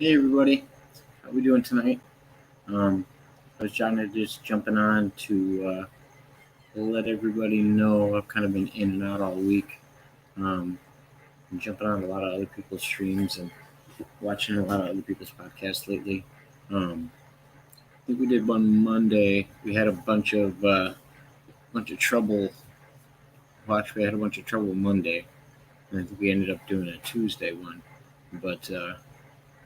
Hey everybody, how we doing tonight? I was trying to just jumping on to let everybody know I've kind of been in and out all week. I'm jumping on a lot of other people's streams and watching a lot of other people's podcasts lately. Um, I think we did one Monday. We had a bunch of trouble. We had a bunch of trouble Monday, and I think we ended up doing a Tuesday one. But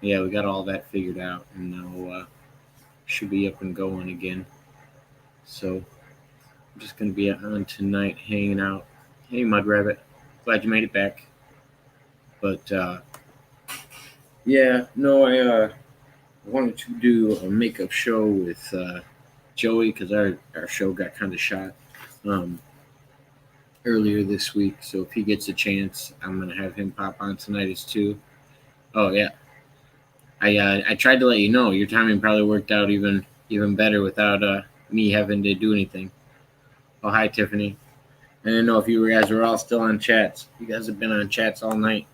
yeah, we got all that figured out, and now should be up and going again. So I'm just gonna be on tonight, hanging out. Hey, Mud Rabbit, glad you made it back. But yeah, no, I wanted to do a makeup show with Joey because our show got kind of shot um, earlier this week. So if he gets a chance, I'm gonna have him pop on tonight as too. Oh yeah, I tried to let you know. Your timing probably worked out even better without me having to do anything. Oh hi Tiffany. I didn't know if you guys were all still on chats. You guys have been on chats all night.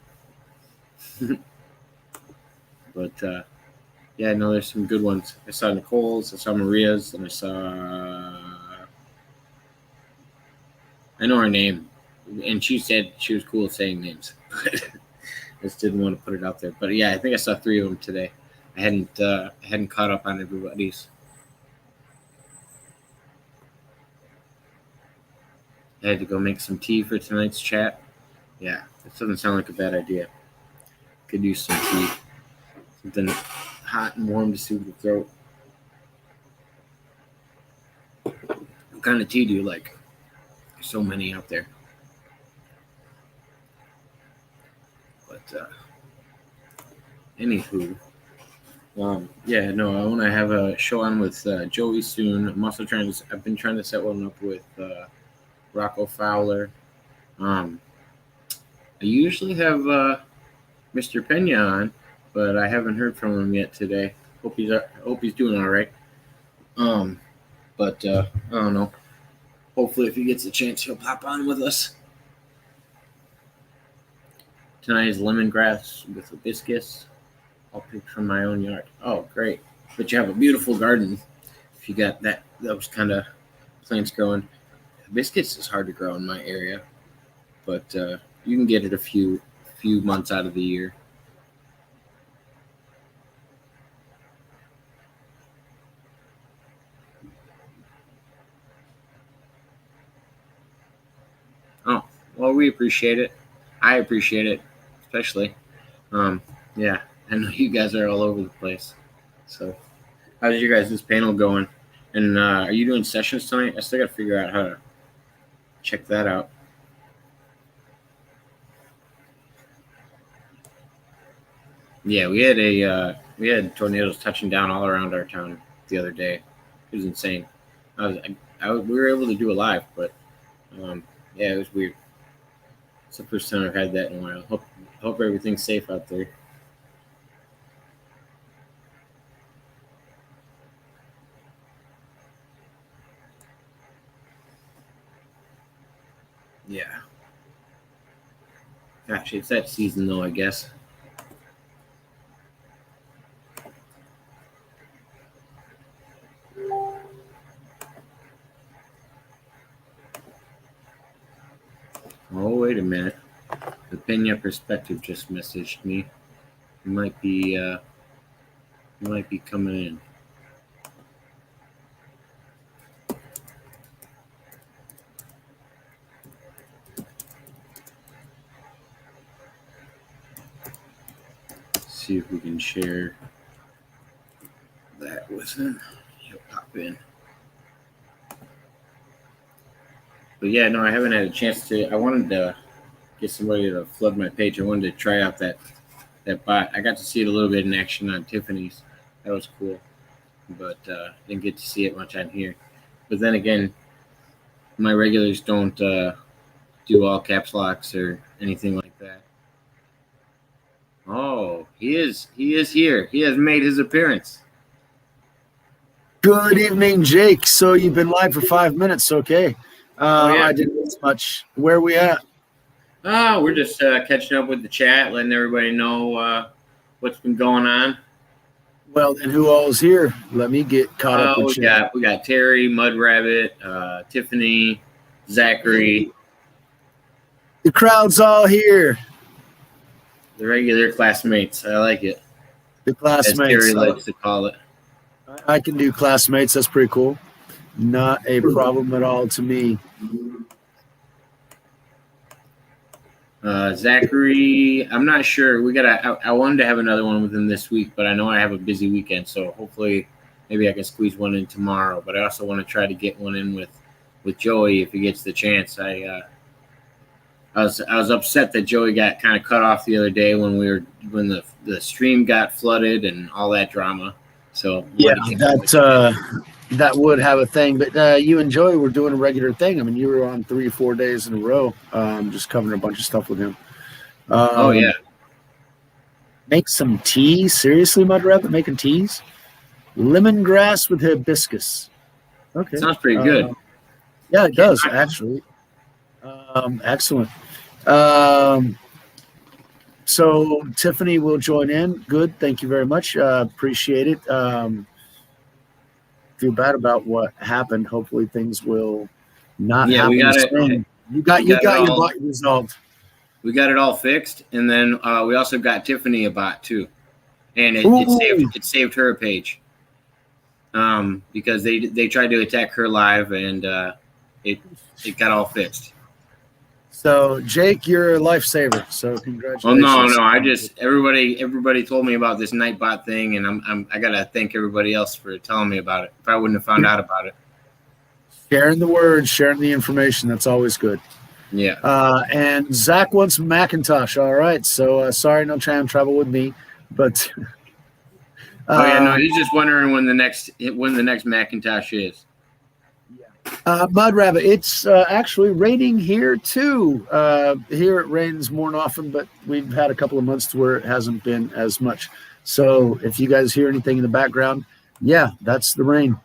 But yeah, no, there's some good ones. I saw Nicole's, I saw Maria's, and I know her name, and she said she was cool at saying names, but I just didn't want to put it out there. But yeah, I think I saw 3 of them today. I hadn't caught up on everybody's. I had to go make some tea for tonight's chat. Yeah, that doesn't sound like a bad idea. Could use some tea, something hot and warm to soothe the throat. What kind of tea do you like? There's so many out there. But anywho, yeah, no, I want to have a show on with Joey soon. I've been trying to set one up with Rocco Fowler. Um, I usually have Mr. Pena on, but I haven't heard from him yet today. Hope he's doing all right. Um, but I don't know. Hopefully, if he gets a chance, he'll pop on with us. Tonight is lemongrass with hibiscus. I'll pick from my own yard. Oh, great! But you have a beautiful garden. If you got those kind of plants growing. Hibiscus is hard to grow in my area, but you can get it a few months out of the year. Oh, well, we appreciate it. I appreciate it, especially. Um, yeah, I know you guys are all over the place. So, how's your guys' panel going? And are you doing sessions tonight? I still got to figure out how to check that out. Yeah, we had tornadoes touching down all around our town the other day. It was insane. We were able to do it live, but yeah, it was weird. It's the first time I've had that in a while. Hope everything's safe out there. Yeah. Gosh, it's that season though, I guess. Oh, wait a minute. The Peña Perspective just messaged me. He might be coming in. See if we can share that with him. He'll pop in. But yeah, no, I haven't had a chance to. I wanted to get somebody to flood my page. I wanted to try out that bot. I got to see it a little bit in action on Tiffany's. That was cool, but didn't get to see it much on here. But then again, my regulars don't do all caps locks or anything like that. Oh, he is here. He has made his appearance. Good evening, Jake. So you've been live for 5 minutes, okay? Yeah. I didn't miss much. Where are we at? We're just catching up with the chat, letting everybody know what's been going on. Well, and who all is here? Let me get caught up with you. We got Terry, Mud Rabbit, Tiffany, Zachary. The crowd's all here. The regular classmates. I like it. The classmates. As Terry likes to call it. I can do classmates. That's pretty cool. Not a problem at all to me. Zachary, I'm not sure. I wanted to have another one with him this week, but I know I have a busy weekend, so hopefully maybe I can squeeze one in tomorrow. But I also want to try to get one in with Joey if he gets the chance. I was upset that Joey got kind of cut off the other day when the stream got flooded and all that drama. So yeah, that would have a thing. But you and Joey were doing a regular thing. I mean, you were on 3 or 4 days in a row, just covering a bunch of stuff with him. Oh yeah. Make some tea. Seriously, Mud Rabbit, making teas? Lemongrass with hibiscus. Okay, sounds pretty good. Yeah, it does actually. Excellent. So Tiffany will join in. Good. Thank you very much. Appreciate it. Feel bad about what happened. Hopefully things will not happen. We got it. You got your bot resolved. We got it all fixed, and then we also got Tiffany a bot too, and it saved her page. Because they tried to attack her live, and it got all fixed. So Jake, you're a lifesaver. So congratulations. Oh no! I just everybody told me about this Nightbot thing, and I gotta thank everybody else for telling me about it. If I wouldn't have found out about it, sharing the word, sharing the information, that's always good. Yeah. And Zach wants Macintosh. All right. So sorry, no time travel with me, but. Oh yeah, no, he's just wondering when the next Macintosh is. Mud Rabbit, it's actually raining here too. Here it rains more often, but we've had a couple of months to where it hasn't been as much. So if you guys hear anything in the background, yeah, that's the rain.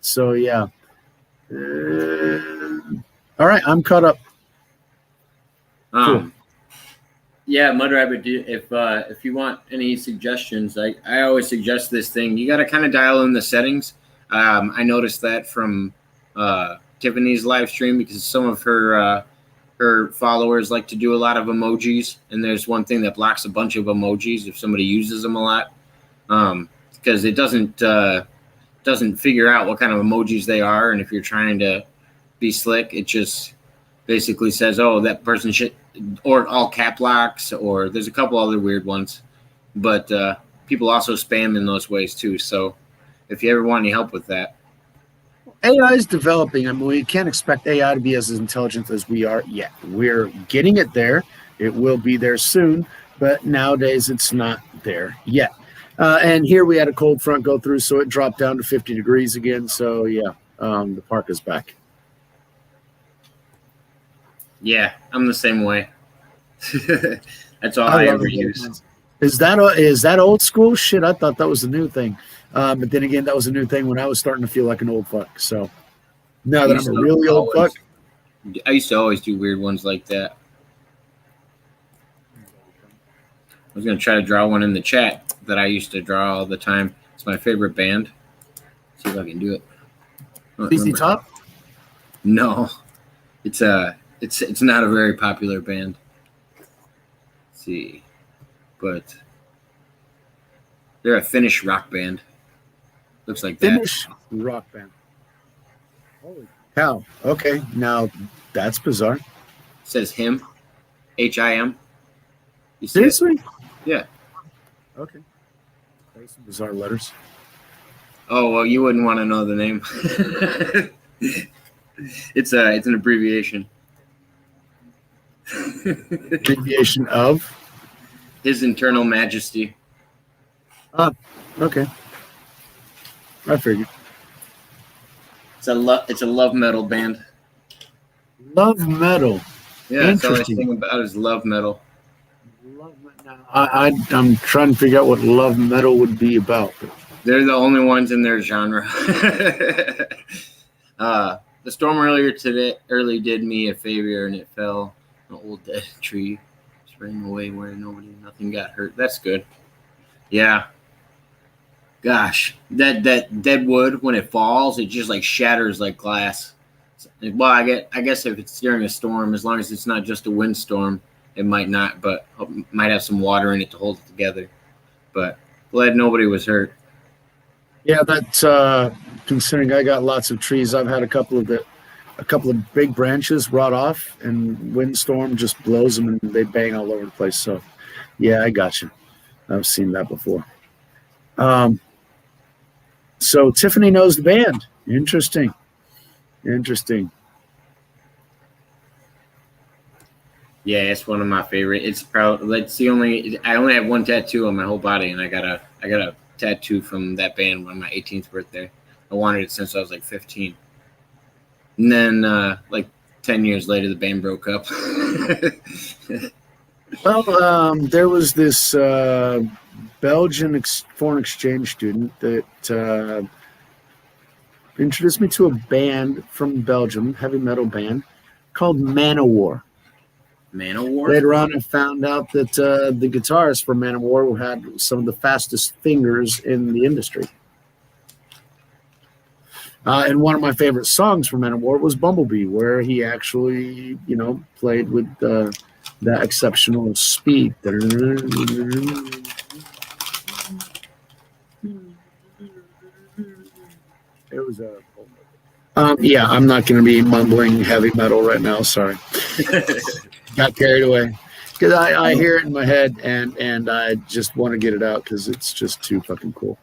So yeah. All right, I'm caught up. Cool. Yeah, Mud Rabbit, if you want any suggestions, I always suggest this thing. You got to kind of dial in the settings. I noticed that from Tiffany's live stream because some of her followers like to do a lot of emojis, and there's one thing that blocks a bunch of emojis if somebody uses them a lot, because it doesn't figure out what kind of emojis they are, and if you're trying to be slick, it just basically says, oh, that person should, or all cap locks, or there's a couple other weird ones, but people also spam in those ways too. So if you ever want any help with that. AI is developing. I mean, we can't expect AI to be as intelligent as we are yet. We're getting it there. It will be there soon, but nowadays it's not there yet. And here we had a cold front go through, so it dropped down to 50 degrees again. So yeah, the park is back. Yeah, I'm the same way. That's all I ever use. Is that old school? Shit, I thought that was a new thing. But then again, that was a new thing when I was starting to feel like an old fuck. So now that I'm a really old fuck. I used to always do weird ones like that. I was going to try to draw one in the chat that I used to draw all the time. It's my favorite band. Let's see if I can do it. ZZ Top? No. It's not a very popular band. Let's see. But they're a Finnish rock band. Looks like that. Finnish rock band. Holy cow. Okay. Now that's bizarre. It says him. HIM. You see Seriously? It? Yeah. Okay. There's some bizarre letters. Oh, well, you wouldn't want to know the name. It's an abbreviation. Abbreviation of? His Internal Majesty. Okay. I figured. It's a love metal band. Love metal. Yeah, that's all I think about is love metal. I'm trying to figure out what love metal would be about. They're the only ones in their genre. The storm early did me a favor, and it fell an old dead tree, spraying away where nothing got hurt. That's good. Yeah, Gosh, that dead wood when it falls, it just like shatters like glass. Well, I guess if it's during a storm, as long as it's not just a windstorm, it might not, but might have some water in it to hold it together. But glad nobody was hurt. Yeah, that's considering I got lots of trees. I've had a couple of big branches rot off, and windstorm just blows them, and they bang all over the place. So, yeah, I got you. I've seen that before. So Tiffany knows the band. Interesting. Yeah, it's one of my favorite. It's probably I only have one tattoo on my whole body, and I got a tattoo from that band on my 18th birthday. I wanted it since I was like 15. And then like 10 years later, the band broke up. Well, there was this Belgian foreign exchange student that introduced me to a band from Belgium, heavy metal band called Manowar. Manowar? Later on, I found out that the guitarist for Manowar had some of the fastest fingers in the industry. And one of my favorite songs from Manowar was Bumblebee, where he actually, played with that exceptional speed. It was a. Yeah, I'm not going to be mumbling heavy metal right now. Sorry, got carried away because I hear it in my head and I just want to get it out because it's just too fucking cool.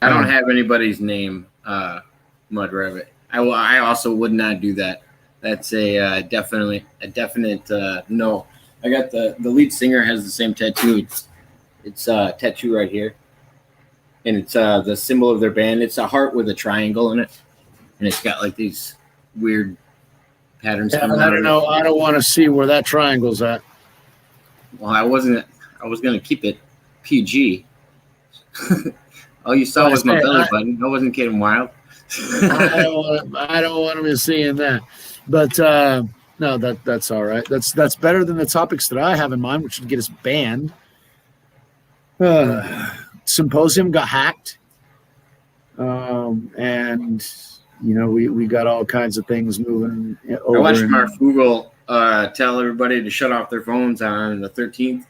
I don't have anybody's name, Mud Rabbit. I also would not do that. That's a definite no. I got the lead singer has the same tattoo. It's a tattoo right here, and it's the symbol of their band. It's a heart with a triangle in it, and it's got like these weird patterns. Yeah, I don't know. I don't want to see where that triangle's at. Well, I was gonna keep it PG. All you saw was my belly button. I wasn't kidding wild. I don't want to be seeing that, but no, that's all right. That's better than the topics that I have in mind, which would get us banned. Symposium got hacked, and we got all kinds of things moving. Over I watched Mark Google tell everybody to shut off their phones on the 13th.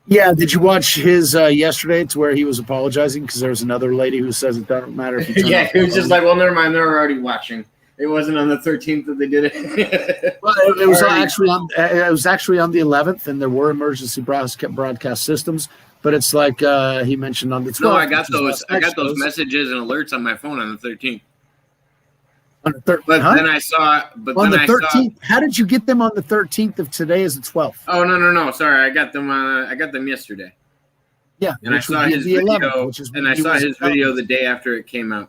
Yeah, did you watch his yesterday to where he was apologizing because there was another lady who says it doesn't matter if you yeah, he was just like, well, never mind, they're already watching. It wasn't on the 13th that they did it. Well, it was actually on the 11th, and there were emergency broadcast systems. But it's like he mentioned on the 12th. No, I got those messages and alerts on my phone on the 13th. On the 13th, then I saw. But on then the 13th, how did you get them on the 13th if today is the 12th? Oh no! Sorry, I got them yesterday. Yeah, and I saw his video. I saw his video the day after it came out.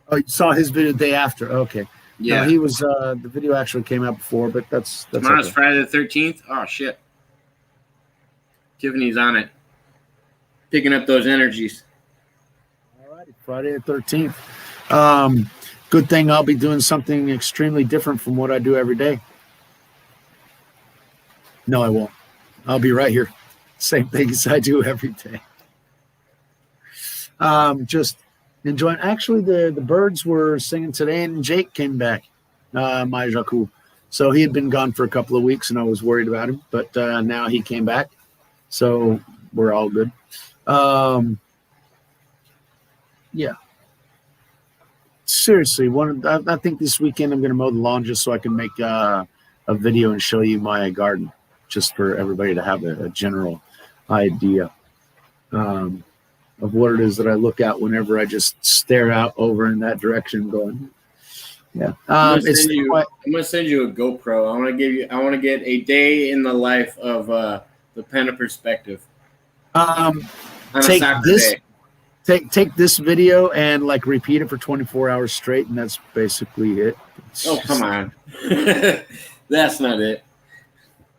Oh, you saw his video the day after? Okay. Yeah, no, he was. The video actually came out before, but that's tomorrow's okay. Friday the 13th. Oh shit! Tiffany's on it, picking up those energies. All righty, Friday the 13th. Good thing I'll be doing something extremely different from what I do every day. No, I won't. I'll be right here. Same things I do every day. Just enjoying. Actually, the birds were singing today, and Jake came back, my Jacu. So he had been gone for a couple of weeks, and I was worried about him. But now he came back, so we're all good. Yeah. Seriously, I think this weekend I'm going to mow the lawn just so I can make a video and show you my garden, just for everybody to have a general idea of what it is that I look at whenever I just stare out over in that direction going, yeah. I'm going to send you a GoPro. I want to get a day in the life of the Peña Perspective. Take this. Day. Take this video and like repeat it for 24 hours straight, and that's basically it. Come on. That's not it.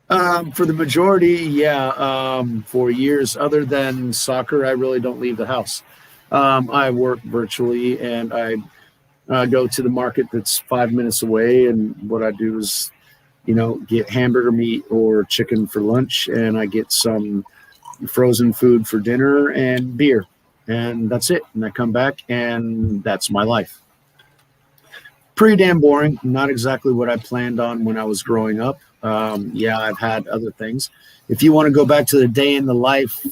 For the majority, yeah. For years, other than soccer, I really don't leave the house. I work virtually, and I go to the market that's 5 minutes away, and what I do is, get hamburger meat or chicken for lunch, and I get some frozen food for dinner and beer. and that's it. And I come back, and that's my life. Pretty damn boring. Not exactly what I planned on when I was growing up. Yeah, I've had other things. If you want to go back to the day in the life,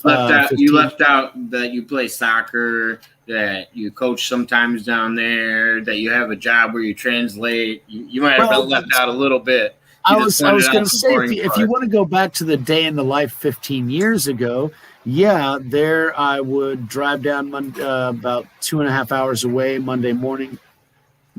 you left out that you play soccer, that you coach sometimes down there, that you have a job where you translate. You might have been left out a little bit. I was going to say, if you want to go back to the day in the life 15 years ago, yeah, there I would drive down about 2.5 hours away Monday morning,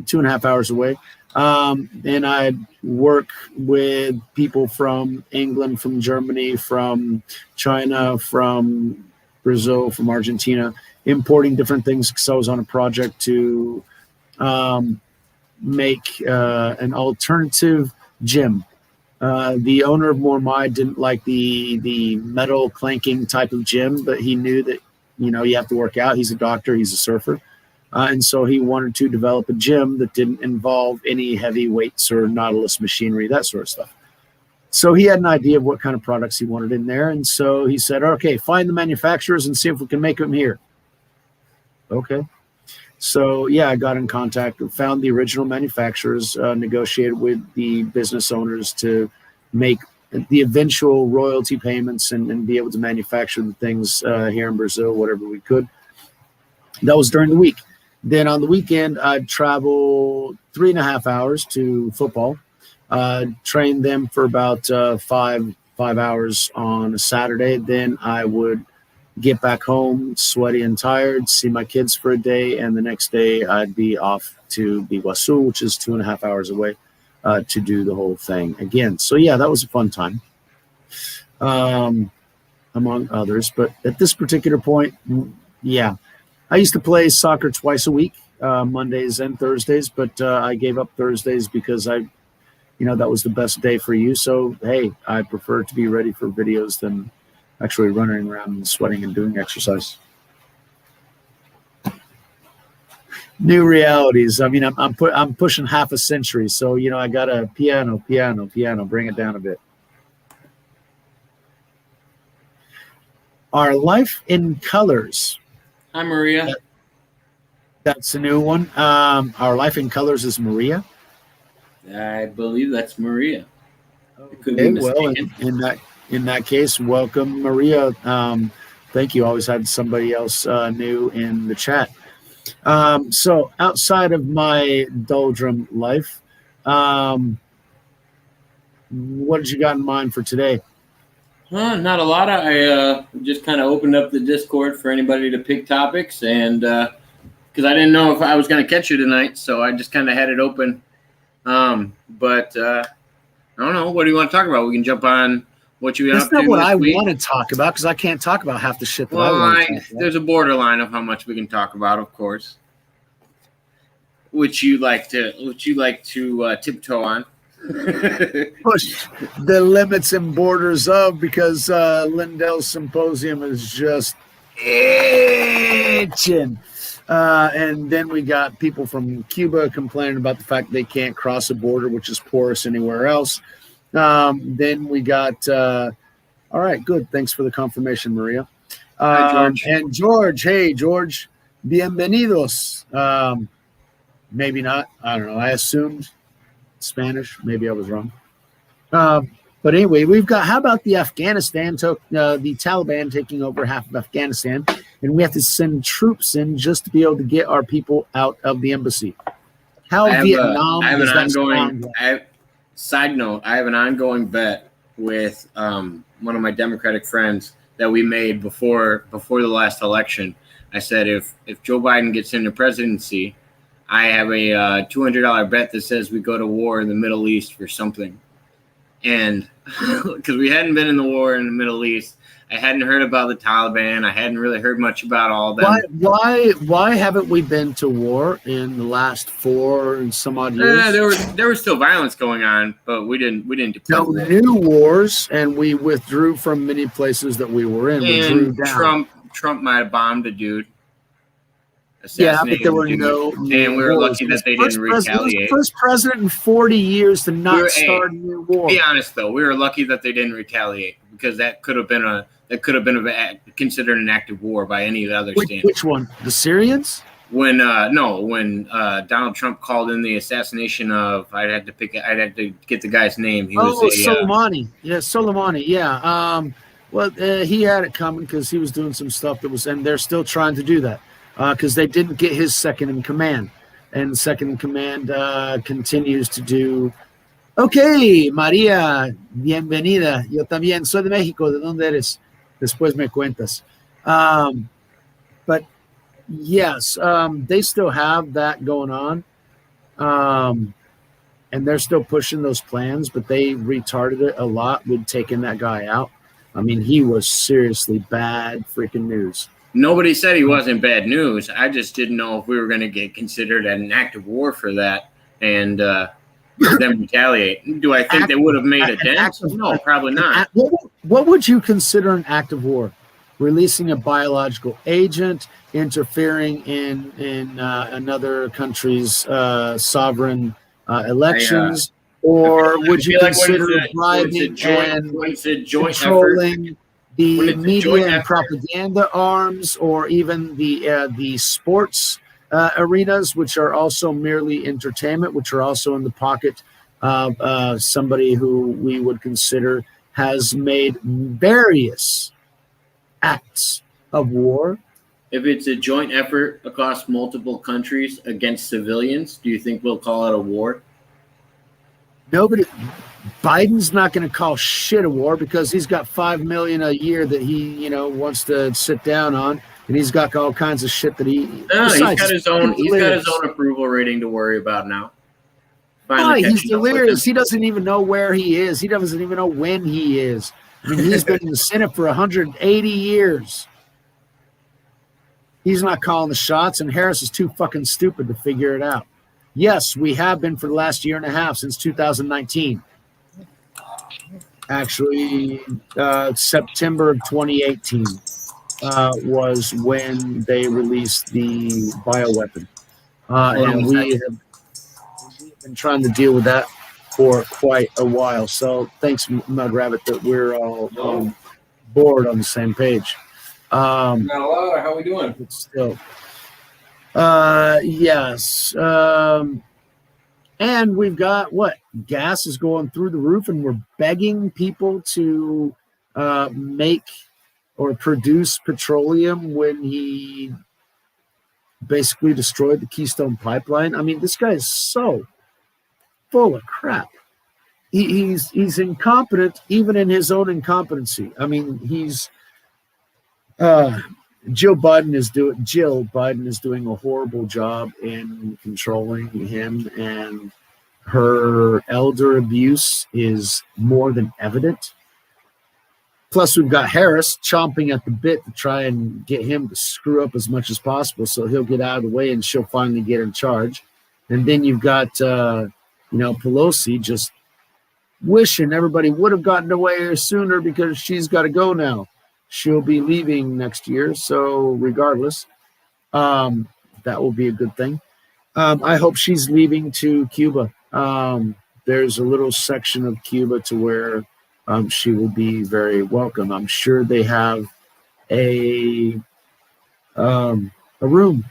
2.5 hours away. And I'd work with people from England, from Germany, from China, from Brazil, from Argentina, importing different things because I was on a project to make an alternative gym. The owner of Mormai didn't like the metal clanking type of gym, but he knew that, you have to work out. He's a doctor. He's a surfer. And so he wanted to develop a gym that didn't involve any heavy weights or Nautilus machinery, that sort of stuff. So he had an idea of what kind of products he wanted in there. And so he said, okay, find the manufacturers and see if we can make them here. Okay. So, yeah, I got in contact, found the original manufacturers, negotiated with the business owners to make the eventual royalty payments and be able to manufacture the things here in Brazil, whatever we could. That was during the week. Then on the weekend, I'd travel 3.5 hours to football, train them for about 5 hours on a Saturday. Then I would get back home sweaty and tired, see my kids for a day, and the next day I'd be off to Biguaçu, which is 2.5 hours away, to do the whole thing again. So, yeah, that was a fun time, among others. But at this particular point, yeah, I used to play soccer twice a week, Mondays and Thursdays, but I gave up Thursdays because that was the best day for you. So, hey, I prefer to be ready for videos than actually running around and sweating and doing exercise. New realities. I mean, I'm pushing half a century, so I got a piano, bring it down a bit. Our Life in Colors. Hi, Maria. That's a new one. Our Life in Colors is Maria. I believe that's Maria. It could be mistaken. Well, in that case, welcome, Maria. Thank you. Always had somebody else new in the chat. So outside of my doldrum life, what did you got in mind for today? Not a lot. I just kind of opened up the Discord for anybody to pick topics, and because I didn't know if I was going to catch you tonight, so I just kind of had it open. But I don't know. What do you want to talk about? We can jump on what you That's not what I want to talk about, because I can't talk about half the shit that I want to talk about. There's a borderline of how much we can talk about, of course. Which you like to tiptoe on. Push the limits and borders of, because Lindell's symposium is just itching. And then we got people from Cuba complaining about the fact they can't cross a border, which is porous anywhere else. Then we got, all right, good. Thanks for the confirmation, Maria. Hi, George. And George, hey, George, bienvenidos. Maybe not. I don't know. I assumed Spanish. Maybe I was wrong. But anyway, we've got, how about the Afghanistan, the Taliban taking over half of Afghanistan, and we have to send troops in just to be able to get our people out of the embassy. Side note, I have an ongoing bet with one of my Democratic friends that we made before the last election. I said, if Joe Biden gets into presidency, I have a $200 bet that says we go to war in the Middle East for something. And because we hadn't been in the war in the Middle East, I hadn't heard about the Taliban. I hadn't really heard much about all them. Why haven't we been to war in the last 4 and some odd years? There was still violence going on, but we didn't declare war. New wars, and we withdrew from many places that we were in. We drew down. Trump might have bombed a dude. Yeah, but there were no. And we were lucky that they didn't retaliate. He was the first president in 40 years to not start a new war. Be honest, though, we were lucky that they didn't retaliate, because that could have been that could have been considered an act of war by any other standard. Which one? The Syrians? When Donald Trump called in the assassination of, I'd have to get the guy's name. He was Soleimani. Soleimani. Yeah. He had it coming because he was doing some stuff and they're still trying to do that because they didn't get his second in command, and second in command continues to do. Okay, María, bienvenida. Yo también soy de México. ¿De dónde eres? Después me cuentas. But yes, they still have that going on. And they're still pushing those plans, but they retarded it a lot with taking that guy out. I mean, he was seriously bad freaking news. Nobody said he wasn't bad news. I just didn't know if we were going to get considered an act of war for that and then retaliate. Do I think they would have made a dent? No, probably not. What would you consider an act of war? Releasing a biological agent, interfering in another country's sovereign elections, or would you consider bribing and controlling the media and propaganda arms, or even the sports arenas, which are also merely entertainment, which are also in the pocket of somebody who we would consider has made various acts of war? If it's a joint effort across multiple countries against civilians, do you think we'll call it a war? Nobody. Biden's not going to call shit a war because he's got $5 million a year that he, wants to sit down on, and he's got all kinds of shit that he. No, he's got his own approval rating to worry about now. He's delirious. He doesn't even know where he is. He doesn't even know when he is. I mean, he's been in the Senate for 180 years. He's not calling the shots, and Harris is too fucking stupid to figure it out. Yes, we have been for the last year and a half, since 2019. Actually, September of 2018 was when they released the bioweapon. And we have been trying to deal with that for quite a while. So thanks, Mud Rabbit, that we're all on board on the same page. How are we doing? Still, yes. And we've got gas is going through the roof, and we're begging people to make or produce petroleum when he basically destroyed the Keystone Pipeline. I mean, this guy is so full of crap. He's incompetent even in his own incompetency. I mean, Jill Biden is doing a horrible job in controlling him, and her elder abuse is more than evident. Plus, we've got Harris chomping at the bit to try and get him to screw up as much as possible so he'll get out of the way and she'll finally get in charge. And then you've got, Pelosi just wishing everybody would have gotten away sooner because she's got to go now. She'll be leaving next year, so regardless, that will be a good thing. I hope she's leaving to Cuba. There's a little section of Cuba to where she will be very welcome. I'm sure they have a room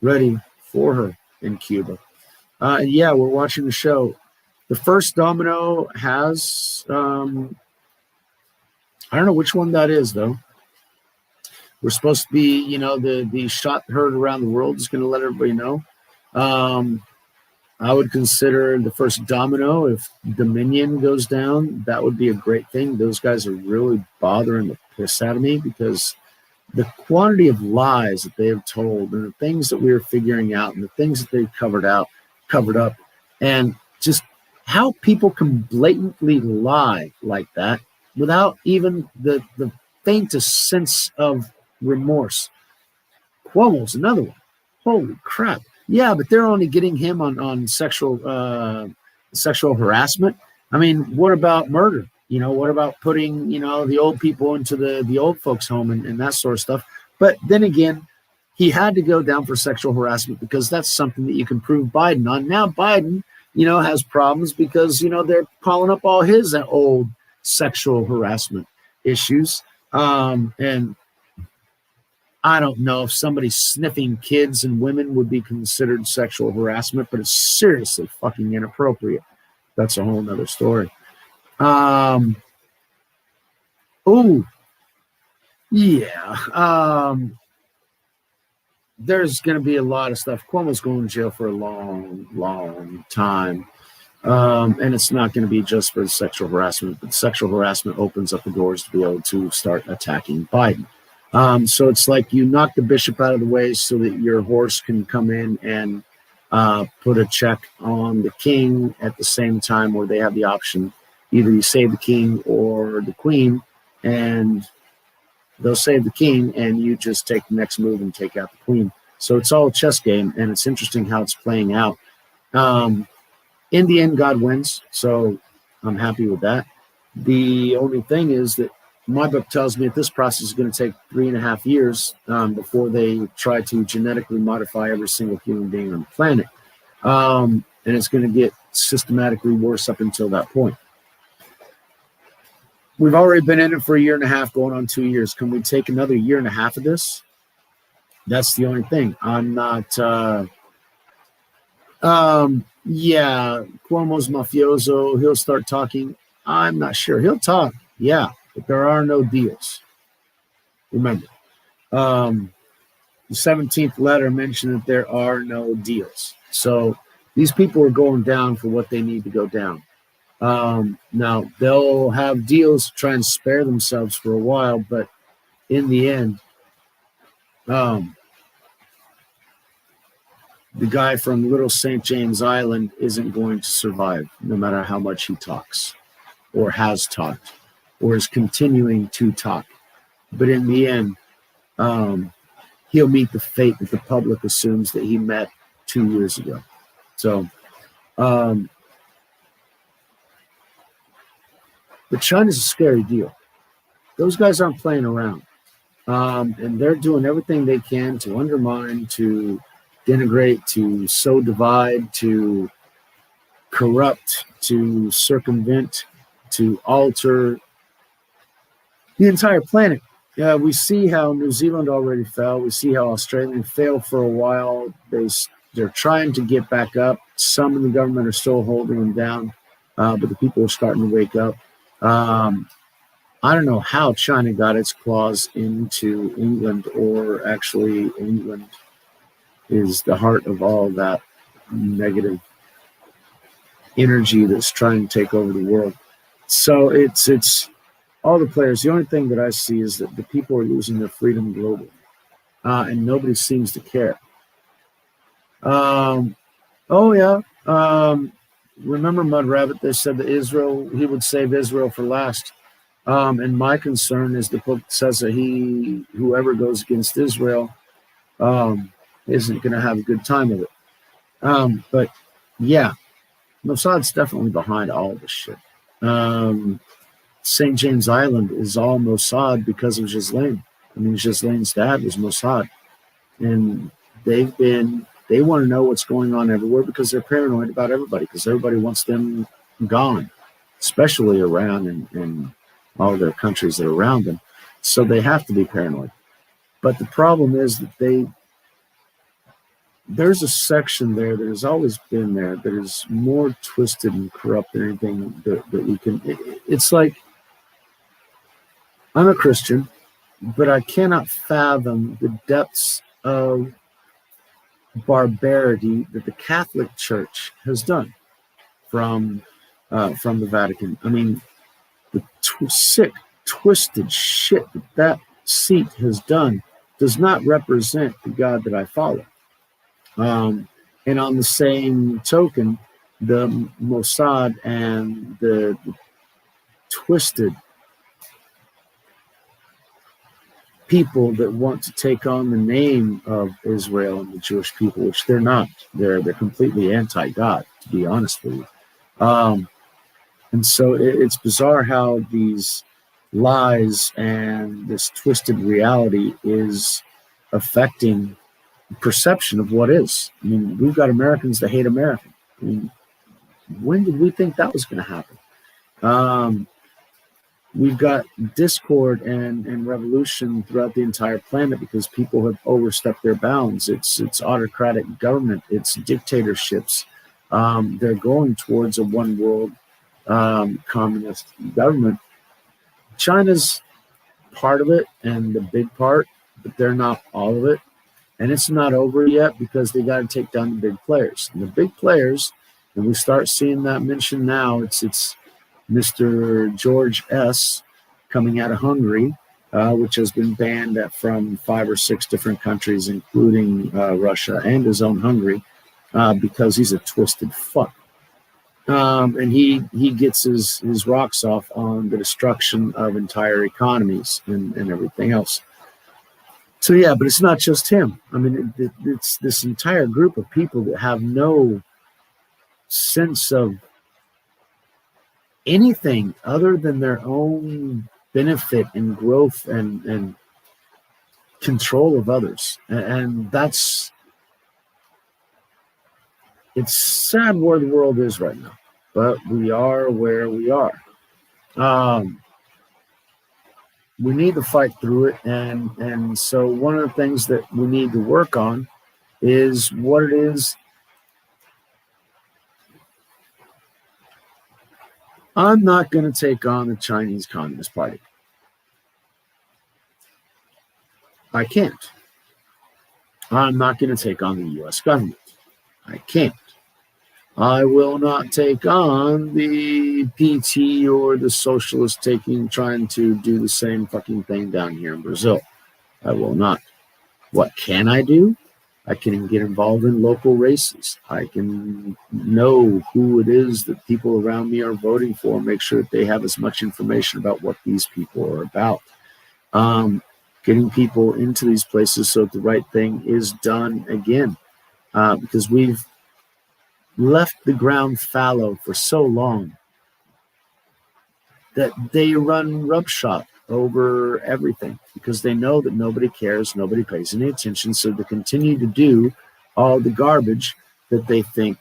ready for her in Cuba. And yeah, we're watching the show. The first domino has, I don't know which one that is, though. We're supposed to be, the shot heard around the world is going to let everybody know. I would consider the first domino, if Dominion goes down, that would be a great thing. Those guys are really bothering the piss out of me because the quantity of lies that they have told and the things that we are figuring out and the things that they've covered up, and just how people can blatantly lie like that without even the faintest sense of remorse. Cuomo's another one. Holy crap. Yeah, but they're only getting him on sexual harassment. I mean, what about murder? What about putting, the old people into the old folks home and that sort of stuff? But then again, he had to go down for sexual harassment because that's something that you can prove Biden on. Now Biden, has problems because, they're calling up all his old sexual harassment issues. And I don't know if somebody sniffing kids and women would be considered sexual harassment, but it's seriously fucking inappropriate. That's a whole nother story. Oh, yeah. There's going to be a lot of stuff. Cuomo's going to jail for a long, long time. And it's not going to be just for sexual harassment, but sexual harassment opens up the doors to be able to start attacking Biden. So it's like you knock the bishop out of the way so that your horse can come in and put a check on the king at the same time, where they have the option. Either you save the king or the queen, and they'll save the king, and you just take the next move and take out the queen. So it's all a chess game, and it's interesting how it's playing out. In the end, God wins, so I'm happy with that. The only thing is that my book tells me that this process is going to take 3.5 years before they try to genetically modify every single human being on the planet. And it's going to get systematically worse up until that point. We've already been in it for 1.5 years, going on 2 years. Can we take another 1.5 years of this? That's the only thing. I'm not... yeah, Cuomo's mafioso. He'll start talking. I'm not sure. He'll talk, yeah, but there are no deals. Remember, the 17th letter mentioned that there are no deals. So these people are going down for what they need to go down. Now, they'll have deals to try and spare themselves for a while, but in the end, the guy from Little St. James Island isn't going to survive, no matter how much he talks or has talked or is continuing to talk. But in the end, he'll meet the fate that the public assumes that he met 2 years ago. So, but China's a scary deal. Those guys aren't playing around. And they're doing everything they can to undermine, to denigrate, to sow divide, to corrupt, to circumvent, to alter the entire planet. We see how New Zealand already fell. We see how Australia failed for a while. They're trying to get back up. Some in the government are still holding them down, but the people are starting to wake up. I don't know how China got its claws into England, or actually England is the heart of all that negative energy that's trying to take over the world. So it's all the players. The only thing that I see is that the people are losing their freedom globally, and nobody seems to care. Remember Mud Rabbit? They said that he would save Israel for last. And my concern is the book says that whoever goes against Israel isn't going to have a good time with it. But yeah, Mossad's definitely behind all this shit. St. James Island is all Mossad because of Ghislaine. I mean, Ghislaine's dad was Mossad. And they want to know what's going on everywhere because they're paranoid about everybody, because everybody wants them gone, especially Iran and all their countries that are around them. So they have to be paranoid. But the problem is that there's a section there that has always been there that is more twisted and corrupt than anything that we can. It's like, I'm a Christian, but I cannot fathom the depths of barbarity that the Catholic Church has done from the Vatican. I mean, the sick, twisted shit that seat has done does not represent the God that I follow. And on the same token, the Mossad and the twisted people that want to take on the name of Israel and the Jewish people, which they're not. They're completely anti-God, to be honest with you. And so it's bizarre how these lies and this twisted reality is affecting perception of what is. I mean, we've got Americans that hate America. I mean, when did we think that was going to happen? we've got discord and revolution throughout the entire planet because people have overstepped their bounds. It's autocratic government. It's dictatorships. They're going towards a one world communist government. China's part of it and the big part, but they're not all of it. And it's not over yet because they got to take down the big players. And the big players, and we start seeing that mentioned now, it's Mr. George S. coming out of Hungary, which has been banned from 5 or 6 different countries, including Russia and his own Hungary, because he's a twisted fuck. And he gets his rocks off on the destruction of entire economies and everything else. So yeah, but it's not just him. I mean, it's this entire group of people that have no sense of anything other than their own benefit and growth and control of others. And it's sad where the world is right now, but we are where we are. We need to fight through it. And so one of the things that we need to work on is what it is. I'm not going to take on the Chinese Communist Party. I can't. I'm not going to take on the U.S. government. I can't. I will not take on the PT or the socialist trying to do the same fucking thing down here in Brazil. I will not. What can I do? I can get involved in local races. I can know who it is that people around me are voting for, make sure that they have as much information about what these people are about. Getting people into these places so that the right thing is done again. Because we've left the ground fallow for so long that they run roughshod over everything because they know that nobody cares, nobody pays any attention, so they continue to do all the garbage that they think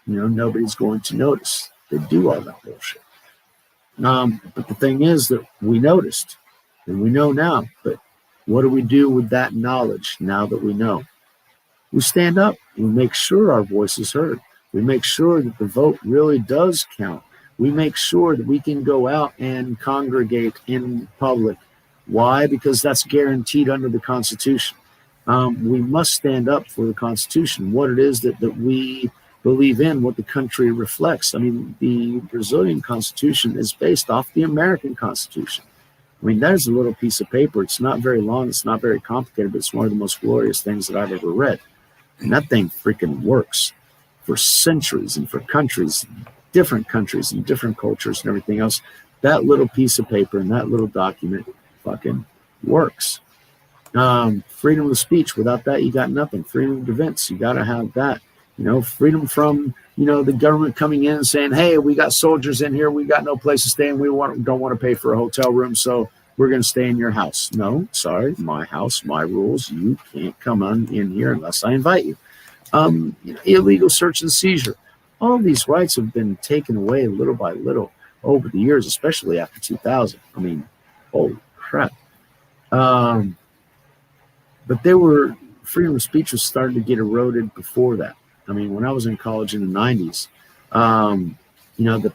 nobody's going to notice. They do all that bullshit. But the thing is that we noticed and we know now, but what do we do with that knowledge now that we know? We stand up. We make sure our voice is heard. We make sure that the vote really does count. We make sure that we can go out and congregate in public. Why? Because that's guaranteed under the Constitution. We must stand up for the Constitution, what it is that we believe in, what the country reflects. I mean, the Brazilian Constitution is based off the American Constitution. I mean, there's a little piece of paper. It's not very long. It's not very complicated, but it's one of the most glorious things that I've ever read. And that thing freaking works for centuries and for countries, different countries and different cultures and everything else. That little piece of paper and that little document fucking works. Freedom of speech. Without that, you got nothing. Freedom of defense. You got to have that. Freedom from, the government coming in and saying, hey, we got soldiers in here. We got no place to stay and we don't want to pay for a hotel room. So we're going to stay in your house. No, sorry, my house, my rules. You can't come in here unless I invite you. Illegal search and seizure. All these rights have been taken away little by little over the years, especially after 2000. I mean, holy crap. But freedom of speech was starting to get eroded before that. I mean, when I was in college in the 90s, the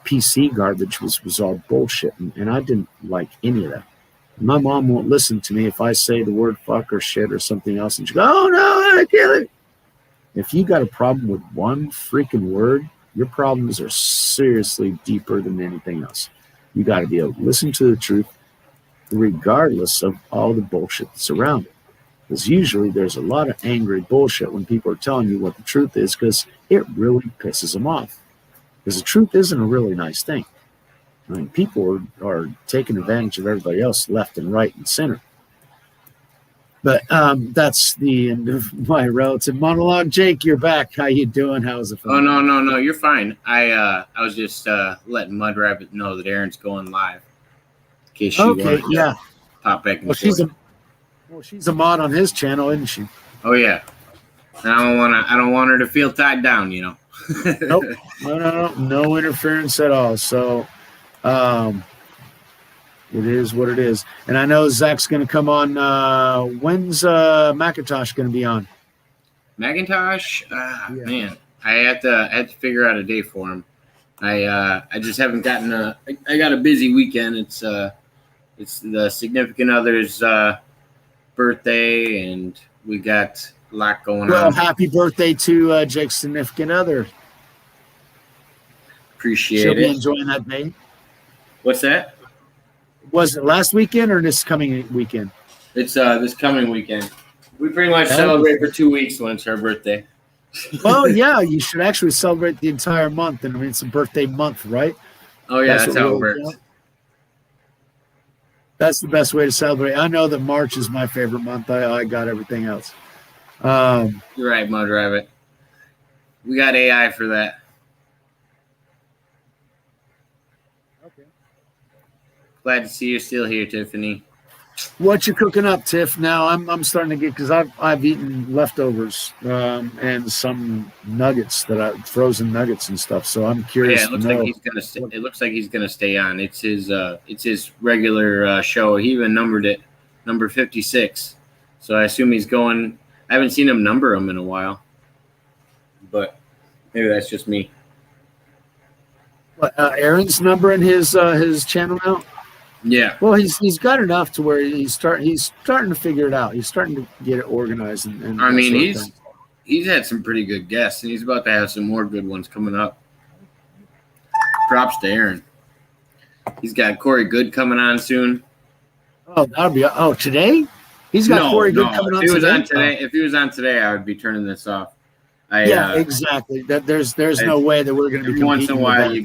PC garbage was all bullshit, and I didn't like any of that. My mom won't listen to me if I say the word fuck or shit or something else, and she goes, oh, no, I can't. If you got a problem with one freaking word, your problems are seriously deeper than anything else. You got to be able to listen to the truth regardless of all the bullshit that's around it. Because usually there's a lot of angry bullshit when people are telling you what the truth is because it really pisses them off. Because the truth isn't a really nice thing. I mean, people are taking advantage of everybody else left and right and center. But that's the end of my relative monologue. Jake, you're back. How you doing? How's it? Oh, no, you're fine. I was just letting Mud Rabbit know that Erin's going live. In case she wanted to pop back and forth. She's a mod on his channel, isn't she? Oh yeah. I don't want her to feel tied down, Nope. No interference at all. So It is what it is. And I know Zach's going to come on. When's Macintosh going to be on? Macintosh? Man, I have to figure out a day for him. I just haven't gotten I got a busy weekend. It's the significant other's birthday, and we got a lot going on. Well, happy birthday to Jake's significant other. Appreciate She'll it. be enjoying that day. What's that? Was it last weekend or this coming weekend? It's this coming weekend. We pretty much celebrate for 2 weeks when it's her birthday. Well, yeah, you should actually celebrate the entire month. And I mean, it's a birthday month, right? Oh, yeah, that's how it works. That's the best way to celebrate. I know that March is my favorite month. I got everything else. You're right, Mud Rabbit. We got AI for that. Okay. Glad to see you still here, Tiffany. What you cooking up, Tiff? Now I'm starting to get, because I've eaten leftovers and some nuggets frozen nuggets and stuff. So I'm curious. Yeah, it looks like he's gonna. It looks like he's gonna stay on. It's his regular show. He even numbered it, number 56. So I assume he's going. I haven't seen him number them in a while, but maybe that's just me. Aaron's numbering his channel now. Yeah. Well, he's got enough to where he's starting to figure it out. He's starting to get it organized. And I mean, he's had some pretty good guests, and he's about to have some more good ones coming up. Props to Aaron. He's got Corey Good coming on soon. Oh, that'll be today. He's got Corey Good coming on today. If he was on today, I would be turning this off. Exactly. That there's no way that we're going to be. Every once in a while, you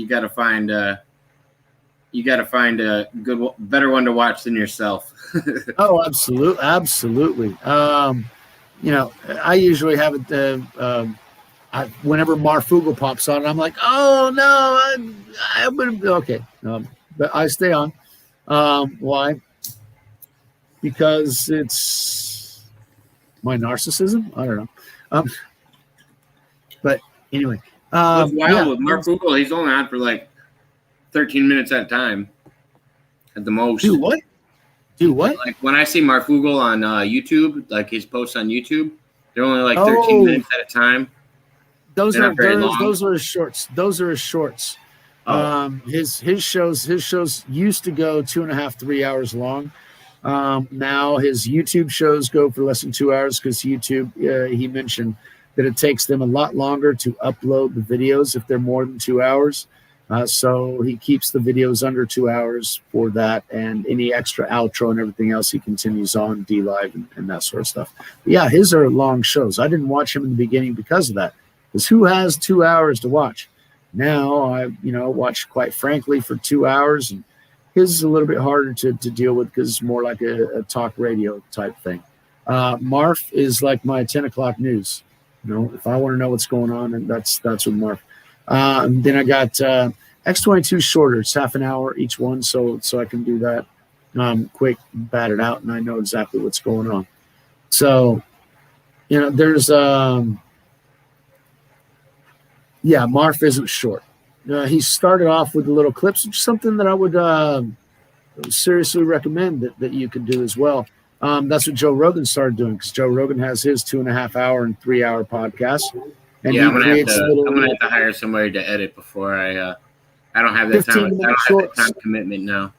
gotta find a better one to watch than yourself. Oh, absolutely. I usually have it. Whenever Marfugel pops on, I'm like, oh no, I'm gonna okay. But I stay on. Why? Because it's my narcissism. I don't know. But anyway, it's wild with Marfugel. He's only on for like 13 minutes at a time, at the most. Do what? Like when I see Marfugel on YouTube, like his posts on YouTube, they're only like 13 minutes at a time. Those are his shorts. Those are his shorts. Oh. His shows used to go 2.5, 3 hours long. Now his YouTube shows go for less than 2 hours because YouTube. He mentioned that it takes them a lot longer to upload the videos if they're more than 2 hours. So he keeps the videos under 2 hours for that, and any extra outro and everything else he continues on D-Live and that sort of stuff. But yeah, his are long shows. I didn't watch him in the beginning because of that. Because who has 2 hours to watch? Now I watch Quite Frankly for 2 hours, and his is a little bit harder to deal with because it's more like a talk radio type thing. Marf is like my 10 o'clock news. If I want to know what's going on, and that's with Marf. And then I got X22 shorter. It's half an hour each one, so I can do that quick, bat it out, and I know exactly what's going on. So, there's Marf isn't short. He started off with the little clips, which is something that I would seriously recommend that you could do as well. That's what Joe Rogan started doing, because Joe Rogan has his 2.5 hour and 3 hour podcast. And I'm gonna have to hire somebody to edit before I don't have that time. I don't have that time commitment now.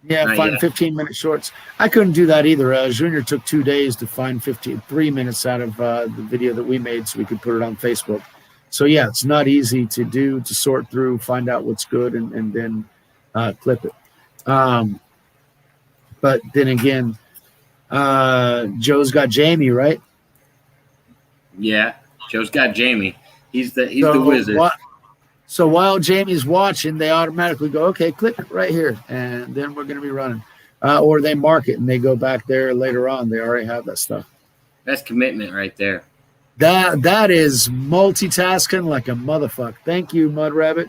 Yeah, find 15-minute shorts. I couldn't do that either. Junior took 2 days to find 3 minutes out of the video that we made so we could put it on Facebook. So yeah, it's not easy to do, to sort through, find out what's good, and then clip it. But then again, Joe's got Jamie, right? Yeah, Joe's got Jamie. He's the wizard. So while Jamie's watching, they automatically go, okay, click it right here, and then we're going to be running. Or they mark it and they go back there later on. They already have that stuff. That's commitment right there. That is multitasking like a motherfucker. Thank you, Mud Rabbit.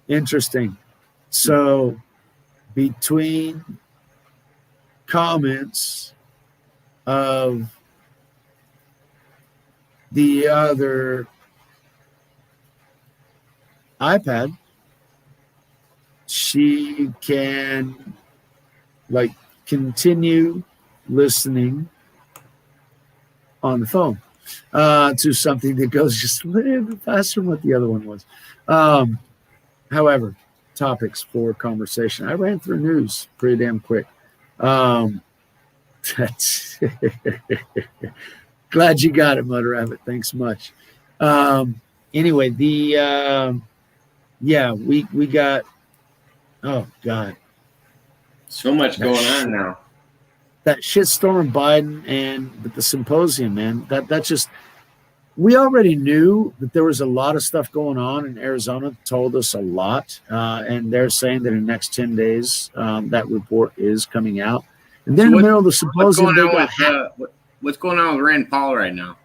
Interesting. So between comments of the other iPad, she can like continue listening on the phone to something that goes just a little bit faster than what the other one was. However, topics for conversation. I ran through news pretty damn quick. That's glad you got it, Mud Rabbit. Thanks much. Anyway, we got, oh God, so much going on now. That shitstorm of Biden and the symposium, man. That's just, we already knew that there was a lot of stuff going on in Arizona. Told us a lot, and they're saying that in the next 10 days, that report is coming out. And then in the middle of the symposium, what's going on with Rand Paul right now?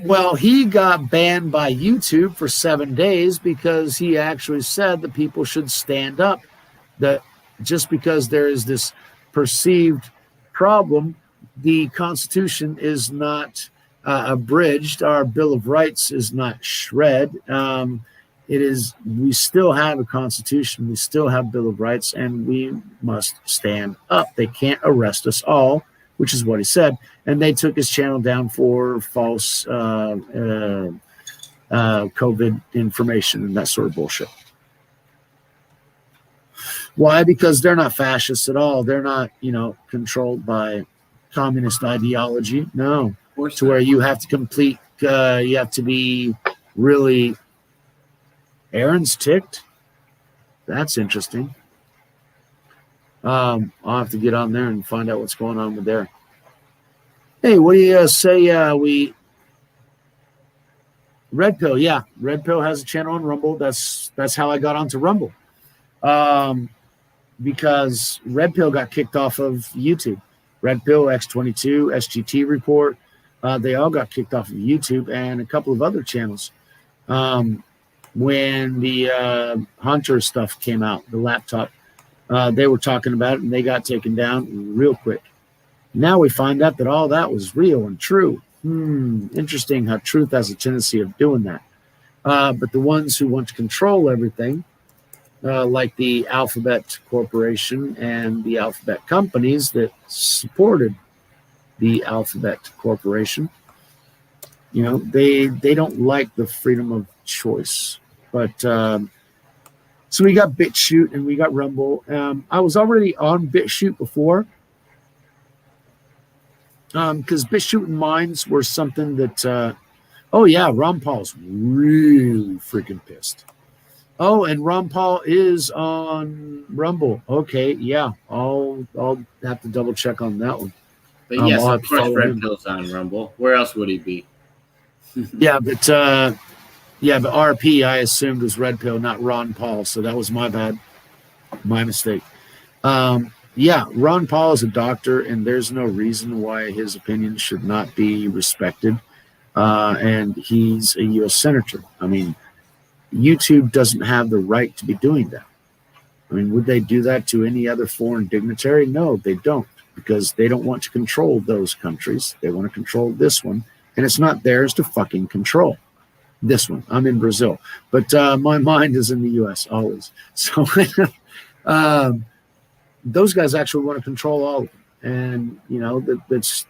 Well, he got banned by YouTube for 7 days because he actually said that people should stand up. That just because there is this perceived problem, the Constitution is not abridged. Our Bill of Rights is not shred. It is. We still have a Constitution. We still have Bill of Rights, and we must stand up. They can't arrest us all, which is what he said. And they took his channel down for false COVID information and that sort of bullshit. Why? Because they're not fascists at all. They're not, controlled by communist ideology. No, to where you have to complete. You have to be really. Aaron's ticked. That's interesting. I'll have to get on there and find out what's going on with there. Hey, what do you say? Red Pill, yeah. Red Pill has a channel on Rumble. That's how I got onto Rumble. Because Red Pill got kicked off of YouTube. Red Pill, X22, SGT Report, they all got kicked off of YouTube and a couple of other channels. When the Hunter stuff came out, the laptop, they were talking about it and they got taken down real quick. Now we find out that all that was real and true. Interesting how truth has a tendency of doing that. But the ones who want to control everything, like the Alphabet Corporation and the Alphabet companies that supported the Alphabet Corporation, they don't like the freedom of choice. But so we got BitChute and we got Rumble. I was already on BitChute before. Because BitChute and Minds were something that, Ron Paul's really freaking pissed. Oh, and Ron Paul is on Rumble. Okay, yeah, I'll have to double check on that one. But yes, of course, Red Pill's on Rumble. Where else would he be? But RP I assumed was Red Pill, not Ron Paul. So that was my bad, my mistake. Ron Paul is a doctor, and there's no reason why his opinion should not be respected. And he's a U.S. senator. I mean, YouTube doesn't have the right to be doing that. I mean, would they do that to any other foreign dignitary? No, they don't, because they don't want to control those countries. They want to control this one, and it's not theirs to fucking control. This one. I'm in Brazil, but my mind is in the U.S. always. So those guys actually want to control all of them. And,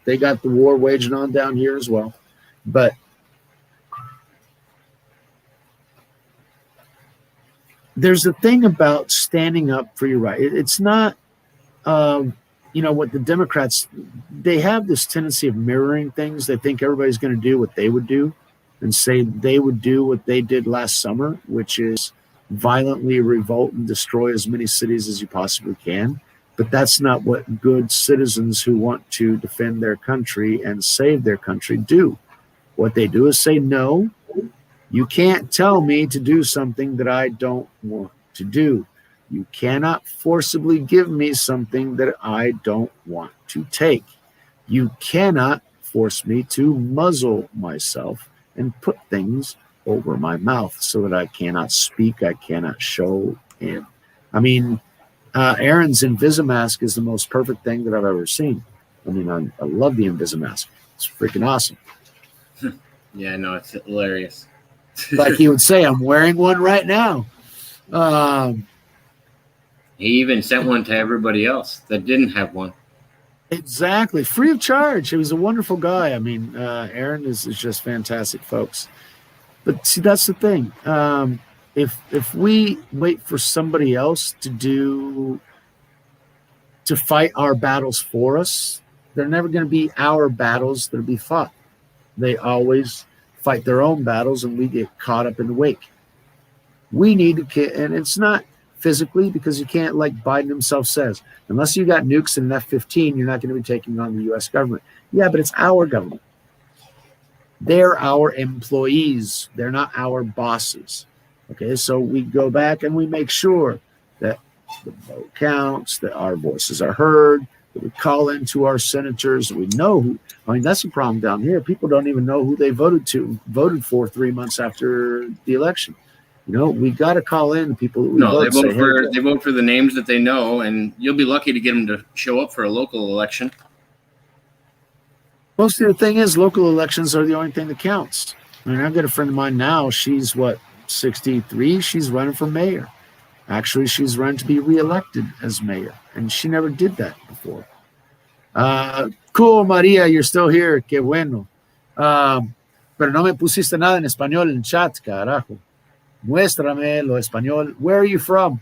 they got the war waging on down here as well. But there's a thing about standing up for your right. It's not, what the Democrats, they have this tendency of mirroring things. They think everybody's going to do what they would do and say they would do what they did last summer, which is violently revolt and destroy as many cities as you possibly can. But that's not what good citizens who want to defend their country and save their country do. What they do is say, no, you can't tell me to do something that I don't want to do. You cannot forcibly give me something that I don't want to take. You cannot force me to muzzle myself and put things over my mouth so that I cannot speak, I cannot show in. I mean, Aaron's Invisimask is the most perfect thing that I've ever seen. I mean, I love the Invisimask. It's freaking awesome. Yeah, no, it's hilarious. Like he would say, I'm wearing one right now. He even sent one to everybody else that didn't have one. Exactly. Free of charge. He was a wonderful guy. I mean, Aaron is just fantastic, folks. But see, that's the thing. If we wait for somebody else to fight our battles for us, they're never going to be our battles that'll be fought. They always fight their own battles, and we get caught up in the wake. We need to, and it's not physically, because you can't, like Biden himself says, unless you got nukes and an F-15, you're not going to be taking on the U.S. government. Yeah, but it's our government. They're our employees. They're not our bosses. Okay, so we go back and we make sure that the vote counts, that our voices are heard, that we call into our senators. We know who. I mean, that's the problem down here. People don't even know who they voted for 3 months after the election. You know, we got to call in the people that we vote. They vote for the names that they know, and you'll be lucky to get them to show up for a local election. Most of the thing is, local elections are the only thing that counts. I mean, I've got a friend of mine now. She's 63. She's running for mayor. Actually, she's running to be reelected as mayor, and she never did that before. Cool, Maria, you're still here. Qué bueno. Pero no me pusiste nada en español en chat, carajo. Muéstrame lo español. Where are you from?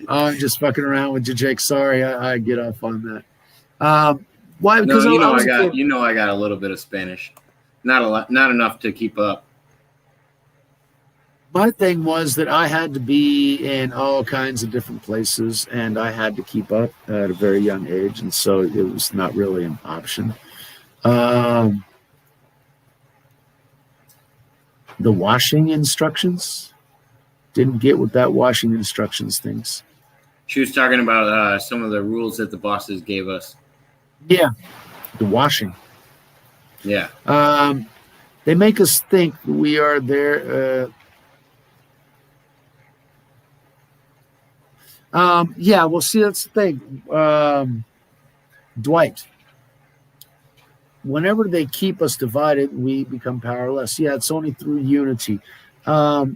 I'm just fucking around with you, Jake. Sorry, I get off on that. Why? Because I got a little bit of Spanish. Not a lot, not enough to keep up. My thing was that I had to be in all kinds of different places, and I had to keep up at a very young age, and so it was not really an option. The washing instructions, didn't get what that washing instructions things. She was talking about some of the rules that the bosses gave us. Yeah, the washing. Yeah. They make us think we are there. Yeah, well, see, that's the thing. Dwight, whenever they keep us divided, we become powerless. Yeah, it's only through unity. But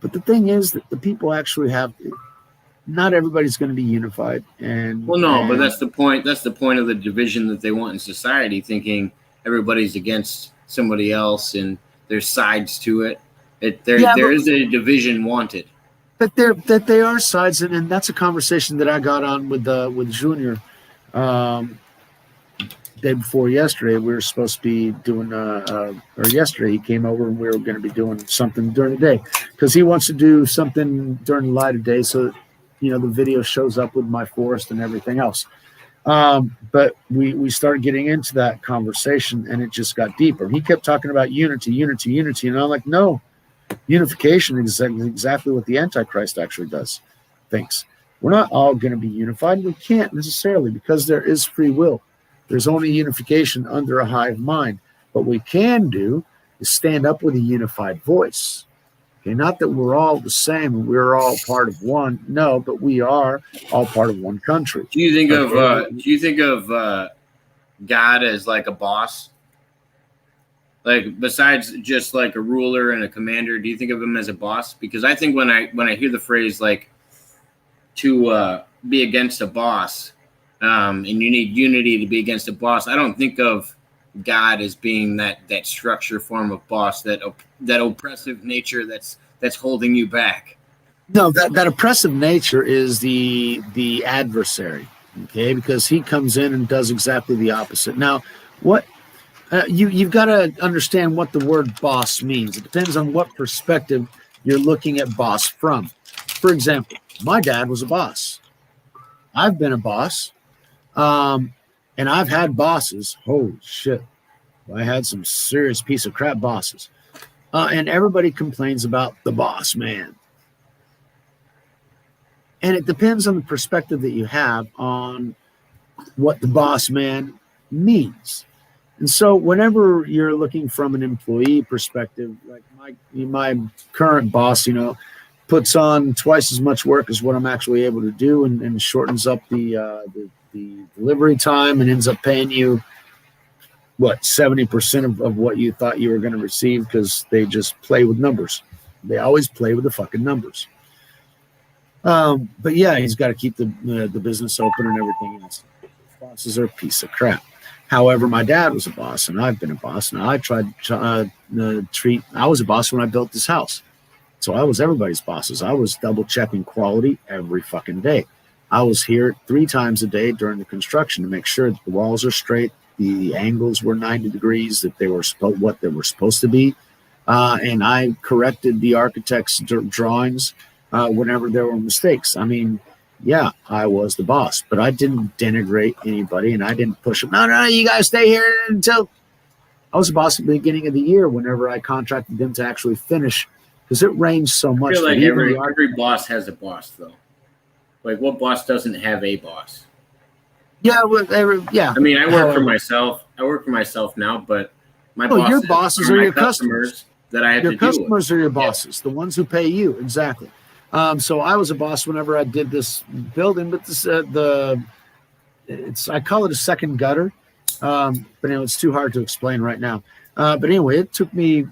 the thing is that the people actually have, not everybody's going to be unified. But that's the point. That's the point of the division that they want in society, thinking everybody's against somebody else and there's sides to it. There is a division wanted. But they are sides, and that's a conversation that I got on with Junior day before yesterday. We were supposed to be doing or yesterday he came over and we were going to be doing something during the day because he wants to do something during the light of day so that, you know, the video shows up with my forest and everything else. But we started getting into that conversation and it just got deeper. He kept talking about unity, and I'm like, no. Unification is exactly what the Antichrist actually does. Thinks we're not all going to be unified. We can't necessarily, because there is free will. There's only unification under a hive mind. What we can do is stand up with a unified voice. Okay, not that we're all the same and we're all part of one. No, but we are all part of one country. Do you think of God as like a boss? Like, besides just like a ruler and a commander, do you think of him as a boss? Because I think when I hear the phrase like to be against a boss, and you need unity to be against a boss, I don't think of God as being that structure form of boss, that oppressive nature that's holding you back. No, that oppressive nature is the adversary, okay? Because he comes in and does exactly the opposite. Now, what? You've got to understand what the word boss means. It depends on what perspective you're looking at boss from. For example, my dad was a boss. I've been a boss. And I've had bosses. Holy shit. I had some serious piece of crap bosses. And everybody complains about the boss man. And it depends on the perspective that you have on what the boss man means. And so whenever you're looking from an employee perspective, like my current boss, you know, puts on twice as much work as what I'm actually able to do and shortens up the delivery time and ends up paying you, 70% of what you thought you were going to receive because they just play with numbers. They always play with the fucking numbers. But yeah, he's got to keep the business open and everything else. Bosses are a piece of crap. However, my dad was a boss, and I've been a boss. Now I tried to I was a boss when I built this house. So I was everybody's bosses. I was double checking quality every fucking day. I was here 3 times a day during the construction to make sure that the walls are straight, the angles were 90 degrees, that they were what they were supposed to be. And I corrected the architect's drawings whenever there were mistakes. I mean, yeah, I was the boss, but I didn't denigrate anybody, and I didn't push them. No, you guys stay here until. I was the boss at the beginning of the year whenever I contracted them to actually finish, because it ranged so much. I feel like every boss has a boss, though. Like, what boss doesn't have a boss? Yeah, yeah. I mean, I work for myself. I work for myself now, but your bosses are your customers that I have to deal with. Your customers are your bosses, the ones who pay you. Exactly. So I was a boss whenever I did this building, but this I call it a second gutter, but it's too hard to explain right now. But anyway, it took me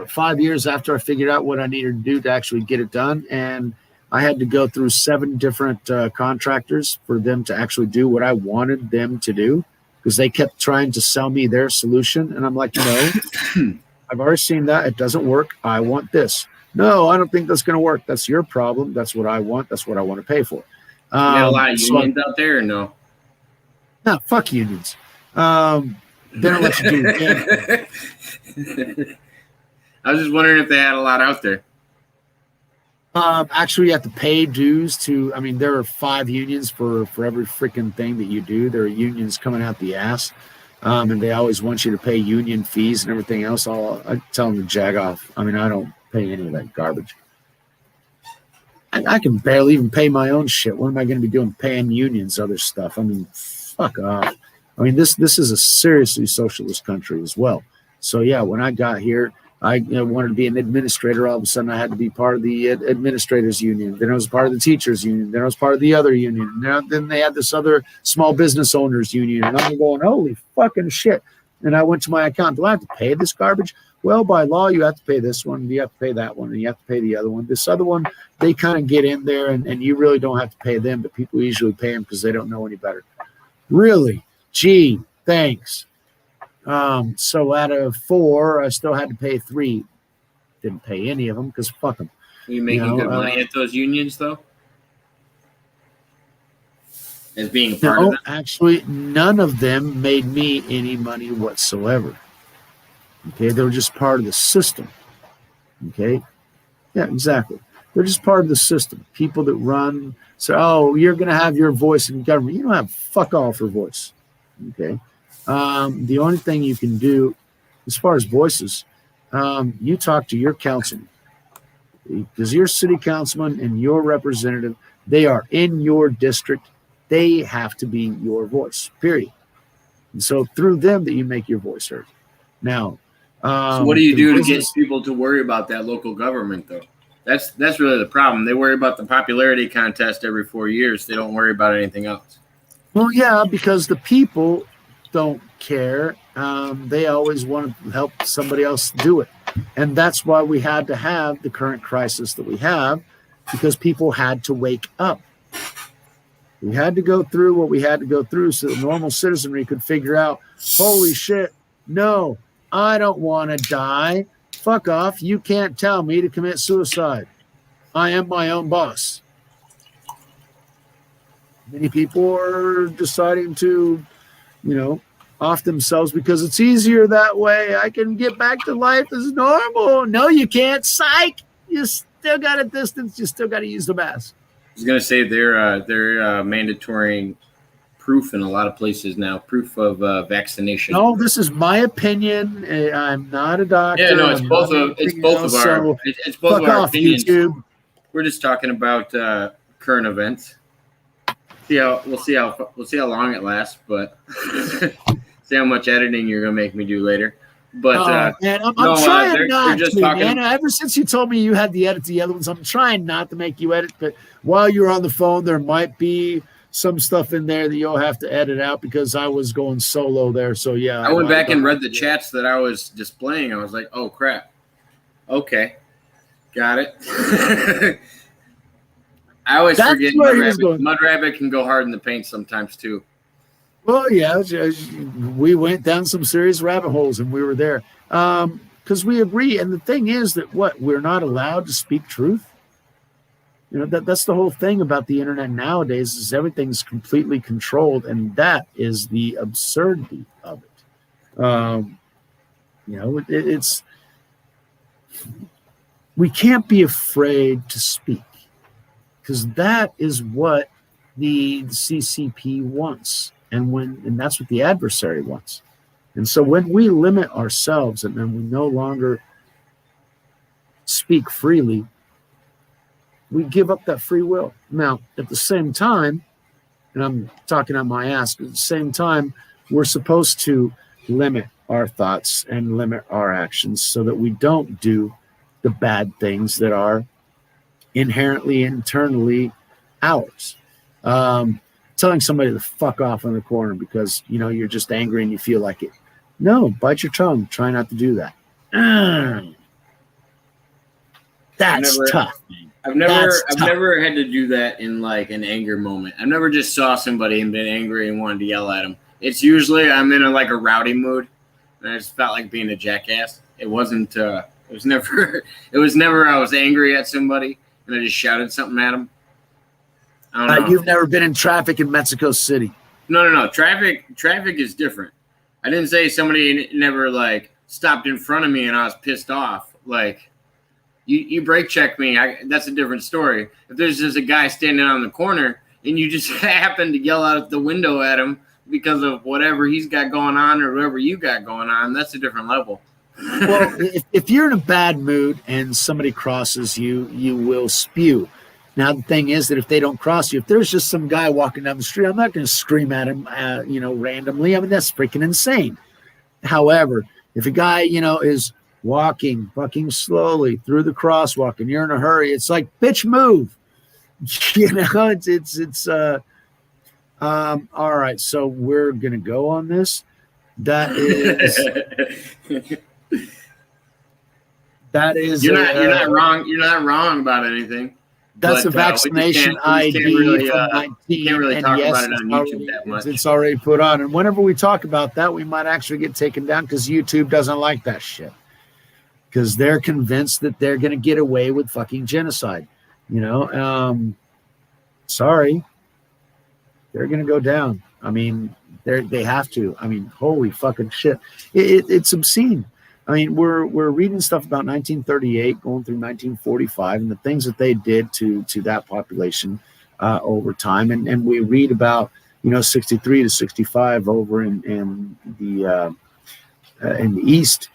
5 years after I figured out what I needed to do to actually get it done, and I had to go through 7 different contractors for them to actually do what I wanted them to do, because they kept trying to sell me their solution, and I'm like, no, I've already seen that. It doesn't work. I want this. No, I don't think that's going to work. That's your problem. That's what I want. That's what I want to pay for. You got a lot of unions out there, or no? No, fuck unions. They don't let you do anything. I was just wondering if they had a lot out there. Actually, you have to pay dues to. I mean, there are 5 unions for every freaking thing that you do. There are unions coming out the ass, and they always want you to pay union fees and everything else. I tell them to jag off. I mean, I don't pay any of that garbage. I can barely even pay my own shit. What am I going to be doing paying unions, other stuff? I mean, fuck off. I mean, this is a seriously socialist country as well. So yeah, when I got here, I wanted to be an administrator. All of a sudden, I had to be part of the administrators union. Then I was part of the teachers union. Then I was part of the other union. Then they had this other small business owners union. And I'm going, holy fucking shit. And I went to my account. Do I have to pay this garbage? Well, by law, you have to pay this one. You have to pay that one. And you have to pay the other one. This other one, they kind of get in there, and you really don't have to pay them. But people usually pay them because they don't know any better. Really? Gee, thanks. So out of 4, I still had to pay 3. Didn't pay any of them because fuck them. Are you making good money at those unions, though? As being a part of them? Actually, none of them made me any money whatsoever. Okay, they were just part of the system. Okay, yeah, exactly. They're just part of the system. People that run say, "Oh, you're going to have your voice in government." You don't have fuck all for voice. Okay. The only thing you can do as far as voices, you talk to your councilman, because your city councilman and your representative, they are in your district. They have to be your voice, period. And so through them that you make your voice heard. Now, so what do you do to get people to worry about that local government, though? That's really the problem. They worry about the popularity contest every 4 years. They don't worry about anything else. Well, yeah, because the people don't care. They always want to help somebody else do it. And that's why we had to have the current crisis that we have, because people had to wake up. We had to go through what we had to go through so the normal citizenry could figure out, holy shit, no, I don't want to die. Fuck off. You can't tell me to commit suicide. I am my own boss. Many people are deciding to, off themselves because it's easier that way. I can get back to life as normal. No, you can't. Psych. You still got a distance. You still got to use the mask. I was going to say they're mandatory proof in a lot of places now, proof of vaccination. No, this is my opinion. I'm not a doctor. Yeah, no, it's both of our opinions. YouTube. We're just talking about current events. We'll see how long it lasts, but see how much editing you're gonna make me do later. But man, I'm trying not to, man. Ever since you told me you had to edit the other ones, I'm trying not to make you edit. But while you're on the phone, there might be some stuff in there that you'll have to edit out because I was going solo there. So yeah, I went back and read the chats that I was displaying. I was like, oh crap, okay. Got it. I always That's forget where he was going. Mud Rabbit can go hard in the paint sometimes too. Well, yeah, we went down some serious rabbit holes, and we were there because we agree. And the thing is that we're not allowed to speak truth. You know, that's the whole thing about the internet nowadays is everything's completely controlled, and that is the absurdity of it. You know, it's we can't be afraid to speak because that is what the CCP wants, and that's what the adversary wants. And so when we limit ourselves and then we no longer speak freely, we give up that free will. Now, at the same time, and I'm talking on my ass, but at the same time, we're supposed to limit our thoughts and limit our actions so that we don't do the bad things that are inherently, internally ours. Telling somebody to fuck off in the corner because, you know, you're just angry and you feel like it. No, bite your tongue. Try not to do that. That's tough. I've never had to do that in like an anger moment. I've never just saw somebody and been angry and wanted to yell at them. It's usually I'm in a rowdy mood, and I just felt like being a jackass. It wasn't. It was never. It was never. I was angry at somebody and I just shouted something at them. I don't know. You've never been in traffic in Mexico City. No. Traffic is different. I didn't say somebody never stopped in front of me and I was pissed off. Like. You brake check me, that's a different story. If there's just a guy standing on the corner and you just happen to yell out the window at him because of whatever he's got going on or whatever you got going on, that's a different level. Well, if you're in a bad mood and somebody crosses you, you will spew. Now, the thing is that if they don't cross you, if there's just some guy walking down the street, I'm not going to scream at him, randomly. I mean, that's freaking insane. However, if a guy, is walking fucking slowly through the crosswalk and you're in a hurry, it's like, bitch, move. All right, so we're gonna go on this. That is you're not wrong. You're not wrong about anything. That's a vaccination ID from 19. Can't really talk yes, about it on YouTube that much. It's already put on, and whenever we talk about that, we might actually get taken down because YouTube doesn't like that shit. Because they're convinced that they're going to get away with fucking genocide. Sorry. They're going to go down. I mean, they have to. I mean, holy fucking shit. It's obscene. I mean, we're reading stuff about 1938 going through 1945 and the things that they did to that population over time. And we read about, 63 to 65 over in the East,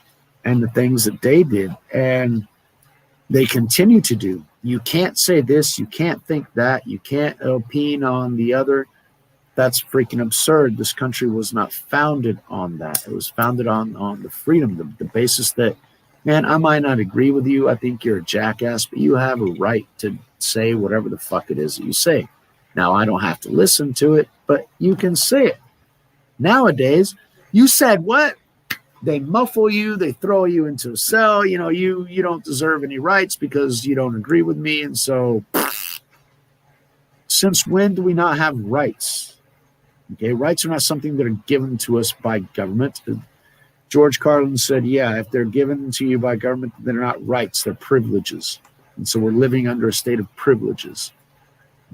and the things that they did and they continue to do. You can't say this, you can't think that, you can't opine on the other. That's freaking absurd. This country was not founded on that. It was founded on the freedom, the basis that, man, I might not agree with you. I think you're a jackass, but you have a right to say whatever the fuck it is that you say. Now, I don't have to listen to it, but you can say it. Nowadays, you said what? They muffle you. They throw you into a cell. You don't deserve any rights because you don't agree with me. And so since when do we not have rights? Okay, rights are not something that are given to us by government. George Carlin said, yeah, if they're given to you by government, they're not rights, they're privileges. And so we're living under a state of privileges.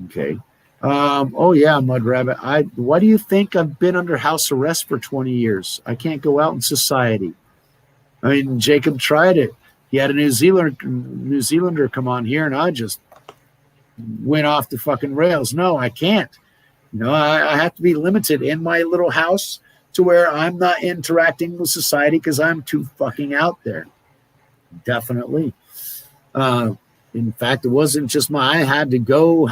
Okay. Oh yeah, Mud Rabbit. Why do you think I've been under house arrest for 20 years? I can't go out in society. I mean, Jacob tried it. He had a New Zealander come on here, and I just went off the fucking rails. No, I can't. I have to be limited in my little house to where I'm not interacting with society because I'm too fucking out there. Definitely. In fact, it wasn't just I had to go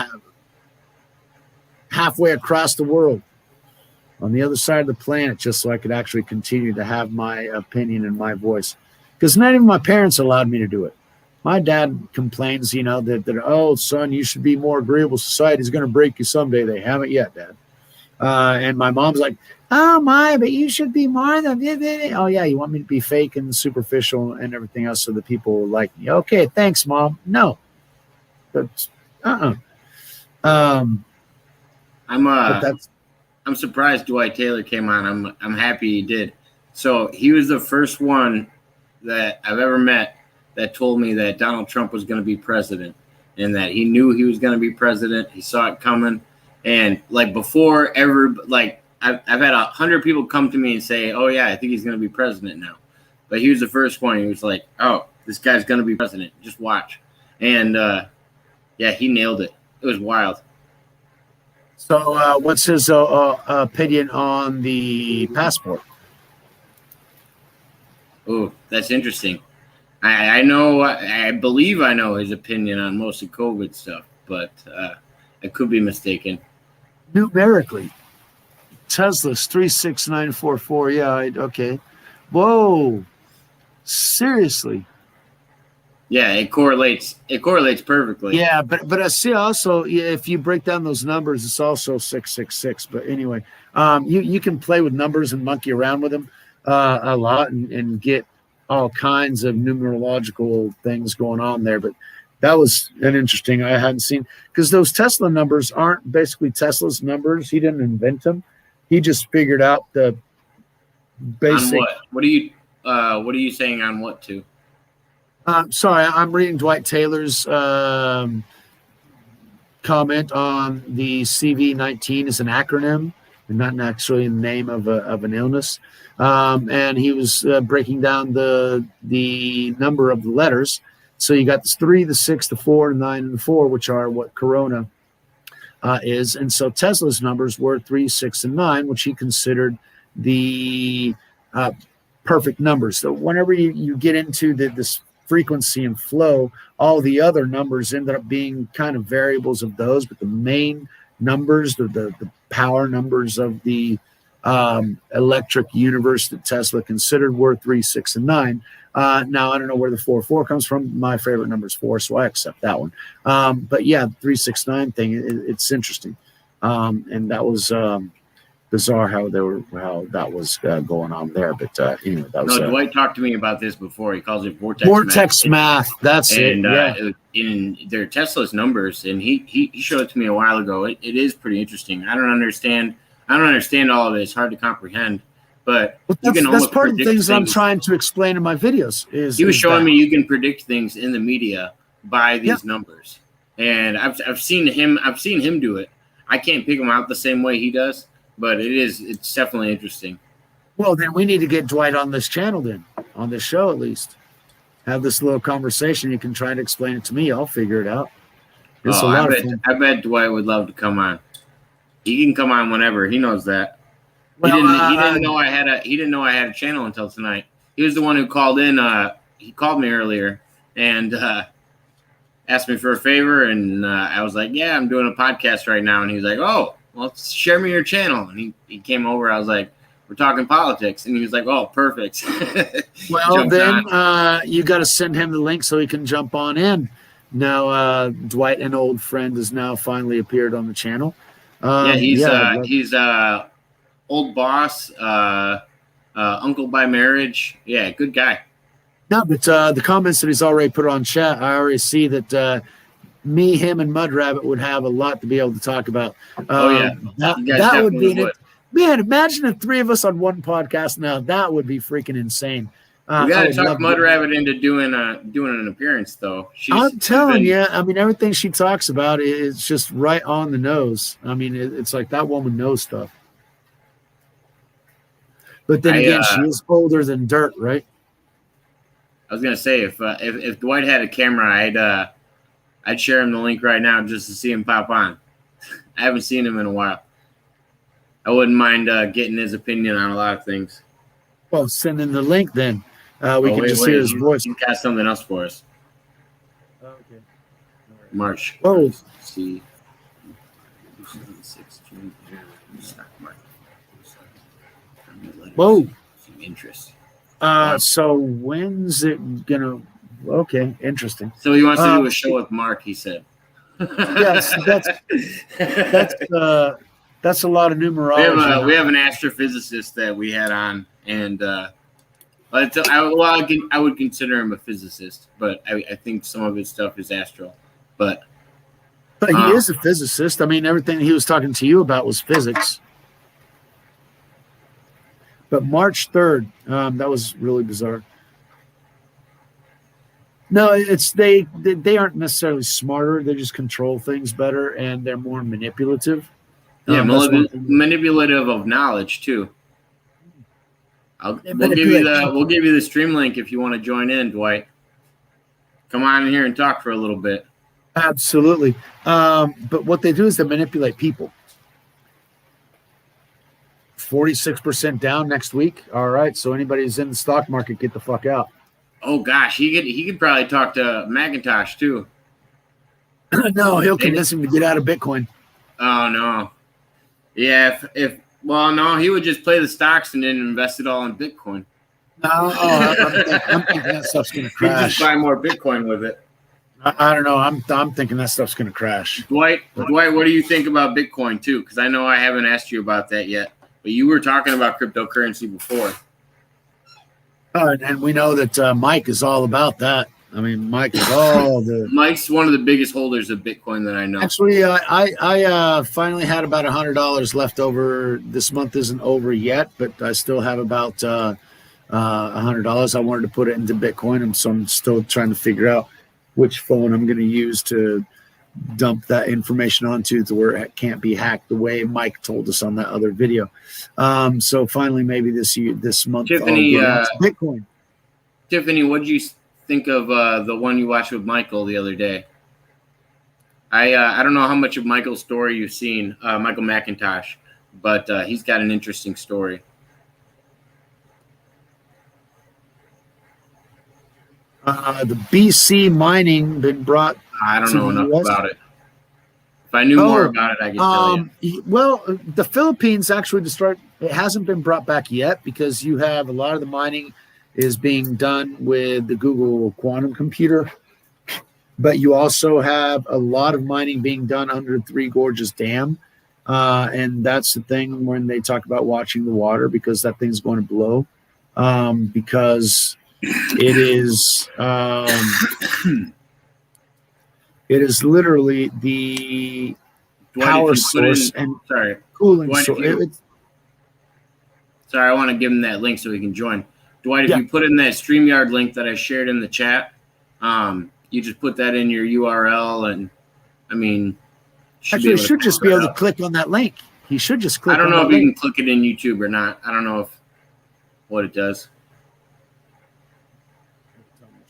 halfway across the world on the other side of the planet just so I could actually continue to have my opinion and my voice. Because not even my parents allowed me to do it. My dad complains, that oh, son, you should be more agreeable. Society's going to break you someday. They haven't yet, Dad. And my mom's like, "Oh my, but you should be more than." Oh yeah, you want me to be fake and superficial and everything else so that people will like me? Okay, thanks, Mom. No, but um, I'm but that's I'm surprised Dwight Taylor came on. I'm happy he did. So he was the first one that I've ever met that told me that Donald Trump was going to be president and that he knew he was going to be president. He saw it coming, and like before ever, like I've had 100 people come to me and say, "Oh yeah, I think he's going to be president now," but he was the first one. He was like, "Oh, this guy's going to be president. Just watch," and yeah, he nailed it. It was wild. so. What's his opinion on the passport? Oh, that's interesting. I know, I believe I know his opinion on most of COVID stuff, but I could be mistaken. Numerically, Tesla's 36944. Yeah, okay. Whoa, seriously. Yeah, it correlates. It correlates perfectly. Yeah, but I see also, if you break down those numbers, it's also 666. But anyway, you can play with numbers and monkey around with them a lot and get all kinds of numerological things going on there. But that was an interesting. I hadn't seen, because those Tesla numbers aren't basically Tesla's numbers. He didn't invent them. He just figured out the On basic. what? What are you saying on what to? Sorry, I'm reading Dwight Taylor's comment on the CV-19 is an acronym and not actually the name of an illness. And he was breaking down the number of the letters. So you got the 3, the 6, the 4, the 9, and the 4, which are what Corona is. And so Tesla's numbers were 3, 6, and 9, which he considered the perfect numbers. So whenever you get into this frequency and flow, all the other numbers ended up being kind of variables of those, but the main numbers, the power numbers of the electric universe that Tesla considered were 3, 6, and 9. Now I don't know where the 4 comes from. My favorite number is 4, so I accept that one. But yeah, 3, 6, 9 thing, it's interesting, and that was bizarre how that was going on there. But anyway, that was Dwight talked to me about this before. He calls it vortex math. That's and, it. Yeah. In their Tesla's numbers, and he showed it to me a while ago. It is pretty interesting. I don't understand all of it. It's hard to comprehend. But that's part of the things I'm trying to explain in my videos. He was showing me you can predict things in the media by these numbers, and I've seen him do it. I can't pick him out the same way he does, but it's definitely interesting. Well, then we need to get Dwight on this channel, then on this show at least. Have this little conversation. You can try to explain it to me. I'll figure it out. It's a lot of fun. I bet Dwight would love to come on. He can come on whenever. He knows that. Well, he didn't know I had a channel until tonight. He was the one who called in. He called me earlier and asked me for a favor, and I was like, "Yeah, I'm doing a podcast right now." And he was like, "Oh, well, share me your channel." And he came over. I was like, "We're talking politics," and he was like, "Oh, perfect." Well, then you got to send him the link so he can jump on in. Now, Dwight, an old friend, has now finally appeared on the channel. He's old boss, uncle by marriage. Yeah, good guy. No, but the comments that he's already put on chat, I already see that me, him, and Mud Rabbit would have a lot to be able to talk about. That would be man. Imagine the 3 of us on one podcast. Now that would be freaking insane. We got to talk Mud Rabbit into doing an appearance, though. I'm telling you, I mean, everything she talks about is just right on the nose. I mean, it's like that woman knows stuff. But then again, she is older than dirt, right? I was gonna say if Dwight had a camera, I'd share him the link right now just to see him pop on. I haven't seen him in a while. I wouldn't mind getting his opinion on a lot of things. Well, send in the link then. We can just hear his voice. You got something else for us. Okay. March. Oh. Let's see. Whoa. Some interest. So when's it gonna? Okay, interesting. So he wants to do a show with Mark. He said. Yes, That's a lot of numerology. We have an astrophysicist that we had on, and I would consider him a physicist, but I think some of his stuff is astro. But he is a physicist. I mean, everything he was talking to you about was physics. But March 3rd, that was really bizarre. No, it's they aren't necessarily smarter. They just control things better, and they're more manipulative. Yeah, manipulative of knowledge too. We'll give you the stream link if you want to join in, Dwight. Come on in here and talk for a little bit. Absolutely. But what they do is they manipulate people. 46% down next week. All right. So anybody who's in the stock market, get the fuck out. Oh gosh, he could probably talk to Macintosh too. No, he'll convince him to get out of Bitcoin. Oh no. Yeah, no, he would just play the stocks and then invest it all in Bitcoin. No, I'm thinking that stuff's going to crash. He'd just buy more Bitcoin with it. I don't know. I'm thinking that stuff's going to crash. Dwight, what do you think about Bitcoin too? Because I know I haven't asked you about that yet, but you were talking about cryptocurrency before. And we know that Mike is all about that. I mean, Mike's one of the biggest holders of Bitcoin that I know. Actually, I finally had about $100 left over. This month isn't over yet, but I still have about $100. I wanted to put it into Bitcoin, and so I'm still trying to figure out which phone I'm going to use to dump that information onto to where it can't be hacked the way Mike told us on that other video. So finally, maybe this month, Tiffany, Bitcoin. Tiffany, what did you think of the one you watched with Michael the other day? I don't know how much of Michael's story you've seen, Michael McIntosh, but he's got an interesting story. The BC mining been brought. I don't know enough about it. If I knew more about it, I could tell you. Well, the Philippines actually it hasn't been brought back yet because you have a lot of the mining is being done with the Google quantum computer, but you also have a lot of mining being done under Three Gorges Dam, and that's the thing when they talk about watching the water because that thing's going to blow, because it is literally the power source and cooling source. Sorry, I want to give him that link so he can join. Dwight, if you put in that StreamYard link that I shared in the chat, you just put that in your URL, and I mean, actually, you should just be able to click on that link. He should just click. I don't know if you can click it in YouTube or not. I don't know what it does.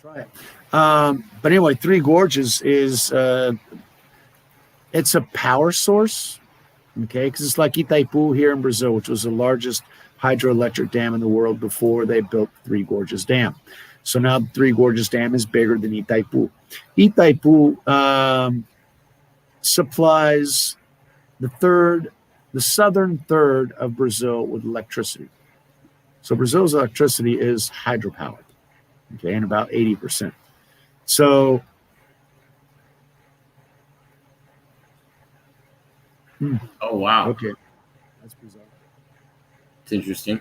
Try it. But anyway, Three Gorges is it's a power source, okay? Because it's like Itaipu here in Brazil, which was the largest hydroelectric dam in the world before they built Three Gorges Dam. So now Three Gorges Dam is bigger than Itaipu. Itaipu supplies the southern third of Brazil with electricity. So Brazil's electricity is hydropowered, okay, and about 80%. So oh wow, okay, that's bizarre. It's interesting.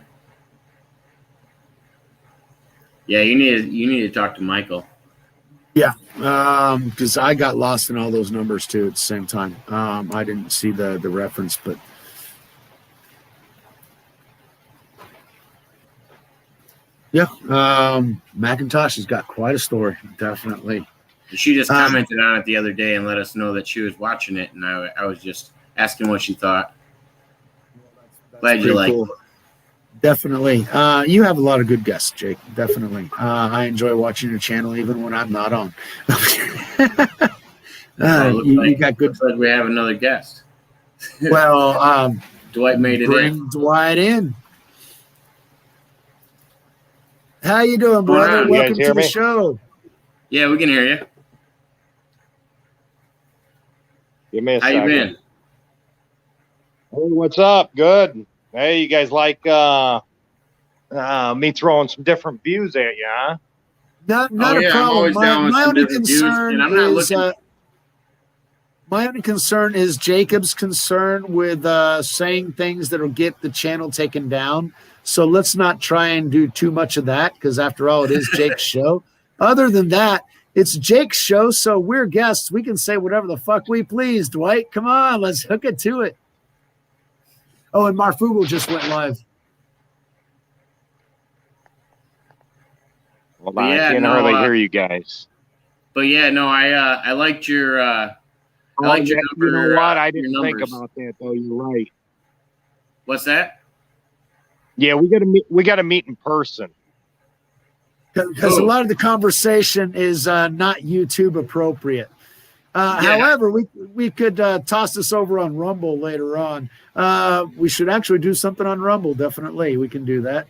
Yeah, you need to talk to Michael. Yeah, because I got lost in all those numbers too at the same time. I didn't see the reference, but yeah, Macintosh has got quite a story, definitely. She just commented on it the other day and let us know that she was watching it, and I was just asking what she thought. Glad you liked it. Definitely. You have a lot of good guests, Jake. Definitely. I enjoy watching your channel even when I'm not on. You got good. Looks like we have another guest. Well, Dwight made it in. Bring Dwight in. How you doing, brother? Welcome to the show. Yeah, we can hear you. Give me a second. How you been? Hey, what's up? Good. Hey, you guys like me throwing some different views at you, huh? Not a problem. My only concern My only concern is Jacob's concern with saying things that'll get the channel taken down. So let's not try and do too much of that, because after all, it is Jake's show. Other than that, it's Jake's show, so we're guests. We can say whatever the fuck we please, Dwight. Come on, let's hook it to it. Oh, and Marfugo just went live. Hold on, I can't hardly hear you guys. But yeah, no, I liked your I liked your number. You know what? I didn't think about that though. You're right. What's that? Yeah, we gotta meet in person. Because a lot of the conversation is not YouTube appropriate. However, we could toss this over on Rumble later on. We should actually do something on Rumble. Definitely, we can do that.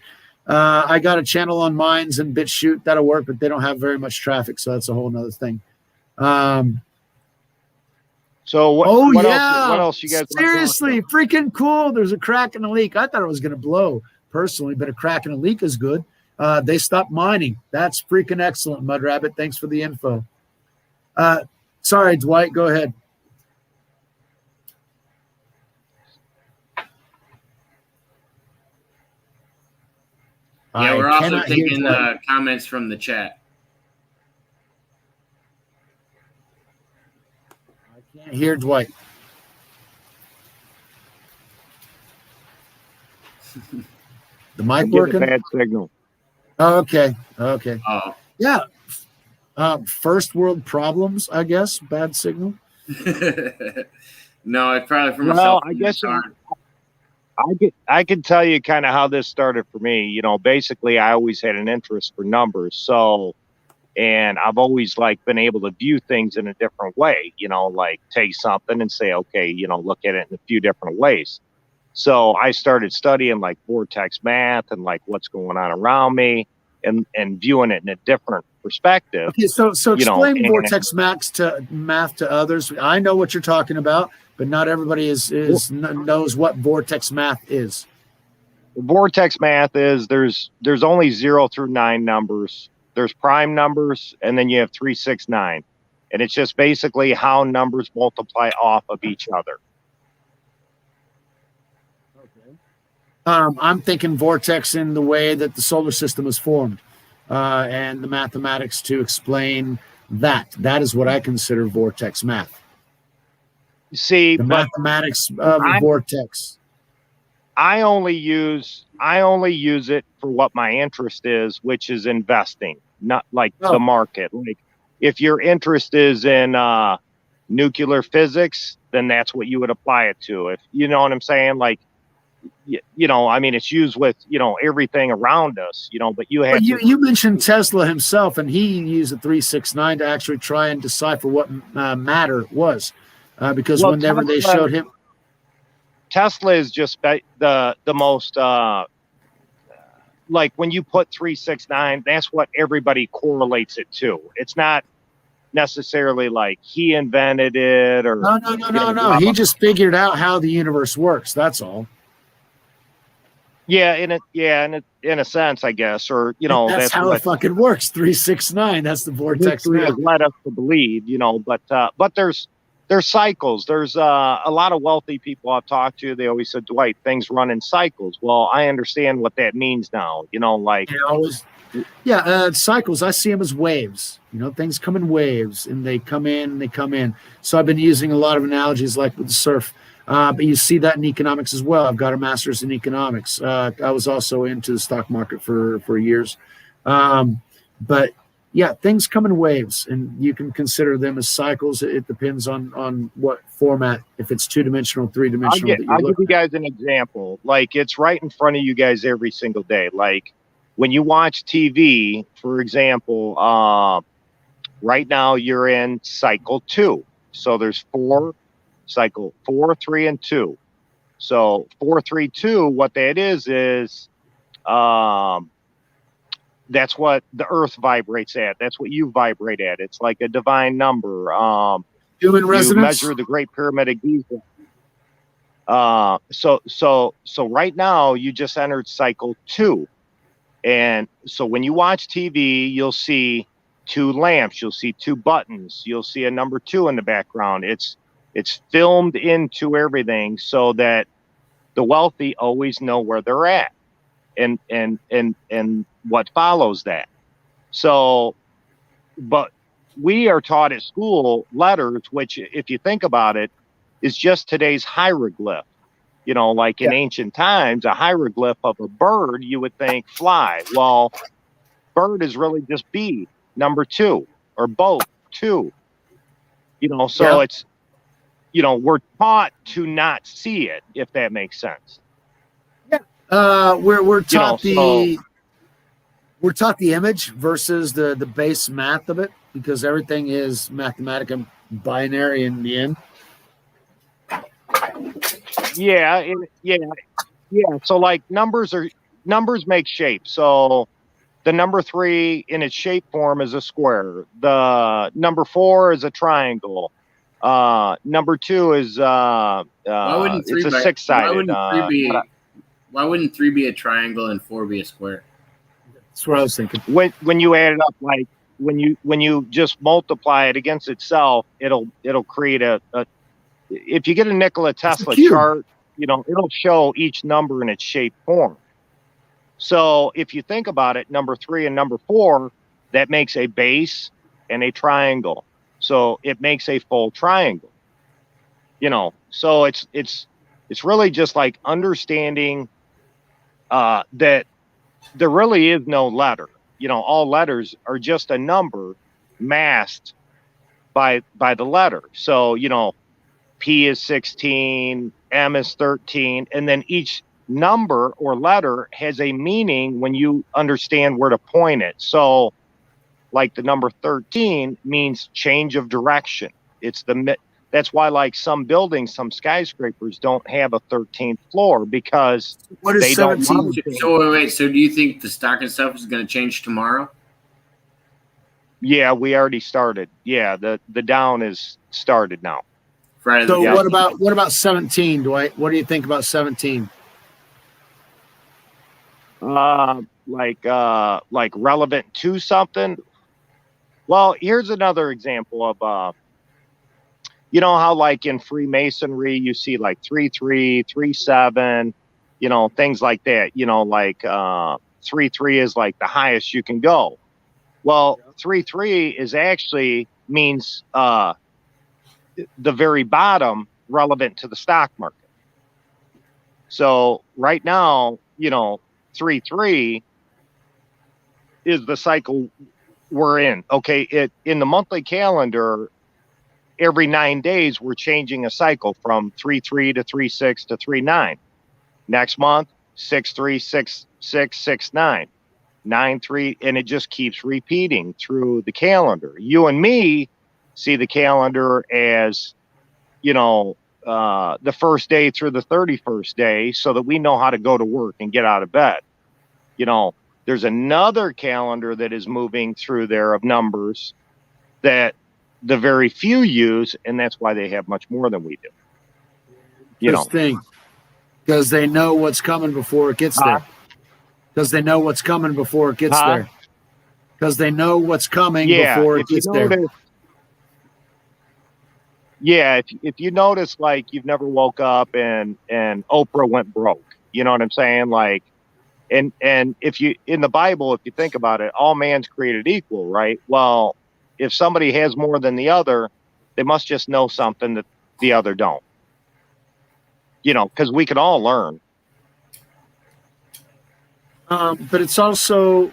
I got a channel on Minds and BitChute that'll work, but they don't have very much traffic, so that's a whole nother thing. So what else you guys? Seriously, freaking cool. There's a crack and a leak. I thought it was going to blow personally, but a crack and a leak is good. They stopped mining. That's freaking excellent, Mud Rabbit. Thanks for the info. Sorry, Dwight, go ahead. Yeah, we're also taking comments from the chat. I can't hear Dwight. The mic working? Bad signal. Oh, okay. Okay. Oh. Yeah. First world problems, I guess. Bad signal. No, it's probably from myself. I guess I can tell you kind of how this started for me. You know, basically, I always had an interest for numbers. So, and I've always like been able to view things in a different way. You know, like take something and say, okay, you know, look at it in a few different ways. So I started studying like vortex math and like what's going on around me and viewing it in a different perspective. Okay, so explain vortex math to others. I know what you're talking about, but not everybody knows what vortex math is. Vortex math is there's only 0 through 9 numbers. There's prime numbers, and then you have 3, 6, 9, and it's just basically how numbers multiply off of each other. I'm thinking vortex in the way that the solar system is formed, and the mathematics to explain that. That is what I consider vortex math. See, the mathematics of a vortex. I only use it for what my interest is, which is investing, not like the market. Like if your interest is in nuclear physics, then that's what you would apply it to. If you know what I'm saying, like. You know, I mean, it's used with, you know, everything around us, you know, but you have you mentioned Tesla himself, and he used a 369 to actually try and decipher what matter was, because whenever they showed him. Tesla is just the most, like when you put 369, that's what everybody correlates it to. It's not necessarily like he invented it or. No. He just figured out how the universe works. That's all. Yeah, in a sense, I guess, or you know, that's how it fucking works. 369. That's the vortex. Has led us to believe, you know, but there's cycles. There's a lot of wealthy people I've talked to. They always said, Dwight, things run in cycles. Well, I understand what that means now. You know, like cycles. I see them as waves. You know, things come in waves, and they come in, and they come in. So I've been using a lot of analogies, like with the surf. But you see that in economics as well. I've got a master's in economics. I was also into the stock market for years. But yeah, things come in waves, and you can consider them as cycles. It depends on what format, if it's 2-dimensional, 3-dimensional. I'll give you guys an example. Like it's right in front of you guys every single day. Like when you watch TV, for example, right now you're in cycle 2. So there's cycle 4, 3, and 2. So 4, 3, 2, what that is that's what the earth vibrates at. That's what you vibrate at. It's like a divine number. Human resonance. You measure the Great Pyramid of Giza. So right now you just entered cycle 2. And so when you watch TV, you'll see 2 lamps, you'll see 2 buttons, you'll see a number 2 in the background. It's filmed into everything so that the wealthy always know where they're at and what follows that. So, but we are taught at school letters, which, if you think about it, is just today's hieroglyph. You know, like in ancient times, a hieroglyph of a bird, you would think fly. Well, bird is really just B, number 2, or boat 2. You know, so it's, you know, we're taught to not see it, if that makes sense. We're taught You know, we're taught the image versus the base math of it, because everything is mathematical binary in the end. Yeah. So like numbers make shape. So the number 3 in its shape form is a square. The number 4 is a triangle. Number 2 is it's a 6-sided. Why wouldn't 3 be a triangle and 4 be a square? That's what I was thinking. When you add it up, like when you just multiply it against itself, it'll create a if you get a Nikola Tesla chart, you know, it'll show each number in its shape form. So if you think about it, number 3 and number 4, that makes a base and a triangle. So it makes a full triangle. You know, so it's really just like understanding that there really is no letter. You know, all letters are just a number masked by the letter. So, you know, P is 16, M is 13, and then each number or letter has a meaning when you understand where to point it. So, like the number 13 means change of direction. That's why, like some buildings, some skyscrapers don't have a 13th floor, because what is they 17? So wait, so do you think the stock and stuff is going to change tomorrow? Yeah, we already started. Yeah, the down is started now. Friday. So what about 17, Dwight? What do you think about 17? Like relevant to something. Well, here's another example of you know how like in Freemasonry you see like 3-3, 3-7, you know, things like that. You know, like 3-3 is like the highest you can go. Well, 3-3 is actually means the very bottom, relevant to the stock market. So right now, you know, 3-3 is the cycle we're in. Okay, in the monthly calendar, every 9 days we're changing a cycle from 3-3 to 3-6 to 3-9. Next month, 6-3, 6-6, 6-9, 9-3, and it just keeps repeating through the calendar. You and me see the calendar as, you know, the first day through the 31st day, so that we know how to go to work and get out of bed. You know, there's another calendar that is moving through there of numbers that the very few use, and that's why they have much more than we do. You know, because they know what's coming before it gets there. Because they know what's coming before it gets there. Because they know what's coming before it gets there. Yeah, if you notice, like you've never woke up and Oprah went broke. You know what I'm saying? Like, and if you in the Bible, if you think about it, all man's created equal, right? Well, if somebody has more than the other, they must just know something that the other don't. You know, because we can all learn. But it's also,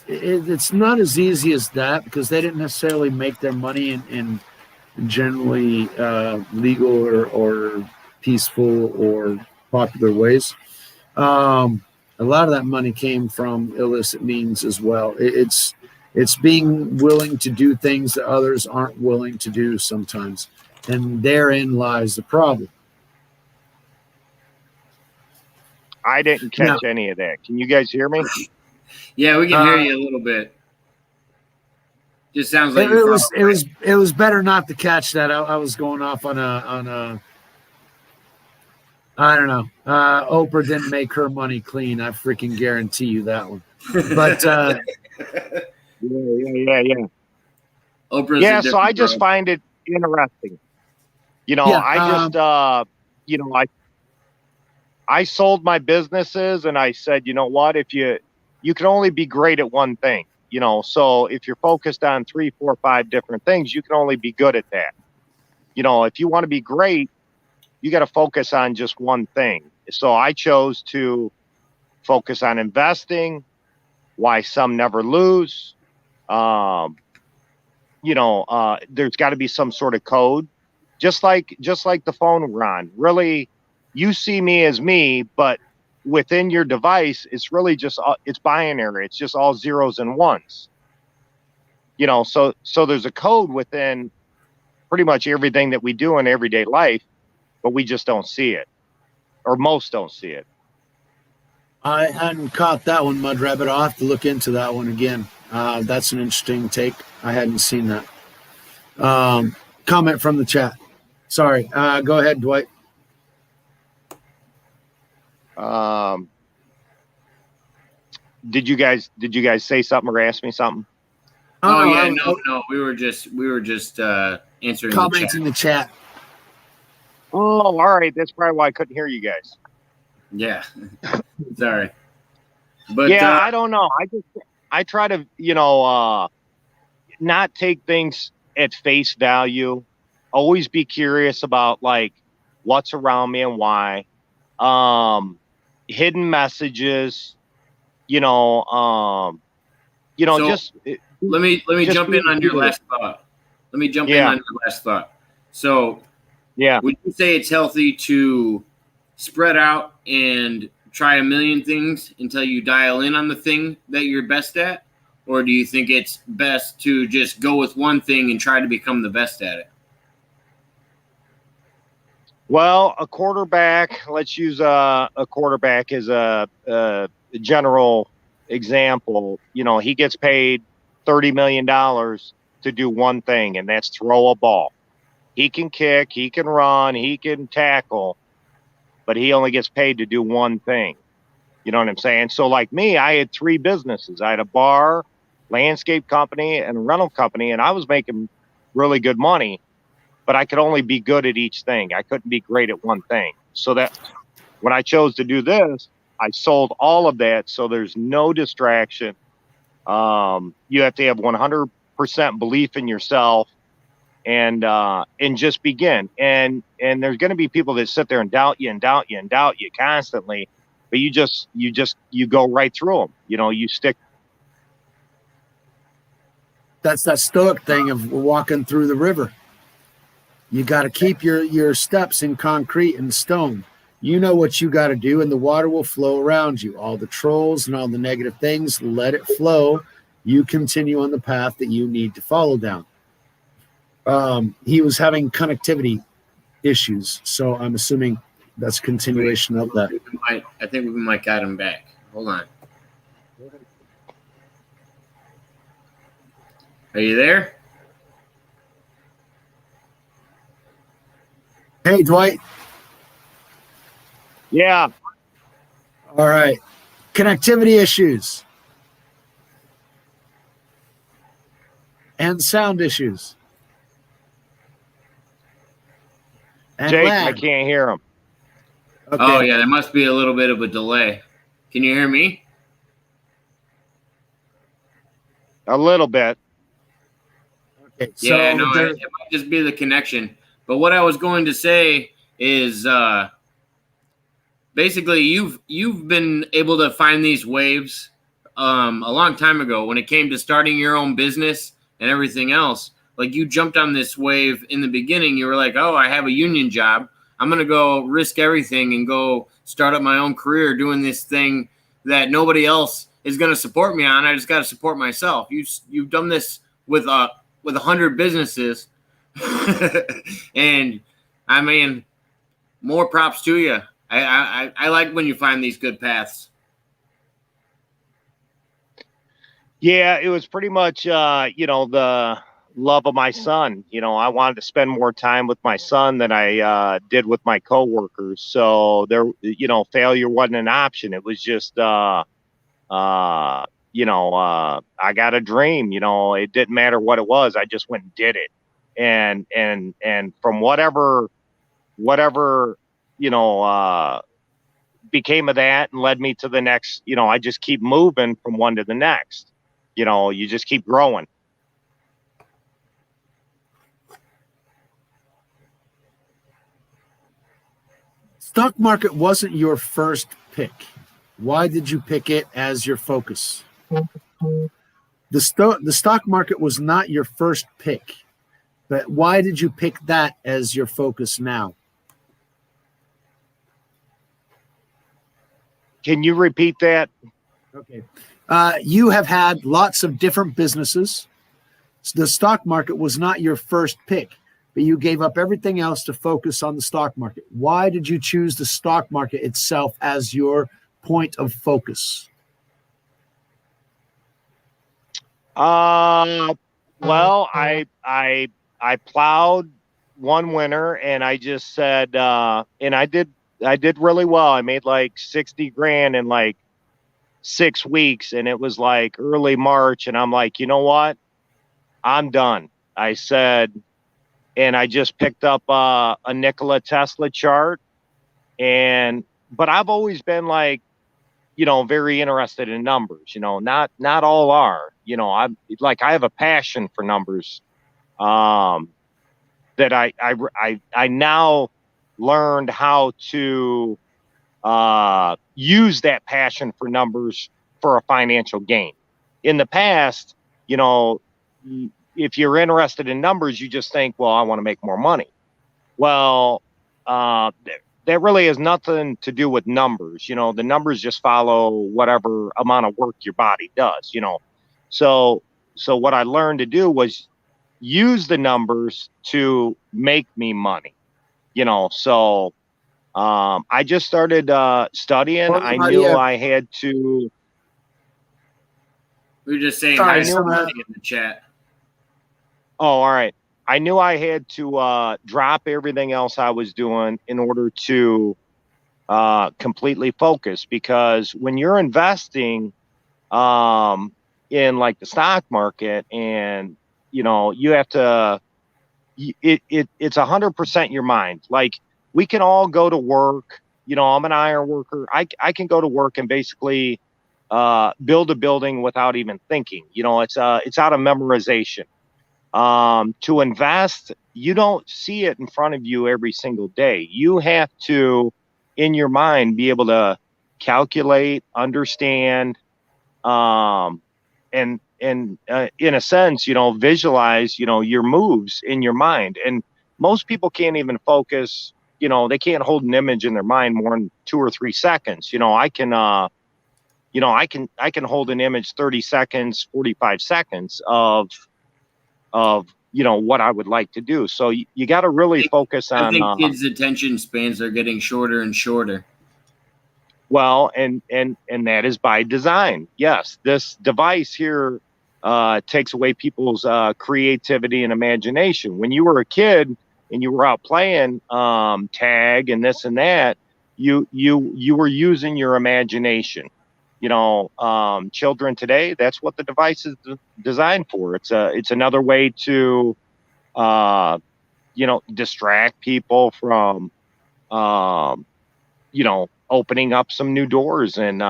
it's not as easy as that, because they didn't necessarily make their money in generally legal or peaceful or popular ways. A lot of that money came from illicit means as well. It's being willing to do things that others aren't willing to do sometimes, and therein lies the problem. I didn't catch any of that. Can you guys hear me? Yeah, we can hear you a little bit. Just sounds like it was better not to catch that. I was going off on a I don't know. Oprah didn't make her money clean. I freaking guarantee you that one. But yeah. Oprah's yeah. So I just find it interesting. You know, Yeah, I just, you know, I sold my businesses and I said, you know what, if you can only be great at one thing, you know, so if you're focused on 3, 4, 5 different things, you can only be good at that. You know, if you want to be great, you got to focus on just one thing. So I chose to focus on investing, why some never lose. Um, there's got to be some sort of code, just like the phone we're on. Really, you see me as me, but within your device, it's really just it's binary. It's just all zeros and ones. You know, so there's a code within pretty much everything that we do in everyday life, but we just don't see it, or most don't see it. I hadn't caught that one, Mud Rabbit. I'll have to look into that one again. That's an interesting take. I hadn't seen that. Comment from the chat. Sorry. Go ahead, Dwight. Did you guys say something or ask me something? Oh yeah, no. We were just answering comments in the chat. Oh, all right. That's probably why I couldn't hear you guys. Yeah. Sorry. But yeah, I don't know. I try to, not take things at face value. Always be curious about like what's around me and why. Hidden messages, so just let me jump in on your last thought. Let me jump in on your last thought. So yeah, would you say it's healthy to spread out and try a million things until you dial in on the thing that you're best at? Or do you think it's best to just go with one thing and try to become the best at it? Well, a quarterback, let's use a quarterback as a general example. He gets paid $30 million to do one thing, and that's throw a ball. He can kick, he can run, he can tackle, but he only gets paid to do one thing. You know what I'm saying? So like me, I had 3 businesses. I had a bar, landscape company, and a rental company, and I was making really good money, but I could only be good at each thing. I couldn't be great at one thing. So that when I chose to do this, I sold all of that. So there's no distraction. You have to have 100% belief in yourself and just begin. And there's going to be people that sit there and doubt you constantly, but you go right through them. You stick. That's that stoic thing of walking through the river. You got to keep your steps in concrete and stone. You know what you got to do, and the water will flow around you. All the trolls and all the negative things, let it flow. You continue on the path that you need to follow down. He was having connectivity issues, so I'm assuming that's a continuation of that. I think we might got him back. Hold on. Are you there? Hey, Dwight. Yeah. All right. Connectivity issues and sound issues. And Jake, lag. I can't hear him. Okay. Oh, yeah, there must be a little bit of a delay. Can you hear me? A little bit. Okay, so yeah, no, it might just be the connection. But what I was going to say is basically you've been able to find these waves a long time ago when it came to starting your own business and everything else. Like you jumped on this wave in the beginning. You were like, oh, I have a union job. I'm going to go risk everything and go start up my own career doing this thing that nobody else is going to support me on. I just got to support myself. You've done this with 100 businesses. And I mean, more props to you. I like when you find these good paths. Yeah, it was pretty much, the love of my son. I wanted to spend more time with my son than I did with my coworkers. So there, failure wasn't an option. It was just, I got a dream. It didn't matter what it was. I just went and did it. and from whatever became of that and led me to the next. I just keep moving from one to the next. You just keep growing. Stock market wasn't your first pick. Why did you pick it as your focus? The stock market was not your first pick, but why did you pick that as your focus now? Can you repeat that? Okay. You have had lots of different businesses. The stock market was not your first pick, but you gave up everything else to focus on the stock market. Why did you choose the stock market itself as your point of focus? Well, I plowed one winter, and I just said, and I did really well. I made like 60 grand in like 6 weeks, and it was like early March, and I'm like, you know what? I'm done. I said, and I just picked up a Nikola Tesla chart, but I've always been like, very interested in numbers. Not all are. I have a passion for numbers. That I now learned how to use that passion for numbers for a financial gain. In the past, if you're interested in numbers, you just think, well, I want to make more money. Well, that really has nothing to do with numbers. The numbers just follow whatever amount of work your body does. So what I learned to do was use the numbers to make me money. So I just started studying. I knew I had to. We were just saying hi to somebody in the chat. Oh, all right. I knew I had to drop everything else I was doing in order to completely focus, because when you're investing in like the stock market, and you have to, it's 100% your mind. Like, we can all go to work. I'm an iron worker. I can go to work and basically build a building without even thinking. It's out of memorization. To invest, you don't see it in front of you every single day. You have to, in your mind, be able to calculate, understand, and in a sense, visualize, your moves in your mind. And most people can't even focus. They can't hold an image in their mind more than 2 or 3 seconds. I can hold an image 30 seconds, 45 seconds of what I would like to do. So you got to really focus on. I think kids' attention spans are getting shorter and shorter. Well, and that is by design. Yes, this device here takes away people's creativity and imagination. When you were a kid and you were out playing tag and this and that, you were using your imagination. Children today, that's what the device is designed for. It's another way to distract people from opening up some new doors, and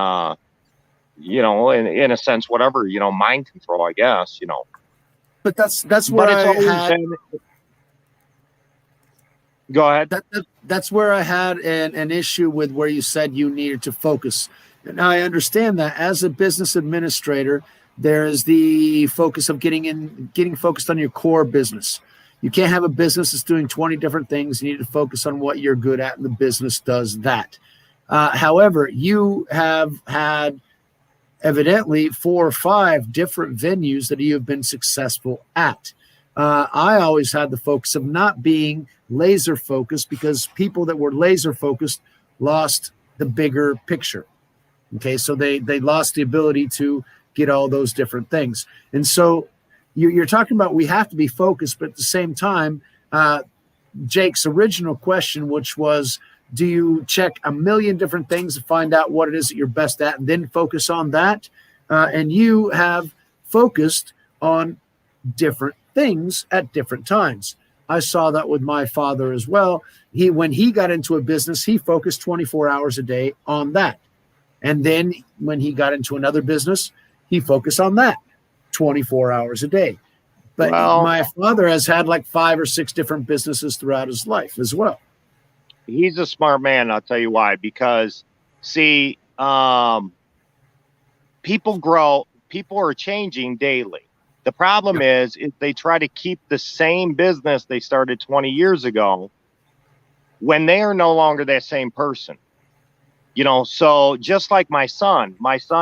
in a sense, whatever, mind control, I guess. But that's where I had. Go ahead. That's where I had an issue with where you said you needed to focus. Now, I understand that as a business administrator, there is the focus of getting focused on your core business. You can't have a business that's doing 20 different things. You need to focus on what you're good at, and the business does that. However, you have had evidently 4 or 5 different venues that you have been successful at. I always had the focus of not being laser focused, because people that were laser focused lost the bigger picture. Okay, so they lost the ability to get all those different things. And so you're talking about we have to be focused, but at the same time, Jake's original question, which was, do you check a million different things to find out what it is that you're best at and then focus on that? And you have focused on different things at different times. I saw that with my father as well. When he got into a business, he focused 24 hours a day on that. And then when he got into another business, he focused on that 24 hours a day. But my father has had like 5 or 6 different businesses throughout his life as well. He's a smart man. I'll tell you why. Because, see, people grow. People are changing daily. The problem is if they try to keep the same business they started 20 years ago when they are no longer that same person. So just like my son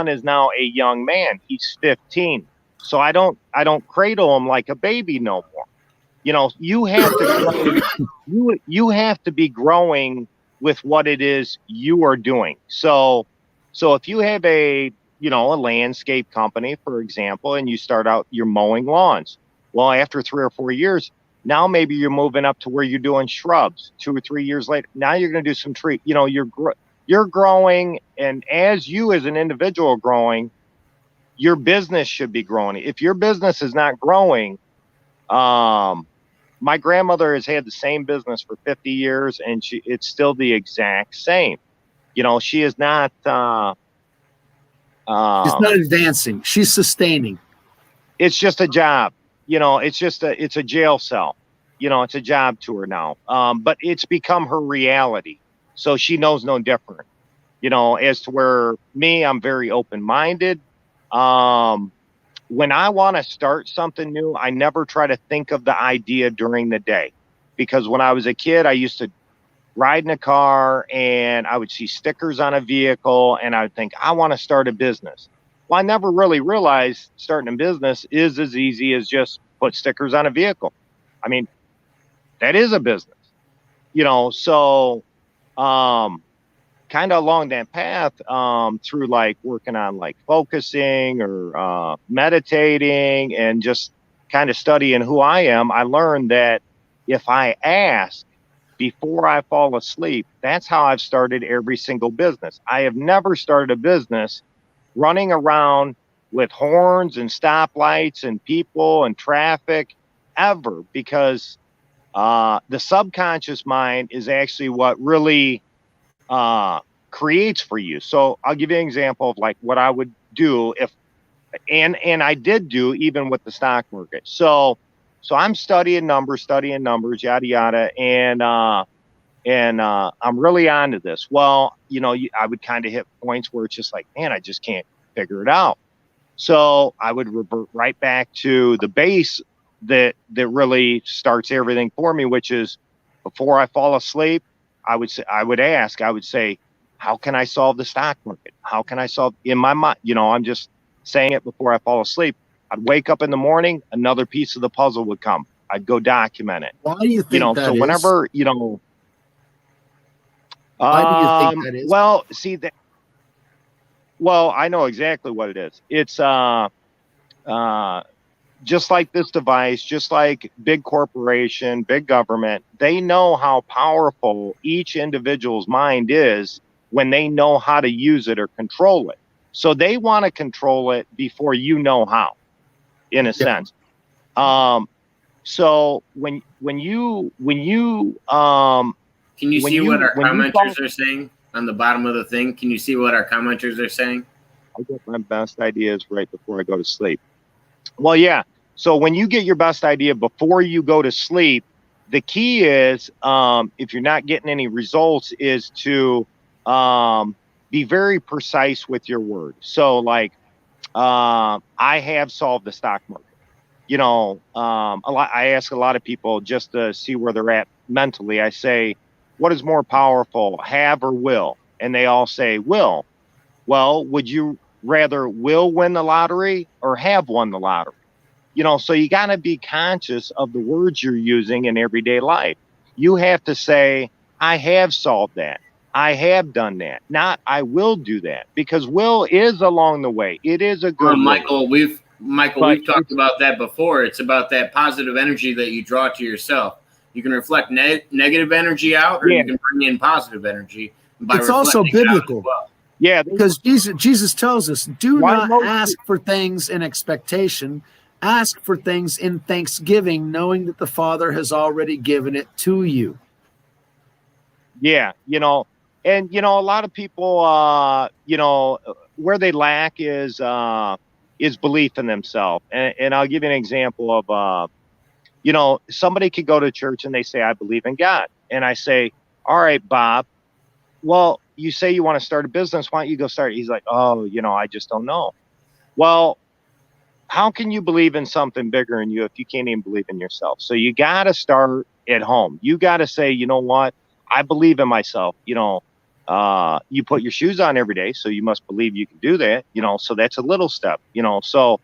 is now a young man. He's 15. So I don't cradle him like a baby no more. You have to grow, you have to be growing with what it is you are doing. So if you have a landscape company, for example, and you start out, you're mowing lawns. Well, after 3 or 4 years, now maybe you're moving up to where you're doing shrubs. 2 or 3 years later, now you're going to do some tree. You're growing, and as you as an individual are growing, your business should be growing. If your business is not growing, my grandmother has had the same business for 50 years, and it's still the exact same. She is not. She's not advancing. She's sustaining. It's just a job. It's a jail cell. It's a job to her now. But it's become her reality. So she knows no different. As to where me, I'm very open-minded. When I want to start something new, I never try to think of the idea during the day. Because when I was a kid, I used to ride in a car and I would see stickers on a vehicle and I would think, I want to start a business. Well, I never really realized starting a business is as easy as just put stickers on a vehicle. I mean, that is a business, so kind of along that path, through like working on like focusing or meditating and just kind of studying who I am, I learned that if I ask before I fall asleep, that's how I've started every single business. I have never started a business running around with horns and stoplights and people and traffic ever, because the subconscious mind is actually what really creates for you. So I'll give you an example of like what I would do and I did do even with the stock market. So I'm studying numbers, yada, yada. And I'm really onto this. Well, I would kind of hit points where it's just like, man, I just can't figure it out. So I would revert right back to the base that really starts everything for me, which is before I fall asleep, I would say, how can I solve the stock market? How can I solve in my mind? I'm just saying it before I fall asleep. I'd wake up in the morning, another piece of the puzzle would come. I'd go document it. Why do you think that so is? Whenever, Why do you think that is? Well, see that. Well, I know exactly what it is. It's just like this device, just like big corporation, big government, they know how powerful each individual's mind is when they know how to use it or control it. So they want to control it before you know how, in a sense. So when you can you see what our commenters are saying on the bottom of the thing? Can you see what our commenters are saying? I get my best ideas right before I go to sleep. Well, yeah. So when you get your best idea before you go to sleep, the key is, if you're not getting any results, is to be very precise with your words. So like, I have solved the stock market. I ask a lot of people just to see where they're at mentally. I say, what is more powerful, have or will? And they all say will. Well, would you rather will win the lottery or have won the lottery? So you got to be conscious of the words you're using in everyday life. You have to say, I have solved that. I have done that. Not I will do that, because will is along the way. It is a good Michael, we've talked about that before. It's about that positive energy that you draw to yourself. You can reflect negative energy out, or you can bring in positive energy. It's also biblical. Well. Yeah, because Jesus tells us, do not ask for things in expectation Ask for things in thanksgiving, knowing that the Father has already given it to you. Yeah, and a lot of people, where they lack is belief in themselves. And I'll give you an example of, somebody could go to church and they say, I believe in God. And I say, all right, Bob, well, you say you want to start a business. Why don't you go start it? He's like, oh, I just don't know. Well, how can you believe in something bigger than you if you can't even believe in yourself? So you got to start at home. You got to say, you know what? I believe in myself. You put your shoes on every day, so you must believe you can do that. So that's a little step. So,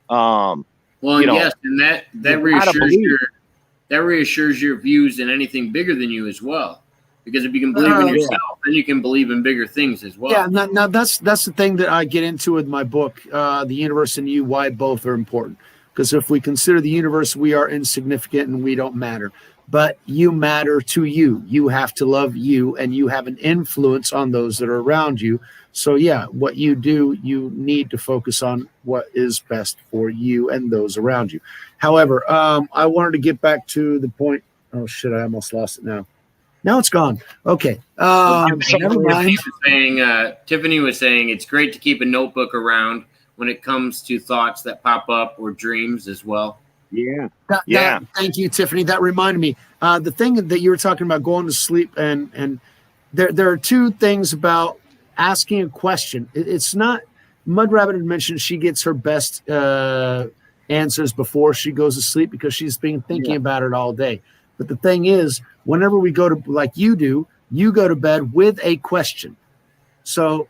well, yes, and that reassures your views in anything bigger than you as well. Because if you can believe in yourself, then you can believe in bigger things as well. Yeah, now that's the thing that I get into with my book, The Universe and You, why both are important. Because if we consider the universe, we are insignificant and we don't matter. But you matter to you. You have to love you, and you have an influence on those that are around you. So, yeah, what you do, you need to focus on what is best for you and those around you. However, I wanted to get back to the point. Oh, shit, I almost lost it now. Now it's gone. Okay. Never mind. Tiffany was saying it's great to keep a notebook around when it comes to thoughts that pop up or dreams as well. Yeah. Thank you, Tiffany. That reminded me. The thing that you were talking about going to sleep, and there are two things about asking a question. It's not. Mud Rabbit had mentioned she gets her best answers before she goes to sleep because she's been thinking about it all day. But the thing is, whenever we go to, like you do, you go to bed with a question. So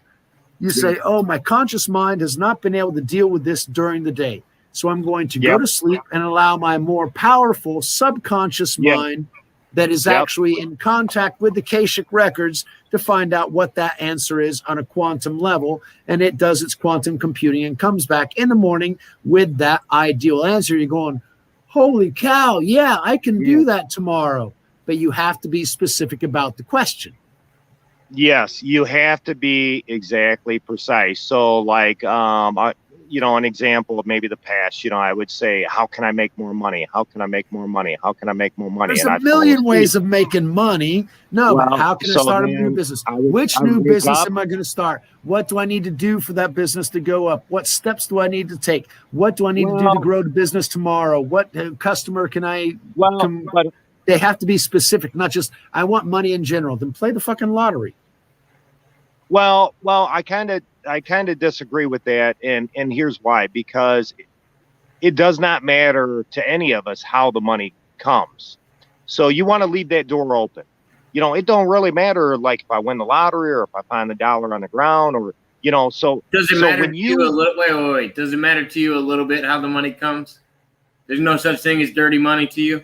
you say, oh, my conscious mind has not been able to deal with this during the day. So I'm going to go to sleep and allow my more powerful subconscious mind that is actually in contact with the Akashic records to find out what that answer is on a quantum level. And it does its quantum computing and comes back in the morning with that ideal answer. You're going, holy cow, yeah, I can do that tomorrow. But you have to be specific about the question. Yes, you have to be exactly precise. So, like, an example of maybe the past, I would say, how can I make more money? How can I make more money? How can I make more money? There's a million ways of making money. No, but how can I start a new business? Which new business am I going to start? What do I need to do for that business to go up? What steps do I need to take? What do I need to do to grow the business tomorrow? What customer can I they have to be specific, not just, I want money in general. Then play the fucking lottery. Well, I kind of disagree with that, and here's why. Because it does not matter to any of us how the money comes. So you want to leave that door open. It don't really matter, like, if I win the lottery or if I find the dollar on the ground, or So does it matter to you a little? Wait. Does it matter to you a little bit how the money comes? There's no such thing as dirty money to you.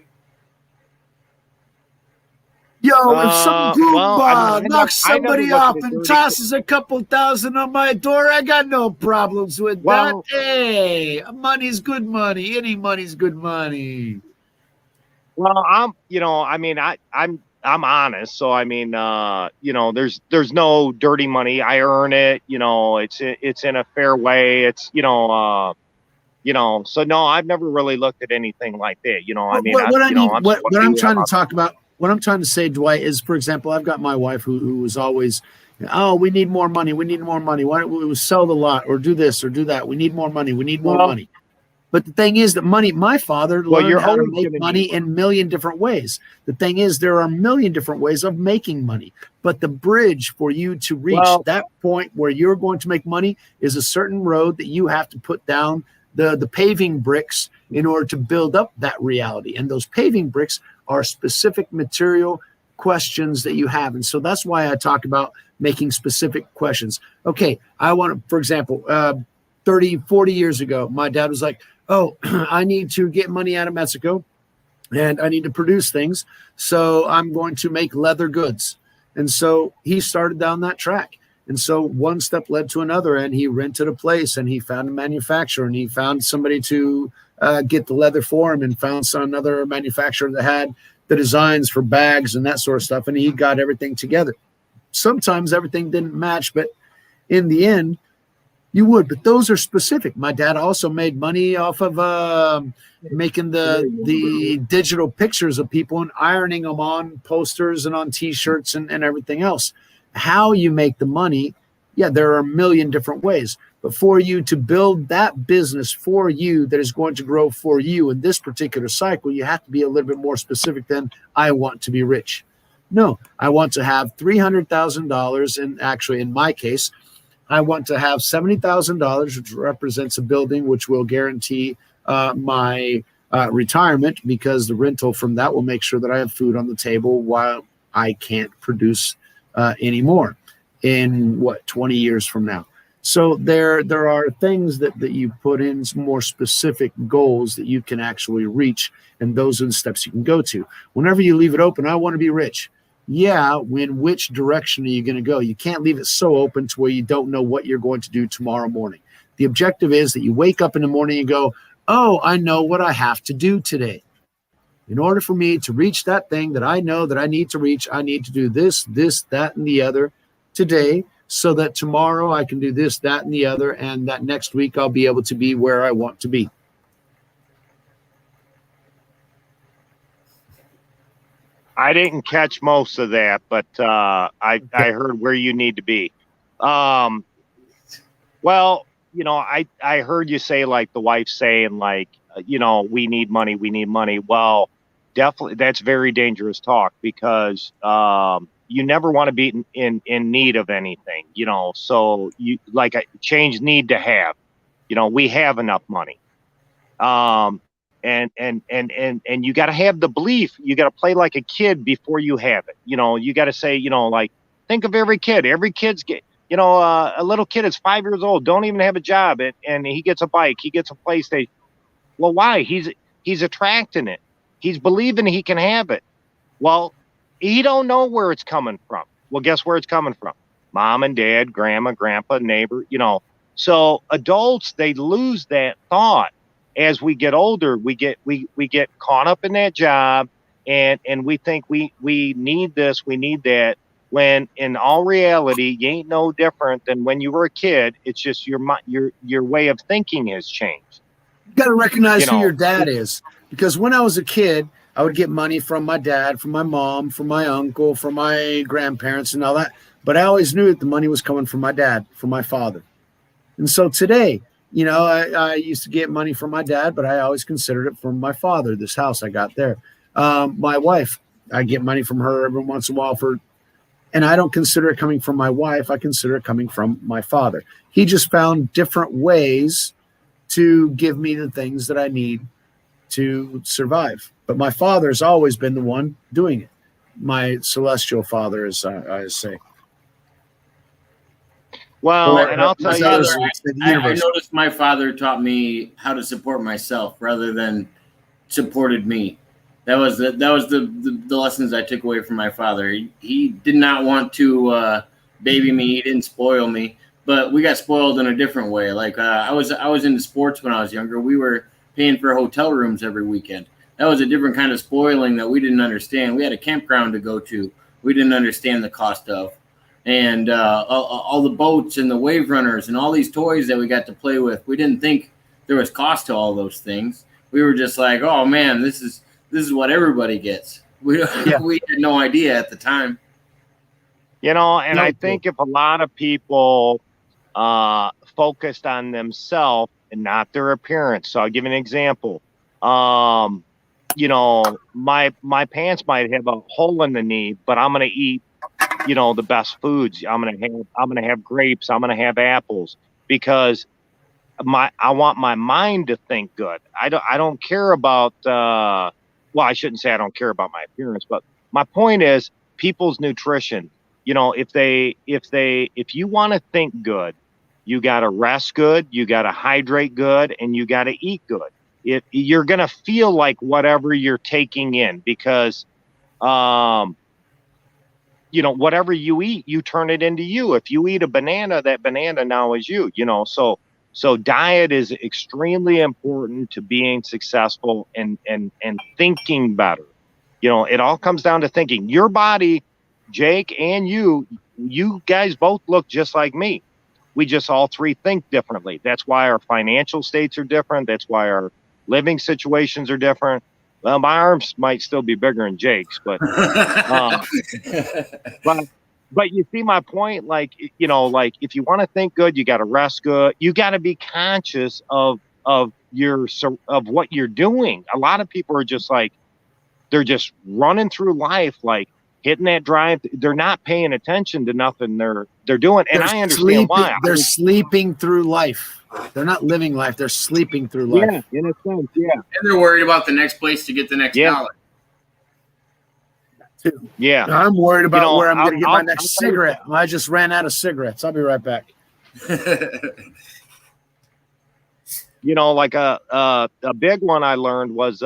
Yo, if some goomba knocks somebody off and tosses a couple thousand on my door, I got no problems with that. Hey, money's good money. Any money's good money. Well, I'm honest. So there's no dirty money. I earn it. It's in a fair way. It's So no, I've never really looked at anything like that. What I'm trying to talk about. What I'm trying to say, Dwight, is, for example, I've got my wife who was always, we need more money. We need more money. Why don't we sell the lot or do this or do that? We need more money. We need more money. But the thing is that my father learned how to make money in a million different ways. The thing is, there are a million different ways of making money. But the bridge for you to reach that point where you're going to make money is a certain road that you have to put down the paving bricks in order to build up that reality. And those paving bricks are specific material questions that you have. And so that's why I talk about making specific questions. Okay, I want to, for example, 30, 40 years ago, my dad was like, oh, I need to get money out of Mexico and I need to produce things. So I'm going to make leather goods. And so he started down that track. And so one step led to another, and he rented a place and he found a manufacturer and he found somebody to get the leather for him, and found another manufacturer that had the designs for bags and that sort of stuff. And he got everything together. Sometimes everything didn't match, but in the end, You would, but those are specific. My dad also made money off of making the digital pictures of people and ironing them on posters and on T-shirts and everything else. How you make the money, yeah, there are a million different ways. But for you to build that business for you that is going to grow for you in this particular cycle, you have to be a little bit more specific than I want to be rich. No, I want to have $300,000, and actually, in my case, I want to have $70,000, which represents a building which will guarantee my retirement, because the rental from that will make sure that I have food on the table while I can't produce anymore in 20 years from now. So there are things that you put in more specific goals that you can actually reach, and those are the steps you can go to. Whenever you leave it open, I want to be rich. Yeah, in which direction are you going to go? You can't leave it so open to where you don't know what you're going to do tomorrow morning. The objective is that you wake up in the morning and go, oh, I know what I have to do today. In order for me to reach that thing that I know that I need to reach, I need to do this, that, and the other today, so that tomorrow I can do this, that, and the other, and that next week I'll be able to be where I want to be. I didn't catch most of that, but I heard where you need to be. Well, I heard you say, like the wife saying, like, we need money, we need money. Well, definitely that's very dangerous talk, because you never want to be in need of anything, so you like change need to have, we have enough money. And you got to have the belief. You got to play like a kid before you have it. You got to say, like, think of every kid. Every kid's a little kid is 5 years old, don't even have a job, and he gets a bike, he gets a PlayStation. Well, why? He's attracting it. He's believing he can have it. Well, he don't know where it's coming from. Well, guess where it's coming from? Mom and dad, grandma, grandpa, neighbor. So adults, they lose that thought. As we get older, we get caught up in that job, and we think we need this, we need that, when in all reality, you ain't no different than when you were a kid. It's just your way of thinking has changed. You got to recognize who your dad is, because when I was a kid, I would get money from my dad, from my mom, from my uncle, from my grandparents and all that. But I always knew that the money was coming from my dad, from my father. And so today, I used to get money from my dad, but I always considered it from my father, this house I got there. My wife, I get money from her every once in a while and I don't consider it coming from my wife. I consider it coming from my father. He just found different ways to give me the things that I need to survive. But my father has always been the one doing it. My celestial father, as I say. Well, and I'll tell you, I noticed my father taught me how to support myself rather than supported me. That was the lessons I took away from my father. He did not want to baby me. He didn't spoil me, but we got spoiled in a different way. Like I was into sports when I was younger. We were paying for hotel rooms every weekend. That was a different kind of spoiling that we didn't understand. We had a campground to go to. We didn't understand the cost of. And all the boats and the wave runners and all these toys that we got to play with. We didn't think there was cost to all those things. We were just like, oh man, this is what everybody gets. We had no idea at the time. And I think if a lot of people focused on themselves and not their appearance. So I'll give you an example. My pants might have a hole in the knee, but I'm going to eat the best foods. I'm gonna have grapes. I'm gonna have apples, because I want my mind to think good. I don't care about well, I shouldn't say I don't care about my appearance, but my point is people's nutrition. If you want to think good, you got to rest good, you got to hydrate good, and you got to eat good. You're gonna feel like whatever you're taking in, because whatever you eat, you turn it into you. If you eat a banana, that banana now is you, So diet is extremely important to being successful and thinking better. It all comes down to thinking. Your body, Jake, and you guys both look just like me. we just all three think differently. That's why our financial states are different. That's why our living situations are different. Well, my arms might still be bigger than Jake's, but but you see my point. Like, you know, like if you want to think good, you got to rest good. You got to be conscious of what you're doing. A lot of people are just like, they're just running through life, like hitting that drive. They're not paying attention to nothing they're doing. And I understand why. They're sleeping through life. They're not living life. They're sleeping through life. Yeah, in a sense, yeah. And they're worried about the next place to get the next dollar. Yeah. I'm worried about where I'm going to get my next I'll cigarette. I just ran out of cigarettes. I'll be right back. You know, like a big one I learned was,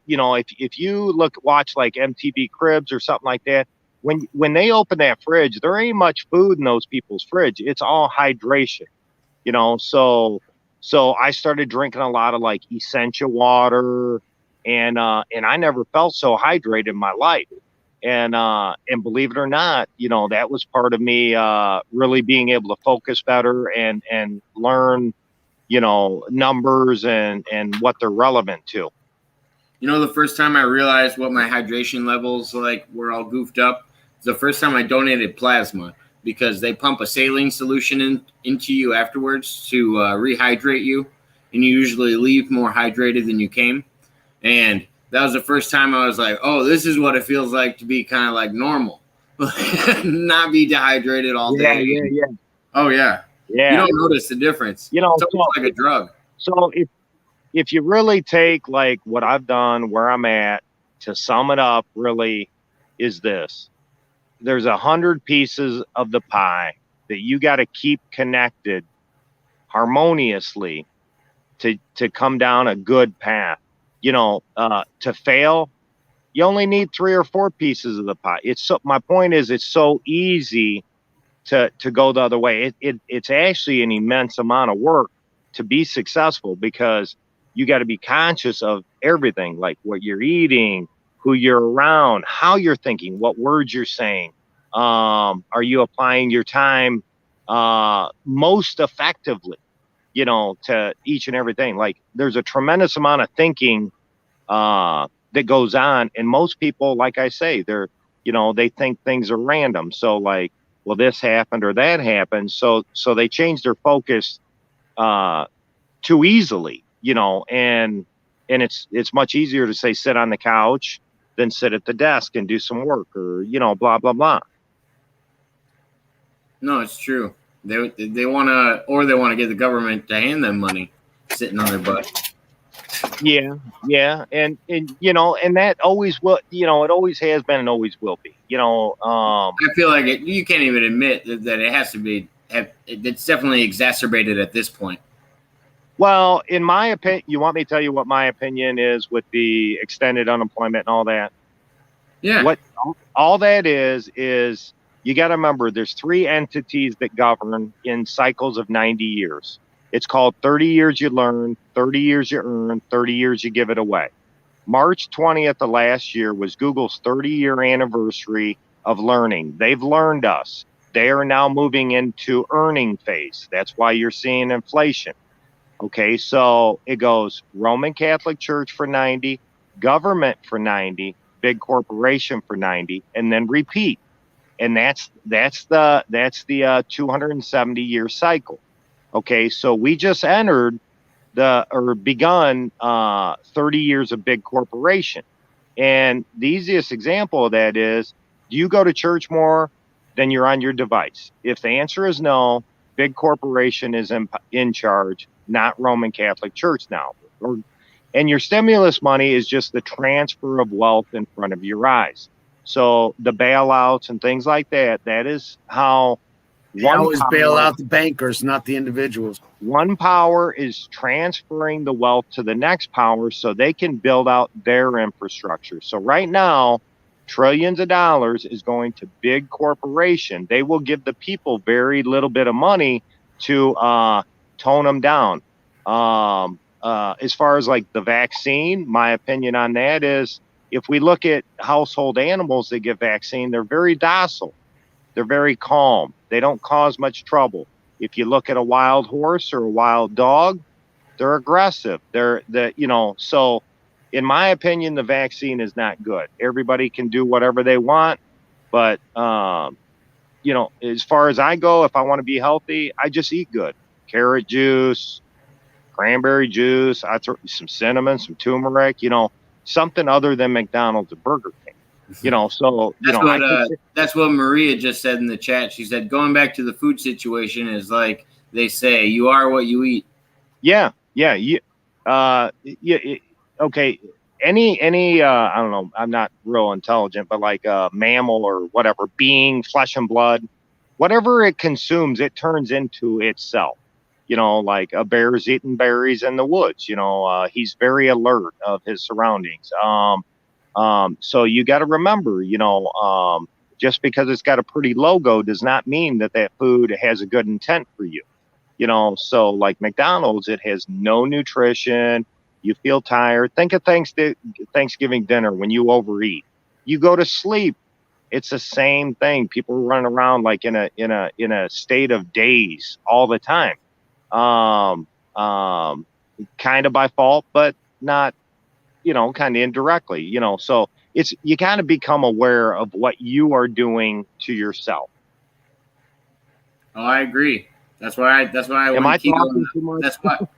you know, if you watch like MTV Cribs or something like that, when they open that fridge, there ain't much food in those people's fridge. It's all hydration, you know. So I started drinking a lot of like essential water, and I never felt so hydrated in my life. And believe it or not, you know, that was part of me really being able to focus better and learn, you know, numbers and what they're relevant to. You know, the first time I realized what my hydration levels like were all goofed up is the first time I donated plasma, because they pump a saline solution into you afterwards to rehydrate you, and you usually leave more hydrated than you came. And that was the first time I was like, oh, this is what it feels like to be kind of like normal. Not be dehydrated all day. Yeah. Oh, yeah. Yeah. You don't notice the difference. You know, it's almost like a drug. So if you really take like what I've done, where I'm at, to sum it up, really is this. There's 100 pieces of the pie that you got to keep connected harmoniously to come down a good path. You know, to fail, you only need 3 or 4 pieces of the pie. My point is, it's so easy to go the other way. It's actually an immense amount of work to be successful, because you got to be conscious of everything, like what you're eating, who you're around, how you're thinking, what words you're saying. Are you applying your time most effectively, you know, to each and everything? Like, there's a tremendous amount of thinking that goes on, and most people, like I say, they're, you know, they think things are random. So like, well, this happened or that happened, so they change their focus too easily, you know, and it's much easier to say sit on the couch than sit at the desk and do some work, or, you know, blah blah blah. No, it's true. They want to get the government to hand them money sitting on their butt. Yeah, and you know, and that always will, you know, it always has been and always will be, you know. I feel like you can't even admit that it has to be. It's definitely exacerbated at this point. Well, in my opinion, you want me to tell you what my opinion is with the extended unemployment and all that? Yeah. What all that is you got to remember, there's 3 entities that govern in cycles of 90 years. It's called 30 years you learn, 30 years you earn, 30 years you give it away. March 20th of last year was Google's 30-year anniversary of learning. They've learned us. They are now moving into earning phase. That's why you're seeing inflation. Okay, so it goes Roman Catholic Church for 90, government for 90, big corporation for 90, and then repeat. And that's the 270-year cycle. Okay, so we just entered begun 30 years of big corporation. And the easiest example of that is, do you go to church more than you're on your device? If the answer is no, big corporation is in charge, not Roman Catholic Church now. And your stimulus money is just the transfer of wealth in front of your eyes. So the bailouts and things like that is how they always bail out the bankers, not the individuals. One power is transferring the wealth to the next power so they can build out their infrastructure. So right now, trillions of dollars is going to big corporation. They will give the people very little bit of money to tone them down. As far as like the vaccine, my opinion on that is, if we look at household animals that get vaccine, they're very docile. They're very calm. They don't cause much trouble. If you look at a wild horse or a wild dog, they're aggressive. So in my opinion, the vaccine is not good. Everybody can do whatever they want, but as far as I go, if I want to be healthy, I just eat good. Carrot juice, cranberry juice, I throw some cinnamon, some turmeric, something other than McDonald's and Burger King. That's what Maria just said in the chat. She said, going back to the food situation is like they say, you are what you eat. Yeah. Okay. Any I don't know, I'm not real intelligent, but like a mammal or whatever, being, flesh and blood, whatever it consumes, it turns into itself. Like a bear's eating berries in the woods. He's very alert of his surroundings. So you got to remember, just because it's got a pretty logo does not mean that food has a good intent for you. So like McDonald's, it has no nutrition. You feel tired. Think of Thanksgiving dinner when you overeat. You go to sleep. It's the same thing. People running around like in a state of daze all the time. Kind of by fault, but not, kind of indirectly, so you kind of become aware of what you are doing to yourself. Oh, I agree. That's why I went keto.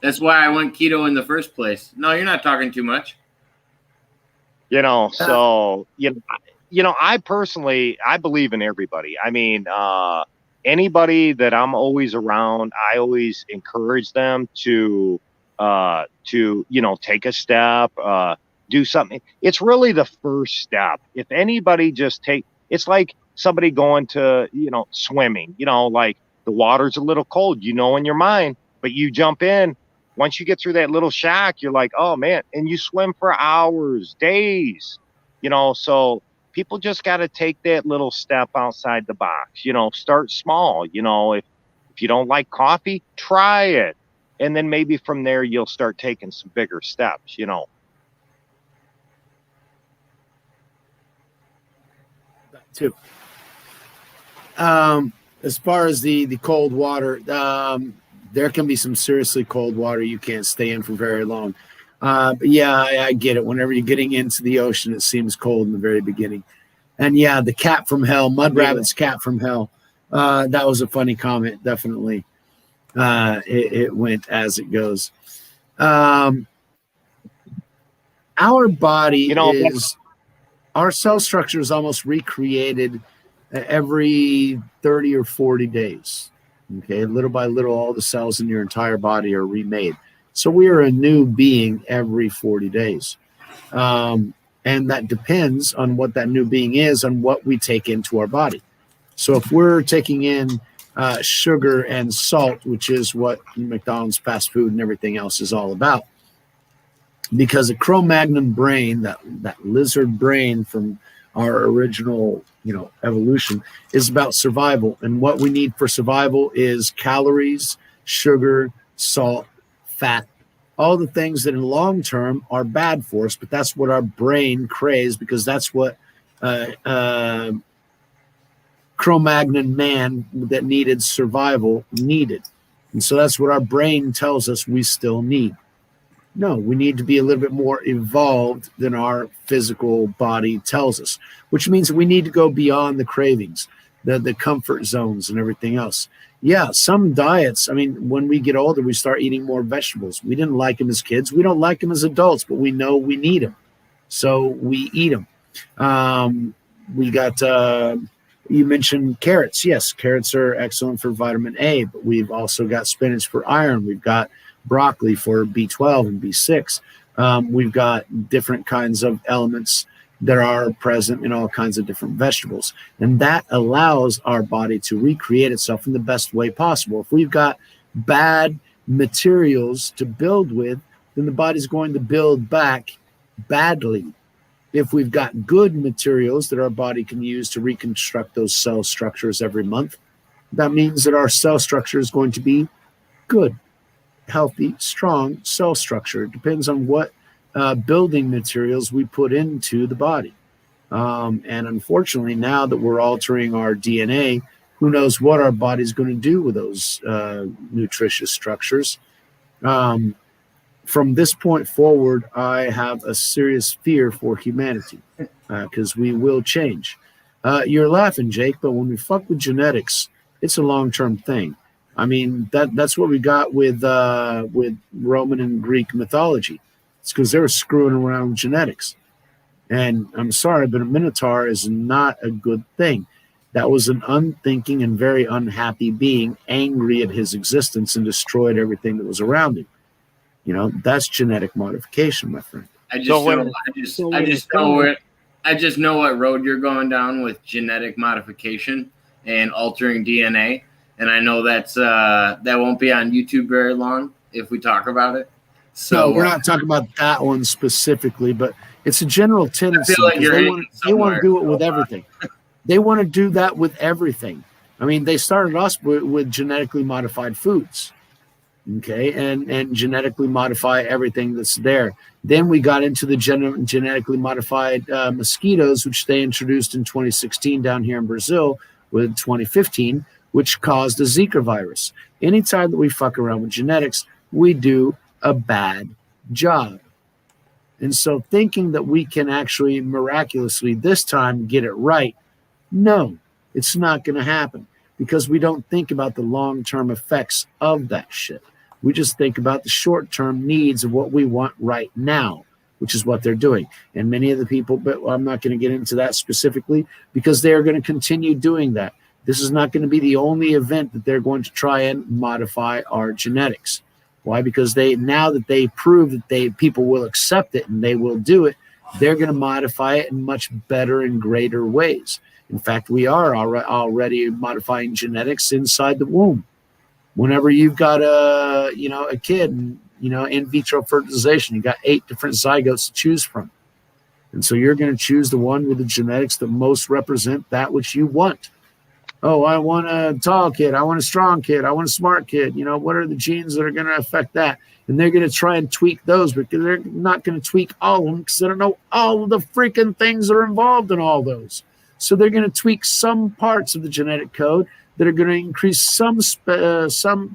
That's why I went keto in the first place. No, you're not talking too much. So, I personally, I believe in everybody. I mean, anybody that I'm always around, I always encourage them to take a step, do something. It's really the first step. If anybody it's like somebody going to, swimming, like the water's a little cold, in your mind, but you jump in. Once you get through that little shock, you're like, oh man, and you swim for hours, days, so people just got to take that little step outside the box, start small. If you don't like coffee, try it. And then maybe from there, you'll start taking some bigger steps, That too. As far as the cold water, there can be some seriously cold water you can't stay in for very long. But yeah, I get it. Whenever you're getting into the ocean, it seems cold in the very beginning. And yeah, the cat from hell, Mud Rabbit's cat from hell. That was a funny comment, definitely. It went as it goes. Our body our cell structure is almost recreated every 30 or 40 days. Okay, little by little, all the cells in your entire body are remade. So we are a new being every 40 days. And that depends on what that new being is and what we take into our body. So if we're taking in sugar and salt, which is what McDonald's fast food and everything else is all about, because a Cro-Magnon brain, that lizard brain from our original evolution, is about survival. And what we need for survival is calories, sugar, salt, fat, all the things that in the long term are bad for us, but that's what our brain craves, because that's what Cro-Magnon man that needed survival needed. And so that's what our brain tells us we still need. No, we need to be a little bit more evolved than our physical body tells us, which means we need to go beyond the cravings, the comfort zones and everything else. Yeah, some diets, I mean, when we get older, we start eating more vegetables. We didn't like them as kids. We don't like them as adults, but we know we need them. So we eat them. We got, you mentioned carrots. Yes, carrots are excellent for vitamin A, but we've also got spinach for iron. We've got broccoli for B12 and B6. We've got different kinds of elements that are present in all kinds of different vegetables. And that allows our body to recreate itself in the best way possible. If we've got bad materials to build with, then the body's going to build back badly. If we've got good materials that our body can use to reconstruct those cell structures every month, that means that our cell structure is going to be good, healthy, strong cell structure. It depends on what building materials we put into the body. And unfortunately, now that we're altering our DNA Who knows what our body's going to do with those nutritious structures? From this point forward, I have a serious fear for humanity because we will change. You're laughing, Jake, but when we fuck with genetics, it's a long-term thing. I mean, that's what we got with Roman and Greek mythology. It's because they were screwing around with genetics. And I'm sorry, but a minotaur is not a good thing. That was an unthinking and very unhappy being, angry at his existence and destroyed everything that was around him. You know, that's genetic modification, my friend. I just know what road you're going down with genetic modification and altering DNA, and I know that won't be on YouTube very long if we talk about it. So no, we're not talking about that one specifically, but it's a general tendency. I feel like they want to do it with everything. They want to do that with everything. I mean, they started us with genetically modified foods, okay, and genetically modify everything that's there. Then we got into the genetically modified mosquitoes, which they introduced in 2016 down here in Brazil with 2015, which caused a Zika virus. Anytime that we fuck around with genetics, we do a bad job. And so thinking that we can actually miraculously this time get it right, no, it's not going to happen because we don't think about the long-term effects of that shit. We just think about the short-term needs of what we want right now, which is what they're doing. And many of the people, but I'm not going to get into that specifically because they are going to continue doing that. This is not going to be the only event that they're going to try and modify our genetics. Why? Because now that they prove that people will accept it and they will do it, they're going to modify it in much better and greater ways. In fact, we are already modifying genetics inside the womb. Whenever you've got a kid, and, in vitro fertilization, you got 8 different zygotes to choose from. And so you're going to choose the one with the genetics that most represent that which you want. Oh, I want a tall kid. I want a strong kid. I want a smart kid. What are the genes that are going to affect that? And they're going to try and tweak those, but they're not going to tweak all of them because they don't know all of the freaking things that are involved in all those. So they're going to tweak some parts of the genetic code that are going to increase some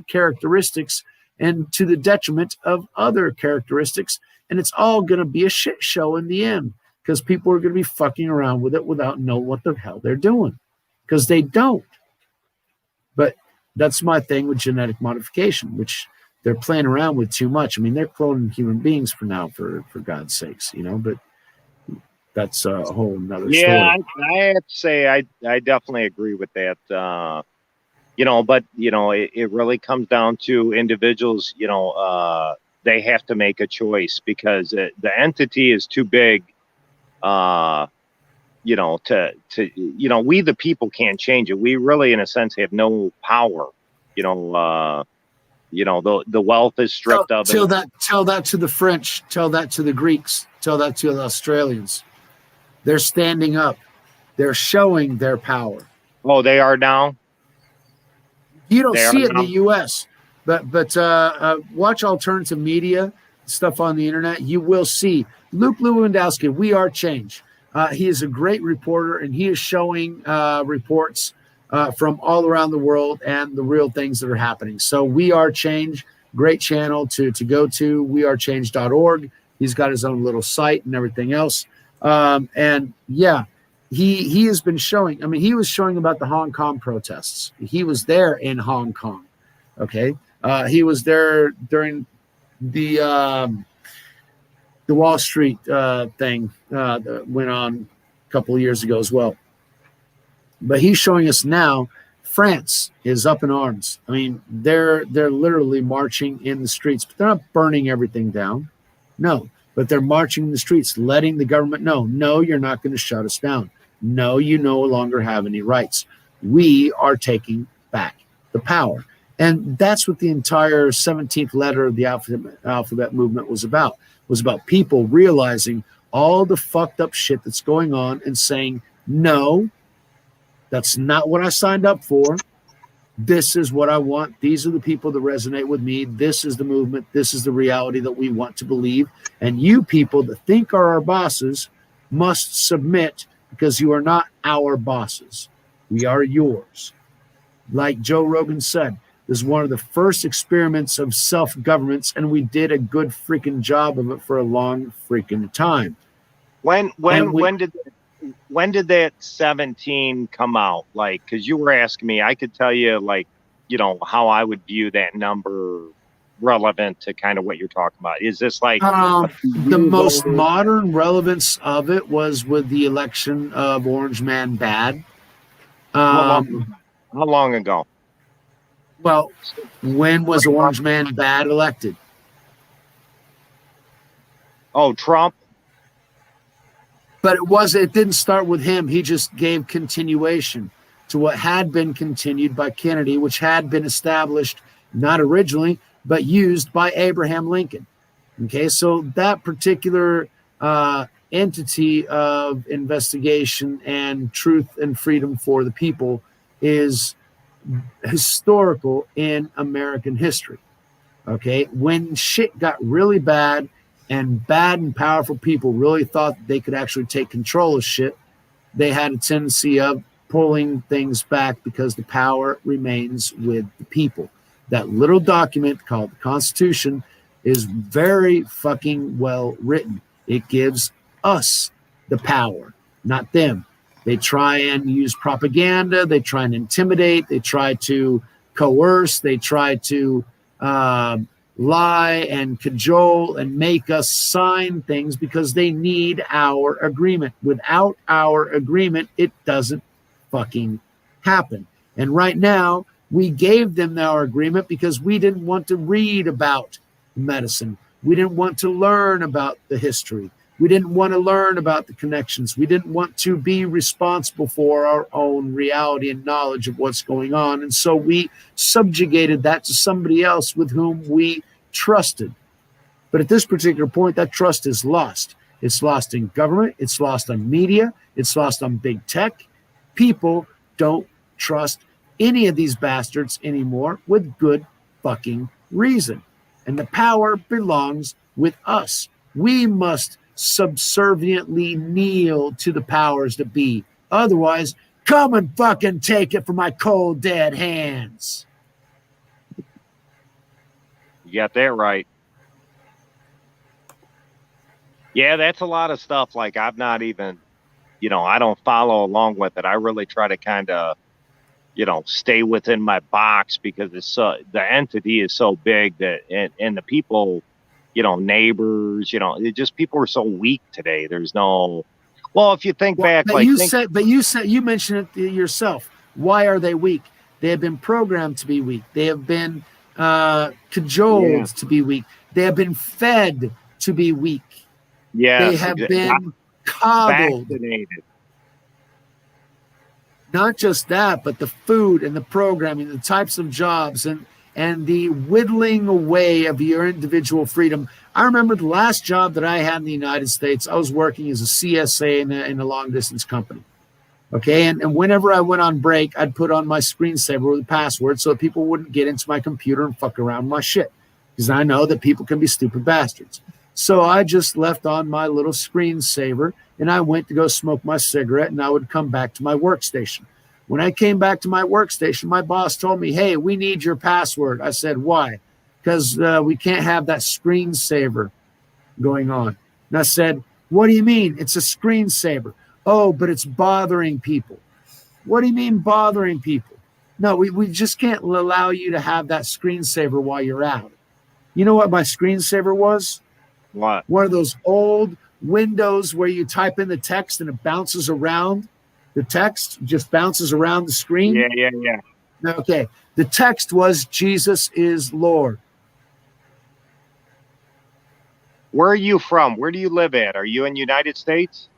characteristics and to the detriment of other characteristics. And it's all going to be a shit show in the end because people are going to be fucking around with it without knowing what the hell they're doing because they don't. But that's my thing with genetic modification, which they're playing around with too much. I mean, they're cloning human beings for now, for God's sakes, but that's a whole nother story. Yeah, I have to say I definitely agree with that. But it really comes down to individuals. They have to make a choice because the entity is too big. We the people can't change it. We really, in a sense, have no power. The wealth is stripped of it. Tell that to the French. Tell that to the Greeks. Tell that to the Australians. They're standing up. They're showing their power. Oh, they are now? You don't see it in the U.S., but watch alternative media, stuff on the internet. You will see Luke Lewandowski, We Are Change. He is a great reporter, and he is showing reports from all around the world and the real things that are happening. So We Are Change, great channel to go to, wearechange.org. He's got his own little site and everything else. And yeah, he has been showing. I mean, he was showing about the Hong Kong protests. He was there in Hong Kong. Okay, he was there during the Wall Street thing that went on a couple of years ago as well. But he's showing us now. France is up in arms. I mean, they're literally marching in the streets, but they're not burning everything down. No. But they're marching in the streets, letting the government know, no, you're not going to shut us down. No, you no longer have any rights. We are taking back the power. And that's what the entire 17th letter of the alphabet movement was about. It was about people realizing all the fucked up shit that's going on and saying, no, that's not what I signed up for. This is what I want. These are the people that resonate with me. This is the movement. This is the reality that we want to believe. And you people that think are our bosses must submit because you are not our bosses. We are yours. Like Joe Rogan said, this is one of the first experiments of self-governments, and we did a good freaking job of it for a long freaking time. When did that 17 come out? Like, because you were asking me, I could tell you, like, how I would view that number relevant to kind of what you're talking about. Is this like the most modern relevance of it was with the election of Orange Man Bad. How long ago? Well, when was Orange Man Bad elected? Oh, Trump. But it didn't start with him. He just gave continuation to what had been continued by Kennedy, which had been established not originally, but used by Abraham Lincoln. Okay, so that particular entity of investigation and truth and freedom for the people is historical in American history. Okay, when shit got really bad and bad and powerful people really thought that they could actually take control of shit, they had a tendency of pulling things back because the power remains with the people. That little document called the Constitution is very fucking well written. It gives us the power, not them. They try and use propaganda. They try and intimidate. They try to coerce. They try to lie and cajole and make us sign things because they need our agreement. Without our agreement, it doesn't fucking happen. And right now, we gave them our agreement because we didn't want to read about medicine. We didn't want to learn about the history. We didn't want to learn about the connections. We didn't want to be responsible for our own reality and knowledge of what's going on. And so we subjugated that to somebody else with whom we trusted. But at this particular point, that trust is lost. It's lost in government. It's lost on media. It's lost on big tech. People don't trust any of these bastards anymore with good fucking reason. And the power belongs with us. We must subserviently kneel to the powers that be. Otherwise, come and fucking take it from my cold, dead hands. You got that right. Yeah, that's a lot of stuff. Like, I've not even, I don't follow along with it. I really try to kind of, stay within my box because the entity is so big that, and the people, neighbors, people are so weak today. There's no, well, if you think back, you mentioned it yourself. Why are they weak? They have been programmed to be weak. They have been cajoled to be weak. They have been fed to be weak. Yeah, they have been coddled. Vaccinated. Not just that, but the food and the programming, the types of jobs and the whittling away of your individual freedom. I remember the last job that I had in the United States, I was working as a CSA in a long-distance company. Okay, and whenever I went on break, I'd put on my screensaver with a password so that people wouldn't get into my computer and fuck around with my shit. Because I know that people can be stupid bastards. So I just left on my little screensaver, and I went to go smoke my cigarette, and I would come back to my workstation. When I came back to my workstation, my boss told me, "Hey, we need your password." I said, "Why?" "Because we can't have that screensaver going on." And I said, "What do you mean? It's a screensaver." "Oh, but it's bothering people." "What do you mean bothering people?" "No, we just can't allow you to have that screensaver while you're out." You know what my screensaver was? What? One of those old Windows where you type in the text and it bounces around. The text just bounces around the screen. Yeah. Okay. The text was "Jesus is Lord." Where are you from? Where do you live at? Are you in the United States?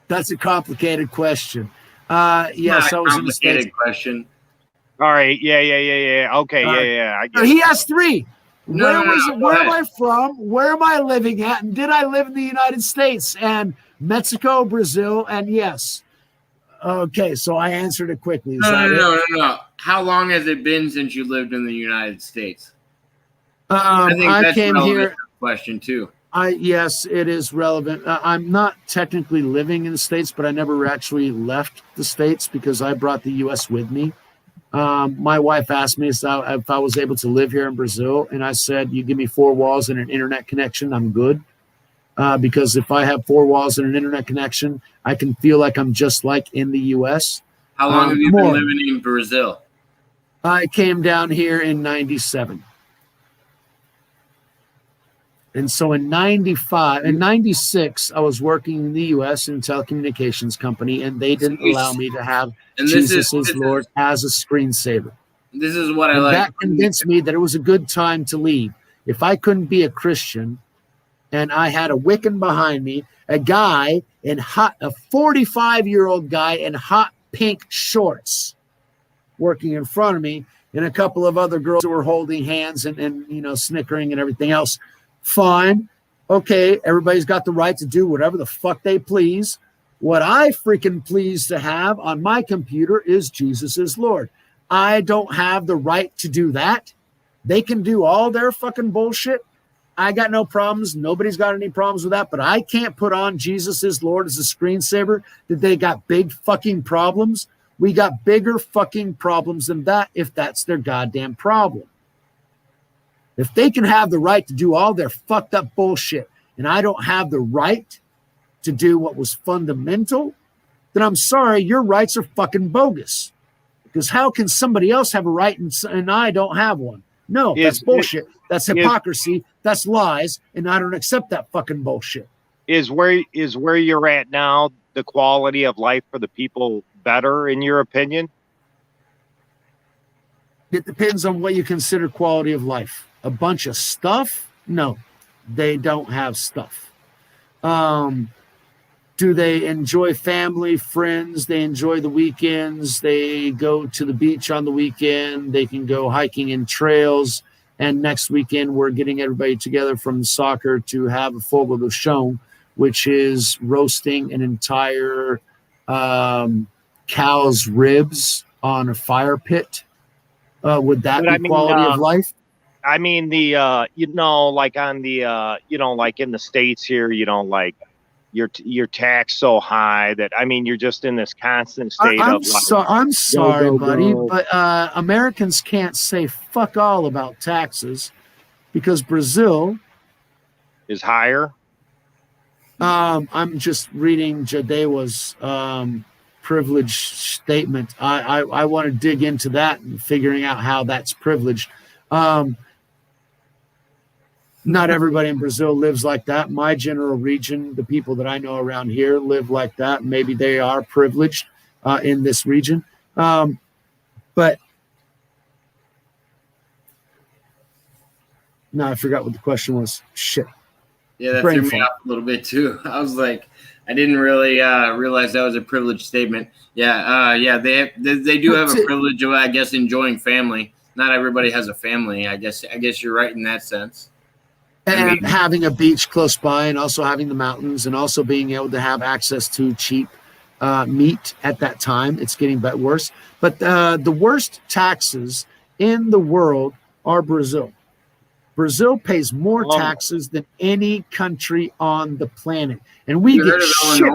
That's a complicated question. Yes, I was in the States. Question. All right. Yeah. Okay. Yeah. I get he has three. Where am I from? Where am I living at? And did I live in the United States? And Mexico, Brazil, and yes. Okay, so I answered it quickly. No. How long has it been since you lived in the United States? I think that's came here. Question too. Yes, it is relevant. I'm not technically living in the States, but I never actually left the States because I brought the U.S. with me. My wife asked me if I was able to live here in Brazil, and I said, "You give me 4 walls and an internet connection, I'm good." Because if I have 4 walls and an internet connection, I can feel like I'm just like in the U.S. How long have you been living in Brazil? I came down here in 97. And so in 95 and 96, I was working in the U.S. in a telecommunications company, and they didn't allow me to have Jesus is Lord as a screensaver. This is what I and like. That convinced me that it was a good time to leave. If I couldn't be a Christian and I had a Wiccan behind me, a 45-year-old guy in hot pink shorts working in front of me, and a couple of other girls who were holding hands and snickering and everything else. Fine. Okay, everybody's got the right to do whatever the fuck they please. What I freaking please to have on my computer is Jesus is Lord. I don't have the right to do that. They can do all their fucking bullshit. I got no problems. Nobody's got any problems with that. But I can't put on Jesus is Lord as a screensaver. That they got big fucking problems. We got bigger fucking problems than that if that's their goddamn problem. If they can have the right to do all their fucked up bullshit and I don't have the right to do what was fundamental, then I'm sorry, your rights are fucking bogus. Because how can somebody else have a right and I don't have one? No, that's bullshit. That's hypocrisy. That's lies. And I don't accept that fucking bullshit. Is where you're at now the quality of life for the people better, in your opinion? It depends on what you consider quality of life. A bunch of stuff? No, they don't have stuff. Do they enjoy family, friends? They enjoy the weekends. They go to the beach on the weekend. They can go hiking in trails. And next weekend, we're getting everybody together from soccer to have a fogo do chão, which is roasting an entire cow's ribs on a fire pit. Would that be quality of life? I mean, like on the, like in the States here, like you're taxed so high that, I mean, you're just in this constant state of like, I'm sorry, buddy, but Americans can't say fuck all about taxes because Brazil is higher. I'm just reading Jadewa's privileged statement. I want to dig into that and figuring out how that's privileged. Not everybody in Brazil lives like that. My general region, the people that I know around here live like that. Maybe they are privileged in this region. But no, I forgot what the question was. Shit. Yeah, that threw me off a little bit too. I was like, I didn't really realize that was a privileged statement. Yeah, they do have a privilege of, I guess, enjoying family. Not everybody has a family. I guess you're right in that sense. And having a beach close by, and also having the mountains, and also being able to have access to cheap meat at that time. It's getting worse. But the worst taxes in the world are Brazil. Brazil pays more taxes than any country on the planet. And we get shit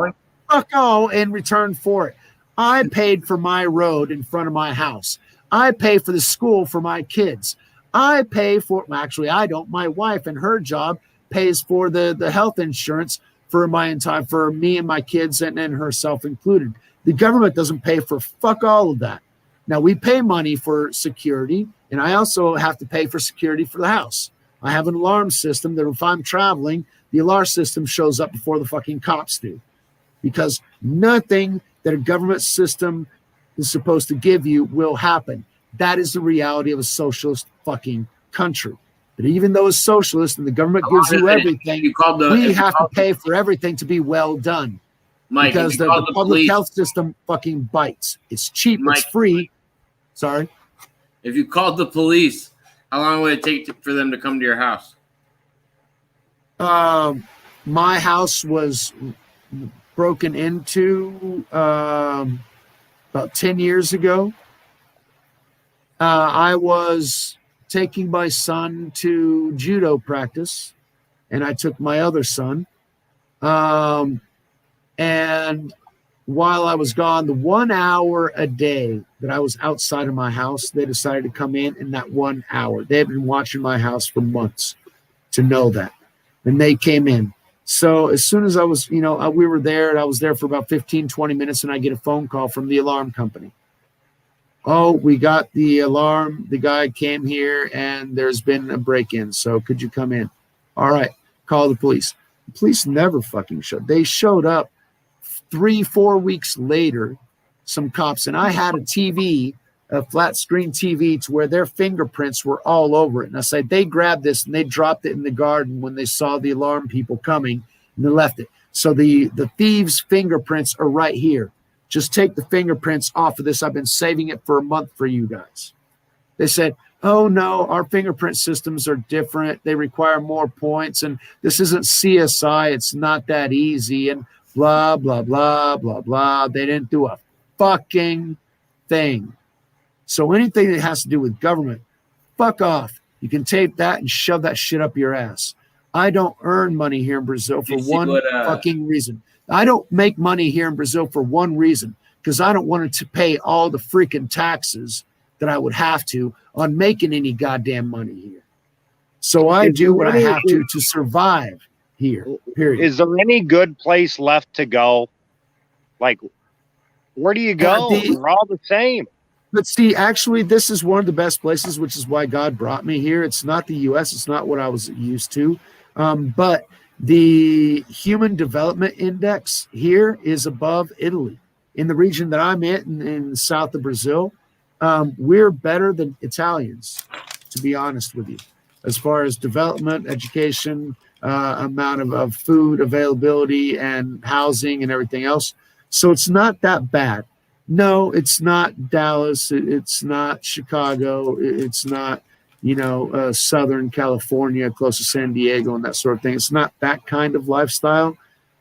fuck all in return for it. I paid for my road in front of my house. I pay for the school for my kids. I pay for, actually, I don't. My wife and her job pays for the health insurance for for me and my kids and herself included. The government doesn't pay for fuck all of that. Now, we pay money for security, and I also have to pay for security for the house. I have an alarm system that if I'm traveling, the alarm system shows up before the fucking cops do. Because nothing that a government system is supposed to give you will happen. That is the reality of a socialist fucking country. But even though it's socialist and the government gives you everything, we have to pay for everything to be well done. Mike, because the public health system fucking bites. It's cheap. Mike, it's free. Sorry. If you called the police, how long would it take for them to come to your house? My house was broken into about 10 years ago. I was taking my son to judo practice, and I took my other son. And while I was gone, the 1 hour a day that I was outside of my house, they decided to come in that 1 hour. They had been watching my house for months to know that. And they came in. So as soon as I was, we were there, and I was there for about 15, 20 minutes, and I get a phone call from the alarm company. Oh, we got the alarm. The guy came here, and there's been a break-in. So could you come in? All right, call the police. The police never fucking showed. They showed up 3-4 weeks later, some cops, and I had a TV, a flat screen TV, to where their fingerprints were all over it. And I said, they grabbed this and they dropped it in the garden when they saw the alarm people coming, and they left it. So the thieves' fingerprints are right here. Just take the fingerprints off of this. I've been saving it for a month for you guys. They said, oh no, our fingerprint systems are different. They require more points, and this isn't CSI. It's not that easy, and blah, blah, blah, blah, blah. They didn't do a fucking thing. So anything that has to do with government, fuck off. You can tape that and shove that shit up your ass. I don't earn money here in Brazil for one fucking reason. I don't make money here in Brazil for one reason, because I don't want to pay all the freaking taxes that I would have to on making any goddamn money here. So I do what I have to survive here, period. Is there any good place left to go? Like, where do you go? They're all the same. But see, actually, this is one of the best places, which is why God brought me here. It's not the U.S. It's not what I was used to. But the Human Development Index here is above Italy. In the region that I'm in the south of Brazil, we're better than Italians, to be honest with you, as far as development, education, amount of food availability and housing and everything else. So it's not that bad. No, it's not Dallas. It's not Chicago. It's not, Southern California, close to San Diego and that sort of thing. It's not that kind of lifestyle.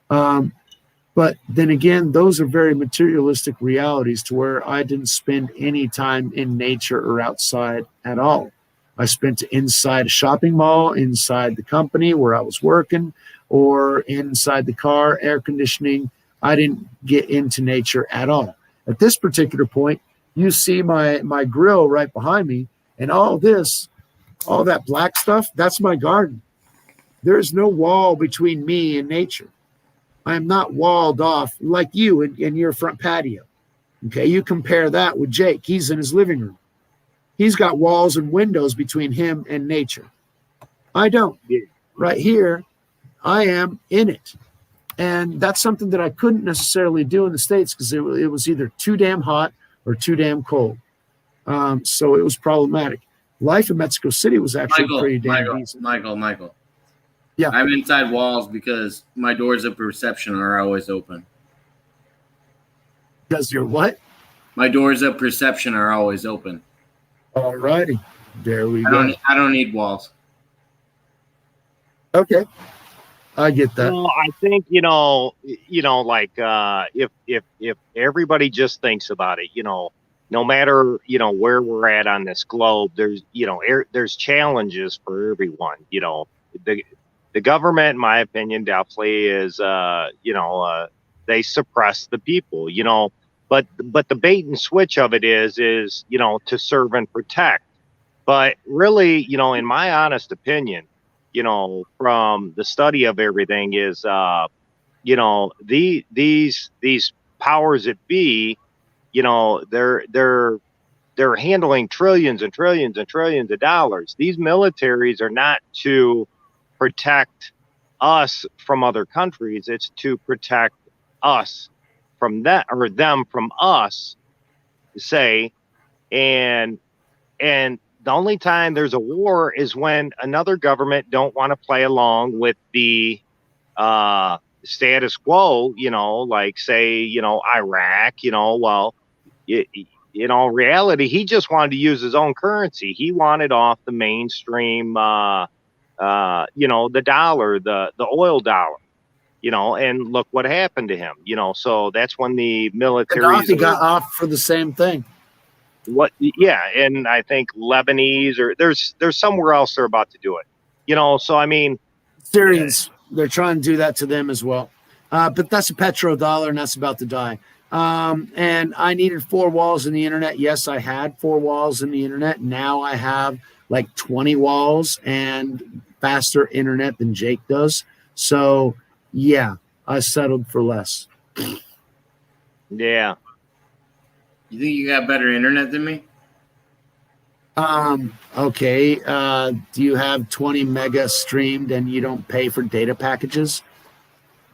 But then again, those are very materialistic realities, to where I didn't spend any time in nature or outside at all. I spent inside a shopping mall, inside the company where I was working, or inside the car, air conditioning. I didn't get into nature at all. At this particular point, you see my grill right behind me, and all that black stuff, that's my garden. There is no wall between me and nature. I am not walled off like you in your front patio. Okay, you compare that with Jake. He's in his living room. He's got walls and windows between him and nature. I don't. Right here, I am in it. And that's something that I couldn't necessarily do in the States, because it was either too damn hot or too damn cold. So it was problematic. Life in Mexico City was actually pretty damn decent. Michael. Yeah. I'm inside walls because my doors of perception are always open. Does your what? My doors of perception are always open. All righty. There we go. I don't need walls. Okay. I get that. Well, I think, if everybody just thinks about it, no matter, where we're at on this globe, there's challenges for everyone. The government, in my opinion, definitely is, they suppress the people, but the bait and switch of it is, to serve and protect. But really, in my honest opinion, from the study of everything is, these powers that be, they're handling trillions and trillions and trillions of dollars. These militaries are not to protect us from other countries. It's to protect us from that, or them from us, say, and the only time there's a war is when another government don't want to play along with the status quo, like say, Iraq, reality, he just wanted to use his own currency. He wanted off the mainstream, the dollar, the oil dollar, and look what happened to him, so that's when the military got off for the same thing. And I think Lebanese, or there's somewhere else they're about to do it, so I mean, Syrians, they're trying to do that to them as well. But that's a petrodollar, and that's about to die. And I needed 4 walls in the internet. Yes, I had 4 walls in the internet. Now I have like 20 walls and faster internet than Jake does. So, yeah, I settled for less. Yeah. You think you got better internet than me? Okay. Do you have 20 mega streamed and you don't pay for data packages?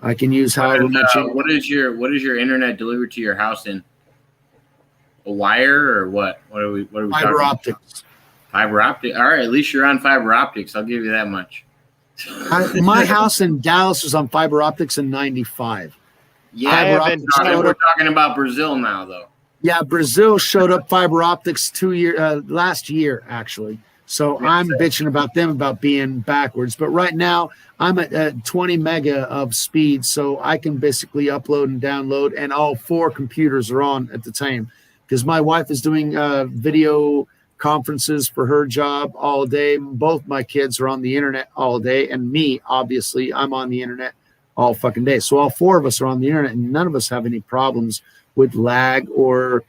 I can use however much. What is your internet delivered to your house in? A wire or what? What are we Fiber optics. Fiber optic. All right, at least you're on fiber optics. I'll give you that much. My house in Dallas was on fiber optics in '95. Yeah, we're talking about Brazil now, though. Yeah, Brazil showed up fiber optics last year, actually. So I'm bitching about them about being backwards. But right now, I'm at 20 mega of speed, so I can basically upload and download, and all 4 computers are on at the time. Because my wife is doing video conferences for her job all day. Both my kids are on the internet all day, and me, obviously, I'm on the internet all fucking day. So all 4 of us are on the internet, and none of us have any problems with lag or,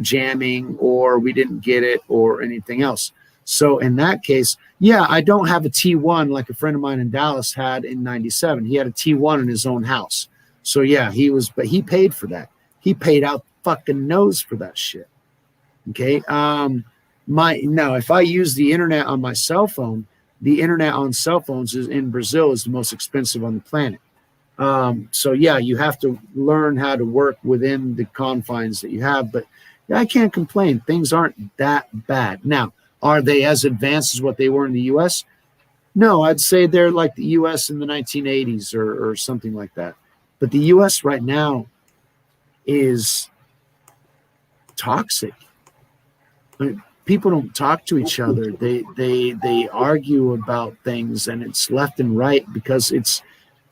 jamming, or we didn't get it or anything else. So in that case, yeah, I don't have a T1 like a friend of mine in Dallas had in '97. He had a T1 in his own house. So yeah, but he paid for that. He paid out fucking nose for that shit. Okay. Now, if I use the internet on my cell phone, the internet on cell phones in Brazil is the most expensive on the planet. So yeah, you have to learn how to work within the confines that you have, but I can't complain. Things aren't that bad. Now, are they as advanced as what they were in the U.S.? No, I'd say they're like the U.S. in the 1980s or something like that. But the U.S. right now is toxic. I mean, people don't talk to each other. They argue about things, and it's left and right because it's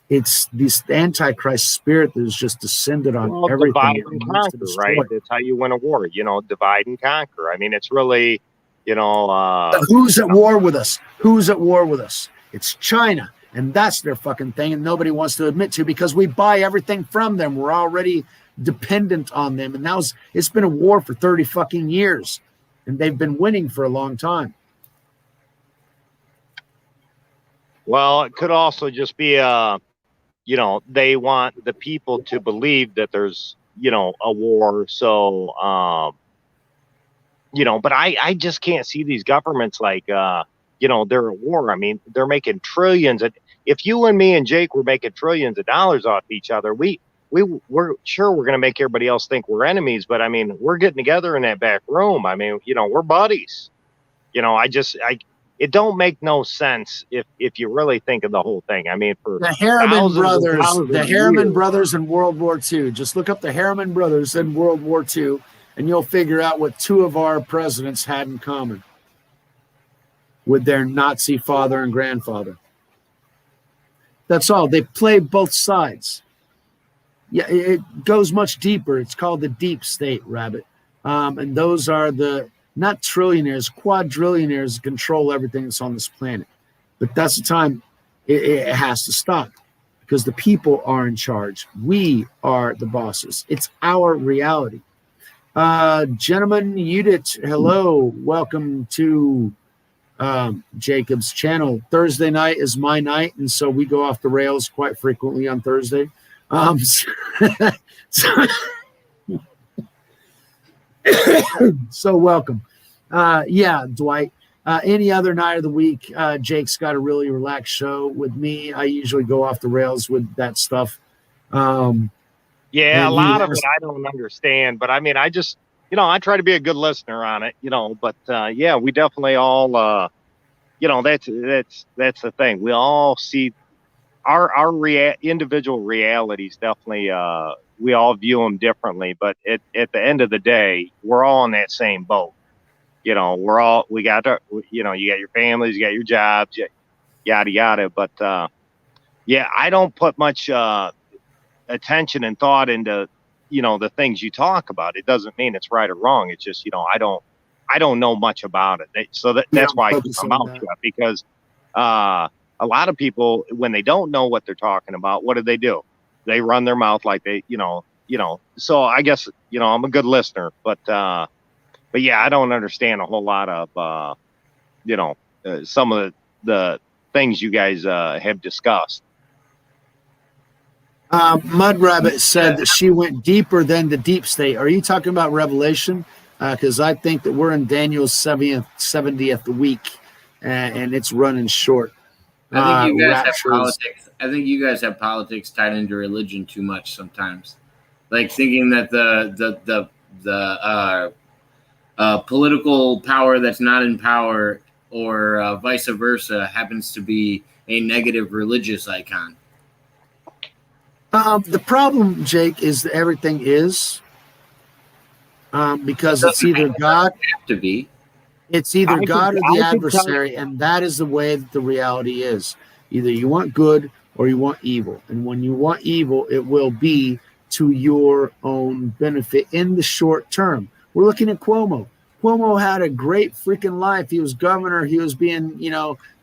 this antichrist spirit that is just descended on everything. Divide and conquer, right? That's how you win a war. Divide and conquer. I mean, it's really. Who's at war with us? Who's at war with us? It's China, and that's their fucking thing, and nobody wants to admit to because we buy everything from them. We're already dependent on them, and now it's been a war for 30 fucking years, and they've been winning for a long time. Well, it could also just be they want the people to believe that there's a war, so but I just can't see these governments like, they're at war. I mean, they're making trillions. If you and me and Jake were making trillions of dollars off each other, we're sure we're going to make everybody else think we're enemies. But I mean, we're getting together in that back room. I mean, we're buddies. It don't make no sense if you really think of the whole thing. I mean, for the Harriman brothers in World War II. Just look up the Harriman brothers in World War II. And you'll figure out what 2 of our presidents had in common with their Nazi father and grandfather. That's all. They play both sides. Yeah, it goes much deeper. It's called the deep state, Rabbit. And those are not trillionaires, quadrillionaires control everything that's on this planet. But that's the time it has to stop because the people are in charge. We are the bosses. It's our reality. Gentlemen, Judith, hello. Welcome to Jacob's channel. Thursday night is my night, and so we go off the rails quite frequently on Thursday. So welcome. Yeah, Dwight. Any other night of the week, Jake's got a really relaxed show. With me, I usually go off the rails with that stuff. Yeah, a lot of it I don't understand, but I mean, I just, I try to be a good listener on it, but yeah, we definitely all, that's the thing. We all see our individual realities. Definitely, we all view them differently, but at the end of the day, we're all in that same boat. We got you got your families, you got your jobs, yada, yada. But, yeah, I don't put much, attention and thought into the things you talk about. It doesn't mean it's right or wrong. It's just I don't know much about it. So that's why I keep my mouth shut, because a lot of people, when they don't know what they're talking about, what do? they run their mouth like they, so I guess, I'm a good listener, but yeah, I don't understand a whole lot of, some of the things you guys have discussed. Mud Rabbit said that she went deeper than the deep state. Are you talking about Revelation? Because I think that we're in Daniel's 70th week, and it's running short. I think you guys have raptures. politics. I think you guys have politics tied into religion too much sometimes, like thinking that the political power that's not in power, or vice versa, happens to be a negative religious icon. The problem, Jake, is that everything is because it's either God, have to be. It's either God or the adversary, and that is the way that the reality is. Either you want good or you want evil, and when you want evil, it will be to your own benefit in the short term. We're looking at Cuomo. Cuomo had a great freaking life. He was governor. He was being,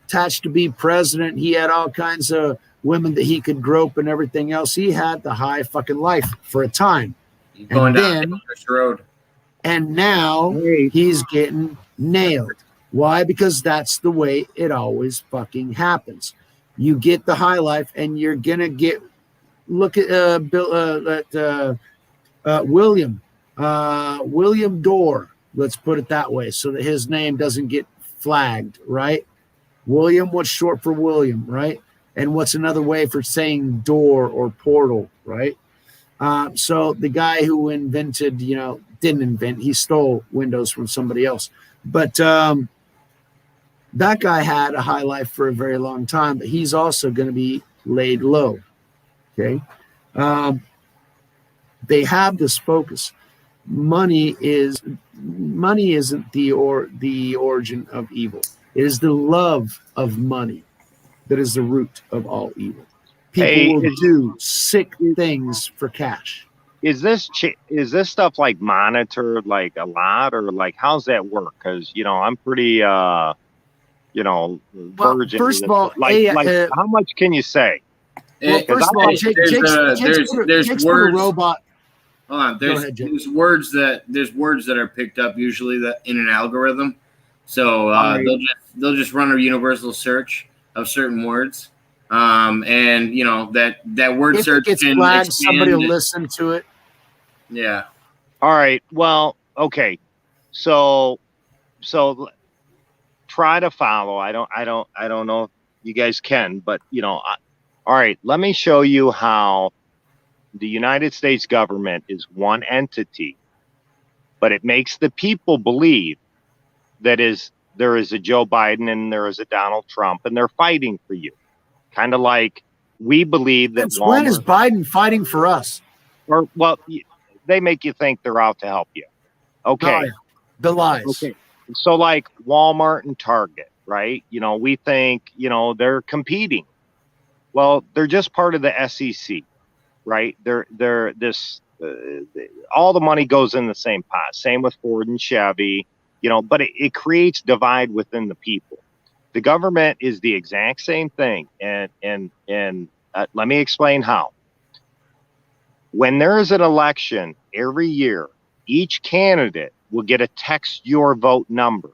attached to be president. He had all kinds of women that he could grope and everything else. He had the high fucking life for a time. He's going down this road. And now he's getting nailed. Why? Because that's the way it always fucking happens. You get the high life, and you're gonna get. Look at William Dorr. Let's put it that way, so that his name doesn't get flagged, right? William, what's short for William, right? And what's another way for saying door or portal, right? So the guy who invented, didn't invent, he stole Windows from somebody else. But that guy had a high life for a very long time, but he's also going to be laid low. Okay. They have this focus. Money isn't the origin of evil. It is the love of money that is the root of all evil. People will do sick things for cash. Is this stuff like monitored like a lot, or like how's that work? Because I'm pretty virgin. Well, first of all, how much can you say? Well, first of all, there's words. Robot. Hold on, there's words that are picked up usually that in an algorithm. So they'll just run a universal search of certain words. And that word search gets flagged, somebody will listen to it. Yeah. All right. Well, okay. So try to follow. I don't know if you guys can, but all right, let me show you how the United States government is one entity, but it makes the people believe that there is a Joe Biden and there is a Donald Trump, and they're fighting for you. Kind of like we believe that. When is Biden fighting for us? Or they make you think they're out to help you. Okay. Oh, yeah. The lies. Okay. So like Walmart and Target, right? We think, they're competing. Well, they're just part of the SEC, right? They're this, all the money goes in the same pot. Same with Ford and Chevy, but it creates divide within the people. The government is the exact same thing. And let me explain how. When there is an election every year, each candidate will get a text your vote number.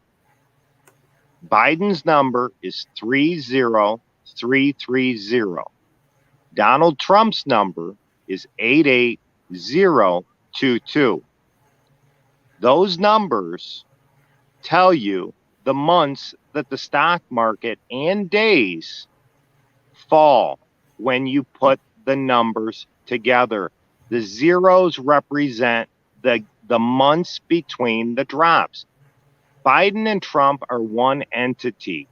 Biden's number is 30330. Donald Trump's number is 88022. Those numbers tell you the months that the stock market and days fall when you put the numbers together. The zeros represent the months between the drops. Biden and Trump are one entity.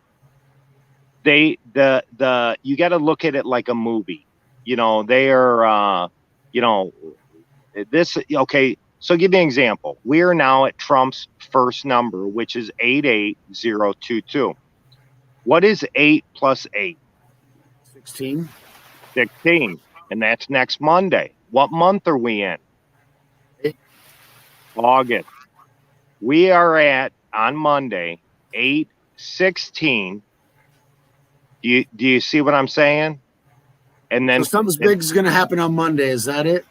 You got to look at it like a movie. They are, this, okay. So give me an example. We are now at Trump's first number, which is 88022. What is 8 plus 8? 16. 16. And that's next Monday. What month are we in? August. We are at, on Monday, 8/16. Do you see what I'm saying? And then So something big is going to happen on Monday. Is that it?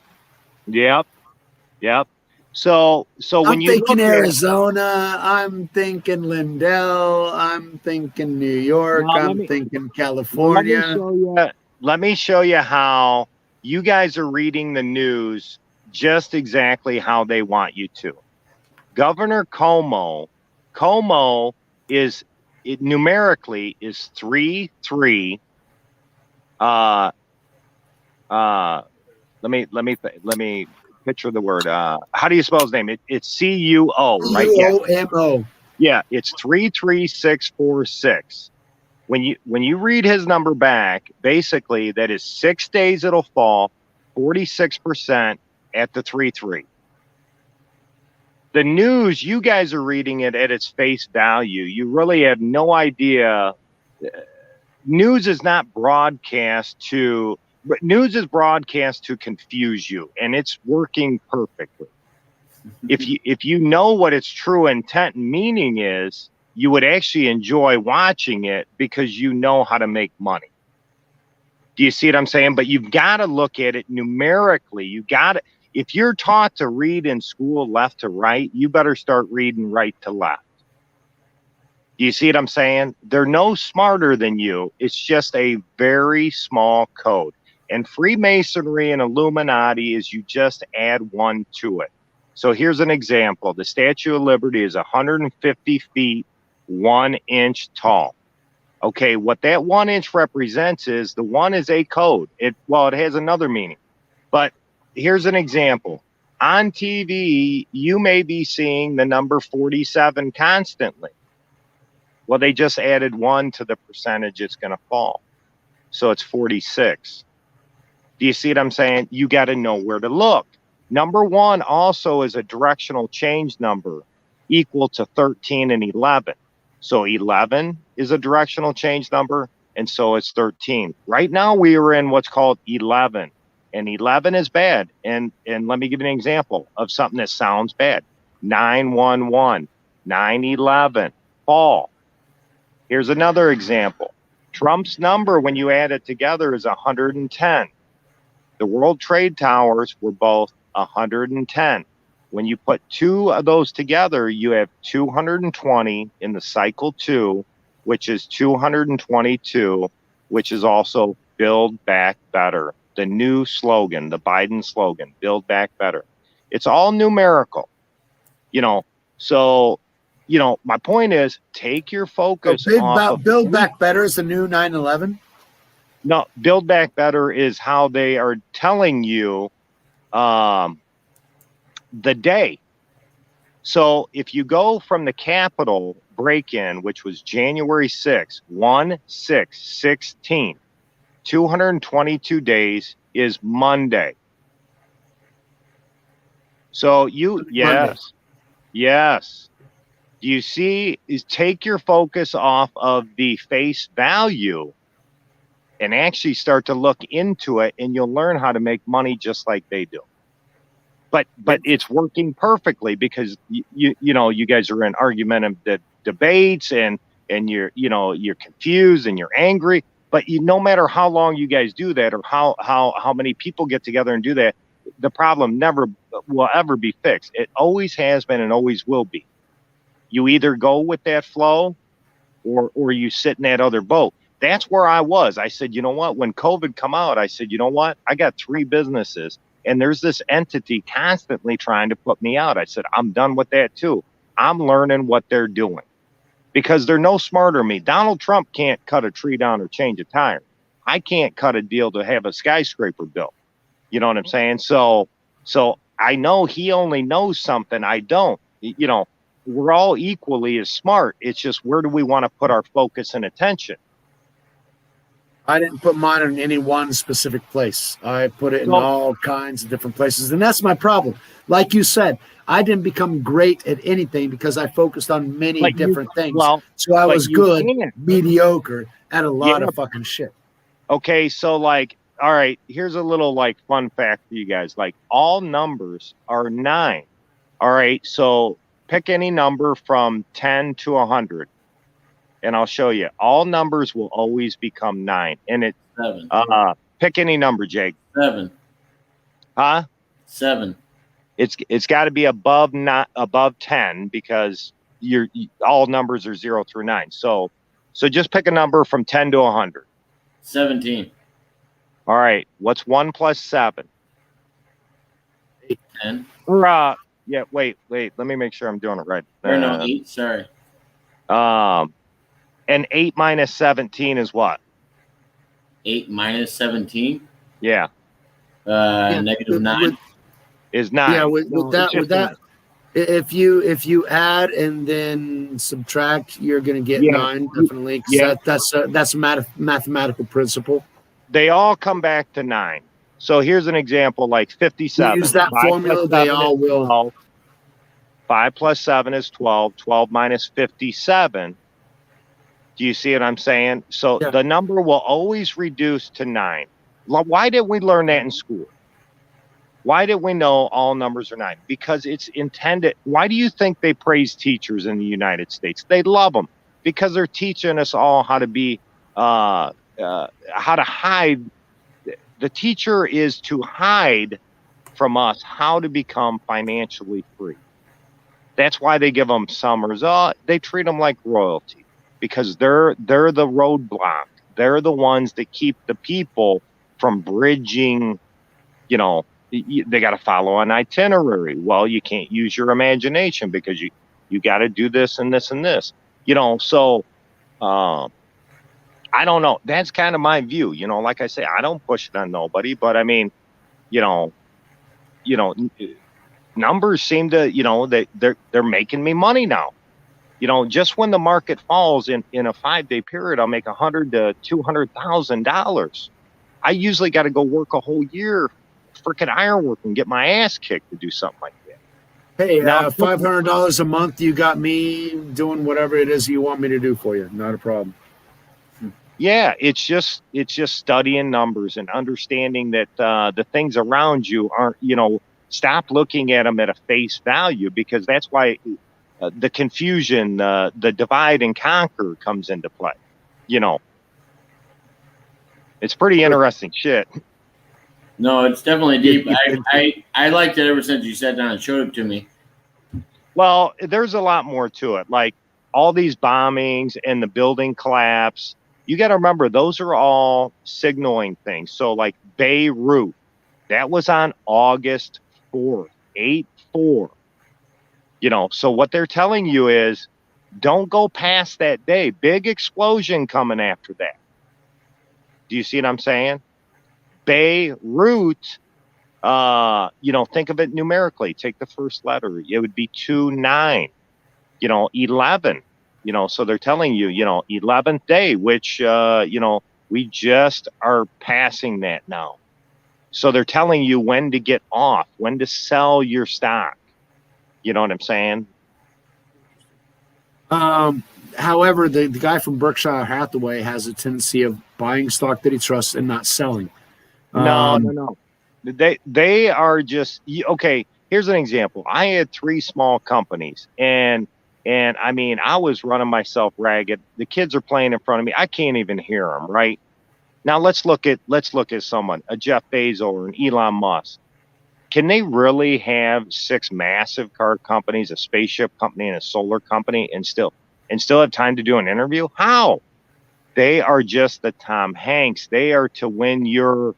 Yep. So when I'm you thinking look at, Arizona. I'm thinking Lindell. I'm thinking New York. well, I'm thinking let me California. show you. Let me show you how you guys are reading the news just exactly how they want you to. Governor Como is it numerically is 3-3. Let me picture the word. How do you spell his name? It's CUO, right? Yeah, UOMO. yeah. It's 33646. When you read his number back, basically that is 6 days it'll fall 46% at the 3-3. The news, you guys are reading it at its face value. You really have no idea. News is not broadcast to, but news is broadcast to confuse you, and it's working perfectly. If you know what its true intent and meaning is, you would actually enjoy watching it because you know how to make money. Do you see what I'm saying? But you've got to look at it numerically. You got to, if you're taught to read in school left to right, you better start reading right to left. Do you see what I'm saying? They're no smarter than you. It's just a very small code. And Freemasonry and Illuminati is you just add one to it. So here's an example. The Statue of Liberty is 150 feet, 1 inch tall. Okay, what that 1 inch represents is the one is a code. It has another meaning. But here's an example. On TV, you may be seeing the number 47 constantly. Well, they just added 1 to the percentage it's going to fall. So it's 46. Do you see what I'm saying? You got to know where to look. Number 1 also is a directional change number equal to 13 and 11. So 11 is a directional change number, and so is 13. Right now we are in what's called 11, and 11 is bad. And let me give you an example of something that sounds bad. 911, 911, fall. Here's another example. Trump's number, when you add it together, is 110. The World Trade Towers were both 110. When you put 2 of those together, you have 220 in the cycle 2, which is 222, which is also Build Back Better. The new slogan, the Biden slogan, Build Back Better. It's all numerical, so, my point is take your focus off of Build Back Better is the new 9/11. No, Build Back Better is how they are telling you the day. So if you go from the Capitol break-in, which was January 6, 1/6/16, 222 days is Monday. So yes. You see, is take your focus off of the face value and actually start to look into it, and you'll learn how to make money just like they do. But it's working perfectly because you guys are in argumentative debates and you're confused and you're angry. But no matter how long you guys do that or how many people get together and do that, the problem never will ever be fixed. It always has been and always will be. You either go with that flow or you sit in that other boat. That's where I was. I said, you know what? When COVID come out, I said, you know what? I got 3 businesses and there's this entity constantly trying to put me out. I said, I'm done with that too. I'm learning what they're doing because they're no smarter than me. Donald Trump can't cut a tree down or change a tire. I can't cut a deal to have a skyscraper built. You know what I'm saying? So I know he only knows something I don't. We're all equally as smart. It's just where do we want to put our focus and attention? I didn't put mine in any one specific place. I put it in all kinds of different places. And that's my problem. Like you said, I didn't become great at anything because I focused on many different things. So I was good, mediocre at a lot of fucking shit. Okay, so all right, here's a little fun fact for you guys. All numbers are 9. All right, so pick any number from 10 to 100. And I'll show you. All numbers will always become 9. And it's Pick any number, Jake. 7. Huh? 7. It's got to be above 10 because all numbers are 0 through 9. So just pick a number from 10 to 100. 17. All right. What's 1 plus 7? 10. Yeah. Wait. Let me make sure I'm doing it right. Or no, 8. Sorry. And 8 minus 17 is what? 8 minus 17. Yeah. Negative 9. Is 9. Yeah, with that, if you add and then subtract, you're going to get 9 definitely. Yeah. That's a mathematical principle. They all come back to 9. So here's an example, like 57. You use that formula, they all will. 12. 5 plus 7 is 12. 12 minus 57. Do you see what I'm saying? So the number will always reduce to 9. Why did we learn that in school? Why did we know all numbers are 9? Because it's intended. Why do you think they praise teachers in the United States? They love them because they're teaching us all how to be, how to hide. The teacher is to hide from us how to become financially free. That's why they give them summers. They treat them like royalty because they're the roadblock. They're the ones that keep the people from bridging. You know, they got to follow an itinerary. Well, you can't use your imagination because you got to do this and this and this. You know, so I don't know. That's kind of my view. You know, like I say, I don't push it on nobody, but I mean, you know, numbers seem to, you know, they're making me money now. You know, just when the market falls in a 5-day period, I'll make $100,000 to $200,000. I usually got to go work a whole year, freaking ironwork, and get my ass kicked to do something like that. Hey, $500 a month, you got me doing whatever it is you want me to do for you. Not a problem. Yeah, it's just studying numbers and understanding that the things around you aren't, you know, stop looking at them at a face value, because that's why the confusion, the divide and conquer comes into play. You know, it's pretty interesting shit. No, it's definitely deep. I liked it ever since you sat down and showed it to me. Well, there's a lot more to it. Like all these bombings and the building collapse. You got to remember, those are all signaling things. So like Beirut, that was on August 4th, 8/4. You know, so what they're telling you is don't go past that day. Big explosion coming after that. Do you see what I'm saying? Beirut, you know, think of it numerically. Take the first letter. It would be 29, you know, 11. You know, so they're telling you, you know, 11th day, which, you know, we just are passing that now. So they're telling you when to get off, when to sell your stock. You know what I'm saying? However, the guy from Berkshire Hathaway has a tendency of buying stock that he trusts and not selling. No. They are just, okay, here's an example. I had 3 small companies, and I mean, I was running myself ragged. The kids are playing in front of me. I can't even hear them, right? Now let's look at someone, a Jeff Bezos or an Elon Musk. Can they really have 6 massive car companies, a spaceship company, and a solar company, and still have time to do an interview? How? They are just the Tom Hanks. They are to win your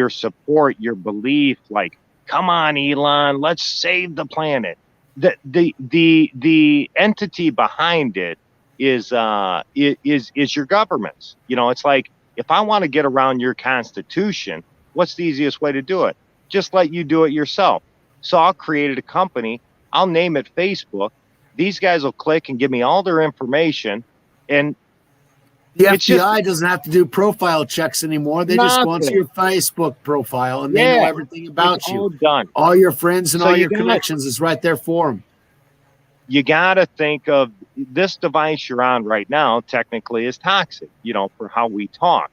support, your belief. Like, come on, Elon, let's save the planet. The entity behind it is your governments. You know, it's like, if I want to get around your Constitution, what's the easiest way to do it? Just let you do it yourself. So I'll create a company. I'll name it Facebook. These guys will click and give me all their information. And the FBI doesn't have to do profile checks anymore. They just go onto your Facebook profile and they know everything about you. Done. All your friends and all your connections is right there for them. You got to think of this device you're on right now, technically is toxic, you know, for how we talk.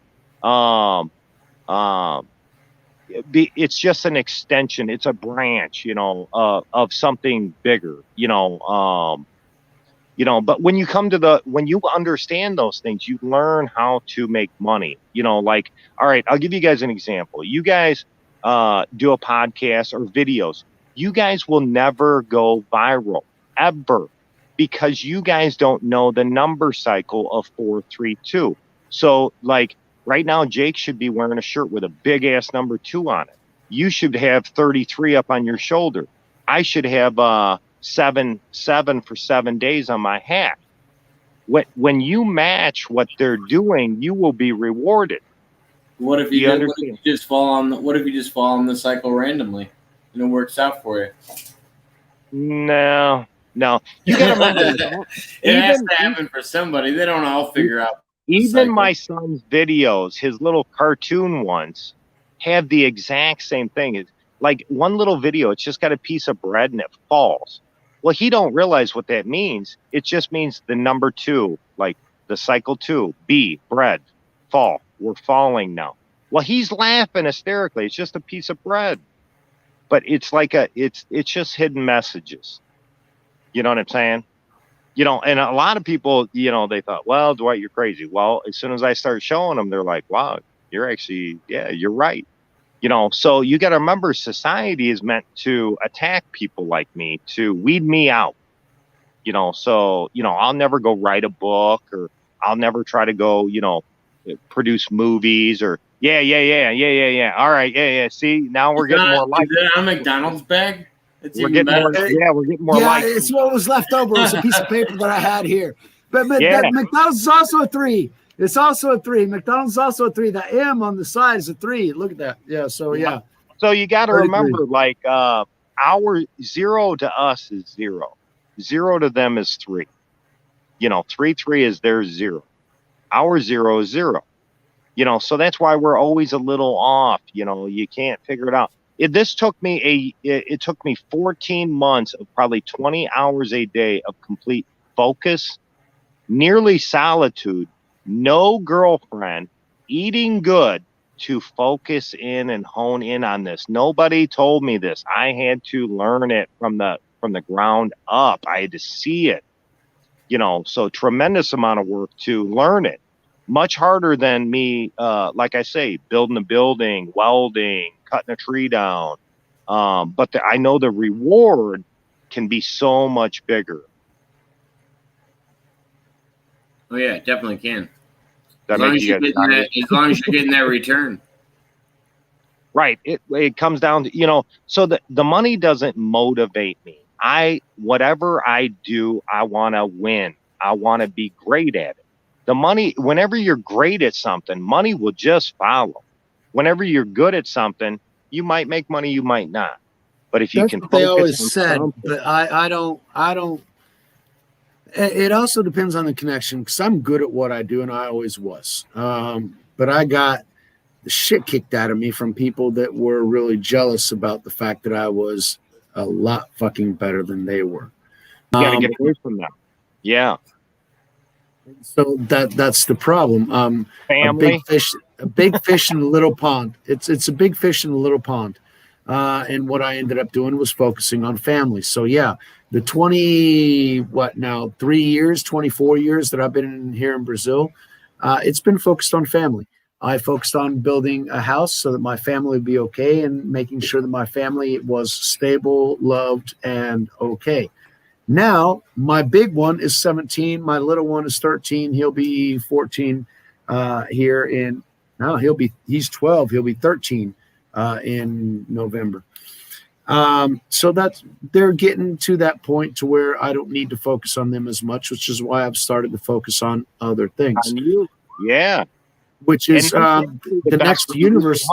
It's just an extension. It's a branch, you know, of something bigger, you know. But when you understand those things, you learn how to make money. Like, all right, I'll give you guys an example. You guys do a podcast or videos. You guys will never go viral ever because you guys don't know the number cycle of 432. So like right now, Jake should be wearing a shirt with a big ass number 2 on it. You should have 33 up on your shoulder. I should have 7 for 7 days on my hat. When you match what they're doing, you will be rewarded. What if you just fall on the cycle randomly and it works out for you? No. You gotta remember, it has to happen for somebody. They don't all figure out. Even my son's videos, his little cartoon ones, have the exact same thing. It's like one little video, it's just got a piece of bread and it falls. Well, he don't realize what that means. It just means the number 2, like the cycle 2, B, bread, fall. We're falling now. Well, he's laughing hysterically. It's just a piece of bread. But it's like it's just hidden messages. You know what I'm saying? And a lot of people, they thought, well, Dwight, you're crazy. Well, as soon as I start showing them, they're like, wow, you're actually, yeah, you're right. So you got to remember, society is meant to attack people like me, to weed me out. So, I'll never go write a book, or I'll never try to go, produce movies, or yeah. All right. Yeah. See, now we're getting more likes. Is that a McDonald's bag? We're getting more likes. It's what was left over. It was a piece of paper that I had here. But McDonald's is also a 3. It's also a 3. McDonald's is also a 3. The M on the side is a 3. Look at that. Yeah. So yeah. So you got to remember, like, our 0 to us is 0. 0 to them is 3. 3 is their 0. Our 0 is 0. So that's why we're always a little off. You can't figure it out. It took me 14 months of probably 20 hours a day of complete focus, nearly solitude, no girlfriend, eating good, to focus in and hone in on this. Nobody told me this. I had to learn it from the ground up. I had to see it. So tremendous amount of work to learn it. Much harder than me, like I say, building a building, welding, cutting a tree down. But I know the reward can be so much bigger. Oh yeah, it definitely can. As long as you're getting that return. Right. It comes down to, so the money doesn't motivate me. Whatever I do, I want to win. I want to be great at it. The money, whenever you're great at something, money will just follow. Whenever you're good at something, you might make money, you might not. But if you That's can what they always on said, something, but I don't. It also depends on the connection, because I'm good at what I do, and I always was. But I got the shit kicked out of me from people that were really jealous about the fact that I was a lot fucking better than they were. you got to get away from that. Yeah. So that's the problem. Family. A big fish in a little pond. It's a big fish in a little pond. And what I ended up doing was focusing on family. So yeah, the 3 years, 24 years that I've been here in Brazil, it's been focused on family. I focused on building a house so that my family would be okay, and making sure that my family was stable, loved, and okay. Now, my big one is 17. My little one is 13. He'll be 14 he's 12. He'll be 13 in November. So they're getting to that point to where I don't need to focus on them as much, which is why I've started to focus on other things. On you. Yeah. Which is the next universe.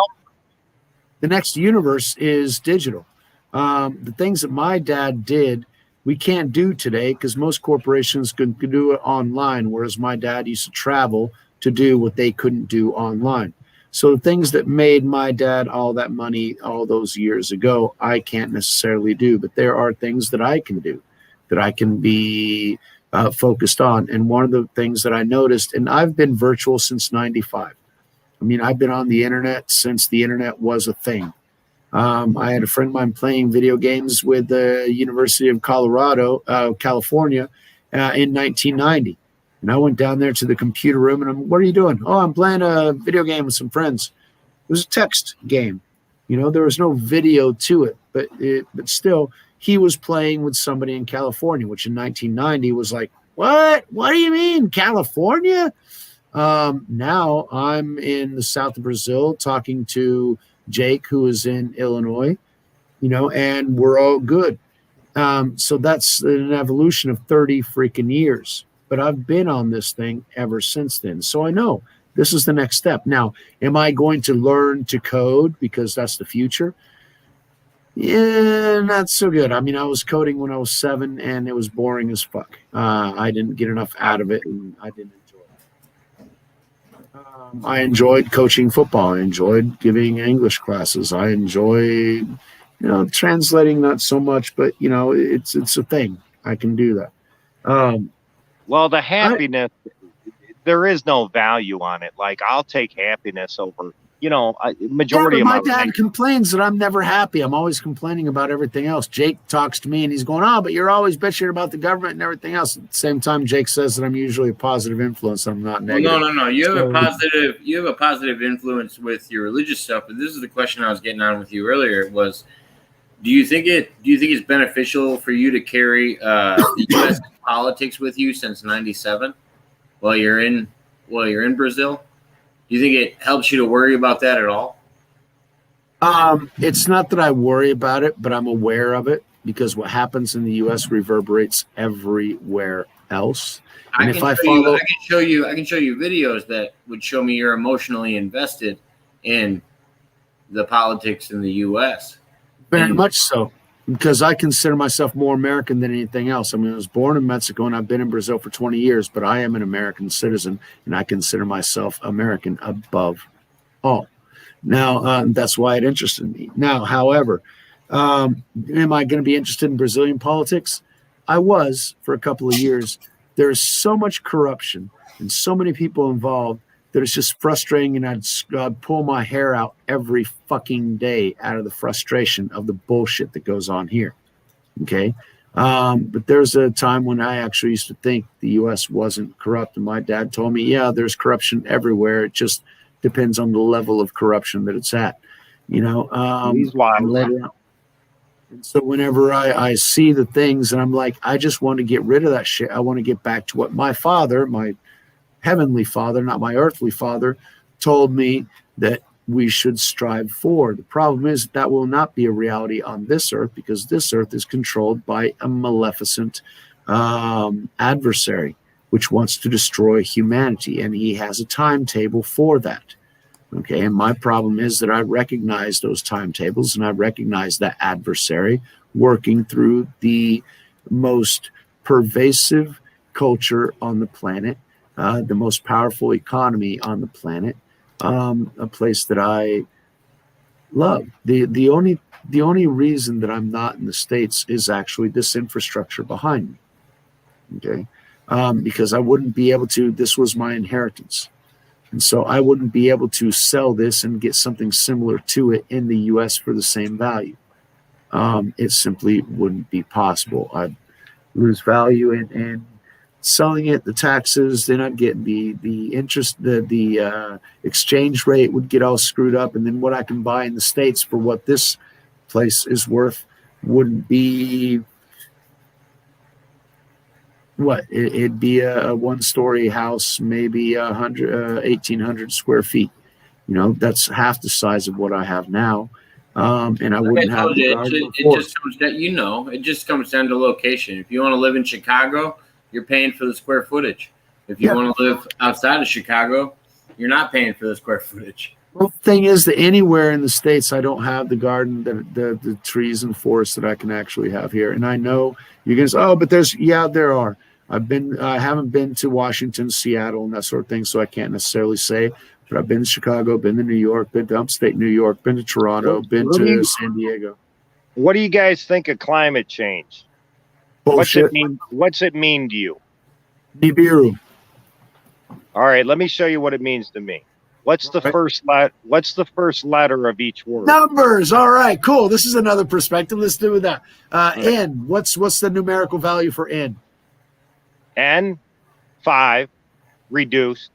The next universe is digital. The things that my dad did, we can't do today, because most corporations can do it online, whereas my dad used to travel to do what they couldn't do online. So the things that made my dad all that money all those years ago, I can't necessarily do, but there are things that I can do, that I can be focused on. And one of the things that I noticed, and I've been virtual since 95. I mean, I've been on the internet since the internet was a thing. I had a friend of mine playing video games with the University of California, in 1990. And I went down there to the computer room and what are you doing? Oh, I'm playing a video game with some friends. It was a text game. There was no video to it, but still, he was playing with somebody in California, which in 1990 was like, what? What do you mean, California? Now I'm in the south of Brazil talking to Jake, who is in Illinois, and we're all good. So that's an evolution of 30 freaking years. But I've been on this thing ever since then. So I know this is the next step. Now, am I going to learn to code because that's the future? Yeah, not so good. I mean, I was coding when I was 7 and it was boring as fuck. I didn't get enough out of it and I didn't enjoy it. I enjoyed coaching football. I enjoyed giving English classes. I enjoy, translating not so much, but it's a thing. I can do that. Well, the happiness, there is no value on it. Like I'll take happiness over, majority of my dad complains that I'm never happy. I'm always complaining about everything else. Jake talks to me and he's going, but you're always bitching about the government and everything else. At the same time, Jake says that I'm usually a positive influence. I'm not negative. Well, no. You have a positive influence with your religious stuff. But this is the question I was getting on with you earlier was, do you think it's beneficial for you to carry the U.S. politics with you since '97 while you're in Brazil? Do you think it helps you to worry about that at all? It's not that I worry about it, but I'm aware of it because what happens in the U.S. reverberates everywhere else. And I can show you videos that would show me you're emotionally invested in the politics in the U.S. Very much so, because I consider myself more American than anything else. I mean, I was born in Mexico and I've been in Brazil for 20 years, but I am an American citizen and I consider myself American above all. Now, that's why it interested me. Now, however, am I going to be interested in Brazilian politics? I was for a couple of years. There's so much corruption and so many people involved that it's just frustrating, and I'd pull my hair out every fucking day out of the frustration of the bullshit that goes on here. Okay? But there's a time when I actually used to think the U.S. wasn't corrupt, and my dad told me, yeah, there's corruption everywhere. It just depends on the level of corruption that it's at. He's wild. And so whenever I see the things, and I'm like, I just want to get rid of that shit. I want to get back to what my father, my heavenly father, not my earthly father, told me that we should strive for. The problem is that will not be a reality on this earth because this earth is controlled by a maleficent adversary which wants to destroy humanity, and he has a timetable for that. Okay, and my problem is that I recognize those timetables and I recognize that adversary working through the most pervasive culture on the planet, the most powerful economy on the planet, a place that I love. The only reason that I'm not in the States is actually this infrastructure behind me. Okay, because I wouldn't be able to. This was my inheritance, and so I wouldn't be able to sell this and get something similar to it in the U.S. for the same value. It simply wouldn't be possible. I'd lose value in selling it, the taxes, then I'd get the interest, the exchange rate would get all screwed up, and then what I can buy in the States for what this place is worth wouldn't be what it'd be a one-story house, maybe 1,800 square feet. That's half the size of what I have now. And I wouldn't have the garden before. It just comes down to location. If you want to live in Chicago, you're paying for the square footage. If you want to live outside of Chicago, you're not paying for the square footage. Well, the thing is that anywhere in the States, I don't have the garden, the trees and forests that I can actually have here. And I know you're going to say, but there are. I haven't been to Washington, Seattle, and that sort of thing, so I can't necessarily say. But I've been to Chicago, been to New York, been to upstate New York, been to Toronto, been to San Diego. What do you guys think of climate change? Bullshit. What's it mean to you? Nibiru. All right, let me show you what it means to me. What's the first letter of each word? Numbers. All right, cool. This is another perspective. Let's do that. N. What's the numerical value for N? N5 reduced.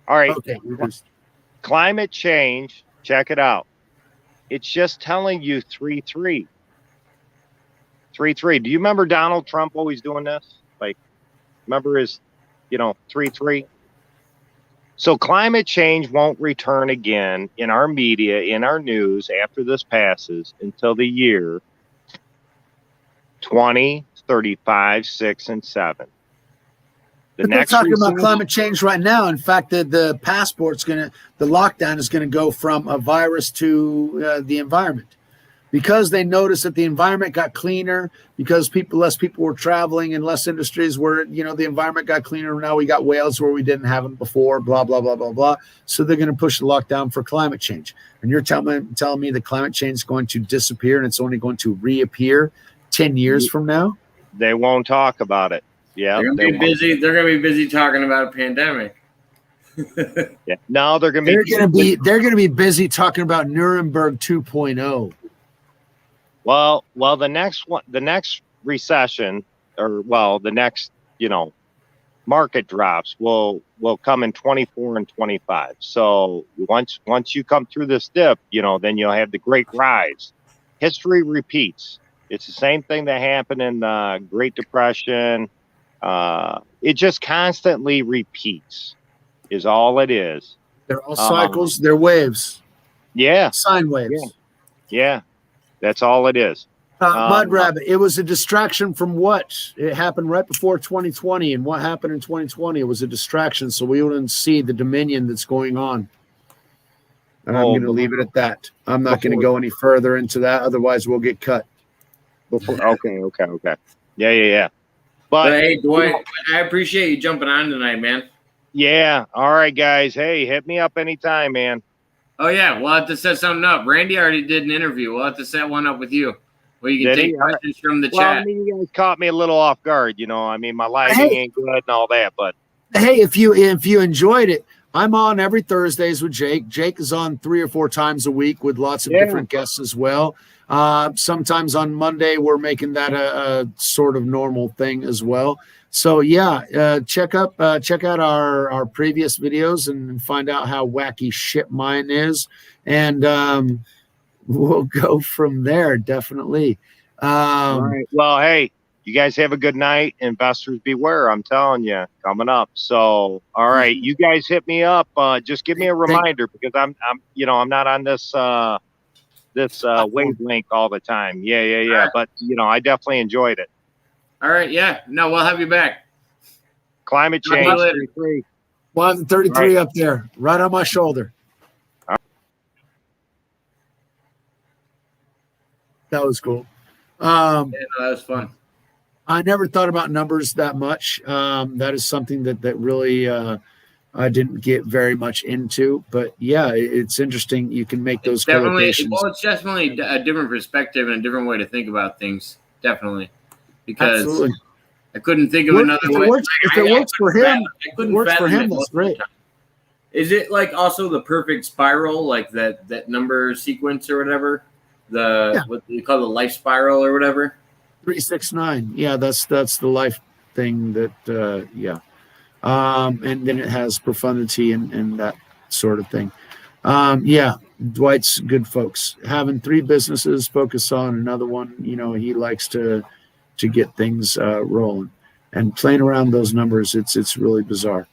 All right. Okay. Climate change, check it out. It's just telling you 3-3. 3-3. Do you remember Donald Trump always doing this? Like, remember his, 3-3? So climate change won't return again in our media, in our news after this passes until the year 2035, 6, and 7. But they're talking about climate change right now. In fact, the lockdown is going to go from a virus to the environment, because they noticed that the environment got cleaner, because less people were traveling and less industries were, the environment got cleaner. Now we got whales where we didn't have them before, blah, blah, blah, blah, blah. So they're going to push the lockdown for climate change. And you're telling me that climate change is going to disappear and it's only going to reappear 10 years from now? They won't talk about it. Yeah, they're gonna be busy. They're gonna be busy talking about a pandemic. Yeah. No, they're gonna be busy talking about Nuremberg 2.0. Well, the next recession, or the next market drops will come in 24 and 25. So once you come through this dip, then you'll have the great rise. History repeats. It's the same thing that happened in the Great Depression. It just constantly repeats, is all it is. They're all cycles. They're waves. Yeah. Sine waves. Yeah. That's all it is. Mud Rabbit, it was a distraction from what? It happened right before 2020. And what happened in 2020? It was a distraction, so we wouldn't see the dominion that's going on. And I'm going to leave it at that. I'm not going to go any further into that. Otherwise, we'll get cut. Okay. Yeah. But hey, Dwight, I appreciate you jumping on tonight, man. Yeah. All right, guys. Hey, hit me up anytime, man. Oh, yeah. We'll have to set something up. Randy already did an interview. We'll have to set one up with you where you can take questions from the chat. I mean, you guys caught me a little off guard. I mean, my lighting ain't good and all that. But hey, if you enjoyed it, I'm on every Thursdays with Jake. Jake is on 3 or 4 times a week with lots of different guests as well. Sometimes on Monday, we're making that a sort of normal thing as well. So check out our previous videos and find out how wacky shit mine is. And we'll go from there. Definitely. All right. Well, hey, you guys have a good night. Investors beware. I'm telling you, coming up. So, all right, you guys hit me up. Just give me a reminder, because I'm not on this wavelength all the time. Yeah. Right. But I definitely enjoyed it. All right. Yeah. No, we'll have you back. Climate change. 33. 133 up there, right on my shoulder. That was cool. Yeah, no, that was fun. I never thought about numbers that much. That is something that really I didn't get very much into. But yeah, it's interesting. You can make those correlations. Well, it's definitely a different perspective and a different way to think about things. Definitely, because absolutely. I couldn't think of another way. If it works for him, that's great. Is it like also the perfect spiral, like that number sequence or whatever? What you call the life spiral or whatever? 369. Yeah, that's the life thing that and then it has profundity and that sort of thing. Dwight's good folks. Having 3 businesses, focus on another one. He likes to get things rolling, and playing around those numbers. It's really bizarre.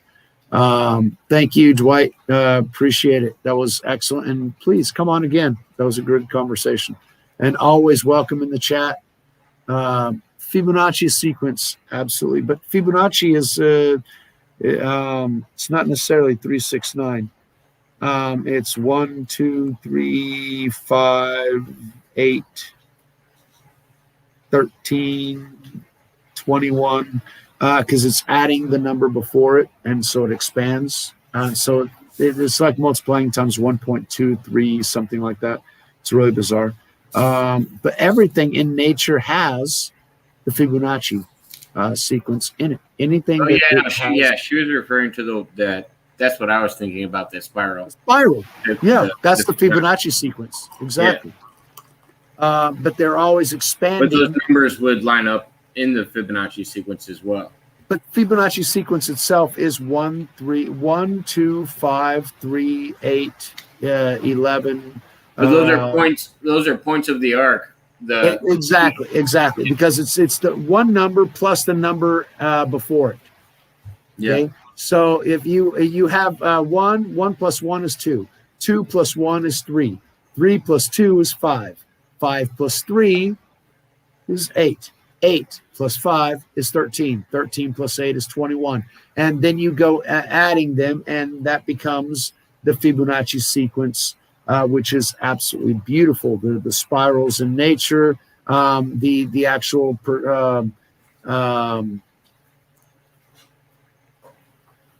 Thank you, Dwight. Appreciate it. That was excellent. And please come on again. That was a good conversation, and always welcome in the chat. Fibonacci sequence, absolutely. But Fibonacci is it's not necessarily 369. It's 1, 2, 3, 5, 8, 13, 21, because it's adding the number before it, and so it expands. So it's like multiplying times 1.23, something like that. It's really bizarre. But everything in nature has the Fibonacci sequence in it. Anything she was referring to that. That's what I was thinking about, that spiral. That's the Fibonacci sequence. Exactly. But they're always expanding. But those numbers would line up in the Fibonacci sequence as well. But Fibonacci sequence itself is 1, 3, 1, 2, 5, 3, 8, 11. But those are points. Those are points of the arc. Exactly, because it's the one number plus the number before it. Okay, yeah. so if you have 1 plus 1 is 2, 2 plus 1 is 3, 3 plus 2 is 5, 5 plus 3 is 8. 8 plus 5 is 13. 13 plus 8 is 21. And then you go adding them, and that becomes the Fibonacci sequence, which is absolutely beautiful. The spirals in nature, the actual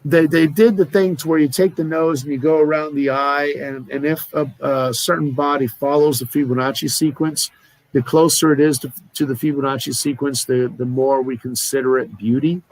they did the thing to where you take the nose and you go around the eye, and if a certain body follows the Fibonacci sequence, the closer it is to the Fibonacci sequence, the more we consider it beauty,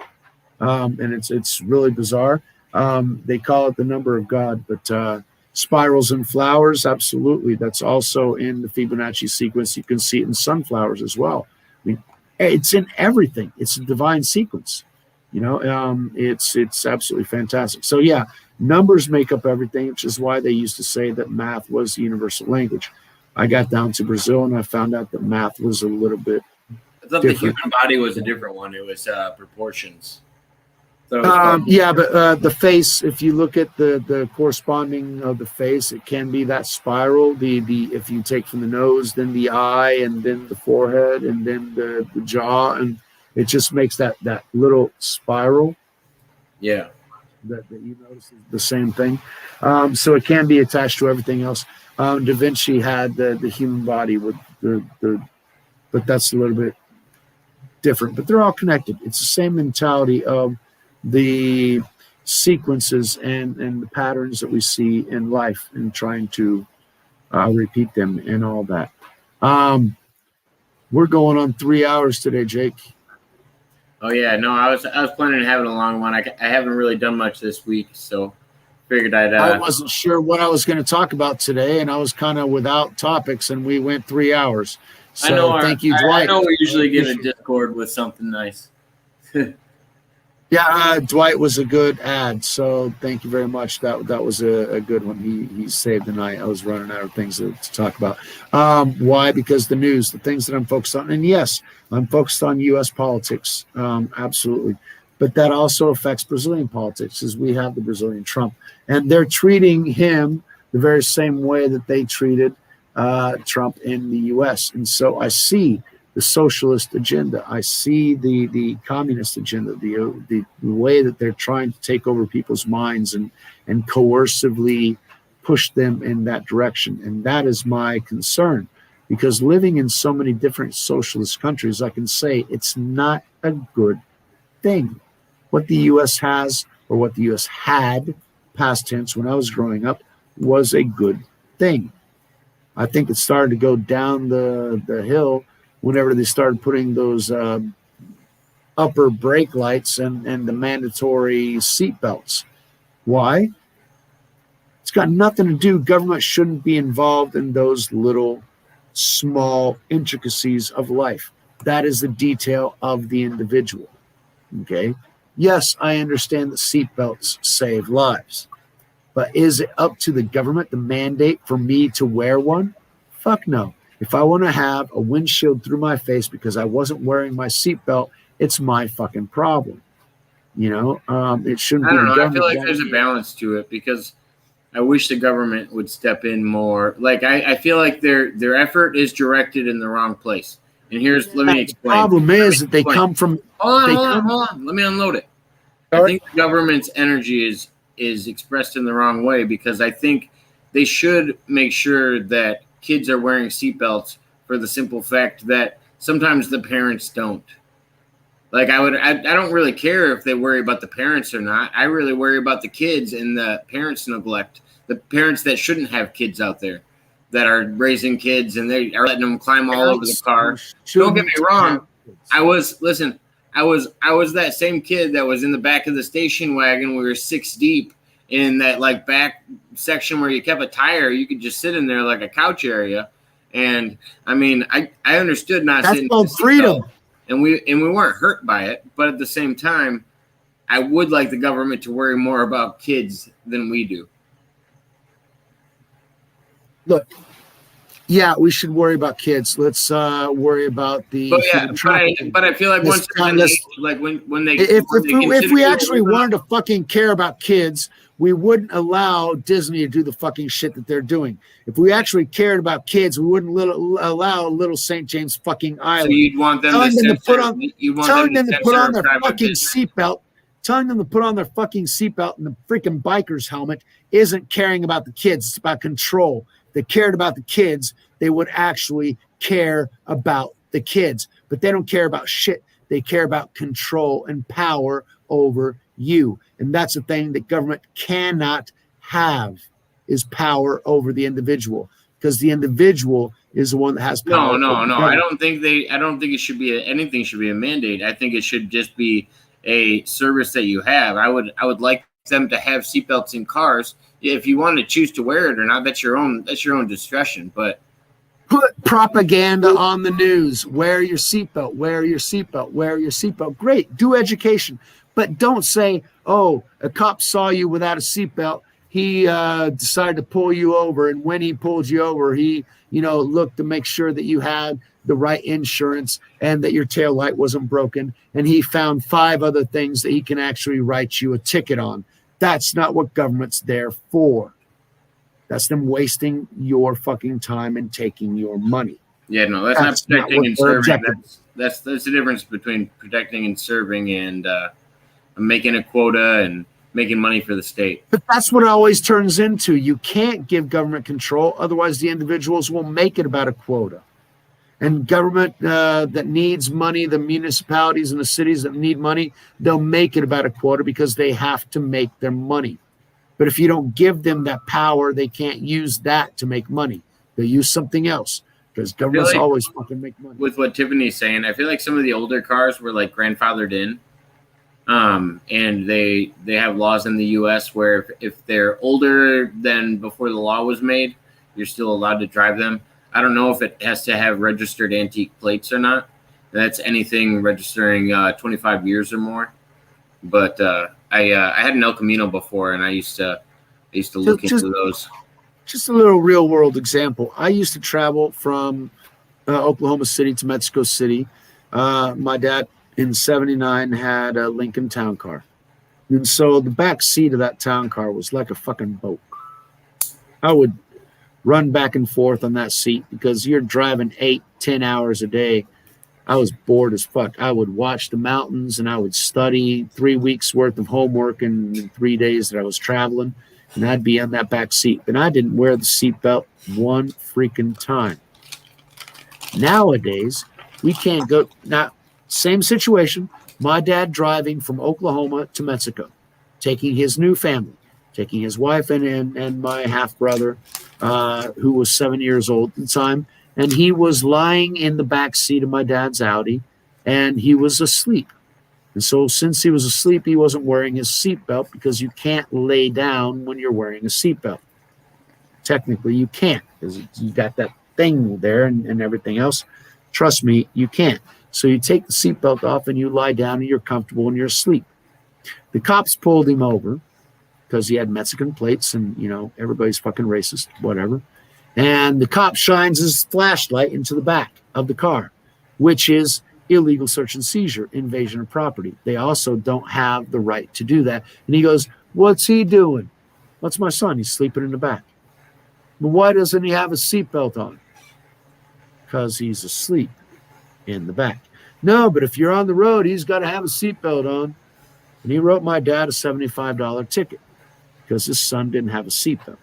and it's really bizarre. They call it the number of God, but spirals and flowers, absolutely, that's also in the Fibonacci sequence. You can see it in sunflowers as well. I mean, it's in everything. It's a divine sequence. It's absolutely fantastic. So yeah, numbers make up everything, which is why they used to say that math was the universal language. I got down to Brazil and I found out that math was a little bit I thought different. the human body was a different one. It was proportions. But the face, if you look at the corresponding of the face, it can be that spiral. The if you take from the nose, then the eye, and then the forehead, and then the jaw, and it just makes that little spiral. Yeah. That you notice is the same thing. So it can be attached to everything else. Da Vinci had the human body with but that's a little bit different. But they're all connected. It's the same mentality of the sequences and the patterns that we see in life and trying to repeat them and all that. We're going on 3 hours today, Jake. Oh yeah, no, I was planning on having a long one. I haven't really done much this week, so figured I'd. I wasn't sure what I was going to talk about today, and I was kind of without topics, and we went 3 hours. So I know thank you, Dwight. I know we usually get a Discord with something nice. Yeah, Dwight was a good ad, so thank you very much. That was a good one. He saved the night. I was running out of things to talk about. Why? Because the news, the things that I'm focused on, and yes, I'm focused on U.S. politics, absolutely. But that also affects Brazilian politics, as we have the Brazilian Trump, and they're treating him the very same way that they treated Trump in the U.S. And so I see the socialist agenda. I see the communist agenda, the way that they're trying to take over people's minds and coercively push them in that direction. And that is my concern, because living in so many different socialist countries, I can say it's not a good thing. What the U.S. has, or what the U.S. had, past tense, when I was growing up, was a good thing. I think it started to go down the hill whenever they started putting those upper brake lights and the mandatory seat belts. Why? It's got nothing to do. Government shouldn't be involved in those little, small intricacies of life. That is the detail of the individual. Okay? Yes, I understand that seat belts save lives. But is it up to the government to mandate for me to wear one? Fuck no. If I want to have a windshield through my face because I wasn't wearing my seatbelt, it's my fucking problem. It shouldn't be the government. I feel like there's a balance to it, because I wish the government would step in more. Like I feel like their effort is directed in the wrong place. And let me explain. The problem is that they come from. Hold on. Let me unload it. I think the government's energy is expressed in the wrong way, because I think they should make sure that kids are wearing seatbelts for the simple fact that sometimes the parents don't. Like I don't really care if they worry about the parents or not. I really worry about the kids and the parents' neglect. The parents that shouldn't have kids out there, that are raising kids and they are letting them climb all over the car. Don't get me wrong. I was that same kid that was in the back of the station wagon. We were 6 deep in that like back section where you kept a tire. You could just sit in there like a couch area. And I mean, I understood not That's sitting. called freedom. and we weren't hurt by it. But at the same time, I would like the government to worry more about kids than we do. Look, yeah, we should worry about kids. Let's worry about the. But I feel like once when they if we actually wanted to fucking care about kids, we wouldn't allow Disney to do the fucking shit that they're doing. If we actually cared about kids, we wouldn't allow little St. James fucking Island. So you'd want them to put on their fucking seatbelt. Telling them to put on their fucking seatbelt and the freaking biker's helmet isn't caring about the kids. It's about control. If they cared about the kids, they would actually care about the kids. But they don't care about shit. They care about control and power over you. And that's the thing that government cannot have, is power over the individual, because the individual is the one that has power. No. I don't think it should be anything should be a mandate. I think it should just be a service that you have. I would like them to have seatbelts in cars. If you want to choose to wear it or not, that's your own discretion. But put propaganda on the news. Wear your seatbelt. Wear your seatbelt. Wear your seatbelt. Great. Do education, but don't say, "Oh, a cop saw you without a seatbelt. He decided to pull you over, and when he pulled you over, he looked to make sure that you had the right insurance and that your tail light wasn't broken, and he found 5 other things that he can actually write you a ticket on." That's not what government's there for. That's them wasting your fucking time and taking your money. Yeah, no, that's not protecting and serving. That's the difference between protecting and serving and making a quota and making money for the state. But that's what it always turns into. You can't give government control, otherwise the individuals will make it about a quota. And government that needs money, the municipalities and the cities that need money, they'll make it about a quota because they have to make their money. But if you don't give them that power, they can't use that to make money. They'll use something else, because governments always fucking make money. With what Tiffany's saying, I feel like some of the older cars were like grandfathered in. And they have laws in the U.S. where if they're older than before the law was made, you're still allowed to drive them. I don't know if it has to have registered antique plates or not. That's anything registering 25 years or more. But I had an El Camino before, and I used to look into those. Just a little real world example. I used to travel from Oklahoma City to Mexico City. My dad in '79 had a Lincoln Town Car, and so the back seat of that town car was like a fucking boat. I would run back and forth on that seat because you're driving 8-10 hours a day. I was bored as fuck. I would watch the mountains and I would study 3 weeks worth of homework in 3 days that I was traveling, and I'd be on that back seat. And I didn't wear the seatbelt one freaking time. Nowadays, we can't go. Now, same situation. My dad driving from Oklahoma to Mexico, taking his new family, taking his wife and my half brother, who was 7 years old at the time. And he was lying in the back seat of my dad's Audi, and he was asleep. And so since he was asleep, he wasn't wearing his seatbelt, because you can't lay down when you're wearing a seatbelt. Technically, you can't, because you got that thing there and everything else. Trust me, you can't. So you take the seatbelt off and you lie down and you're comfortable and you're asleep. The cops pulled him over because he had Mexican plates, and, everybody's fucking racist, whatever. And the cop shines his flashlight into the back of the car, which is illegal search and seizure, invasion of property. They also don't have the right to do that. And he goes, "What's he doing?" "That's my son. He's sleeping in the back." "But why doesn't he have a seatbelt on?" "Because he's asleep in the back." "No, but if you're on the road, he's got to have a seatbelt on." And he wrote my dad a $75 ticket because his son didn't have a seatbelt.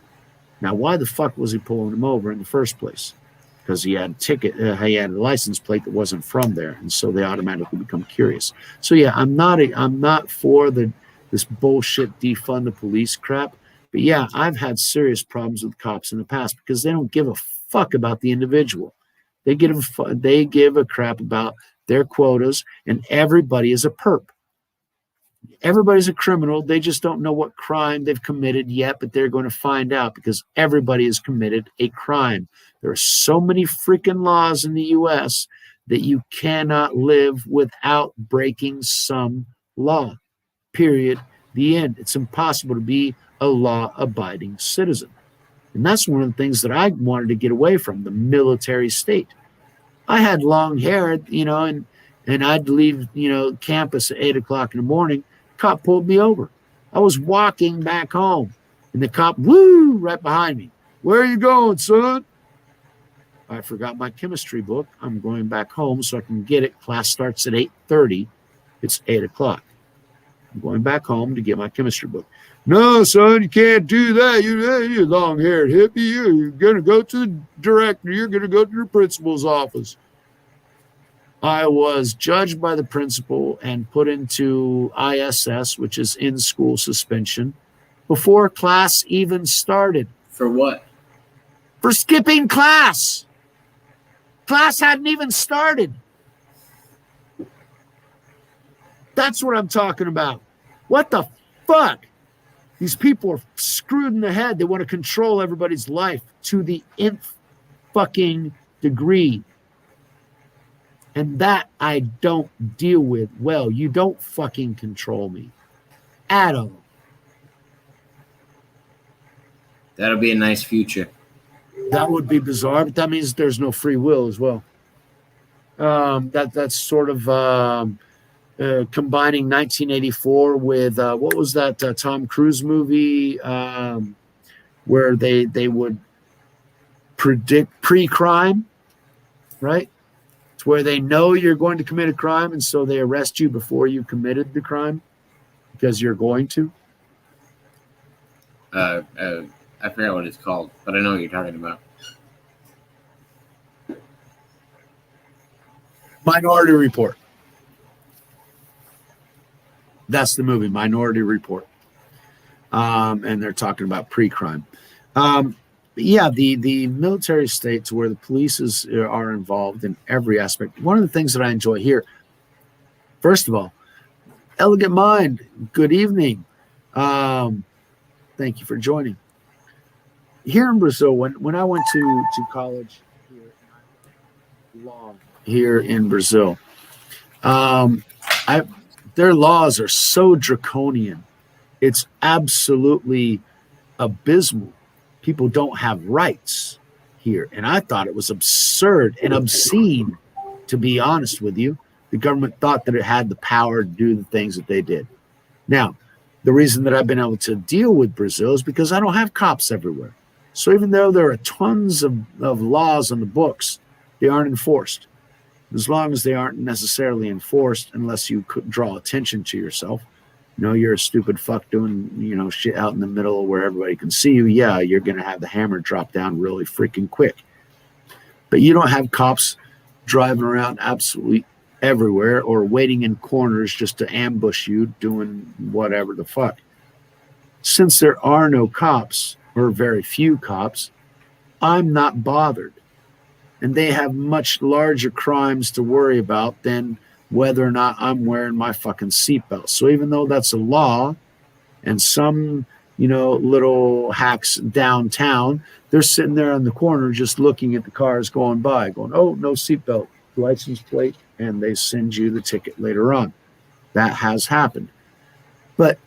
Now, why the fuck was he pulling him over in the first place? Because he had a ticket, he had a license plate that wasn't from there, and so they automatically become curious. So yeah, I'm not for this bullshit defund the police crap. But yeah, I've had serious problems with cops in the past because they don't give a fuck about the individual. They give a crap about their quotas, and everybody is a perp. Everybody's a criminal. They just don't know what crime they've committed yet, but they're going to find out because everybody has committed a crime. There are so many freaking laws in the U.S. that you cannot live without breaking some law. Period. The end. It's impossible to be a law-abiding citizen. And that's one of the things that I wanted to get away from, the military state. I had long hair, and I'd leave, campus at 8 o'clock in the morning. Cop pulled me over. I was walking back home, and the cop, right behind me. Where are you going, son? I forgot my chemistry book. I'm going back home so I can get it. Class starts at 8:30. It's 8 o'clock. I'm going back home to get my chemistry book. No, son, you can't do that. You're long-haired hippie. You're going to go to the director. You're going to go to the principal's office. I was judged by the principal and put into ISS, which is in-school suspension, before class even started. For what? For skipping class. Class hadn't even started. That's what I'm talking about. What the fuck? These people are screwed in the head. They want to control everybody's life to the nth fucking degree. And that I don't deal with well. You don't fucking control me at all. That'll be a nice future. That would be bizarre, but that means there's no free will as well. That's sort of combining 1984 with what was that Tom Cruise movie where they would predict pre-crime, right? It's where they know you're going to commit a crime, and so they arrest you before you committed the crime because you're going to. I forgot what it's called, but I know what you're talking about. Minority Report. That's the movie, Minority Report. And they're talking about pre-crime. The military states where the police are involved in every aspect. One of the things that I enjoy here, first of all, Elegant Mind, good evening. Thank you for joining. Here in Brazil, when I went to college here in Brazil, their laws are so draconian. It's absolutely abysmal. People don't have rights here. And I thought it was absurd and obscene, to be honest with you. The government thought that it had the power to do the things that they did. Now, the reason that I've been able to deal with Brazil is because I don't have cops everywhere. So even though there are tons of laws on the books, they aren't enforced. As long as they aren't necessarily enforced, unless you could draw attention to yourself, you're a stupid fuck doing, shit out in the middle where everybody can see you. Yeah, you're going to have the hammer drop down really freaking quick. But you don't have cops driving around absolutely everywhere or waiting in corners just to ambush you doing whatever the fuck. Since there are no cops, or very few cops, I'm not bothered. And they have much larger crimes to worry about than whether or not I'm wearing my fucking seatbelt. So even though that's a law, and some, little hacks downtown, they're sitting there on the corner just looking at the cars going by, going, oh, no seatbelt, license plate, and they send you the ticket later on. That has happened. But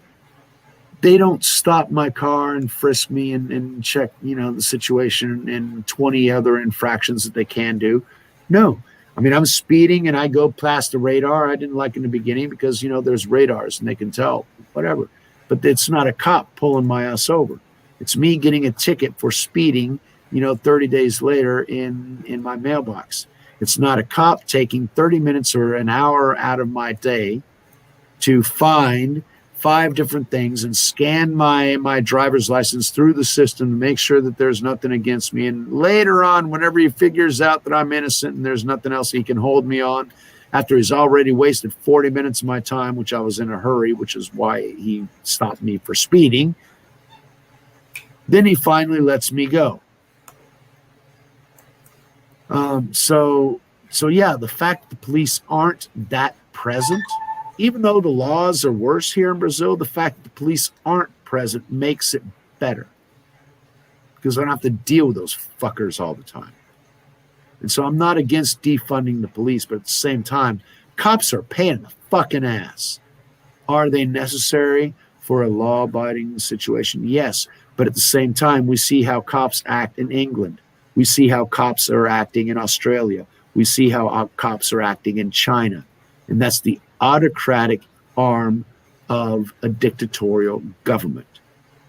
they don't stop my car and frisk me and check, the situation and 20 other infractions that they can do. No. I mean, I'm speeding and I go past the radar. I didn't like in the beginning because, there's radars and they can tell, whatever. But it's not a cop pulling my ass over. It's me getting a ticket for speeding, 30 days later in my mailbox. It's not a cop taking 30 minutes or an hour out of my day to find 5 different things and scan my driver's license through the system to make sure that there's nothing against me. And later on, whenever he figures out that I'm innocent and there's nothing else he can hold me on, after he's already wasted 40 minutes of my time, which I was in a hurry, which is why he stopped me for speeding, then he finally lets me go. So the fact that the police aren't that present, even though the laws are worse here in Brazil, the fact that the police aren't present makes it better because I don't have to deal with those fuckers all the time. And so I'm not against defunding the police, but at the same time, cops are paying the fucking ass. Are they necessary for a law-abiding situation? Yes. But at the same time, we see how cops act in England. We see how cops are acting in Australia. We see how cops are acting in China. And that's the autocratic arm of a dictatorial government.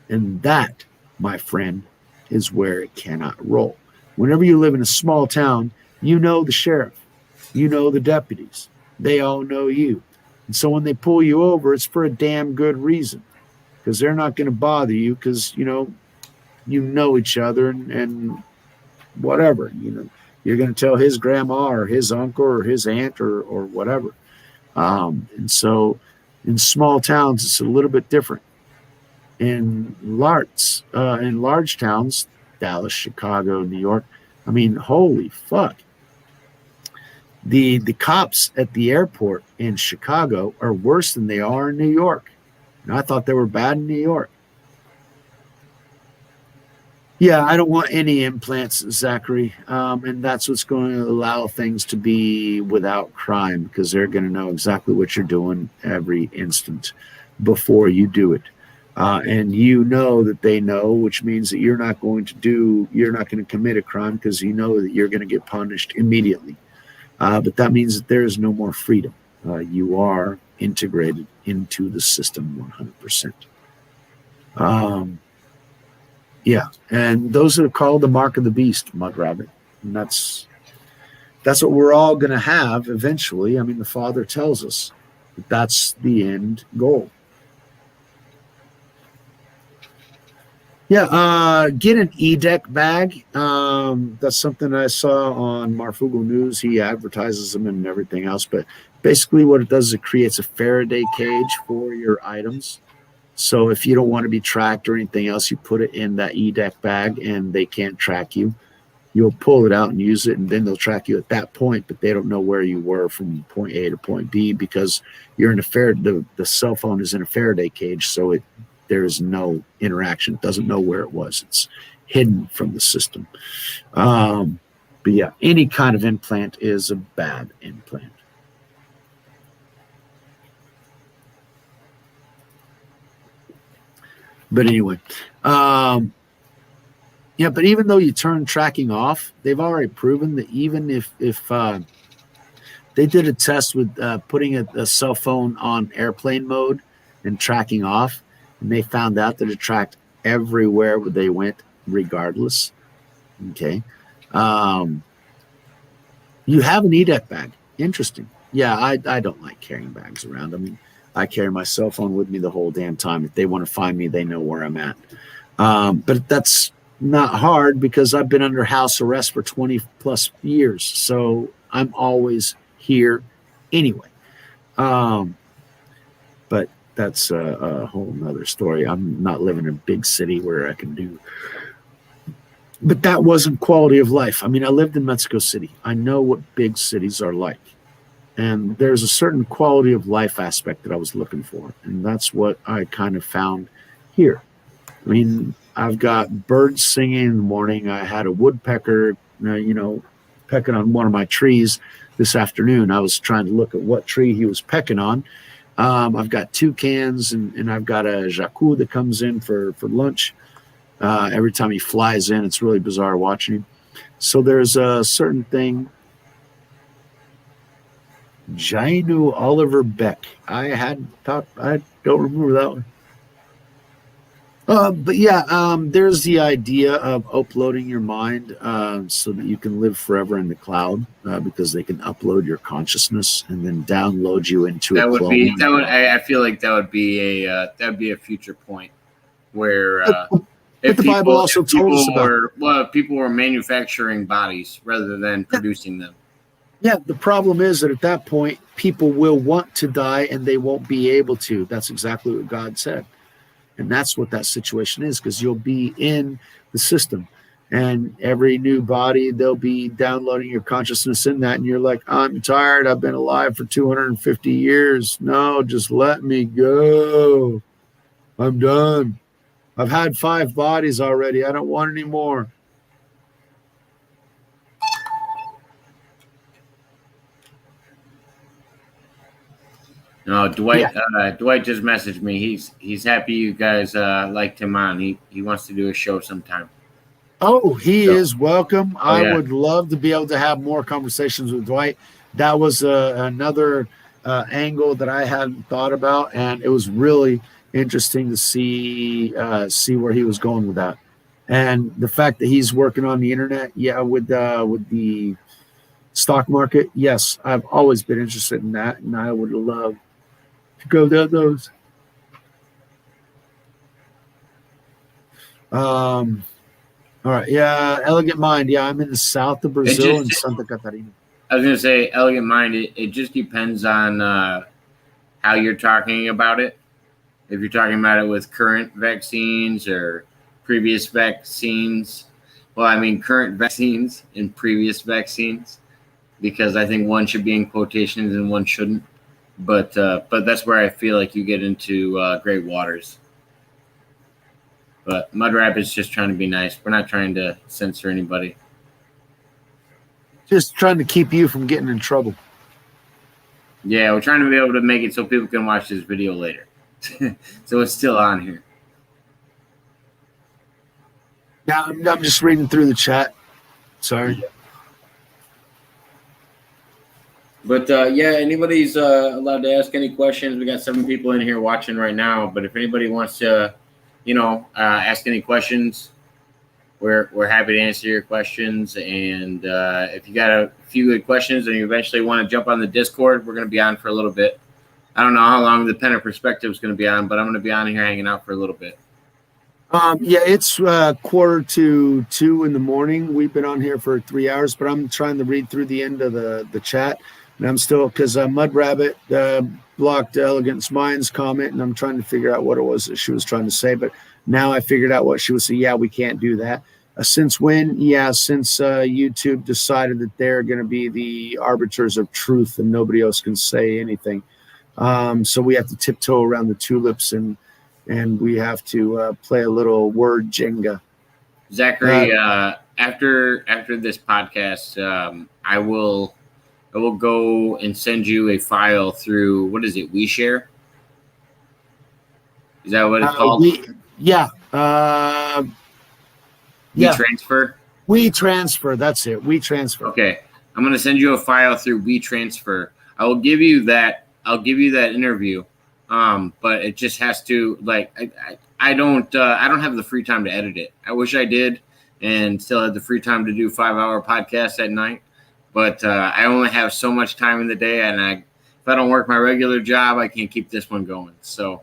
And that, my friend, is where it cannot roll. Whenever you live in a small town, you know the sheriff, you know the deputies, they all know you. And so when they pull you over, it's for a damn good reason, because they're not going to bother you because, you know each other and whatever, you're going to tell his grandma or his uncle or his aunt or whatever. And so in small towns, it's a little bit different. In large towns, Dallas, Chicago, New York, I mean, holy fuck. The cops at the airport in Chicago are worse than they are in New York. And I thought they were bad in New York. Yeah, I don't want any implants, Zachary. And that's what's going to allow things to be without crime, because they're going to know exactly what you're doing every instant before you do it. And you know that they know, which means that you're not going to commit a crime because you know that you're going to get punished immediately. But that means that there is no more freedom. You are integrated into the system 100%. Yeah, and those are called the mark of the beast, Mud Rabbit. And that's what we're all going to have eventually. I mean, the Father tells us that that's the end goal. Yeah, get an E-Deck bag. That's something I saw on Marfugo News. He advertises them and everything else. But basically what it does is it creates a Faraday cage for your items. So if you don't want to be tracked or anything else, you put it in that E-Deck bag and they can't track you. You'll pull it out and use it, and then they'll track you at that point, but they don't know where you were from point A to point B because you're in the cell phone is in a Faraday cage, so there is no interaction. It doesn't know where it was. It's hidden from the system. But yeah, any kind of implant is a bad implant. But anyway, yeah, but even though you turn tracking off, they've already proven that even if they did a test with putting a cell phone on airplane mode and tracking off, and they found out that it tracked everywhere where they went, regardless. Okay. You have an E-Deck bag. Interesting. Yeah, I don't like carrying bags around. I mean, I carry my cell phone with me the whole damn time. If they want to find me, they know where I'm at. But that's not hard because I've been under house arrest for 20 plus years. So I'm always here anyway. But that's a whole nother story. I'm not living in a big city where I can do. But that wasn't quality of life. I mean, I lived in Mexico City. I know what big cities are like. And there's a certain quality of life aspect that I was looking for. And that's what I kind of found here. I mean, I've got birds singing in the morning. I had a woodpecker, pecking on one of my trees this afternoon. I was trying to look at what tree he was pecking on. I've got toucans and I've got a jacu that comes in for lunch. Every time he flies in, it's really bizarre watching him. So there's a certain thing. Jainu Oliver Beck. I don't remember that one. But yeah, there's the idea of uploading your mind so that you can live forever in the cloud because they can upload your consciousness and then download you into a clone. I feel like that would be a future point where but the Bible also told us about people were manufacturing bodies rather than producing them. Yeah, the problem is that at that point, people will want to die and they won't be able to. That's exactly what God said. And that's what that situation is, because you'll be in the system. And every new body, they'll be downloading your consciousness in that. And you're like, I'm tired. I've been alive for 250 years. No, just let me go. I'm done. I've had 5 bodies already. I don't want any more. No, Dwight. Yeah. Dwight just messaged me. He's happy you guys liked him on. He wants to do a show sometime. Oh, he So, is welcome. oh I yeah, would love to be able to have more conversations with Dwight. That was another angle that I hadn't thought about, and it was really interesting to see where he was going with that. And the fact that he's working on the internet, yeah, with the stock market, yes, I've always been interested in that, and I would love to go down those. Um, all right, yeah, Elegant Mind. Yeah, I'm in the south of it Brazil in just. Santa Catarina. I was gonna say, elegant mind. It just depends on how you're talking about it. If you're talking about it with current vaccines or previous vaccines, well, I mean current vaccines and previous vaccines, because I think one should be in quotations and one shouldn't. But that's where I feel like you get into great waters. But Mud Rapid's just trying to be nice. We're not trying to censor anybody. Just trying to keep you from getting in trouble. Yeah, we're trying to be able to make it so people can watch this video later. So it's still on here. Now I'm just reading through the chat. Sorry. But yeah, anybody's allowed to ask any questions. We got 7 people in here watching right now. But if anybody wants to, ask any questions, we're happy to answer your questions. And if you got a few good questions and you eventually want to jump on the Discord, we're going to be on for a little bit. I don't know how long the Pen of Perspective is going to be on, but I'm going to be on here hanging out for a little bit. Yeah, it's 1:45 in the morning. We've been on here for 3 hours, but I'm trying to read through the end of the chat. And I'm still, because Mud Rabbit blocked Elegance Mind's comment, and I'm trying to figure out what it was that she was trying to say. But now I figured out what she was saying. Yeah, we can't do that. Since when? Yeah, since YouTube decided that they're going to be the arbiters of truth and nobody else can say anything. So we have to tiptoe around the tulips and we have to play a little word Jenga. Zachary, after this podcast, I will go and send you a file through, what is it, WeShare? Is that what it's called? WeTransfer? WeTransfer, that's it. WeTransfer. Okay. I'm going to send you a file through WeTransfer. I will give you that. I'll give you that interview. But it just has to, like, I don't have the free time to edit it. I wish I did and still had the free time to do 5-hour podcasts at night. But I only have so much time in the day, and if I don't work my regular job, I can't keep this one going. So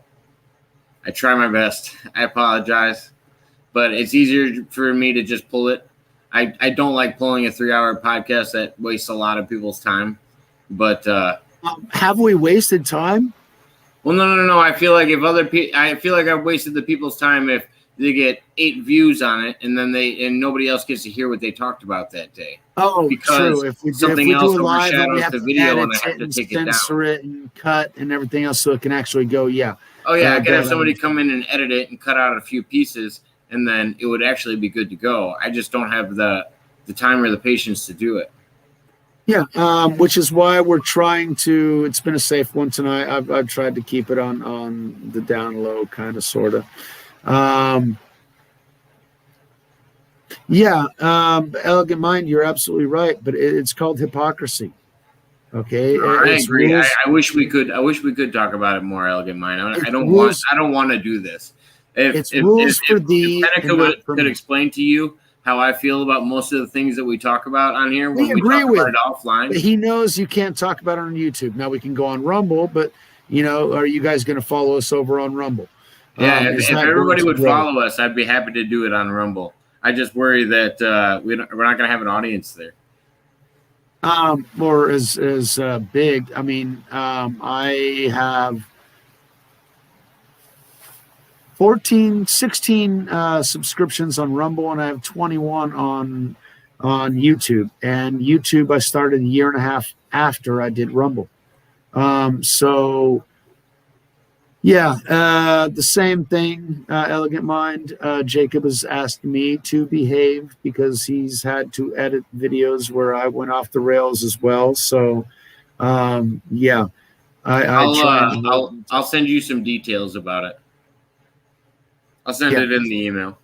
I try my best. I apologize. But it's easier for me to just pull it. I don't like pulling a 3-hour podcast that wastes a lot of people's time. But have we wasted time? Well, no. I feel like I feel like I've wasted the people's time if they get 8 views on it and then nobody else gets to hear what they talked about that day. Oh, because true. If we do a live and we have the to video and I have to take it down, censor it and cut and everything else so it can actually go. Yeah. Oh yeah, I could have somebody come in and edit it and cut out a few pieces, and then it would actually be good to go. I just don't have the time or the patience to do it. Yeah, which is why we're trying to. It's been a safe one tonight. I've tried to keep it on the down low, kind of, sort of. Elegant Mind, you're absolutely right, but it's called hypocrisy. Okay, I agree. I wish we could talk about it more, Elegant Mind. I don't want to do this. If Penica could explain to you how I feel about most of the things that we talk about on here when we talk about it offline. But he knows you can't talk about it on YouTube. Now we can go on Rumble, but are you guys going to follow us over on Rumble? Yeah, if everybody would follow us, I'd be happy to do it on Rumble. I just worry that we're not going to have an audience there. Or as big. I mean, I have 16 subscriptions on Rumble, and I have 21 on YouTube. And YouTube I started a year and a half after I did Rumble. The same thing, Elegant Mind. Jacob has asked me to behave because he's had to edit videos where I went off the rails as well. So, I try and I'll send you some details about it. I'll send it in the email.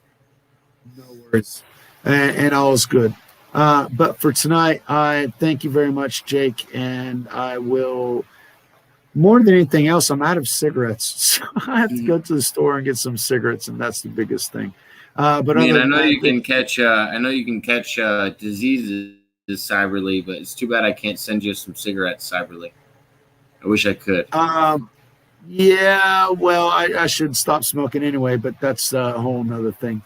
No worries, and all is good. But for tonight, I thank you very much, Jake, and I will. More than anything else, I'm out of cigarettes, so I have to go to the store and get some cigarettes, and that's the biggest thing. But I know you can catch diseases cyberly, but it's too bad I can't send you some cigarettes cyberly. I wish I could. Yeah, well, I should stop smoking anyway, but that's a whole nother thing.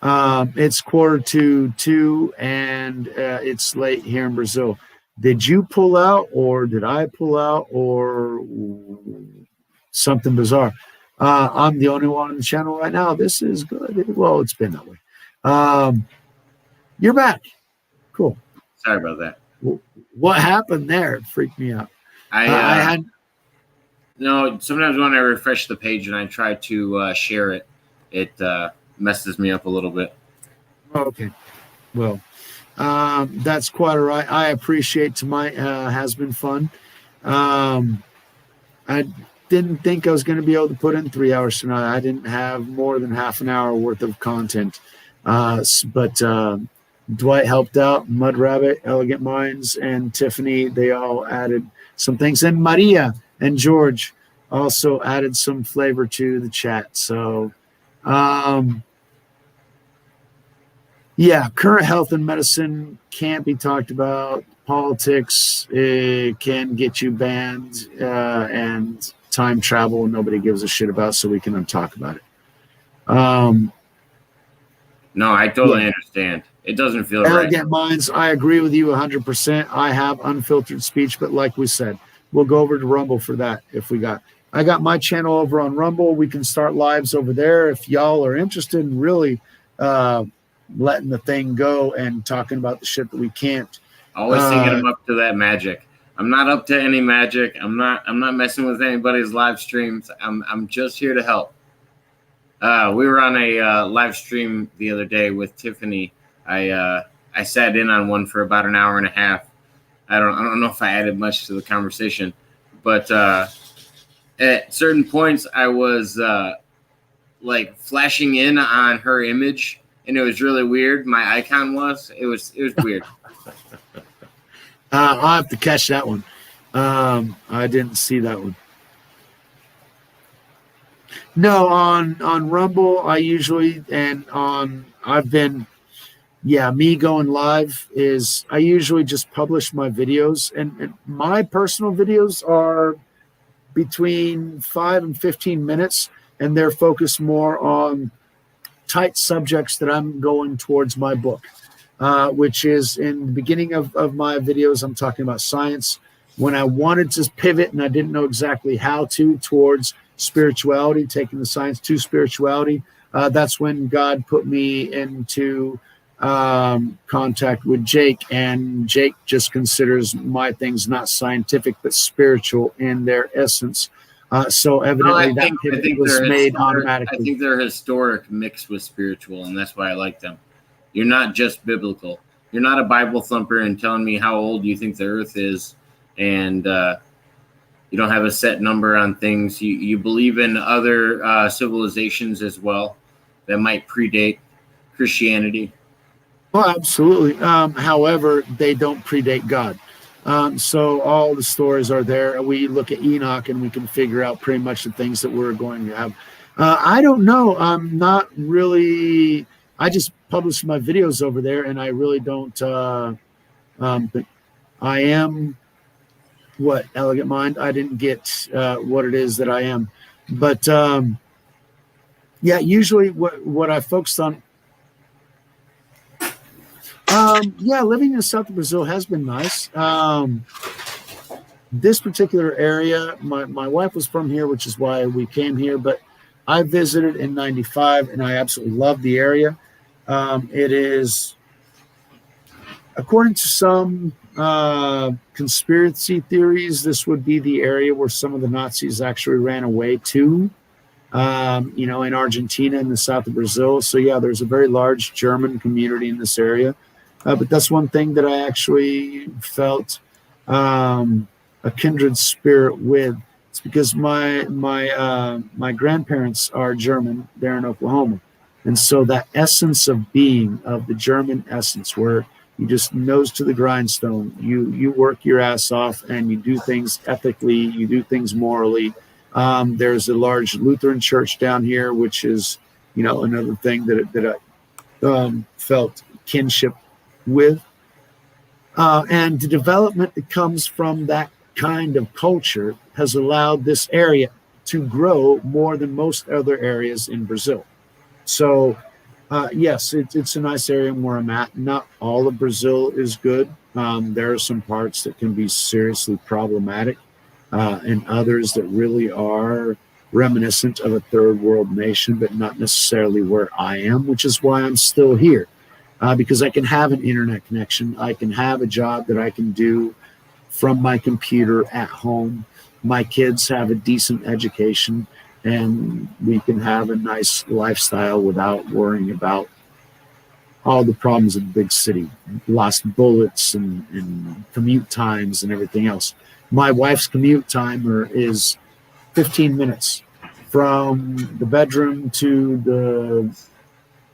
It's 1:45, and it's late here in Brazil. Did you pull out, or did I pull out, or something bizarre? I'm the only one on the channel right now. This is good. Well, it's been that way. You're back. Cool. Sorry about that. What happened there? It freaked me out. Sometimes when I refresh the page and I try to share it, it messes me up a little bit. Okay. Well, that's quite all right. I appreciate tonight. Has been fun. I didn't think I was going to be able to put in 3 hours tonight. I didn't have more than half an hour worth of content. But Dwight helped out, Mud Rabbit, Elegant Minds, and Tiffany. They all added some things. And Maria and George also added some flavor to the chat. So, yeah, current health and medicine can't be talked about. Politics can get you banned, and time travel nobody gives a shit about, so we can talk about it. No, I totally understand. It doesn't feel Elegant right. Minds, I agree with you 100%. I have unfiltered speech, but like we said, we'll go over to Rumble for that if we got. I got my channel over on Rumble. We can start lives over there if y'all are interested in really letting the thing go and talking about the shit that we can't. Always thinking I'm up to that magic. I'm not up to any magic. I'm not messing with anybody's live streams. I'm just here to help. We were on a live stream the other day with Tiffany. I sat in on one for about an hour and a half. I don't know if I added much to the conversation, but at certain points I was like flashing in on her image, and it was really weird. My icon was. It was weird. I'll have to catch that one. I didn't see that one. No, on Rumble, I usually, me going live is, I usually just publish my videos, and my personal videos are between 5 and 15 minutes, and they're focused more on tight subjects that I'm going towards my book, which is in the beginning of my videos, I'm talking about science. When I wanted to pivot and I didn't know exactly how to, towards spirituality, taking the science to spirituality, that's when God put me into contact with Jake, and Jake just considers my things not scientific but spiritual in their essence. So evidently that pivot was made automatically. I think they're historic mixed with spiritual, and that's why I like them. You're not just biblical. You're not a Bible thumper and telling me how old you think the earth is, and you don't have a set number on things. You believe in other civilizations as well that might predate Christianity. Well, absolutely. However, they don't predate God. So all the stories are there. We look at Enoch and we can figure out pretty much the things that we're going to have. I don't know. I'm not really. I just publish my videos over there, and I really don't. But I am what Elegant Mind. I didn't get what it is that I am, but yeah. Usually, what I focused on. Yeah, living in the south of Brazil has been nice. This particular area, my wife was from here, which is why we came here, but I visited in '95 and I absolutely love the area. It is, according to some conspiracy theories, this would be the area where some of the Nazis actually ran away to, in Argentina and the south of Brazil. So yeah, there's a very large German community in this area. But that's one thing that I actually felt a kindred spirit with. It's because my grandparents are German. They're in Oklahoma, and so that essence of being, of the German essence, where you just nose to the grindstone, you work your ass off, and you do things ethically, you do things morally. There's a large Lutheran church down here, which is, another thing that I felt kinship with. And the development that comes from that kind of culture has allowed this area to grow more than most other areas in Brazil. So, yes, it's a nice area where I'm at. Not all of Brazil is good. There are some parts that can be seriously problematic, and others that really are reminiscent of a third world nation, but not necessarily where I am, which is why I'm still here. Because I can have an internet connection. I can have a job that I can do from my computer at home. My kids have a decent education, and we can have a nice lifestyle without worrying about all the problems of the big city, lost bullets and commute times and everything else. My wife's commute timer is 15 minutes from the bedroom to the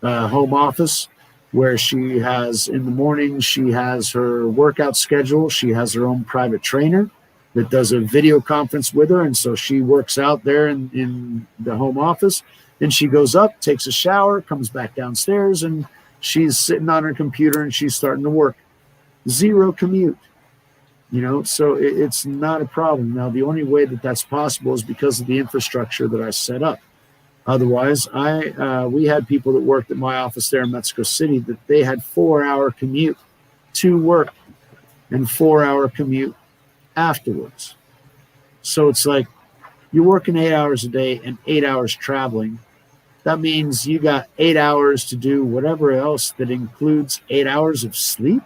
home office, where she has, in the morning, she has her workout schedule. She has her own private trainer that does a video conference with her. And so she works out there in the home office. Then she goes up, takes a shower, comes back downstairs, and she's sitting on her computer and she's starting to work. Zero commute, so it's not a problem. Now, the only way that that's possible is because of the infrastructure that I set up. Otherwise, we had people that worked at my office there in Mexico City that they had 4-hour commute to work and 4-hour commute afterwards. So it's like you're working 8 hours a day and 8 hours traveling. That means you got 8 hours to do whatever else that includes 8 hours of sleep,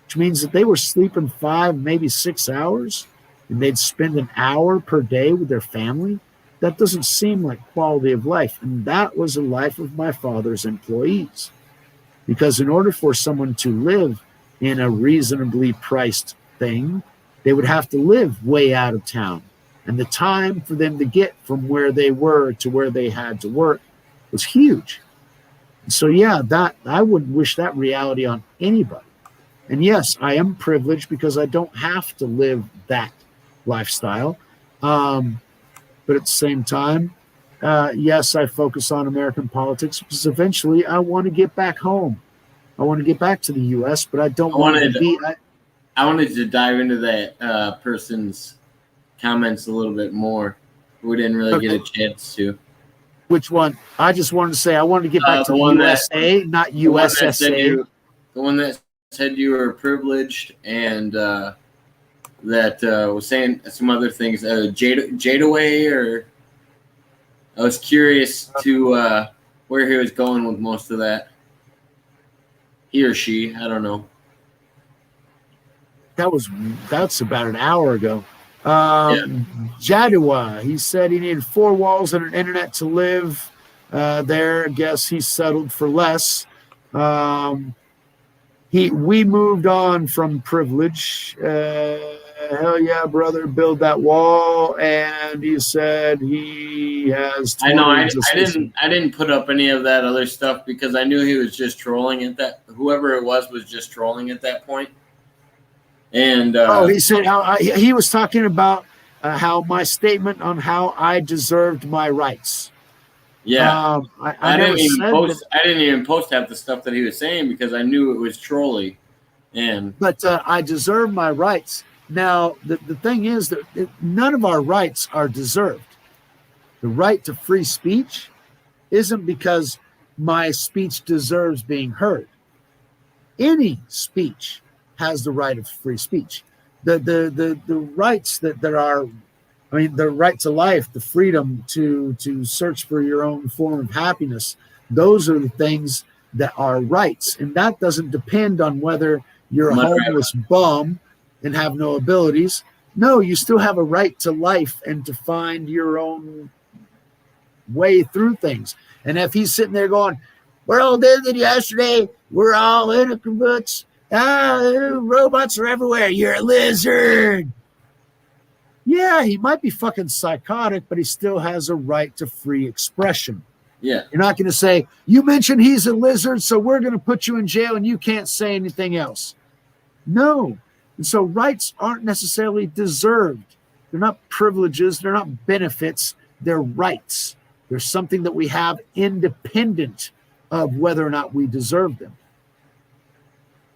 which means that they were sleeping 5, maybe 6 hours, and they'd spend an hour per day with their family. That doesn't seem like quality of life. And that was the life of my father's employees. Because in order for someone to live in a reasonably priced thing, they would have to live way out of town. And the time for them to get from where they were to where they had to work was huge. And so, yeah, that I wouldn't wish that reality on anybody. And yes, I am privileged because I don't have to live that lifestyle. But at the same time, yes, I focus on American politics because eventually I want to get back home. I want to get back to the U.S., but I don't want to be. I wanted to dive into that person's comments a little bit more. We didn't really get a chance to. Which one? I just wanted to say I wanted to get back to the USA, not USSA. The one that said you were privileged and that was saying some other things. Jadaway, or I was curious to where he was going with most of that. He or she, I don't know. That's about an hour ago. Jadua, he said he needed 4 walls and an internet to live there. I guess he settled for less. We moved on from privilege. Hell yeah, brother, build that wall. And he said he has. I know. I didn't put up any of that other stuff because I knew he was just trolling at that. Whoever it was just trolling at that point. And he said he was talking about how my statement on how I deserved my rights. Yeah, I didn't even post half the stuff that he was saying because I knew it was trolly. But I deserve my rights. Now, the thing is that none of our rights are deserved. The right to free speech isn't because my speech deserves being heard. Any speech has the right of free speech. The rights that there are, I mean, the right to life, the freedom to search for your own form of happiness, those are the things that are rights. And that doesn't depend on whether you're a homeless bum and have no abilities. No, you still have a right to life and to find your own way through things. And if he's sitting there going, we're all dead than yesterday, we're all robots are everywhere, you're a lizard. Yeah, he might be fucking psychotic, but he still has a right to free expression. Yeah. You're not going to say, you mentioned he's a lizard, so we're going to put you in jail and you can't say anything else. No. And so rights aren't necessarily deserved. They're not privileges. They're not benefits. They're rights. They're something that we have independent of whether or not we deserve them.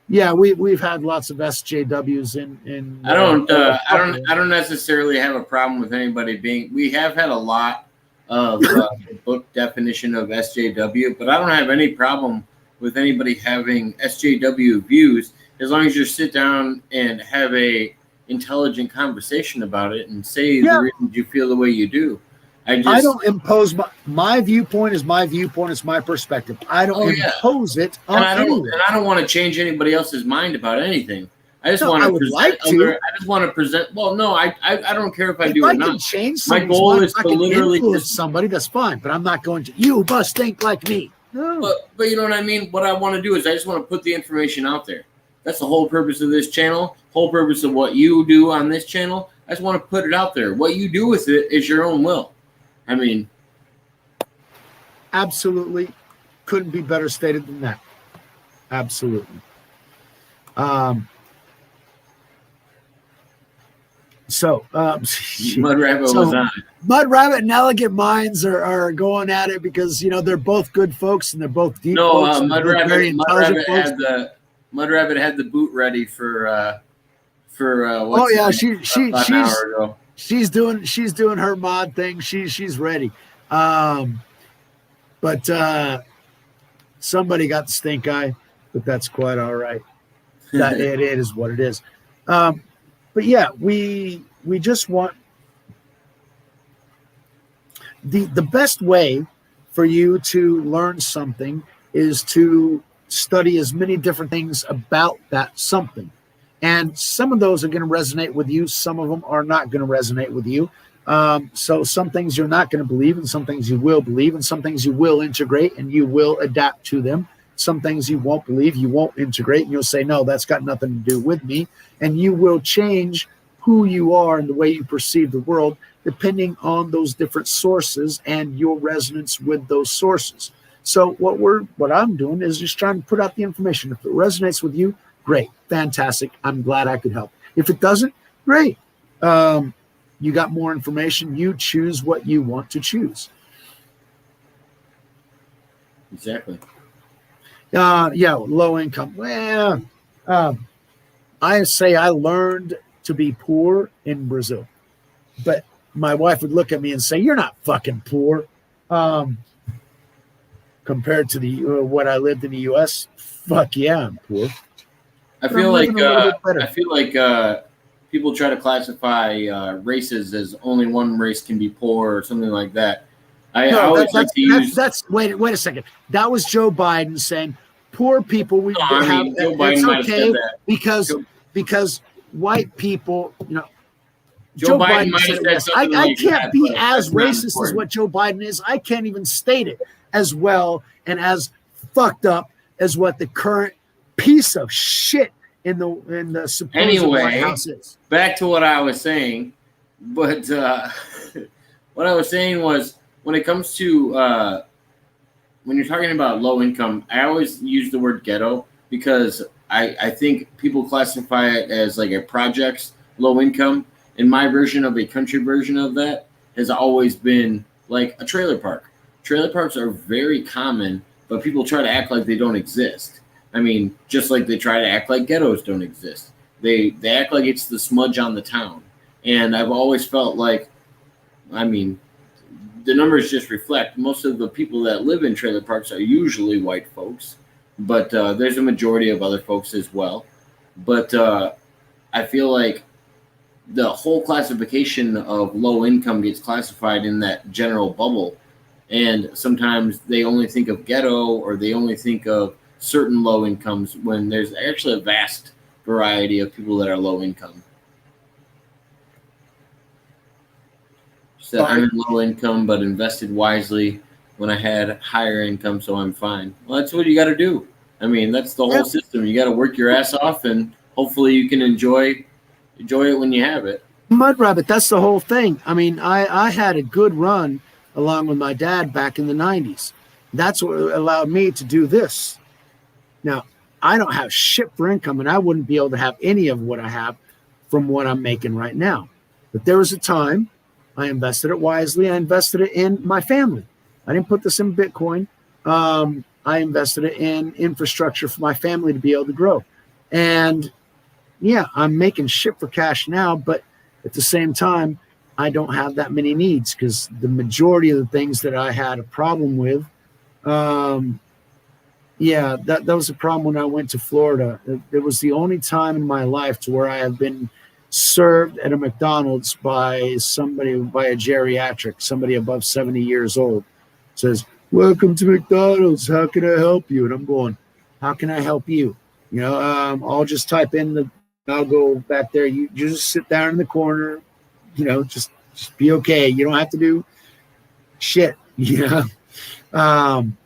Yeah, we've had lots of SJWs in I don't necessarily have a problem with anybody being. We have had a lot of the book definition of SJW, but I don't have any problem with anybody having SJW views as long as you sit down and have a intelligent conversation about it and say the reasons you feel the way you do. I don't impose my viewpoint is my viewpoint. It's my perspective. I don't impose it on anyone. And I don't want to change anybody else's mind about anything. I just want to present. Well, no, I don't care if I do or not. Change my goal is to literally influence somebody. That's fine, but I'm not going to. You must think like me. No. But you know what I mean. What I want to do is I just want to put the information out there. That's the whole purpose of this channel. Whole purpose of what you do on this channel. I just want to put it out there. What you do with it is your own will. I mean, absolutely couldn't be better stated than that. Absolutely. Mud Rabbit was on. Mud Rabbit and Elegant Minds are going at it because they're both good folks and they're both deep folks. No, Mud Rabbit had the boot ready for she's doing her mod thing. She's ready. But somebody got the stink eye, but that's quite all right. It is what it is. But yeah, we just want the best way for you to learn something is to study as many different things about that something. And some of those are going to resonate with you. Some of them are not going to resonate with you. So some things you're not going to believe, and some things you will believe, and some things you will integrate and you will adapt to them. Some things you won't believe, you won't integrate, and you'll say, no, that's got nothing to do with me. And you will change who you are and the way you perceive the world depending on those different sources and your resonance with those sources. So what I'm doing is just trying to put out the information. If it resonates with you, great, fantastic. I'm glad I could help. If it doesn't, great. You got more information. You choose what you want to choose. Exactly. Low income. Well, I say I learned to be poor in Brazil, but my wife would look at me and say, "You're not fucking poor." Compared to the what I lived in the U.S., fuck yeah, I'm poor. I feel like people try to classify races as only one race can be poor or something like that. Wait a second. That was Joe Biden saying poor people it's okay because white people, Joe Biden said it. I can't be as racist as what Joe Biden is. I can't even state it as well and as fucked up as what the current piece of shit in the supposed White House is. Back to what I was saying, but what I was saying was when it comes to when you're talking about low income, I always use the word ghetto because I think people classify it as like a projects low income. And my version of a country version of that has always been like a trailer park. Trailer parks are very common, but people try to act like they don't exist. I mean, just like they try to act like ghettos don't exist. They act like it's the smudge on the town. And I've always felt like, I mean, the numbers just reflect most of the people that live in trailer parks are usually white folks, but there's a majority of other folks as well. But I feel like the whole classification of low income gets classified in that general bubble. And sometimes they only think of ghetto or they only think of certain low incomes when there's actually a vast variety of people that are low income. So I'm in low income, but invested wisely when I had higher income, so I'm fine. Well, that's what you got to do. I mean, that's the whole system. You got to work your ass off, and hopefully you can enjoy it when you have it. Mud rabbit, that's the whole thing. I mean, I had a good run along with my dad back in the 90s. That's what allowed me to do this. Now, I don't have shit for income, and I wouldn't be able to have any of what I have from what I'm making right now. But there was a time I invested it wisely. I invested it in my family. I didn't put this in Bitcoin. I invested it in infrastructure for my family to be able to grow. And yeah, I'm making shit for cash now, but at the same time, I don't have that many needs because the majority of the things that I had a problem with, yeah, that was a problem when I went to Florida. It was the only time in my life to where I have been served at a McDonald's by somebody, by a geriatric, somebody above 70 years old, says, "Welcome to McDonald's. How can I help you?" And I'm going, "How can I help you?" I'll just type in I'll go back there. You just sit down in the corner, just be okay. You don't have to do shit. Um,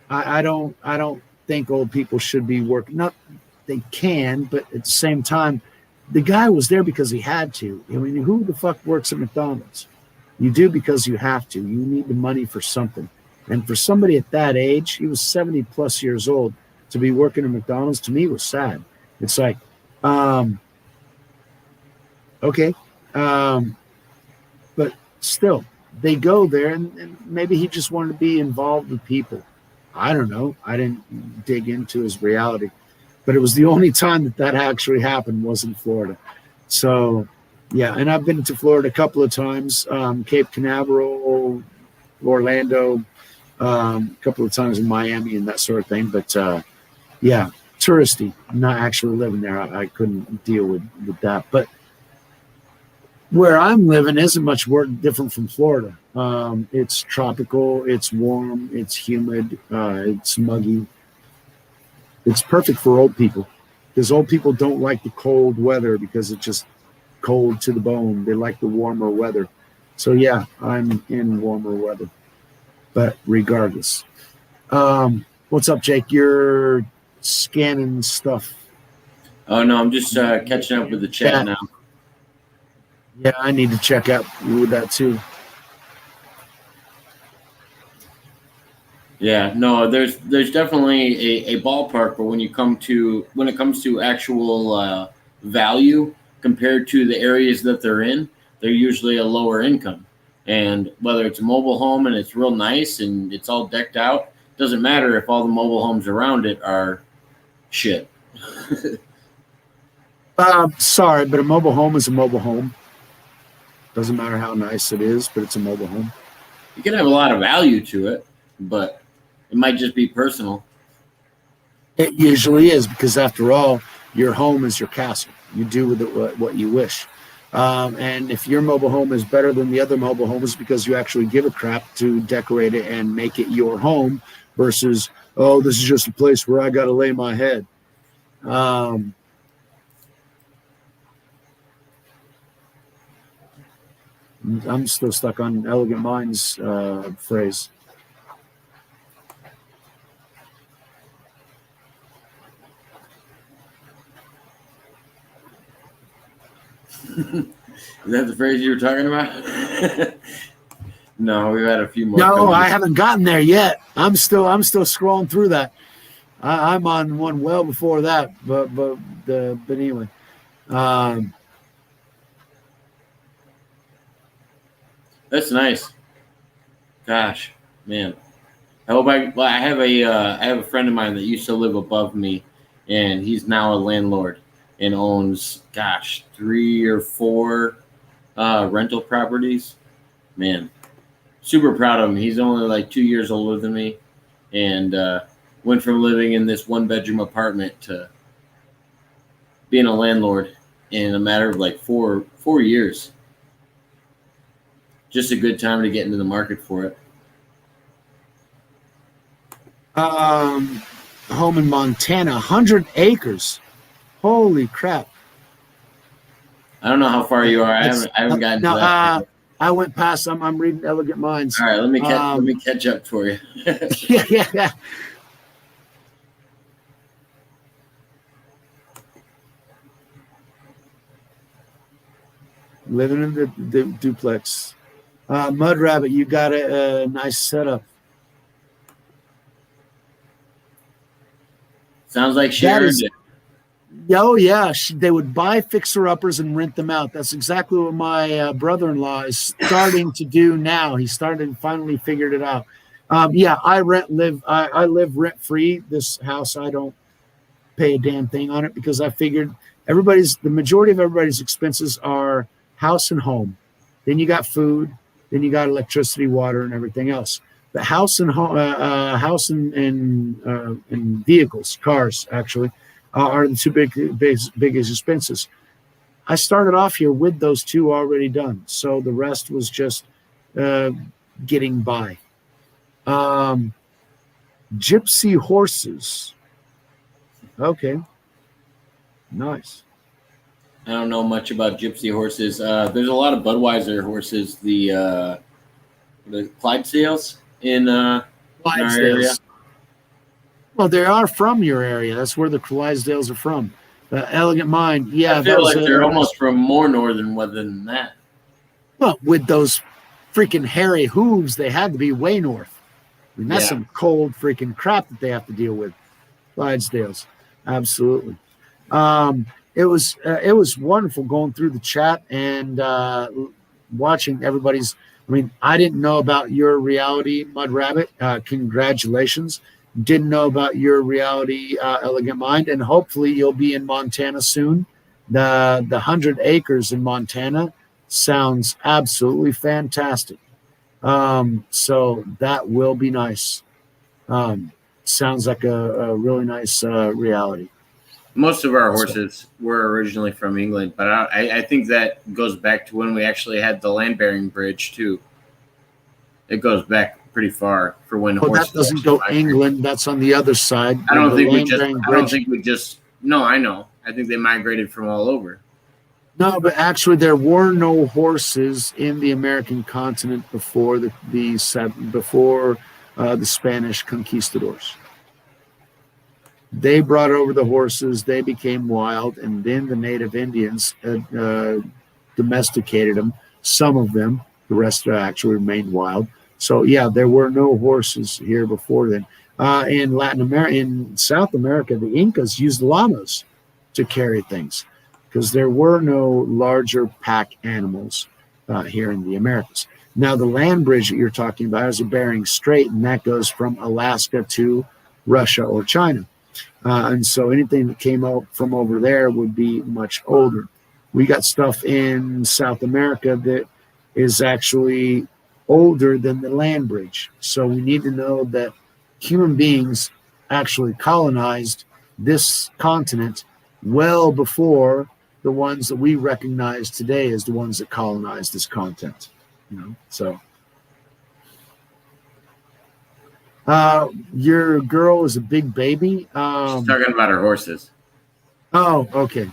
I don't think old people should be working. Not they can, but at the same time, the guy was there because he had to. I mean, who the fuck works at McDonald's? You do because you have to. You need the money for something. And for somebody at that age, he was 70 plus years old, to be working at McDonald's, to me was sad. It's like, okay. But still, they go there, and maybe he just wanted to be involved with people. I don't know. I didn't dig into his reality, but it was the only time that actually happened was in Florida. So, yeah, and I've been to Florida a couple of times, Cape Canaveral, Orlando, a couple of times in Miami and that sort of thing. But yeah, touristy, not actually living there. I couldn't deal with that. But where I'm living isn't much different from Florida. It's tropical, it's warm, it's humid, it's muggy. It's perfect for old people because old people don't like the cold weather because it's just cold to the bone. They like the warmer weather. So yeah, I'm in warmer weather. But regardless, what's up, Jake? You're scanning stuff. Oh no, I'm just catching up with the chat now. Yeah, I need to check out with that too. Yeah, no, there's definitely a ballpark, but when it comes to actual value compared to the areas that they're in, they're usually a lower income. And whether it's a mobile home and it's real nice and it's all decked out, doesn't matter if all the mobile homes around it are shit. Sorry, but a mobile home is a mobile home. Doesn't matter how nice it is, but it's a mobile home. You can have a lot of value to it, but it might just be personal. It usually is because, after all, your home is your castle. You do with it what you wish. And if your mobile home is better than the other mobile homes because you actually give a crap to decorate it and make it your home versus, oh, this is just a place where I got to lay my head. I'm still stuck on Elegant Minds phrase. Is that the phrase you were talking about? No, we've had a few more. No, I haven't gotten there yet. I'm still scrolling through that. I'm on one well before that, but anyway. That's nice. Gosh, man. I have a friend of mine that used to live above me, and he's now a landlord and owns 3 or 4 rental properties. Man, super proud of him. He's only like 2 years older than me, and went from living in this 1-bedroom apartment to being a landlord in a matter of like 4 years. Just a good time to get into the market for it. Home in Montana, 100 acres. Holy crap! I don't know how far you are. I haven't gotten to that. I went past. I'm reading Elegant Minds. All right, let me catch up for you. yeah. living in the duplex. Mud Rabbit, you got a nice setup. Sounds like she earned it. Oh, yeah. They would buy fixer-uppers and rent them out. That's exactly what my brother-in-law is starting to do now. He finally figured it out. Yeah, I live rent-free. This house, I don't pay a damn thing on it because I figured the majority of everybody's expenses are house and home. Then you got food. Then you got electricity, water, and everything else. The house and vehicles, cars, actually, are the two biggest expenses. I started off here with those two already done, so the rest was just getting by. Gypsy horses. Okay, nice. I don't know much about gypsy horses. There's a lot of Budweiser horses. The Clydesdales in our area. Well, they are from your area. That's where the Clydesdales are from. Elegant Mind, yeah. I feel like they're almost from more northern weather than that. Well, with those freaking hairy hooves, they had to be way north. I mean, that's some cold freaking crap that they have to deal with. Clydesdales, absolutely. It was wonderful going through the chat and watching everybody's. I mean, I didn't know about your reality, Mud Rabbit. Congratulations. Didn't know about your reality, Elegant Mind, and hopefully you'll be in Montana soon. The 100 acres in Montana sounds absolutely fantastic. So that will be nice. Sounds like a really nice reality. Most of our horses were originally from England, but I think that goes back to when we actually had the land-bearing bridge too. It goes back pretty far for when horses. That doesn't go England. That's on the other side. I don't think we just. No, I know. I think they migrated from all over. No, but actually, there were no horses in the American continent before the Spanish conquistadors. They brought over the horses. They became wild, and then the native Indians domesticated them. Some of them, the rest actually remained wild. So yeah, there were no horses here before then. In South America, the Incas used llamas to carry things because there were no larger pack animals here in the Americas. Now, the land bridge that you're talking about is a Bering Strait, and that goes from Alaska to Russia or China. And so anything that came out from over there would be much older. We got stuff in South America that is actually older than the land bridge. So we need to know that human beings actually colonized this continent well before the ones that we recognize today as the ones that colonized this continent. So your girl is a big baby. She's talking about her horses. Oh, okay.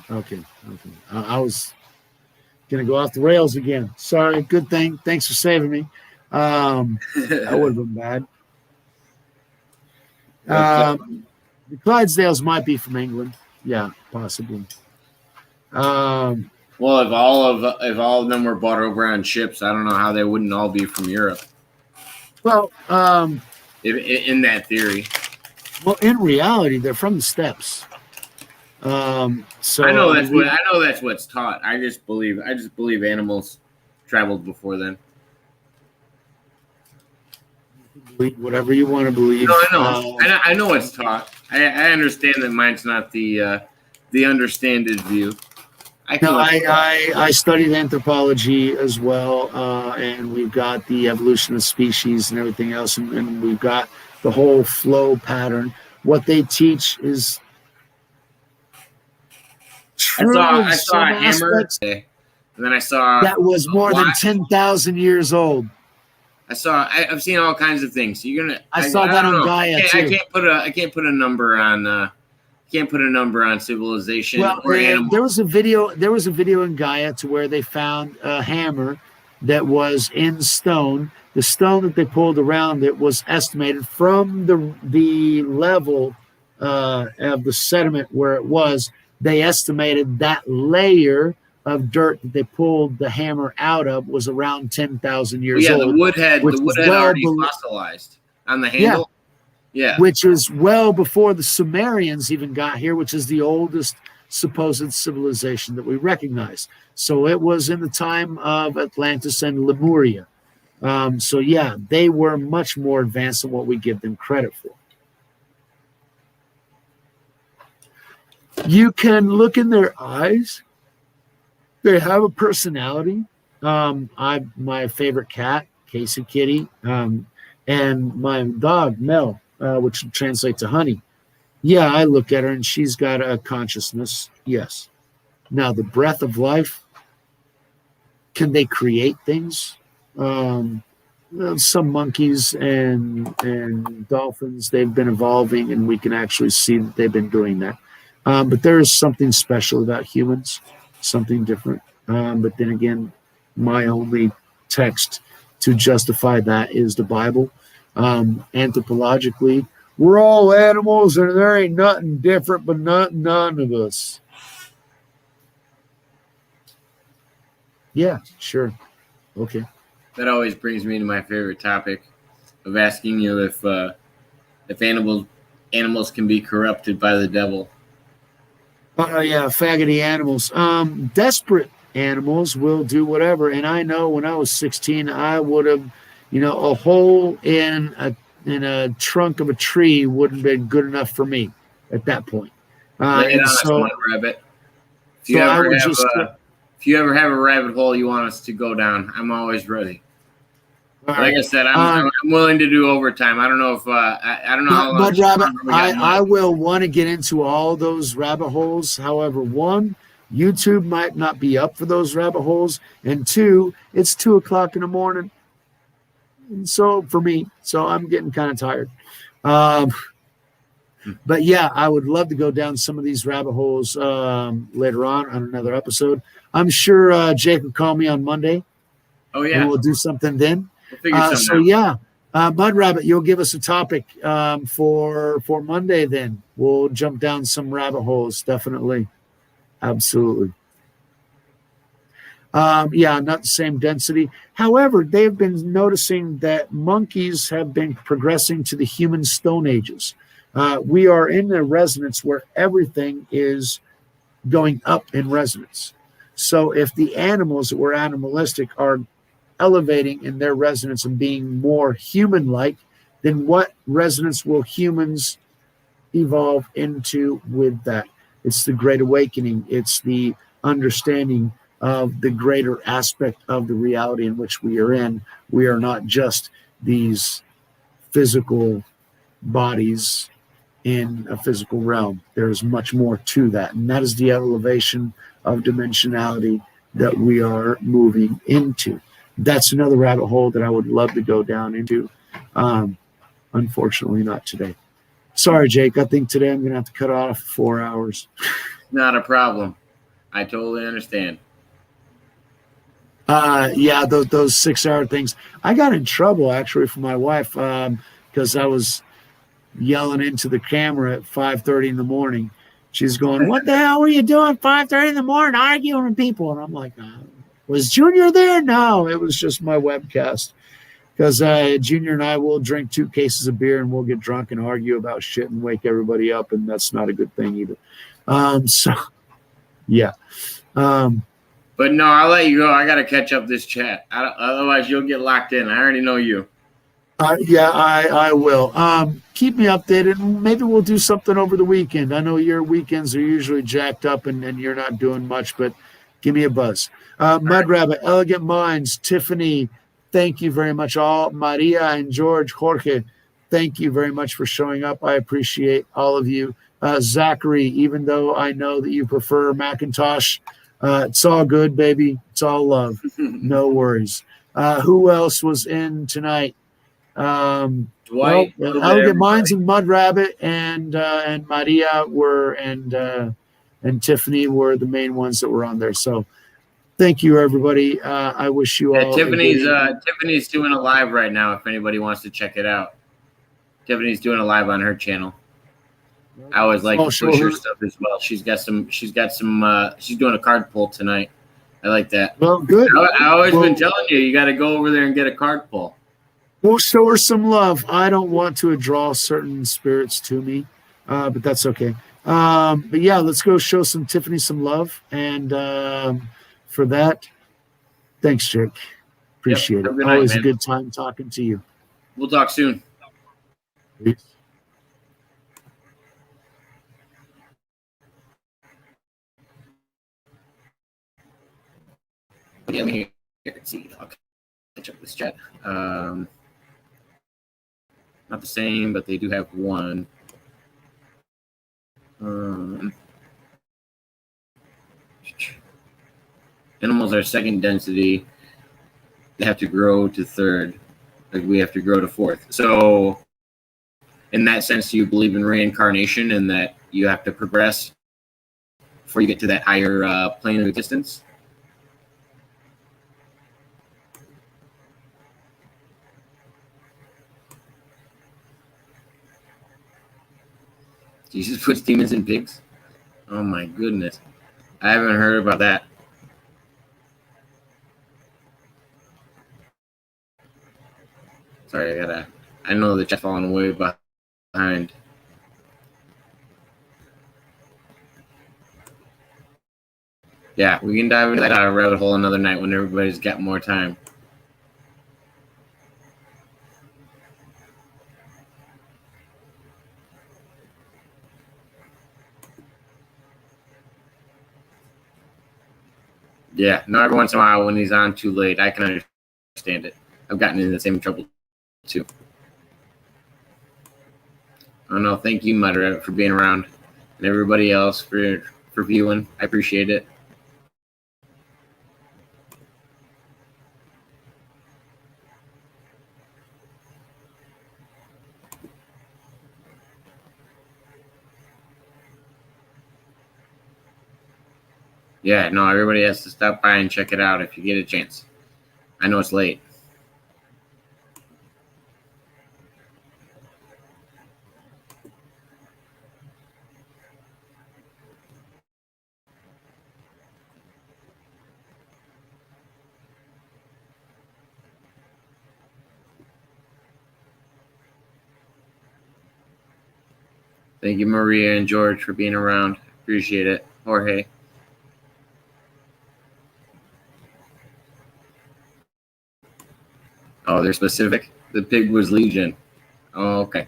I was gonna go off the rails again. Sorry. Good thing. Thanks for saving me. That would have been bad. The Clydesdales might be from England. Yeah, possibly. Well, if all of them were bought over on ships, I don't know how they wouldn't all be from Europe. Well, in that theory. Well, in reality, they're from the steppes. So I know that's what's taught. I just believe animals traveled before then. Believe whatever you want to believe. No, I know. I know what's taught. I understand that mine's not the understanded view. I studied anthropology as well, and we've got the evolution of species and everything else, and we've got the whole flow pattern. What they teach is true. I saw a hammer today, and then I saw that was more than 10,000 years old. I've seen all kinds of things. I saw that on Gaia too. I can't put a number on. Can't put a number on civilization or animal. There was a video in Gaia to where they found a hammer that was in stone. The stone that they pulled around it was estimated from the level of the sediment where it was. They estimated that layer of dirt that they pulled the hammer out of was around 10,000 Well, years yeah, old. the wood had already fossilized on the handle. Yeah. Which is well before the Sumerians even got here, which is the oldest supposed civilization that we recognize. So it was in the time of Atlantis and Lemuria. So yeah, they were much more advanced than what we give them credit for. You can look in their eyes. They have a personality. My favorite cat, Casey Kitty, and my dog, Mel, which translates to honey. Yeah, I look at her and she's got a consciousness. Yes. Now, the breath of life, can they create things? Some monkeys and dolphins, they've been evolving, and we can actually see that they've been doing that. But there is something special about humans, something different. But then again, my only text to justify that is the Bible. Anthropologically, we're all animals, and there ain't nothing different, but none of us. Yeah, sure. Okay. That always brings me to my favorite topic of asking you if animals can be corrupted by the devil. Yeah, faggoty animals. Desperate animals will do whatever. And I know when I was 16, I would have, a hole in a trunk of a tree wouldn't have been good enough for me at that point. Lay it on us, Mud Rabbit. If you ever have a rabbit hole you want us to go down, I'm always ready. Like I said, I'm willing to do overtime. I don't know if I don't know how long. Mud Rabbit, I will want to get into all those rabbit holes. However, one, YouTube might not be up for those rabbit holes, and two, it's 2:00 in the morning. And so for me, I'm getting kind of tired. But yeah, I would love to go down some of these rabbit holes later on another episode. I'm sure Jake will call me on Monday. Oh yeah, and we'll do something then. So yeah, Mud Rabbit, you'll give us a topic for Monday. Then we'll jump down some rabbit holes. Definitely, absolutely. Yeah, not the same density. However, they've been noticing that monkeys have been progressing to the human stone ages. We are in a resonance where everything is going up in resonance. So if the animals that were animalistic are elevating in their resonance and being more human-like, then what resonance will humans evolve into with that? It's the Great Awakening. It's the understanding of the greater aspect of the reality in which we are in. We are not just these physical bodies in a physical realm. There is much more to that, and that is the elevation of dimensionality that we are moving into. That's another rabbit hole that I would love to go down into. Unfortunately, not today. Sorry, Jake. I think today I'm going to have to cut off 4 hours. Not a problem. I totally understand. Yeah, those 6 hour things. I got in trouble actually from my wife because I was yelling into the camera at 5:30 in the morning. She's going, "What the hell were you doing 5:30 in the morning arguing with people?" And I'm like, was Junior there? No, it was just my webcast. Because Junior and I will drink 2 cases of beer and we'll get drunk and argue about shit and wake everybody up, and that's not a good thing either. So, yeah. But no, I'll let you go. I got to catch up this chat. Otherwise, you'll get locked in. I already know you. Yeah, I will. Keep me updated. Maybe we'll do something over the weekend. I know your weekends are usually jacked up and you're not doing much, but give me a buzz. Mud Rabbit, Elegant Minds, Tiffany, thank you very much. All Maria and George, Jorge, thank you very much for showing up. I appreciate all of you. Zachary, even though I know that you prefer Macintosh, it's all good, baby. It's all love. No worries. Who else was in tonight? Dwight, Elegant Minds and Mud Rabbit and Maria were and Tiffany were the main ones that were on there. So thank you, everybody. I wish you all. Tiffany's doing a live right now. If anybody wants to check it out, Tiffany's doing a live on her channel. I always like to push her stuff as well. She's doing a card pull tonight. I like that. Well, good. I always Well- been telling you got to go over there and get a card pull. We'll show her some love. I don't want to draw certain spirits to me, but that's okay. But yeah, let's go show Tiffany some love. And for that, thanks, Jake. Appreciate Have a it. good night, Always a man. good time talking to you. We'll talk soon. Peace. Yeah, let me here. Let's see. I'll catch up this chat. Not the same, but they do have one. Animals are second density. They have to grow to third. Like we have to grow to fourth. So, in that sense, do you believe in reincarnation and that you have to progress before you get to that higher plane of existence? Jesus puts demons in pigs? Oh my goodness. I haven't heard about that. Sorry, I know the chat's falling way behind. Yeah, we can dive into that rabbit hole another night when everybody's got more time. Yeah, no, every once in a while when he's on too late, I can understand it. I've gotten in the same trouble too. Oh no, thank you, Mudder, for being around, and everybody else for viewing. I appreciate it. Yeah, no, everybody has to stop by and check it out if you get a chance. I know it's late. Thank you, Maria and George, for being around. Appreciate it. Jorge. Oh, they're specific? The pig was Legion. Oh, okay.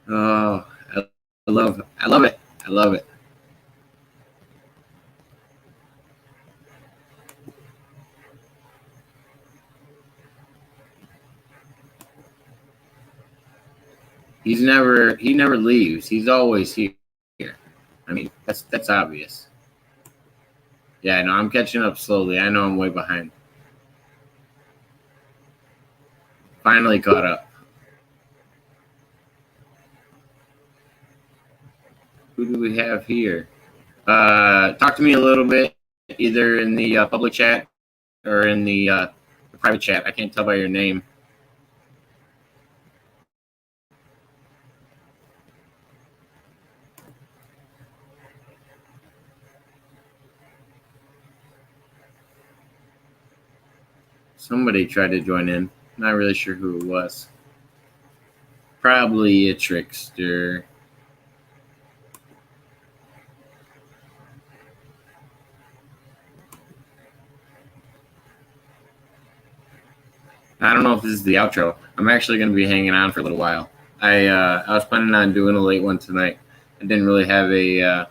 Oh, I love it. I love it. He never leaves. He's always here. I mean, that's obvious. Yeah, no, I'm catching up slowly. I know I'm way behind. Finally caught up. Who do we have here? Talk to me a little bit, either in the public chat or in the private chat. I can't tell by your name. Somebody tried to join in. Not really sure who it was. Probably a trickster. I don't know if this is the outro. I'm actually going to be hanging on for a little while. I was planning on doing a late one tonight. I didn't really have a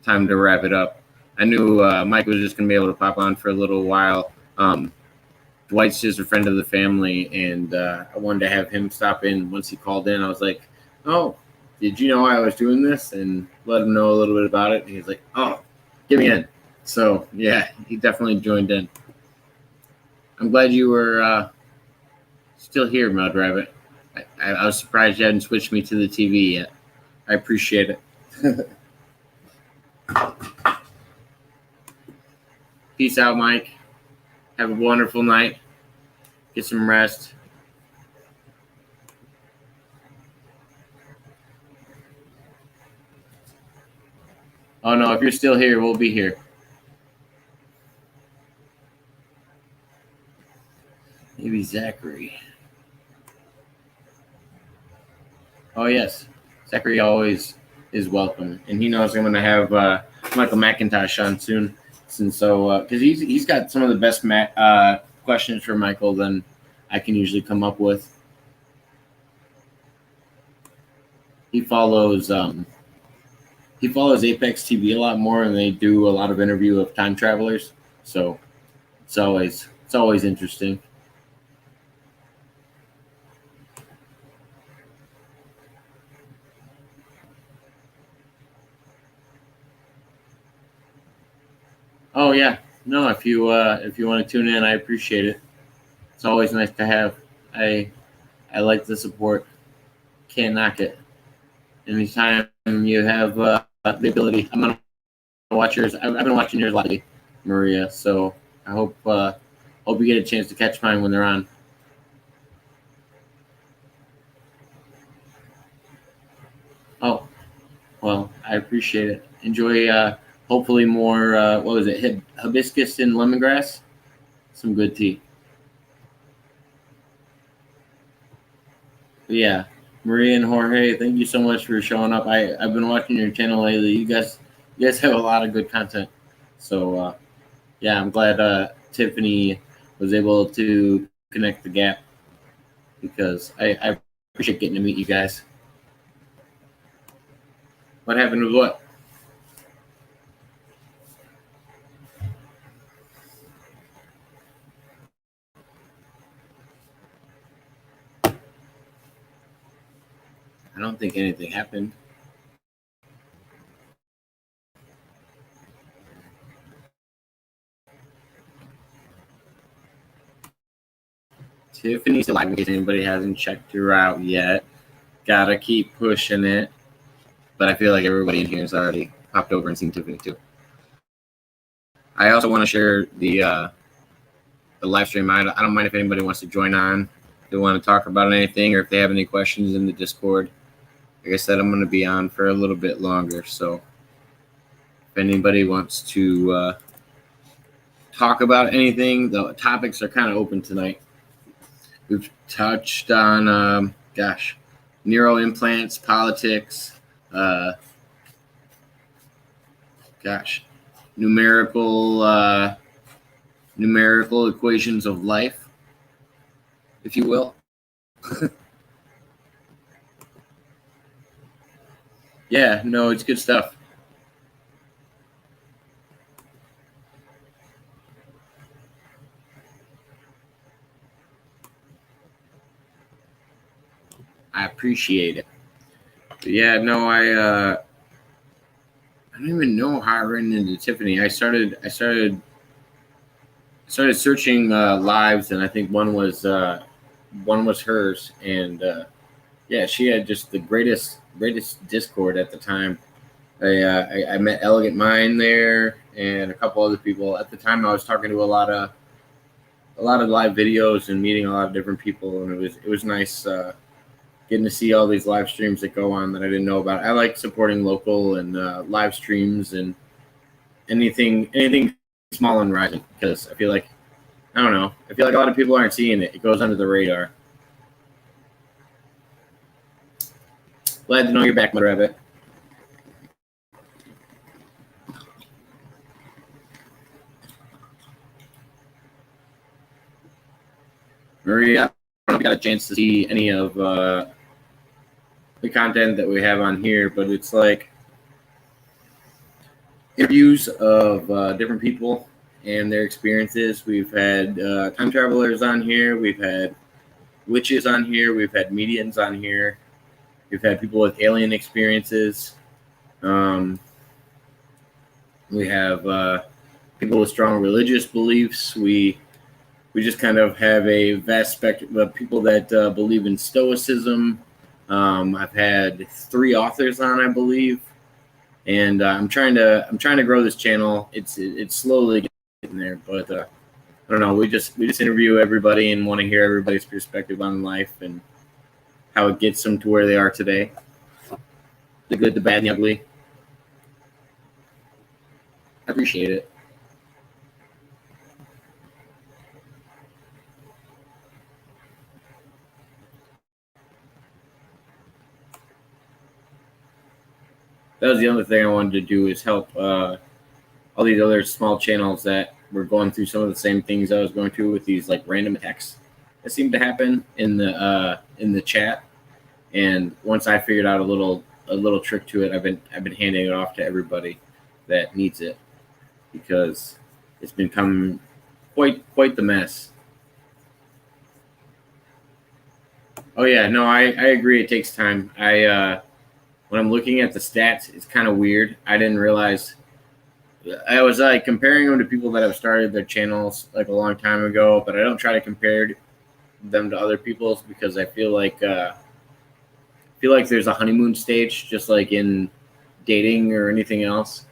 time to wrap it up. I knew Mike was just going to be able to pop on for a little while. Dwight's just a friend of the family, and I wanted to have him stop in. Once he called in, I was like, oh, did you know I was doing this? And let him know a little bit about it. And he's like, oh, get me in. So, yeah, he definitely joined in. I'm glad you were still here, Mud Rabbit. I was surprised you hadn't switched me to the TV yet. I appreciate it. Peace out, Mike. Have a wonderful night. Get some rest. Oh no, if you're still here, we'll be here. Maybe Zachary. Oh yes, Zachary always is welcome, and he knows I'm going to have Michael McIntosh on soon, since because he's got some of the best questions for Michael than I can usually come up with. He follows Apex TV a lot more, and they do a lot of interview of time travelers, so it's always interesting. Oh yeah, no, if you want to tune in, I appreciate it. It's always nice to have. I like the support. Can't knock it. Anytime you have the ability, I'm gonna watch yours. I've been watching yours lately, Maria. So I hope you get a chance to catch mine when they're on. Oh, well, I appreciate it. Enjoy. Hopefully more. What was it? Hibiscus and lemongrass. Some good tea. But yeah, Maria and Jorge, thank you so much for showing up. I've been watching your channel lately. You guys have a lot of good content. So yeah, I'm glad Tiffany was able to connect the gap, because I appreciate getting to meet you guys. What happened with what? I don't think anything happened. Tiffany's alive, in case anybody hasn't checked her out yet. Gotta keep pushing it. But I feel like everybody in here has already hopped over and seen Tiffany too. I also want to share the live stream. I don't mind if anybody wants to join on. If they want to talk about anything, or if they have any questions in the Discord. Like I said, I'm going to be on for a little bit longer. So if anybody wants to talk about anything, the topics are kind of open tonight. We've touched on, neuro implants, politics, numerical equations of life, if you will. Yeah, no, it's good stuff. I appreciate it. But yeah, no, I don't even know how I ran into Tiffany. I started searching lives, and I think one was hers, and yeah, she had just the greatest Discord at the time. I met Elegant Mind there and a couple other people. At the time, I was talking to a lot of live videos and meeting a lot of different people, and it was nice getting to see all these live streams that go on that I didn't know about. I like supporting local and live streams and anything small and rising, because I feel like a lot of people aren't seeing it. It goes under the radar. Glad to know you're back, Mother Rabbit. Maria, I don't know if you got a chance to see any of the content that we have on here, but it's like interviews of different people and their experiences. We've had time travelers on here. We've had witches on here. We've had mediums on here. We've had people with alien experiences. We have people with strong religious beliefs. We just kind of have a vast spectrum of people that believe in Stoicism. I've had 3 authors on, I believe, and I'm trying to grow this channel. It's slowly getting there, but I don't know. We just interview everybody and want to hear everybody's perspective on life and how it gets them to where they are today. The good, the bad, and the ugly. I appreciate it. That was the other thing I wanted to do is help all these other small channels that were going through some of the same things I was going through with these like random attacks that seemed to happen in the chat. And once I figured out a little trick to it, I've been handing it off to everybody that needs it because it's become quite the mess. Oh yeah, no, I agree. It takes time. When I'm looking at the stats, it's kind of weird. I didn't realize I was like comparing them to people that have started their channels like a long time ago, but I don't try to compare them to other people's because I feel like there's a honeymoon stage, just like in dating or anything else.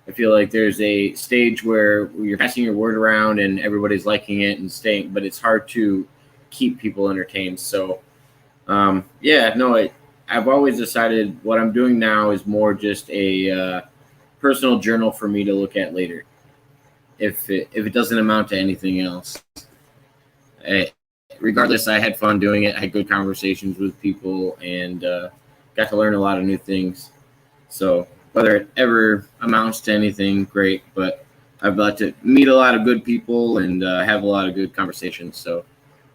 I feel like there's a stage where you're passing your word around and everybody's liking it and staying, but it's hard to keep people entertained. So, yeah, no, I've always decided what I'm doing now is more just a personal journal for me to look at later. If it doesn't amount to anything else, regardless, I had fun doing it. I had good conversations with people and got to learn a lot of new things. So whether it ever amounts to anything, great. But I've got to meet a lot of good people and have a lot of good conversations. So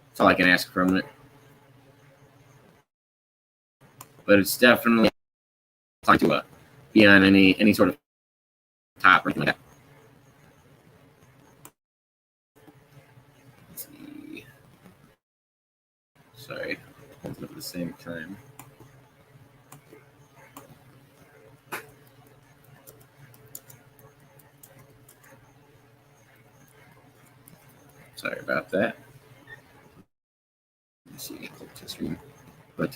that's all I can ask from it. But it's definitely fun to be on any sort of top or anything like that. Let's see. Sorry, both at the same time. Sorry about that. Let's see, test room. But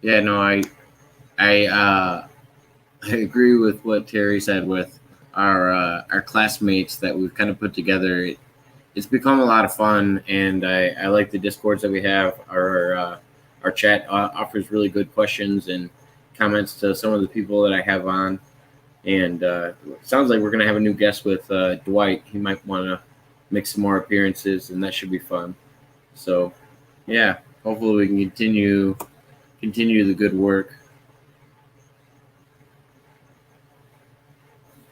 yeah, no, I agree with what Terry said with our classmates that we've kind of put together. It's become a lot of fun, and I like the discords that we have. Our chat offers really good questions and comments to some of the people that I have on. And it sounds like we're going to have a new guest with Dwight. He might want to make some more appearances, and that should be fun. So, yeah, hopefully we can continue the good work.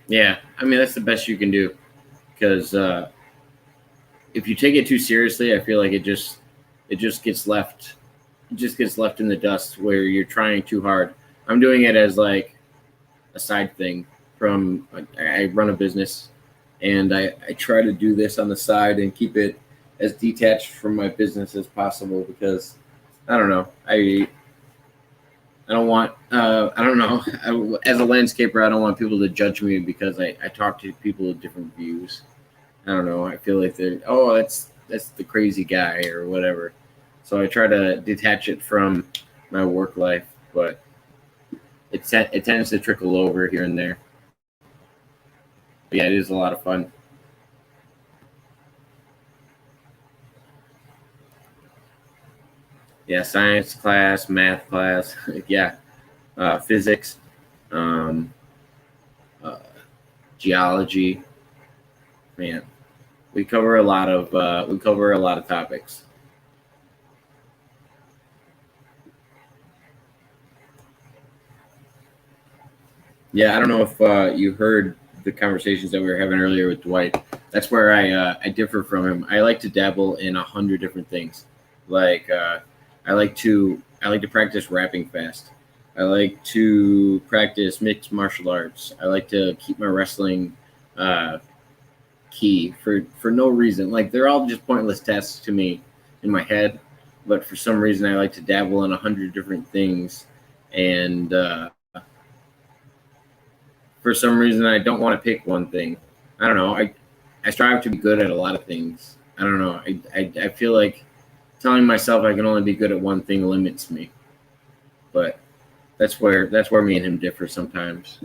Yeah, I mean that's the best you can do because if you take it too seriously, I feel like it just gets left in the dust where you're trying too hard. I'm doing it as like a side thing from I run a business and I try to do this on the side and keep it as detached from my business as possible because I don't know. I don't want I don't know. As a landscaper, I don't want people to judge me because I talk to people with different views. I don't know. I feel like that's the crazy guy or whatever. So I try to detach it from my work life, but it tends to trickle over here and there. But yeah, it is a lot of fun. Yeah, science class, math class, yeah, physics, um, uh, geology. Man, we cover a lot of topics. Yeah, I don't know if you heard the conversations that we were having earlier with Dwight. That's where I differ from him. I like to dabble in 100 different things. Like I like to practice rapping fast. I like to practice mixed martial arts. I like to keep my wrestling uh, key for no reason. Like they're all just pointless tests to me in my head, but for some reason I like to dabble in 100 different things, and for some reason I don't want to pick one thing. I don't know. I strive to be good at a lot of things. I don't know. I feel like telling myself I can only be good at one thing limits me, but that's where me and him differ sometimes.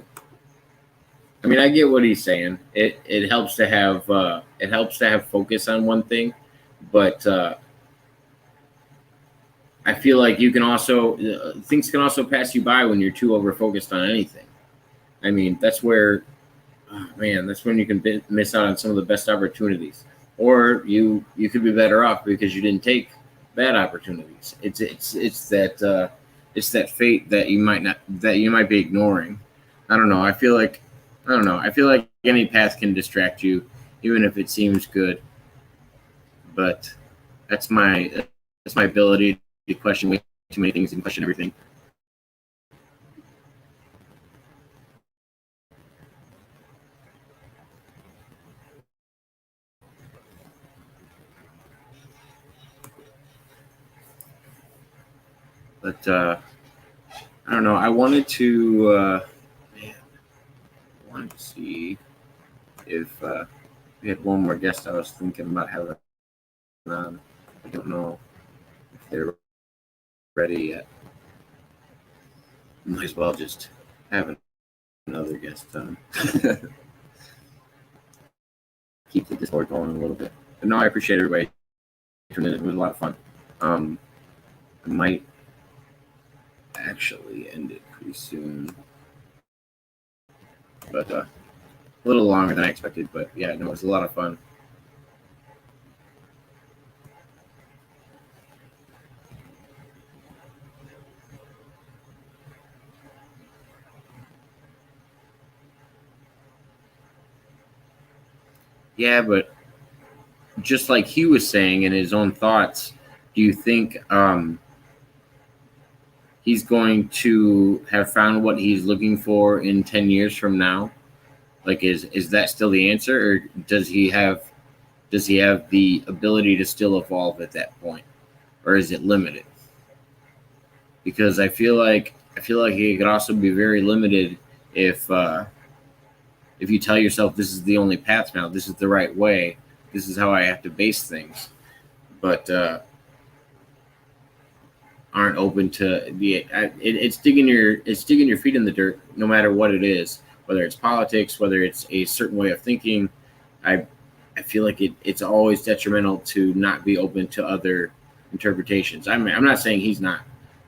I mean, I get what he's saying. It helps to have focus on one thing, but I feel like you can also things can also pass you by when you're too over focused on anything. I mean, that's where oh, man, that's when you can miss out on some of the best opportunities, or you could be better off because you didn't take bad opportunities. It's that fate that you might be ignoring. I don't know. I don't know. I feel like any path can distract you, even if it seems good. But that's my ability to question way too many things and question everything. But I don't know. Man, I wanted to see if we had one more guest I was thinking about having on. I don't know if they're ready yet. Might as well just have another guest on. Keep the Discord going a little bit. But no, I appreciate everybody tuning in. It was a lot of fun. I might actually end it pretty soon, but a little longer than I expected. But yeah, no, it was a lot of fun. Yeah, but just like he was saying in his own thoughts, do you think he's going to have found what he's looking for in 10 years from now? Like, is that still the answer, or does he have the ability to still evolve at that point, or is it limited? Because I feel like it could also be very limited if you tell yourself this is the only path now, this is the right way, this is how I have to base things, but aren't open to it's digging your feet in the dirt, no matter what it is, whether it's politics, whether it's a certain way of thinking. I I feel like it's always detrimental to not be open to other interpretations. I'm not saying he's not.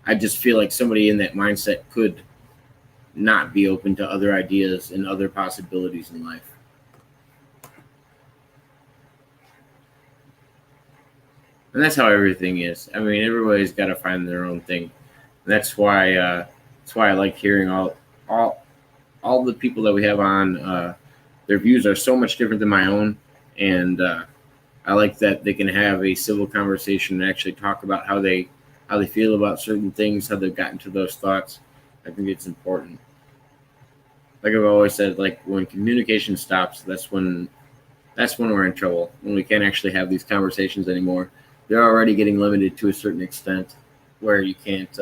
I just feel like somebody in that mindset could not be open to other ideas and other possibilities in life. And that's how everything is. I mean, everybody's got to find their own thing. And that's why I like hearing all all the people that we have on. Their views are so much different than my own, and I like that they can have a civil conversation and actually talk about how they feel about certain things, how they've gotten to those thoughts. I think it's important. Like I've always said, like when communication stops, that's when we're in trouble. When we can't actually have these conversations anymore. They're already getting limited to a certain extent, where you can't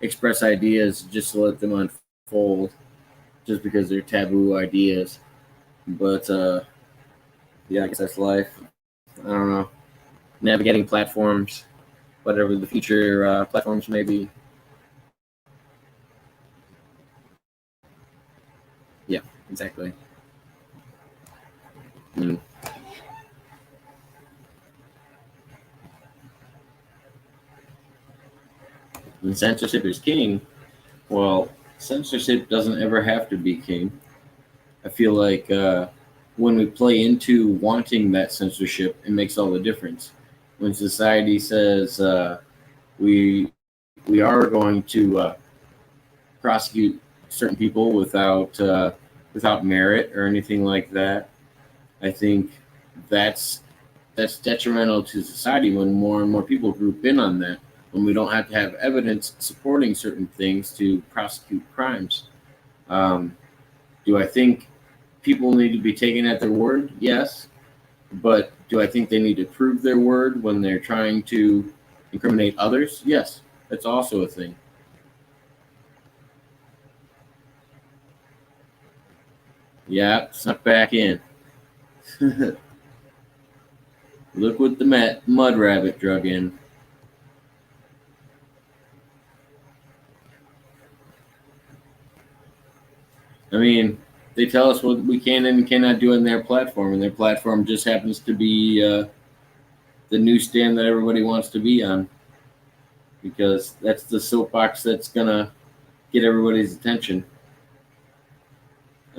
express ideas just to let them unfold, just because they're taboo ideas. But yeah, I guess that's life. I don't know. Navigating platforms, whatever the future platforms may be. Yeah, exactly. Mm. And censorship is king. Well, censorship doesn't ever have to be king. I feel like when we play into wanting that censorship, it makes all the difference. When society says we we are going to prosecute certain people without merit or anything like that, I think that's that's detrimental to society when more and more people group in on that. When we don't have to have evidence supporting certain things to prosecute crimes. Um, do I think people need to be taken at their word? Yes. But do I think they need to prove their word when they're trying to incriminate others? Yes. That's also a thing. Yeah, snuck back in. Look what the mud rabbit drug in. I mean, they tell us what we can and cannot do in their platform, and their platform just happens to be the newsstand that everybody wants to be on because that's the soapbox that's gonna get everybody's attention.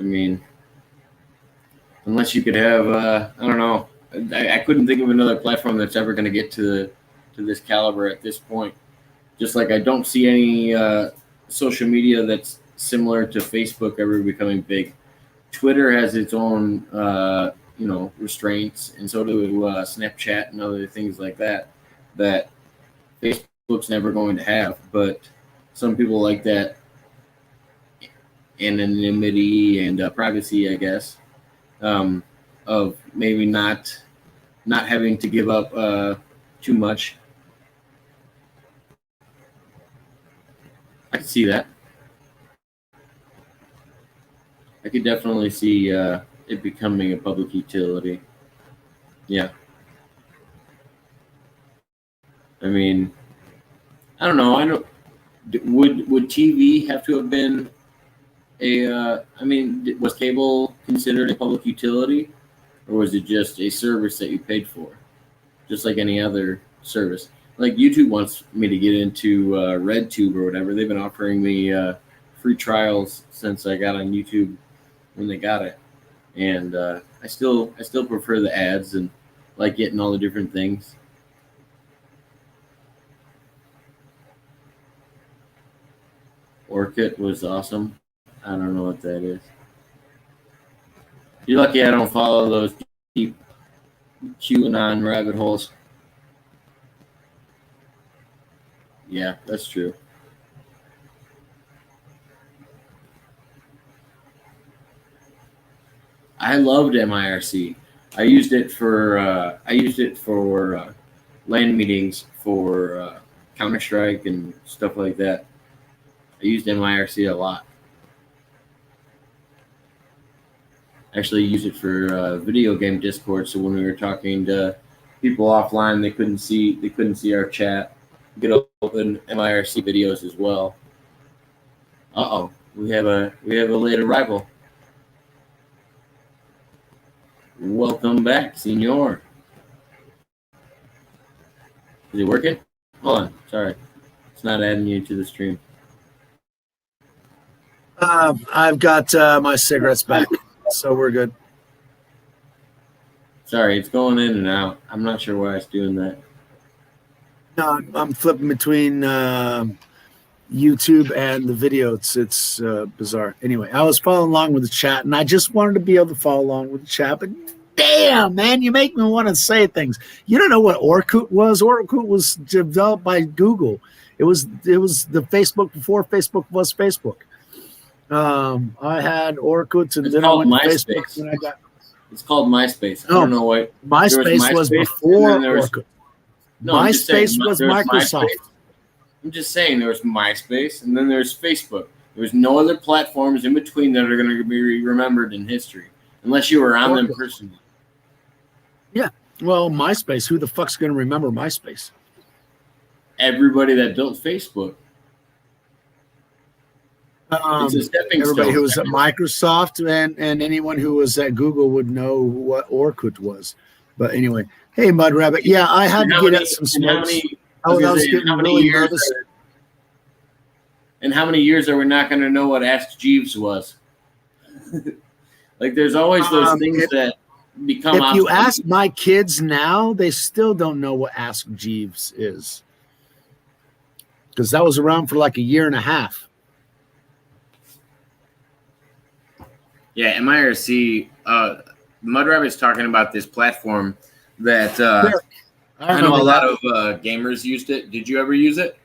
I mean, unless you could have, I don't know. I couldn't think of another platform that's ever going to get to this caliber at this point. Just like I don't see any social media that's similar to Facebook ever becoming big. Twitter has its own, restraints, and so do Snapchat and other things like that. That Facebook's never going to have. But some people like that anonymity and privacy, I guess, of maybe not having to give up too much. I can see that. I could definitely see it becoming a public utility. Yeah. I mean, I don't know. I don't. Would TV have to have been was cable considered a public utility, or was it just a service that you paid for, just like any other service? Like YouTube wants me to get into RedTube or whatever. They've been offering me free trials since I got on YouTube when they got it, and I still prefer the ads and like getting all the different things. Orkut was awesome. I don't know what that is. You're lucky I don't follow those deep QAnon rabbit holes. Yeah, that's true. I loved MIRC. I used it for LAN meetings for Counter-Strike and stuff like that. I used MIRC a lot. Actually used it for video game Discord. So when we were talking to people offline, they couldn't see our chat. We could open MIRC videos as well. We have a late arrival. Welcome back, Senor. Is it working? Hold on. Sorry, it's not adding you to the stream. I've got my cigarettes back, so we're good. Sorry, it's going in and out. I'm not sure why it's doing that. No, I'm flipping between YouTube and the video. It's bizarre. Anyway, I was following along with the chat, and I just wanted to be able to follow along with the chat. But damn, man, you make me want to say things. You don't know what Orkut was? Orkut was developed by Google. It was the Facebook before Facebook was Facebook. I had Orkut, and then I went to Facebook, and I got. It's called MySpace. I don't know what MySpace was before Orkut. No, MySpace was Microsoft. I'm just saying there was MySpace, and then there's Facebook. There's no other platforms in between that are going to be remembered in history, unless you were on them personally. Yeah, well, MySpace. Who the fuck's going to remember MySpace? Everybody that built Facebook. It's a stepping everybody stone. Who was at Microsoft and anyone who was at Google would know what Orkut was. But anyway, hey, Mud Rabbit. Yeah, I had to get at some smokes. I was getting really nervous. And how many years are we not going to know what Ask Jeeves was? Like, there's always those things that become obsolete. If you ask my kids now, they still don't know what Ask Jeeves is. Because that was around for like a year and a half. Yeah, MIRC, Mud Rabbit's talking about this platform that I know a lot of gamers used it. Did you ever use it?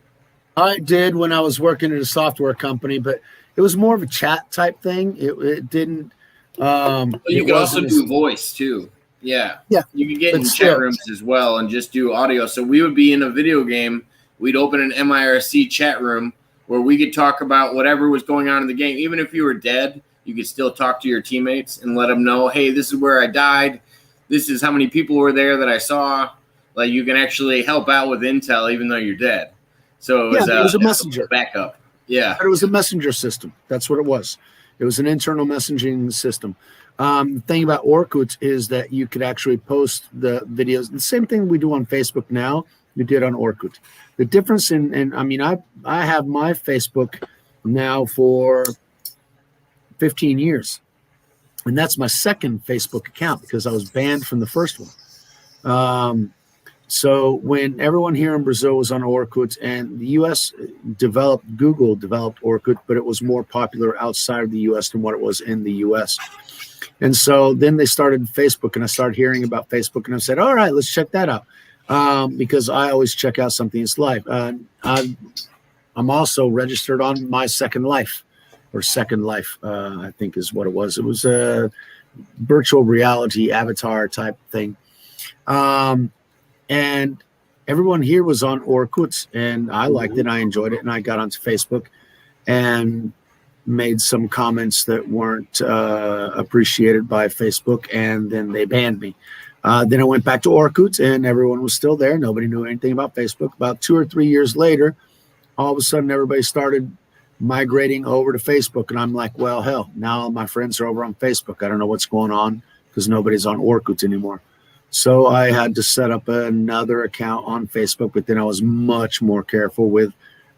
I did when I was working at a software company, but it was more of a chat type thing. It didn't. You could also do voice too. Yeah. Yeah. You could get in chat rooms as well and just do audio. So we would be in a video game. We'd open an MIRC chat room where we could talk about whatever was going on in the game. Even if you were dead, you could still talk to your teammates and let them know, hey, this is where I died. This is how many people were there that I saw. Like, you can actually help out with intel even though you're dead. So it was a messenger backup. Yeah. But it was a messenger system. That's what it was. It was an internal messaging system. The thing about Orkut is that you could actually post the videos. The same thing we do on Facebook now, you did on Orkut. The difference I have my Facebook now for 15 years. And that's my second Facebook account because I was banned from the first one. So when everyone here in Brazil was on Orkut, and the U.S. Google developed Orkut, but it was more popular outside of the U.S. than what it was in the U.S. And so then they started Facebook, and I started hearing about Facebook, and I said, all right, let's check that out. Because I always check out something that's live. I'm also registered on my Second Life, I think is what it was. It was a virtual reality avatar type thing. And everyone here was on Orkut, and I liked it. I enjoyed it, and I got onto Facebook and made some comments that weren't appreciated by Facebook, and then they banned me. Then I went back to Orkut, and everyone was still there. Nobody knew anything about Facebook. About 2 or 3 years later, all of a sudden, everybody started migrating over to Facebook, and I'm like, well, hell, now all my friends are over on Facebook. I don't know what's going on because nobody's on Orkut anymore. So I had to set up another account on Facebook, but then I was much more careful with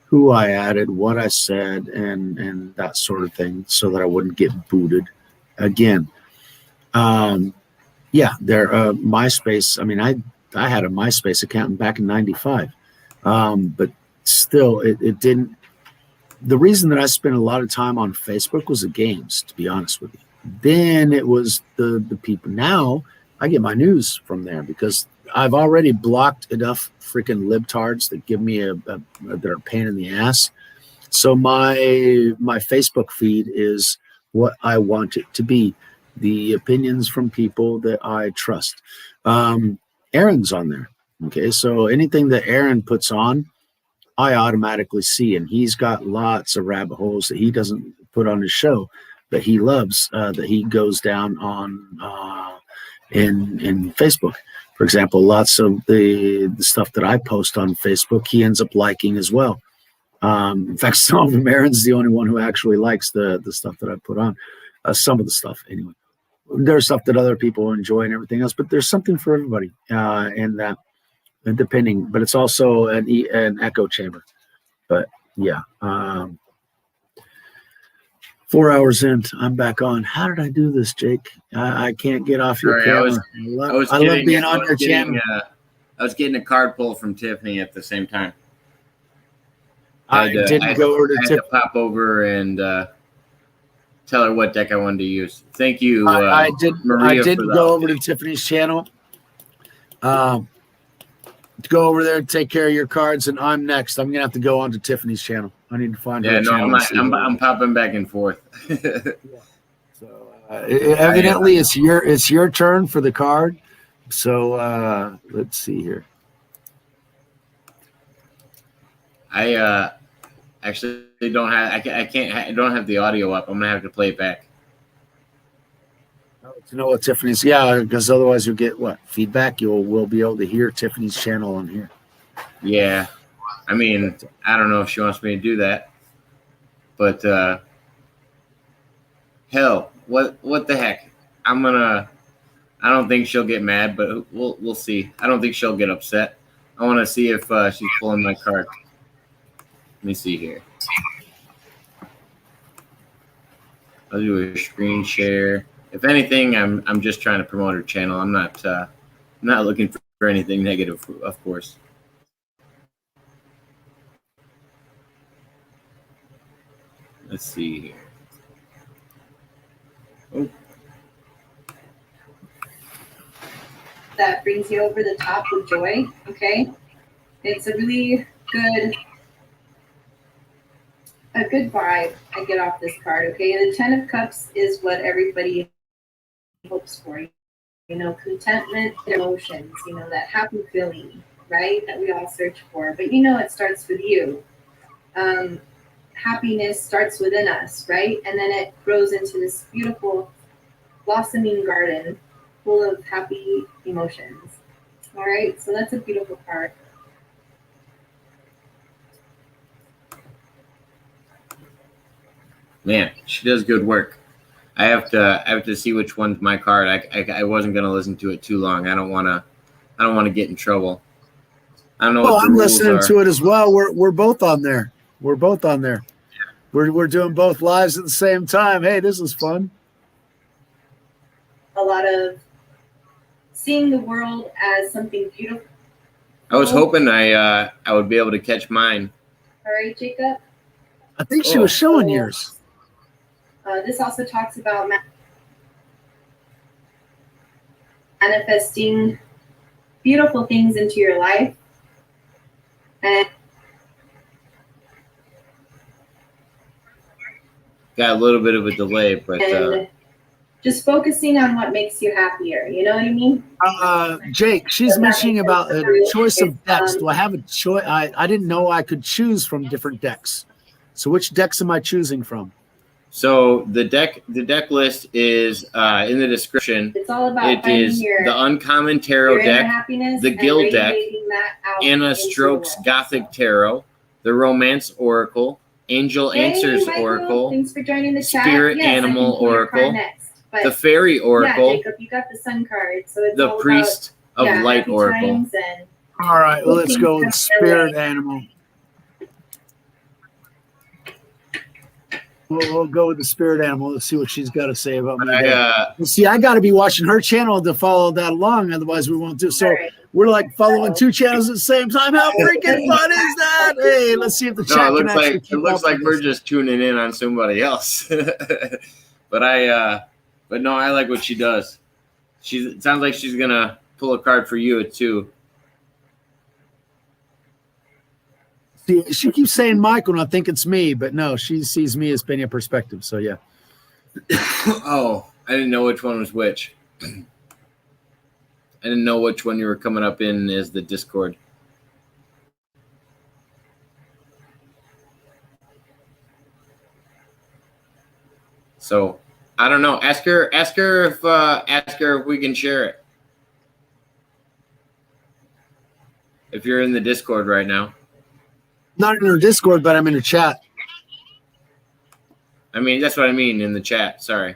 who I added, what I said, and that sort of thing, so that I wouldn't get booted again. MySpace. I mean, I had a MySpace account back in '95, but still, it didn't. The reason that I spent a lot of time on Facebook was the games, to be honest with you. Then it was the people. Now I get my news from there because I've already blocked enough freaking libtards that give me that are a pain in the ass. So my Facebook feed is what I want it to be. The opinions from people that I trust. Aaron's on there. Okay, so anything that Aaron puts on, I automatically see, and he's got lots of rabbit holes that he doesn't put on his show, that he loves, that he goes down on in Facebook. For example, lots of the stuff that I post on Facebook, he ends up liking as well. In fact, some of them, Aaron's the only one who actually likes the stuff that I put on. Some of the stuff, anyway. There's stuff that other people enjoy and everything else, but there's something for everybody, and that, depending. But it's also an echo chamber. But yeah, 4 hours in, I'm back on. How did I do this, Jake? I can't get off your camera. I love being on your channel. I was getting a card pull from Tiffany at the same time. I didn't go over to Tiffany. To pop over and tell her what deck I wanted to use. Thank you, I didn't go over to update. Tiffany's channel. To go over there and take care of your cards, and I'm next. I'm gonna have to go on to Tiffany's channel. I need to find her channel. I'm popping back and forth. So evidently, it's your turn for the card. So let's see here. I actually don't have. I don't have the audio up. I'm gonna have to play it back. To know what Tiffany's, because otherwise you'll get what feedback. We'll be able to hear Tiffany's channel on here. Yeah, I mean, I don't know if she wants me to do that, but hell, what the heck? I don't think she'll get mad, but we'll see. I don't think she'll get upset. I want to see if she's pulling my card. Let me see here. I'll do a screen share. If anything, I'm just trying to promote her channel. I'm not looking for anything negative, of course. Let's see here. Oh. That brings you over the top with joy. Okay, it's a really good vibe I get off this card. Okay, the 10 of Cups is what everybody hopes for, contentment, emotions, that happy feeling, right, that we all search for. But it starts with you. Happiness starts within us, right, and then it grows into this beautiful blossoming garden full of happy emotions. All right, so that's a beautiful card. Man, she does good work. I have to see which one's my card. I wasn't gonna listen to it too long. I don't want to get in trouble. I don't know. Well, I'm listening to it as well. We're both on there. We're doing both lives at the same time. Hey, this is fun. a lot of seeing the world as something beautiful. I was hoping I would be able to catch mine. All right, Jacob. I think she was showing yours. This also talks about manifesting beautiful things into your life. And got a little bit of a delay, but just focusing on what makes you happier. You know what I mean? Jake, she's mentioning about a choice of decks. Do I have a choice? I didn't know I could choose from different decks. So which decks am I choosing from? So the deck list is in the description. It's all about it is the Uncommon Tarot deck, the Guild deck, Anna Strokes Gothic Tarot, the Romance Oracle, Angel Answers Michael, Oracle, thanks for joining the chat. Spirit Yes, Animal Oracle, next, the Fairy Oracle, yeah, Jacob, you got the Sun card, so it's the all Priest about, of Light Oracle. All right, well, let's go with Spirit Animal. We'll go with the Spirit Animal. Let's see what she's got to say about me. See, I got to be watching her channel to follow that along. Otherwise, we won't do. So right. We're like following two channels at the same time. How freaking fun is that? Hey, let's see if the chat can actually keep up. It looks like we're just tuning in on somebody else. but no, I like what she does. It sounds like she's gonna pull a card for you too. See, she keeps saying Michael, and I think it's me, but no, she sees me as Peña Perspective. So yeah. Oh, I didn't know which one was which. I didn't know which one you were coming up in as the Discord. So I don't know. Ask her if we can share it. If you're in the Discord right now. Not in her Discord, but I'm in her chat. I mean, that's what I mean in the chat. Sorry.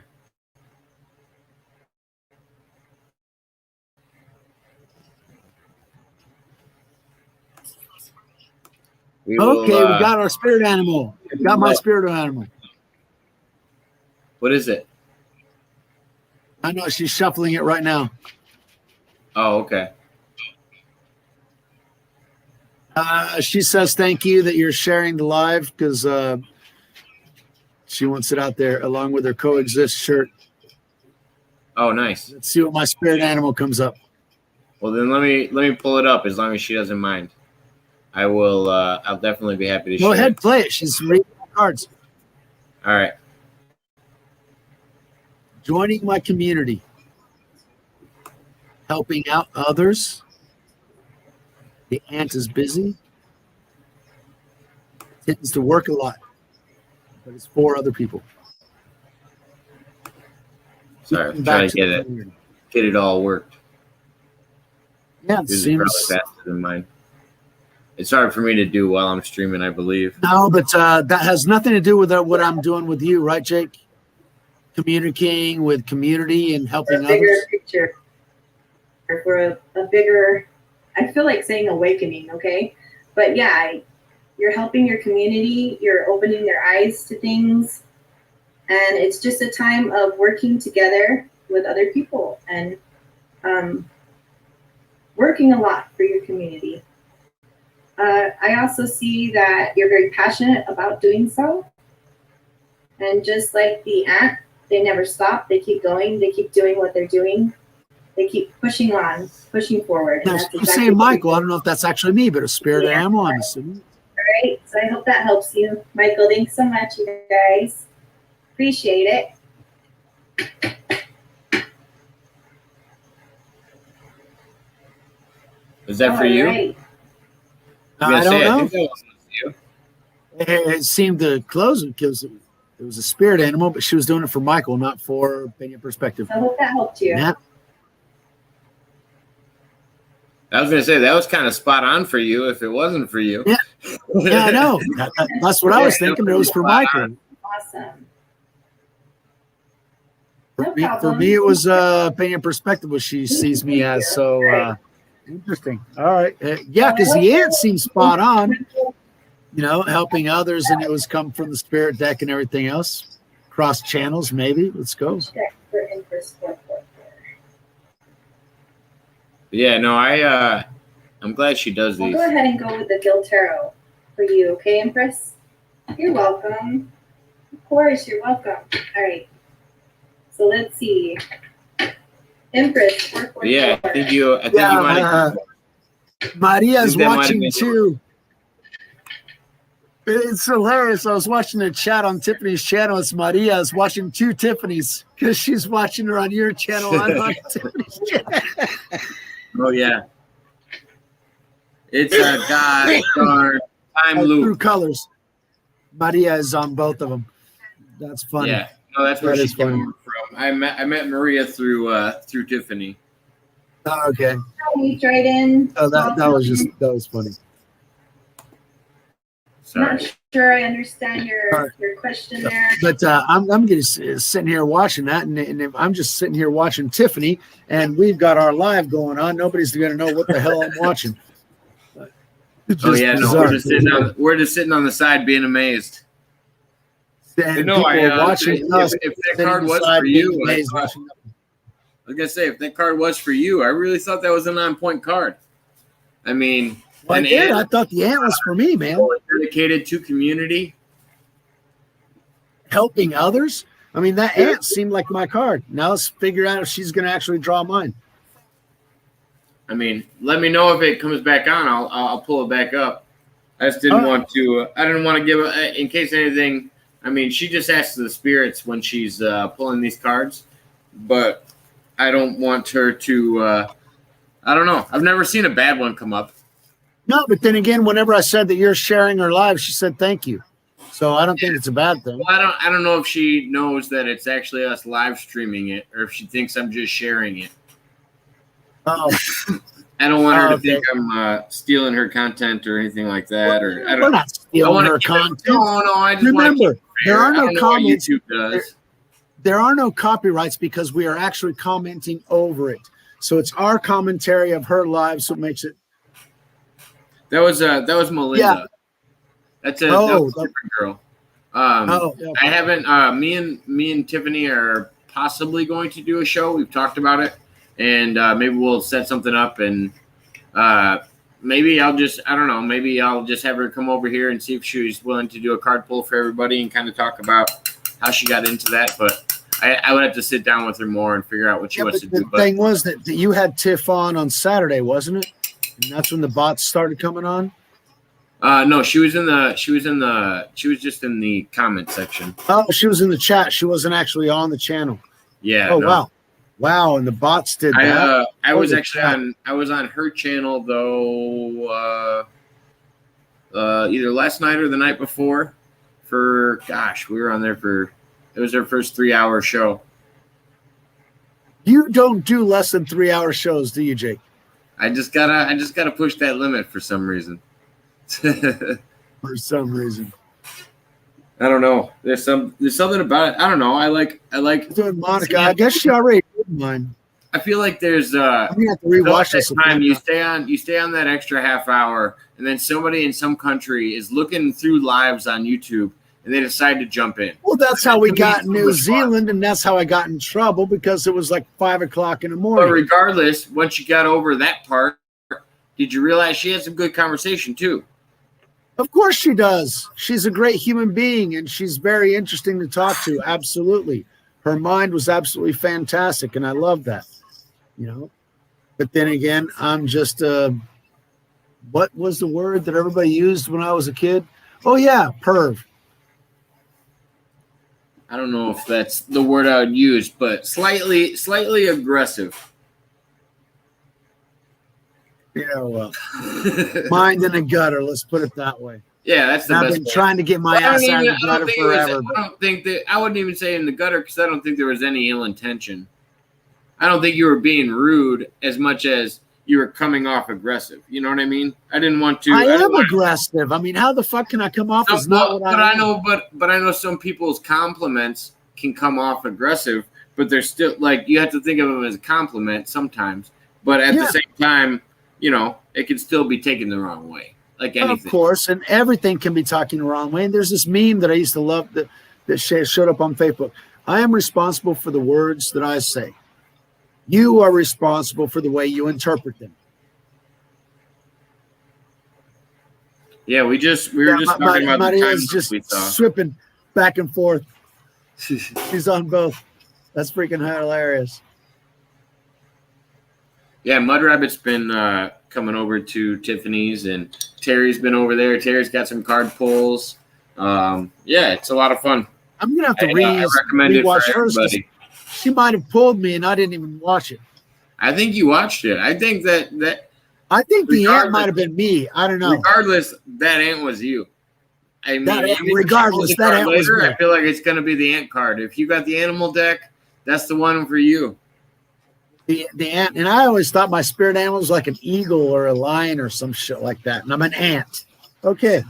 We got our spirit animal. We got my spirit animal. What is it? I know she's shuffling it right now. Oh, okay. She says thank you that you're sharing the live because she wants it out there along with her coexist shirt. Oh, nice. Let's see what my spirit animal comes up. Well, then let me pull it up as long as she doesn't mind. I will. I'll definitely be happy to share. Go ahead, play it. She's reading the cards. All right. Joining my community, helping out others. The ant is busy. Tends to work a lot, but it's for other people. Sorry, I'm trying to get it all worked. Yeah, it seems probably faster than mine. It's hard for me to do while I'm streaming, I believe. No, but that has nothing to do with what I'm doing with you, right, Jake? Communicating with community and helping others. Bigger picture. For a bigger, I feel like saying awakening, okay? But yeah, you're helping your community. You're opening their eyes to things. And it's just a time of working together with other people and working a lot for your community. I also see that you're very passionate about doing so. And just like the ant, they never stop. They keep going. They keep doing what they're doing. They keep pushing on, pushing forward. And that's exactly saying Michael. I don't know if that's actually me, but a spirit animal, I'm assuming. All right. So I hope that helps you, Michael. Thanks so much, you guys. Appreciate it. Is that for you? Right. I don't know. It seemed to close because it was a spirit animal, but she was doing it for Michael, not for Peña Perspective. I hope that helped you. Yeah. I was going to say that was kind of spot on for you if it wasn't for you. Yeah, yeah, I know. That's what I was thinking. It was for Michael. Awesome. For me, it was Peña Perspective, what she sees me as. So interesting. All right. Yeah, because the ant seems spot on. You know, helping others, and it was come from the spirit deck and everything else. Cross channels, maybe. Let's go. Yeah, no, I'm glad she does I'll these. go ahead and go with the Gil Tarot for you, okay, Empress? You're welcome. Of course, you're welcome. All right. So let's see. Empress, 444. Yeah, I think you might have. Maria's that might have watching been- too. It's hilarious. I was watching a chat on Tiffany's channel. It's Maria is watching two Tiffany's because she's watching her on your channel. I'm on Tiffany's channel. Oh yeah. It's a goddamn time Through loop. colors. Maria is on both of them. That's funny. Yeah, no, that's where That she is came funny. over from. I met Maria through Tiffany. Oh, okay. Reach right in. Oh, that was funny. Sorry. Not sure I understand your question there. But I'm just sitting here watching that, and if I'm just sitting here watching Tiffany, and we've got our live going on. Nobody's going to know what the hell I'm watching. It's Oh just yeah, no, bizarre. we're just sitting on the side being amazed. And No, people I, are watching us. if that sitting card was beside for you, being I amazed thought- watching them. I was gonna say, if that card was for you, I really thought that was an on-point card. I mean, Well, I an did. I ant thought the ant was for me, man. dedicated to community. Helping others. I mean, that ant seemed like my card. Now let's figure out if she's going to actually draw mine. I mean, let me know if it comes back on. I'll pull it back up. I just didn't want to. I didn't want to give in case anything. I mean, she just asks the spirits when she's pulling these cards, but I don't want her to. I don't know. I've never seen a bad one come up. No, but then again, whenever I said that you're sharing her live, she said thank you. So I don't think it's a bad thing. Well, I don't know if she knows that it's actually us live streaming it, or if she thinks I'm just sharing it. Oh, I don't want her to okay. think I'm stealing her content or anything like that. Or I we're don't. not stealing her content. No, I just Remember, there are no comments. YouTube does. There are no copyrights because we are actually commenting over it. So it's our commentary of her live, so it makes it. That was Melinda. Yeah. That was a different girl. Okay. I haven't. Me and Tiffany are possibly going to do a show. We've talked about it, and maybe we'll set something up, and maybe I don't know. Maybe I'll just have her come over here and see if she's willing to do a card pull for everybody and kind of talk about how she got into that. But I would have to sit down with her more and figure out what she wants to do. The thing was that you had Tiff on Saturday, wasn't it? And that's when the bots started coming on. No, she was just in the comment section. Oh, she was in the chat. She wasn't actually on the channel. Yeah. Oh, no. wow. Wow. And the bots did that. I was Holy actually crap. I was on her channel though, either last night or the night before for, we were on there it was our first 3-hour show. You don't do less than 3-hour shows, do you, Jake? I just gotta push that limit for some reason. For some reason. I don't know. There's something about it. I don't know. I like Doing Monica. I guess she already did mine. I feel like there's I'm gonna have to rewatch this time again. you stay on that extra half hour, and then somebody in some country is looking through lives on YouTube and they decide to jump in. Well, that's how we got in so New much fun. Zealand, and that's how I got in trouble because it was like 5:00 in the But morning. regardless, once you got over that part, did you realize she had some good conversation too? Of course she does. She's a great human being, and she's very interesting to talk to. Absolutely. Her mind was absolutely fantastic, and I love that. You know? But then again, I'm just what was the word that everybody used when I was a kid? Oh, yeah, perv. I don't know if that's the word I would use, but slightly aggressive. You know, mind in the gutter, let's put it that way. Yeah, that's the And I've best been way. trying to get my Well, ass out of the gutter forever. I don't think that I wouldn't even say in the gutter because I don't think there was any ill intention. I don't think you were being rude as much as you were coming off aggressive. You know what I mean? I didn't want to. I am aggressive. I mean, how the fuck can I come off as not what I am? But I know some people's compliments can come off aggressive, but they're still like you have to think of them as a compliment sometimes. But at the same time, you know, it can still be taken the wrong way, like anything. Of course, and everything can be taken the wrong way. And there's this meme that I used to love that showed up on Facebook. I am responsible for the words that I say. You are responsible for the way you interpret them. Yeah, we were just talking about the Maria's times just we saw. slipping back and forth. She's on both. That's freaking hilarious. Yeah, Mud Rabbit's been coming over to Tiffany's, and Terry's been over there. Terry's got some card pulls. Yeah, it's a lot of fun. I'm gonna have to I recommend it for rewatch hers. everybody. She might have pulled me, and I didn't even watch it. I think you watched it. I think that I think the ant Regardless- might have been me. I don't know. regardless, that ant was you. I mean, even if you regardless, pull the that card ant was later, me. I feel like it's going to be the ant card. If you got the animal deck, that's the one for you. The ant, and I always thought my spirit animal was like an eagle or a lion or some shit like that, and I'm an ant. Okay,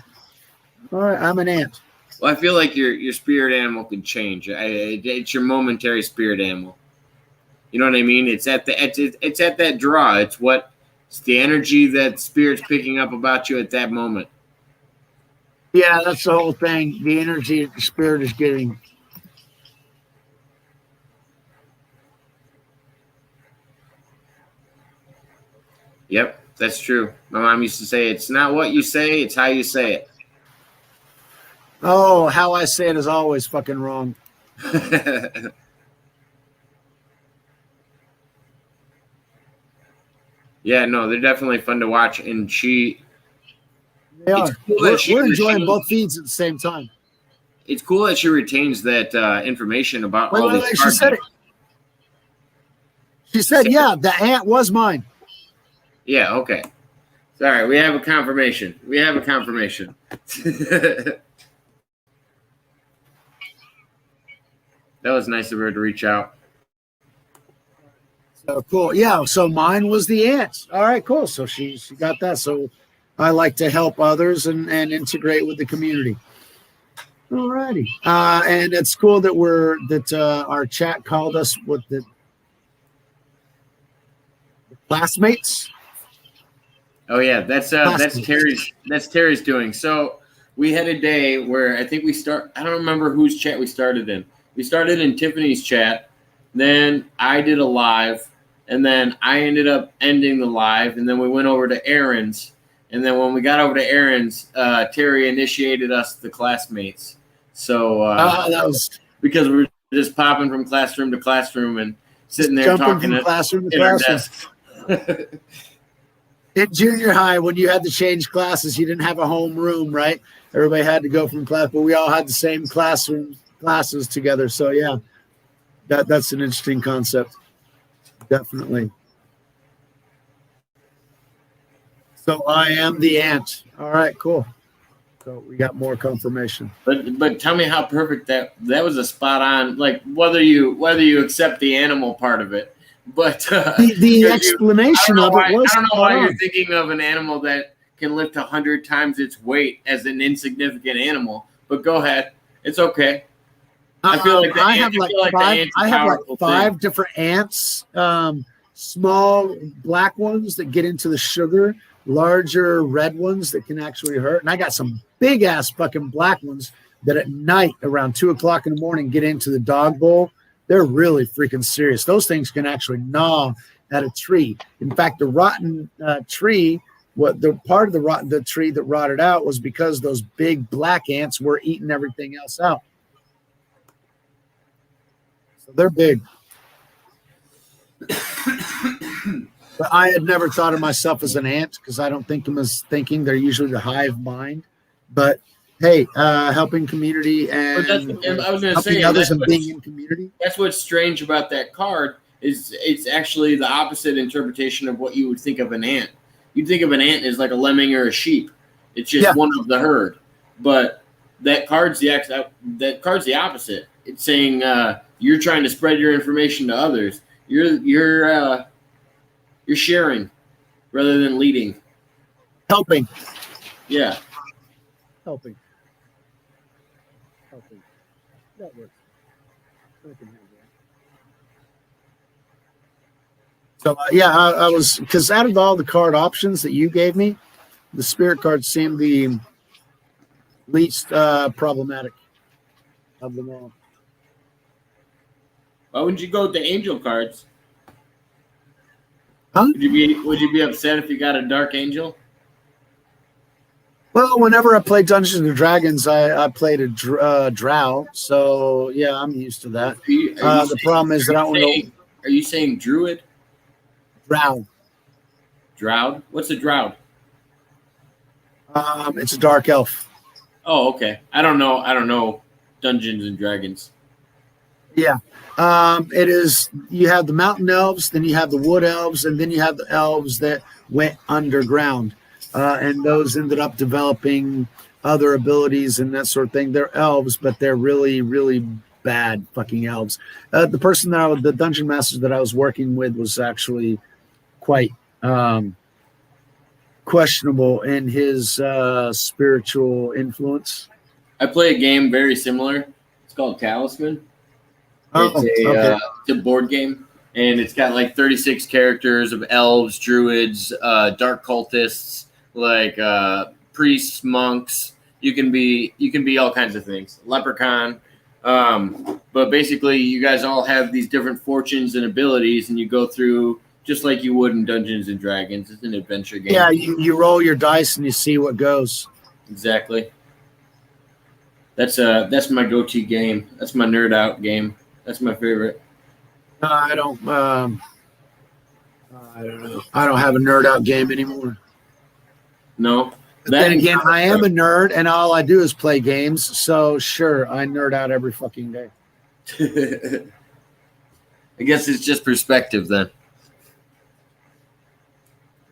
all right, I'm an ant. Well, I feel like your spirit animal can change. It's your momentary spirit animal. You know what I mean? It's at that draw. It's the energy that spirit's picking up about you at that moment. Yeah, that's the whole thing. The energy that the spirit is getting. Yep, that's true. My mom used to say, "It's not what you say; it's how you say it." Oh, how I say it is always fucking wrong. Yeah, no, they're definitely fun to watch, and They are. cool that she We're enjoying retains- both feeds at the same time. It's cool that she retains that information about all these Wait, she cards. said it. She said, "Yeah, the ant was mine." Yeah, okay. Sorry, we have a confirmation. That was nice of her to reach out. So cool. Yeah. So mine was the ant. All right, cool. So she got that. So I like to help others and integrate with the community. All righty. And it's cool that our chat called us with the classmates. Oh yeah, that's Terry's doing. So we had a day where I think I don't remember whose chat we started in. We started in Tiffany's chat, then I did a live, and then I ended up ending the live, and then we went over to Aaron's, and then when we got over to Aaron's, Terry initiated us the classmates. So That was because we were just popping from classroom to classroom and sitting there jumping talking from classroom to in our classroom. desks. In junior high, when you had to change classes, you didn't have a home room, right? Everybody had to go from class, but we all had the same classes together. So yeah, that's an interesting concept. Definitely. So I am the ant. All right, cool. So we got more confirmation. But tell me how perfect that was a spot on. Like whether you accept the animal part of it, but The explanation of it was. I don't know spot why on. you're thinking of an animal that can lift 100 times its weight as an insignificant animal. But go ahead, it's okay. I feel like I have like five different ants. Small black ones that get into the sugar, larger red ones that can actually hurt, and I got some big ass fucking black ones that at night around 2:00 in the morning get into the dog bowl. They're really freaking serious. Those things can actually gnaw at a tree. In fact, the rotten tree, the part of the tree that rotted out was because those big black ants were eating everything else out. So they're big. But I had never thought of myself as an ant because I don't think them as thinking. They're usually the hive mind. But hey, helping community and I was going to helping say others and being in community. that's what's strange about that card is it's actually the opposite interpretation of what you would think of an ant. You'd think of an ant as like a lemming or a sheep. It's just one of the herd. But that card's the opposite. It's saying you're trying to spread your information to others. You're sharing rather than leading. Helping. Yeah. Helping. That works. So I was, because out of all the card options that you gave me, the spirit cards seemed the least problematic of them all. Why wouldn't you go with the angel cards? Huh? Would you be upset if you got a Dark Angel? Well, whenever I play Dungeons and Dragons, I played a drow, so yeah, I'm used to that. The problem is that I don't know. Are you saying druid? Drow. Droud? What's a droud? It's a dark elf. Oh, okay. I don't know Dungeons and Dragons. Yeah. It is. You have the mountain elves, then you have the wood elves, and then you have the elves that went underground. And those ended up developing other abilities and that sort of thing. They're elves, but they're really, really bad fucking elves. The the dungeon master that I was working with was actually quite questionable in his spiritual influence. I play a game very similar. It's called Talisman. Oh, it's a board game, and it's got like 36 characters of elves, druids, dark cultists, like priests, monks. You can be all kinds of things. Leprechaun. But basically, you guys all have these different fortunes and abilities, and you go through just like you would in Dungeons and Dragons. It's an adventure game. Yeah, you roll your dice and you see what goes. Exactly. That's my go-to game. That's my nerd out game. That's my favorite. I don't know. I don't have a nerd out game anymore. No. But then again, I am a nerd, and all I do is play games. So sure, I nerd out every fucking day. I guess it's just perspective then.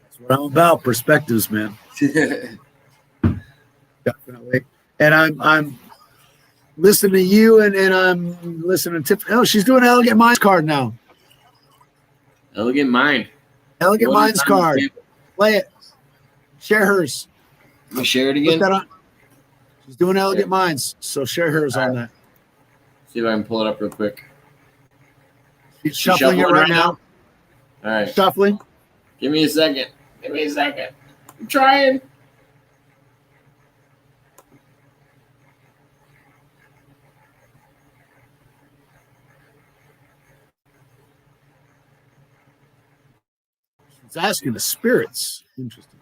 That's what I'm about. Perspectives, man. Definitely. And I'm listening to you, and I'm listening to Tiffany. Oh, she's doing an Elegant Minds card now. Elegant Mind. Elegant Minds card. Play it. Share hers. Can we share it again? She's doing Elegant Minds, so share hers on that. See if I can pull it up real quick. She's shuffling it right now. All right. Shuffling. Give me a second. I'm trying. She's asking the spirits. Interesting.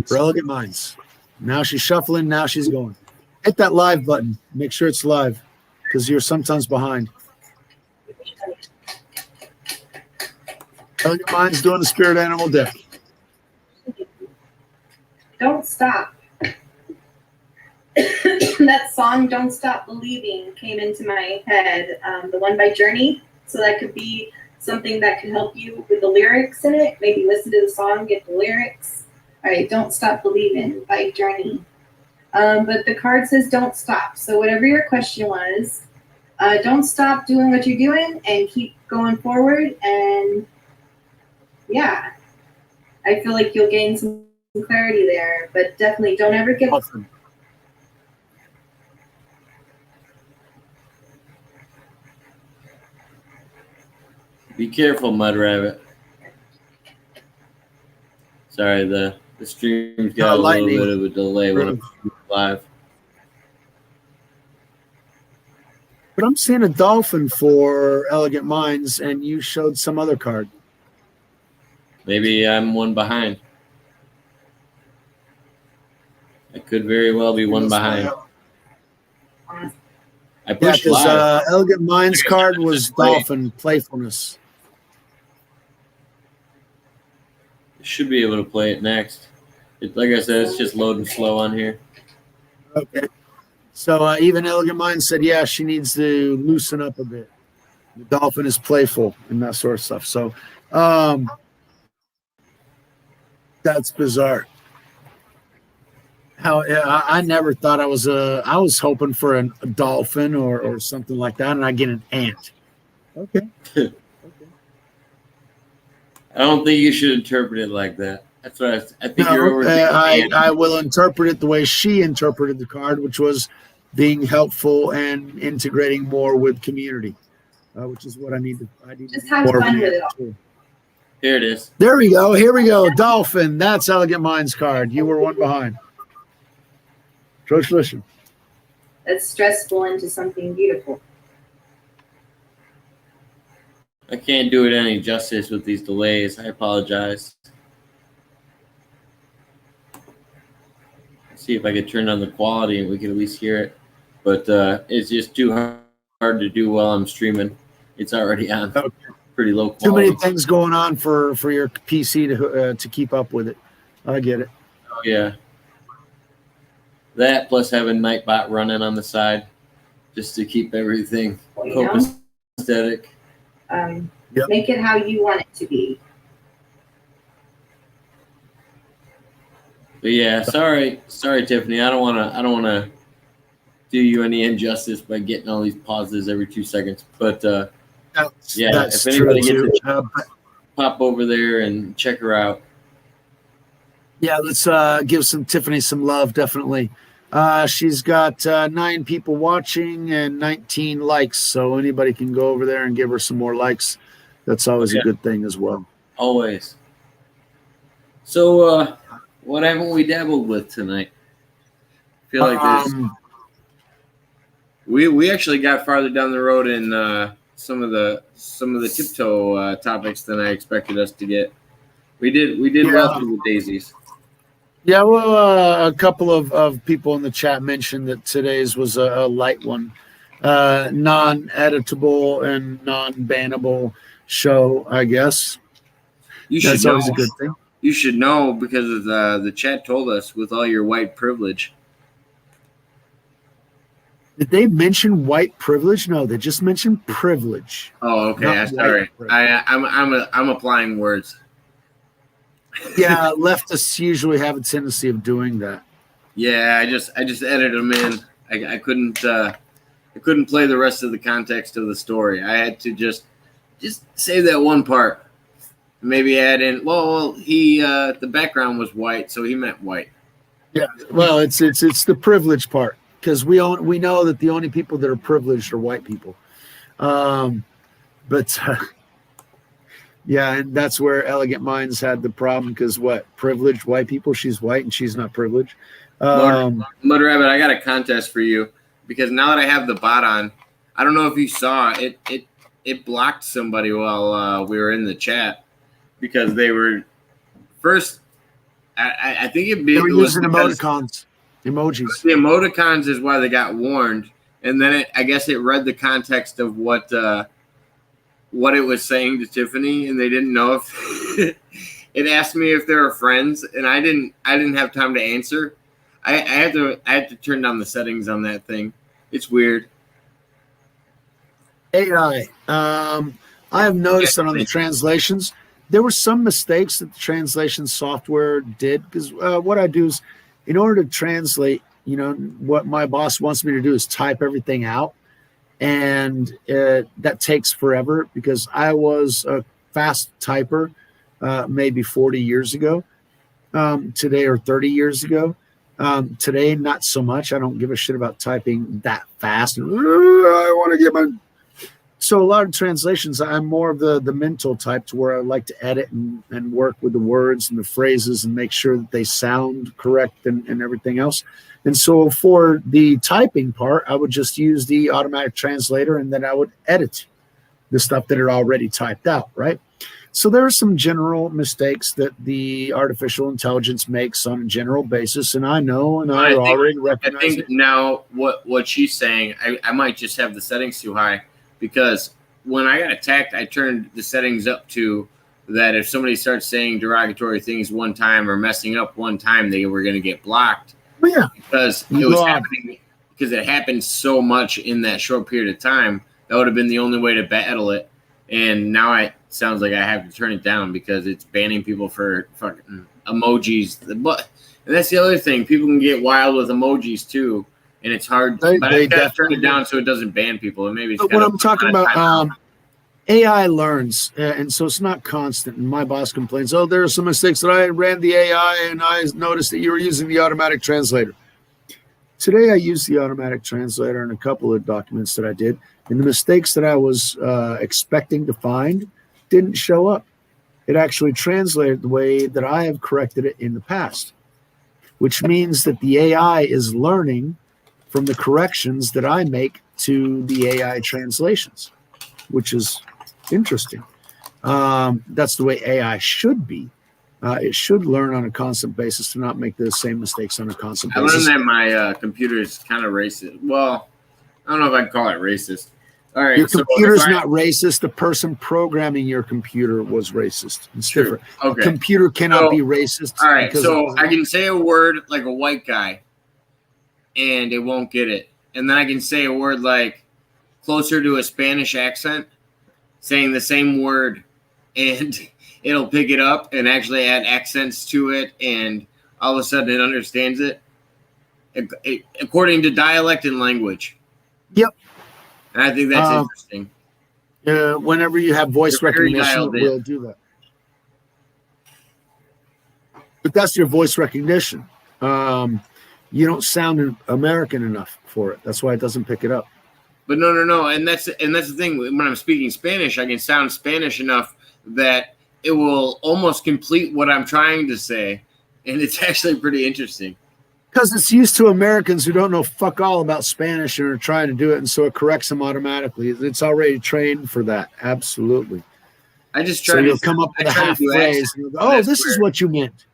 For Elegant Minds. Now she's shuffling. Now she's going. Hit that live button. Make sure it's live because you're sometimes behind. Elegant Minds doing the spirit animal deck. Don't stop. That song, Don't Stop Believing, came into my head. The one by Journey. So that could be something that can help you with the lyrics in it. Maybe listen to the song, get the lyrics. All right, Don't Stop Believing by Journey. But the card says don't stop. So whatever your question was, don't stop doing what you're doing and keep going forward. And yeah, I feel like you'll gain some clarity there, but definitely don't ever give up. Awesome. Be careful, Mud Rabbit. Sorry, the stream's got a little bit of a delay when I'm live. But I'm seeing a dolphin for Elegant Minds, and you showed some other card. Maybe I'm one behind. I could very well be one behind. I pushed live. Elegant Minds card was dolphin playfulness. Should be able to play it next. Like I said, it's just loading slow on here. Okay. So even Elegant Minds said, yeah, she needs to loosen up a bit. The dolphin is playful and that sort of stuff. So that's bizarre. How I never thought I was hoping for a dolphin or something like that, and I get an ant. Okay. I don't think you should interpret it like that. That's what I think you're overthinking. I will interpret it the way she interpreted the card, which was being helpful and integrating more with community, which is what I need to just have fun with it all. Here it is. There we go. Here we go. Dolphin. That's Elegant Minds card. You were one behind. Translation. That's stressful into something beautiful. I can't do it any justice with these delays. I apologize. See if I could turn on the quality and we can at least hear it. But it's just too hard to do while I'm streaming. It's already on pretty low quality. Too many things going on for your PC to keep up with it. I get it. Oh, yeah. That plus having Nightbot running on the side just to keep everything copacetic. Make it how you want it to be. But yeah, sorry, Tiffany. I don't wanna do you any injustice by getting all these pauses every 2 seconds. But if anybody gets a chance, pop over there and check her out. Yeah, let's give Tiffany some love, definitely. She's got 9 people watching and 19 likes, so anybody can go over there and give her some more likes. That's always a good thing as well. Always. So, what haven't we dabbled with tonight? I feel like there's we actually got farther down the road in some of the tiptoe topics than I expected us to get. We did well through the daisies. Yeah, well, a couple of people in the chat mentioned that today's was a light one, non-editable and non-bannable show, I guess. That's always a good thing. You should know because of the chat told us with all your white privilege. Did they mention white privilege? No, they just mentioned privilege. Oh, okay. Sorry, I'm applying words. Yeah, leftists usually have a tendency of doing that. Yeah, I just edited them in. I couldn't play the rest of the context of the story. I had to just save that one part. Maybe add in. Well, he the background was white, so he meant white. Yeah, well, it's the privilege part because we know that the only people that are privileged are white people. Yeah, and that's where Elegant Minds had the problem because privileged white people? She's white and she's not privileged. Mud Rabbit, I got a contest for you because now that I have the bot on, I don't know if you saw it blocked somebody while we were in the chat because they were first. I think they were using emojis. The emoticons is why they got warned, and then I guess it read the context of what it was saying to Tiffany, and they didn't know if it asked me if they were friends, and I didn't have time to answer. I had to turn down the settings on that thing. It's weird. AI. I have noticed that on the translations, there were some mistakes that the translation software did because what I do is, in order to translate, what my boss wants me to do is type everything out. And that takes forever because I was a fast typer maybe 40 years ago today or 30 years ago. Today, not so much. I don't give a shit about typing that fast. I want to get my... So a lot of translations, I'm more of the mental type to where I like to edit and work with the words and the phrases and make sure that they sound correct and everything else. And so for the typing part, I would just use the automatic translator and then I would edit the stuff that are already typed out, right? So there are some general mistakes that the artificial intelligence makes on a general basis, and I know, and I already recognize it. I think now what she's saying, I might just have the settings too high because when I got attacked, I turned the settings up to that if somebody starts saying derogatory things one time or messing up one time, they were going to get blocked. Yeah, because it was happening because it happened so much in that short period of time. That would have been the only way to battle it. And now it sounds like I have to turn it down because it's banning people for fucking emojis. But and that's the other thing. People can get wild with emojis too, and it's hard. But I gotta turn it down so it doesn't ban people. And maybe. But what I'm talking about, AI learns, and so it's not constant. And my boss complains, "Oh, there are some mistakes that I ran the AI, and I noticed that you were using the automatic translator." Today, I used the automatic translator in a couple of documents that I did, and the mistakes that I was expecting to find didn't show up. It actually translated the way that I have corrected it in the past, which means that the AI is learning from the corrections that I make to the AI translations, which is Interesting. That's the way AI should be. It should learn on a constant basis to not make the same mistakes on a constant I basis. learned that my computer is kind of racist. Well, I don't know if I'd call it racist. All right, Your so computer's not racist. The person programming your computer was racist. It's True. different. Okay. A computer cannot be racist. All right, because so I can say a word like a white guy, and it won't get it. And then I can say a word like closer to a Spanish accent, saying the same word, and it'll pick it up and actually add accents to it, and all of a sudden it understands it according to dialect and language. Yep. And I think that's interesting. Whenever you have voice recognition, it will do that. But that's your voice recognition. You don't sound American enough for it. That's why it doesn't pick it up. But no, and that's the thing. When I'm speaking Spanish, I can sound Spanish enough that it will almost complete what I'm trying to say, and it's actually pretty interesting. Because it's used to Americans who don't know fuck all about Spanish and are trying to do it, and so it corrects them automatically. It's already trained for that. Absolutely. I just try to come up with a half phrase. Oh, this is what you meant.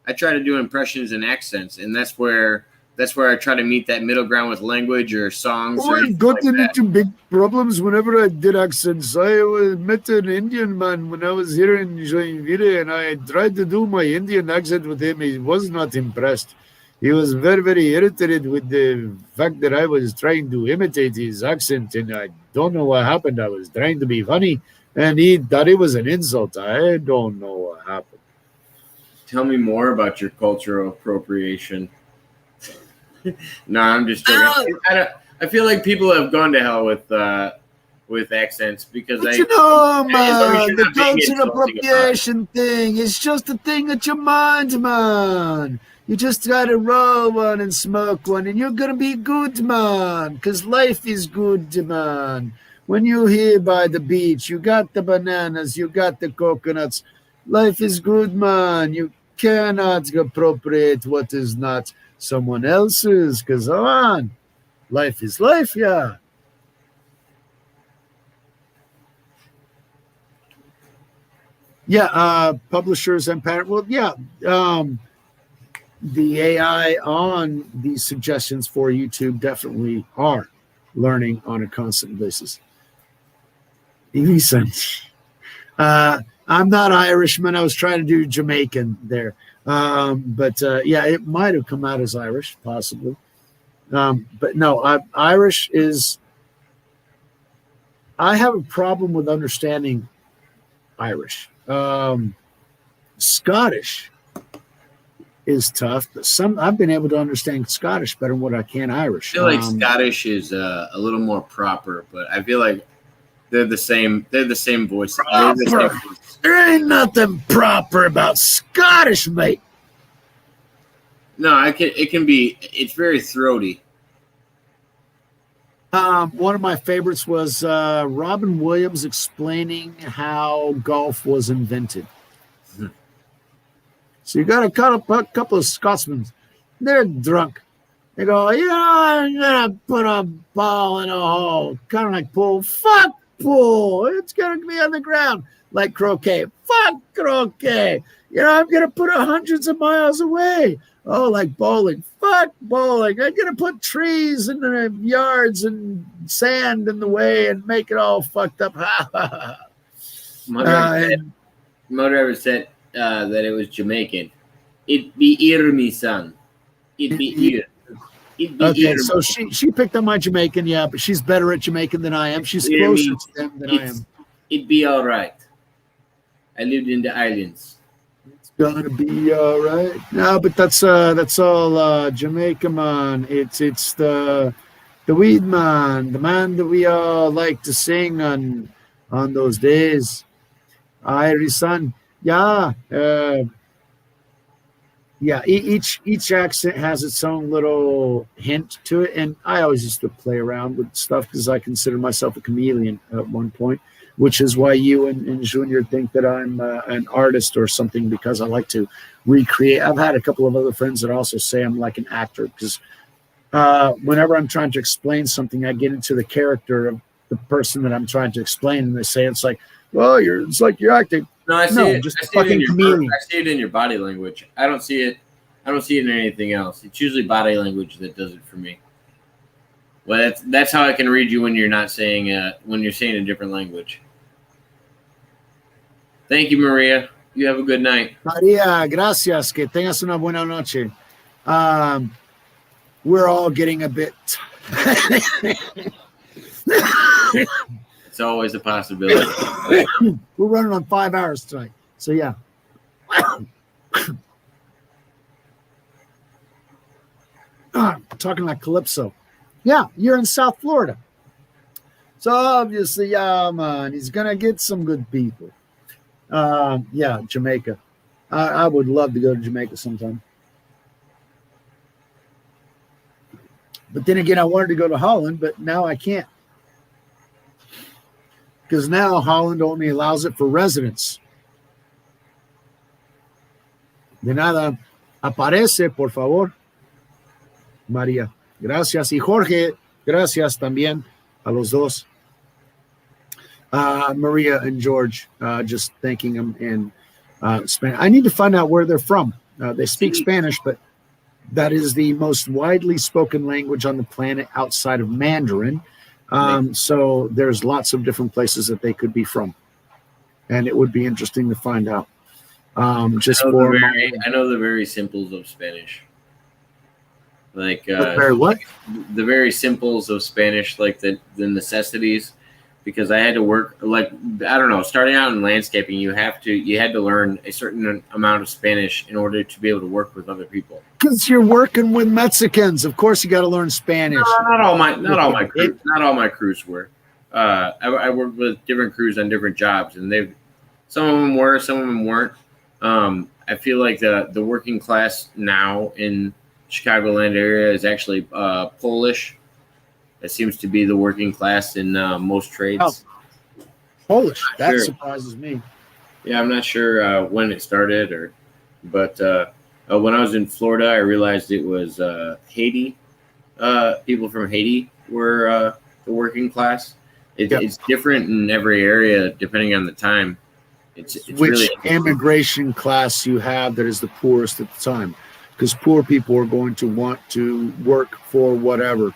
I try to do impressions and accents, and that's where I try to meet that middle ground with language or songs. Oh, I've gotten into big problems whenever I did accents. I met an Indian man when I was here in Joinville, and I tried to do my Indian accent with him. He was not impressed. He was very, very irritated with the fact that I was trying to imitate his accent, and I don't know what happened. I was trying to be funny, and he thought it was an insult. I don't know what happened. Tell me more about your cultural appropriation. No, I'm just joking. I feel like people have gone to hell with accents because man, the cultural appropriation thing is just a thing at your mind, man. You just gotta roll one and smoke one, and you're gonna be good, man. Because life is good, man. When you're here by the beach, you got the bananas, you got the coconuts. Life is good, man. You cannot appropriate what is not someone else's, because life is life, yeah. Yeah, publishers and parents. Well, yeah, the AI on these suggestions for YouTube definitely are learning on a constant basis. I'm not Irishman. I was trying to do Jamaican there. But yeah, it might have come out as Irish, possibly. But no, Irish is... I have a problem with understanding Irish. Scottish is tough, but I've been able to understand Scottish better than what I can Irish. I feel like Scottish is a little more proper, but I feel like they're the same. They're the same voice. There ain't nothing proper about Scottish, mate. No, it can be. It's very throaty. One of my favorites was Robin Williams explaining how golf was invented. So you got a couple of Scotsmen. They're drunk. They go, I'm going to put a ball in a hole. Kind of like pool. Fuck pool. It's going to be on the ground. Like croquet. Fuck croquet. I'm going to put it hundreds of miles away. Oh, like bowling. Fuck bowling. I'm going to put trees in the yards and sand in the way and make it all fucked up. Mother ever said that it was Jamaican. It be ear, me son. It be ear. Okay, so she picked on my Jamaican, yeah, but she's better at Jamaican than I am. She's closer to them than I am. It'd be all right. I lived in the islands. It's gonna be all right. No, but that's all Jamaica, man. It's the weed man, the man that we all like to sing on those days. Irish son, yeah. Yeah, each accent has its own little hint to it, and I always used to play around with stuff because I consider myself a chameleon at one point, which is why you and Junior think that I'm an artist or something, because I like to recreate. I've had a couple of other friends that also say I'm like an actor, because whenever I'm trying to explain something, I get into the character of the person that I'm trying to explain, and they say it's like, well, it's like you're acting. No, I see No, it. just I see it in fucking chameleon. I see it in your body language. I don't see it in anything else. It's usually body language that does it for me. Well, that's how I can read you when you're not saying when you're saying a different language. Thank you, Maria. You have a good night. Maria, gracias. Que tengas una buena noche. We're all getting a bit. It's always a possibility. We're running on 5 hours tonight. So, yeah. Talking like Calypso. Yeah, you're in South Florida. So, obviously, yeah, man, he's going to get some good people. Yeah, Jamaica. I would love to go to Jamaica sometime. But then again, I wanted to go to Holland, but now I can't. Because now Holland only allows it for residents. De nada. Aparece, por favor. María. Gracias. Y Jorge, gracias también a los dos. Maria and George, just thanking them in Spanish. I need to find out where they're from. They speak Spanish, but that is the most widely spoken language on the planet outside of Mandarin. So there's lots of different places that they could be from. And it would be interesting to find out. I know the very simples of Spanish. Like what? The very simples of Spanish, like the necessities. Because I had to work, like, I don't know, starting out in landscaping, you had to learn a certain amount of Spanish in order to be able to work with other people. Because you're working with Mexicans, of course you got to learn Spanish. No, not all my crews were. I worked with different crews on different jobs, and some of them were, some of them weren't. I feel like the working class now in Chicagoland area is actually Polish. That seems to be the working class in most trades. Oh, Polish. That surprises me. Yeah, I'm not sure when it started, but when I was in Florida, I realized it was Haiti. People from Haiti were the working class. It's different in every area depending on the time. It's which really immigration class you have that is the poorest at the time, because poor people are going to want to work for whatever.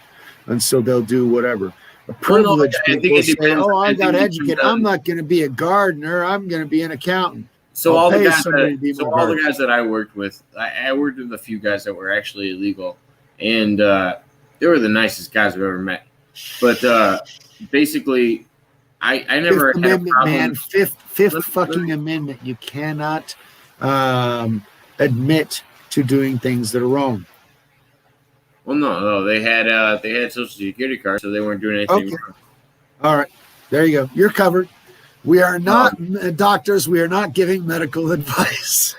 And so they'll do whatever. A privileged people say, "Oh, I got educated. I'm not going to be a gardener. I'm going to be an accountant." So all the guys that I worked with, I worked with a few guys that were actually illegal, and they were the nicest guys I've ever met. But basically, I never Fifth had Amendment, a problem. man. Fifth fucking amendment. You cannot admit to doing things that are wrong. Well, no, they had Social Security cards, so they weren't doing anything wrong. All right, there you go. You're covered. We are not doctors. We are not giving medical advice.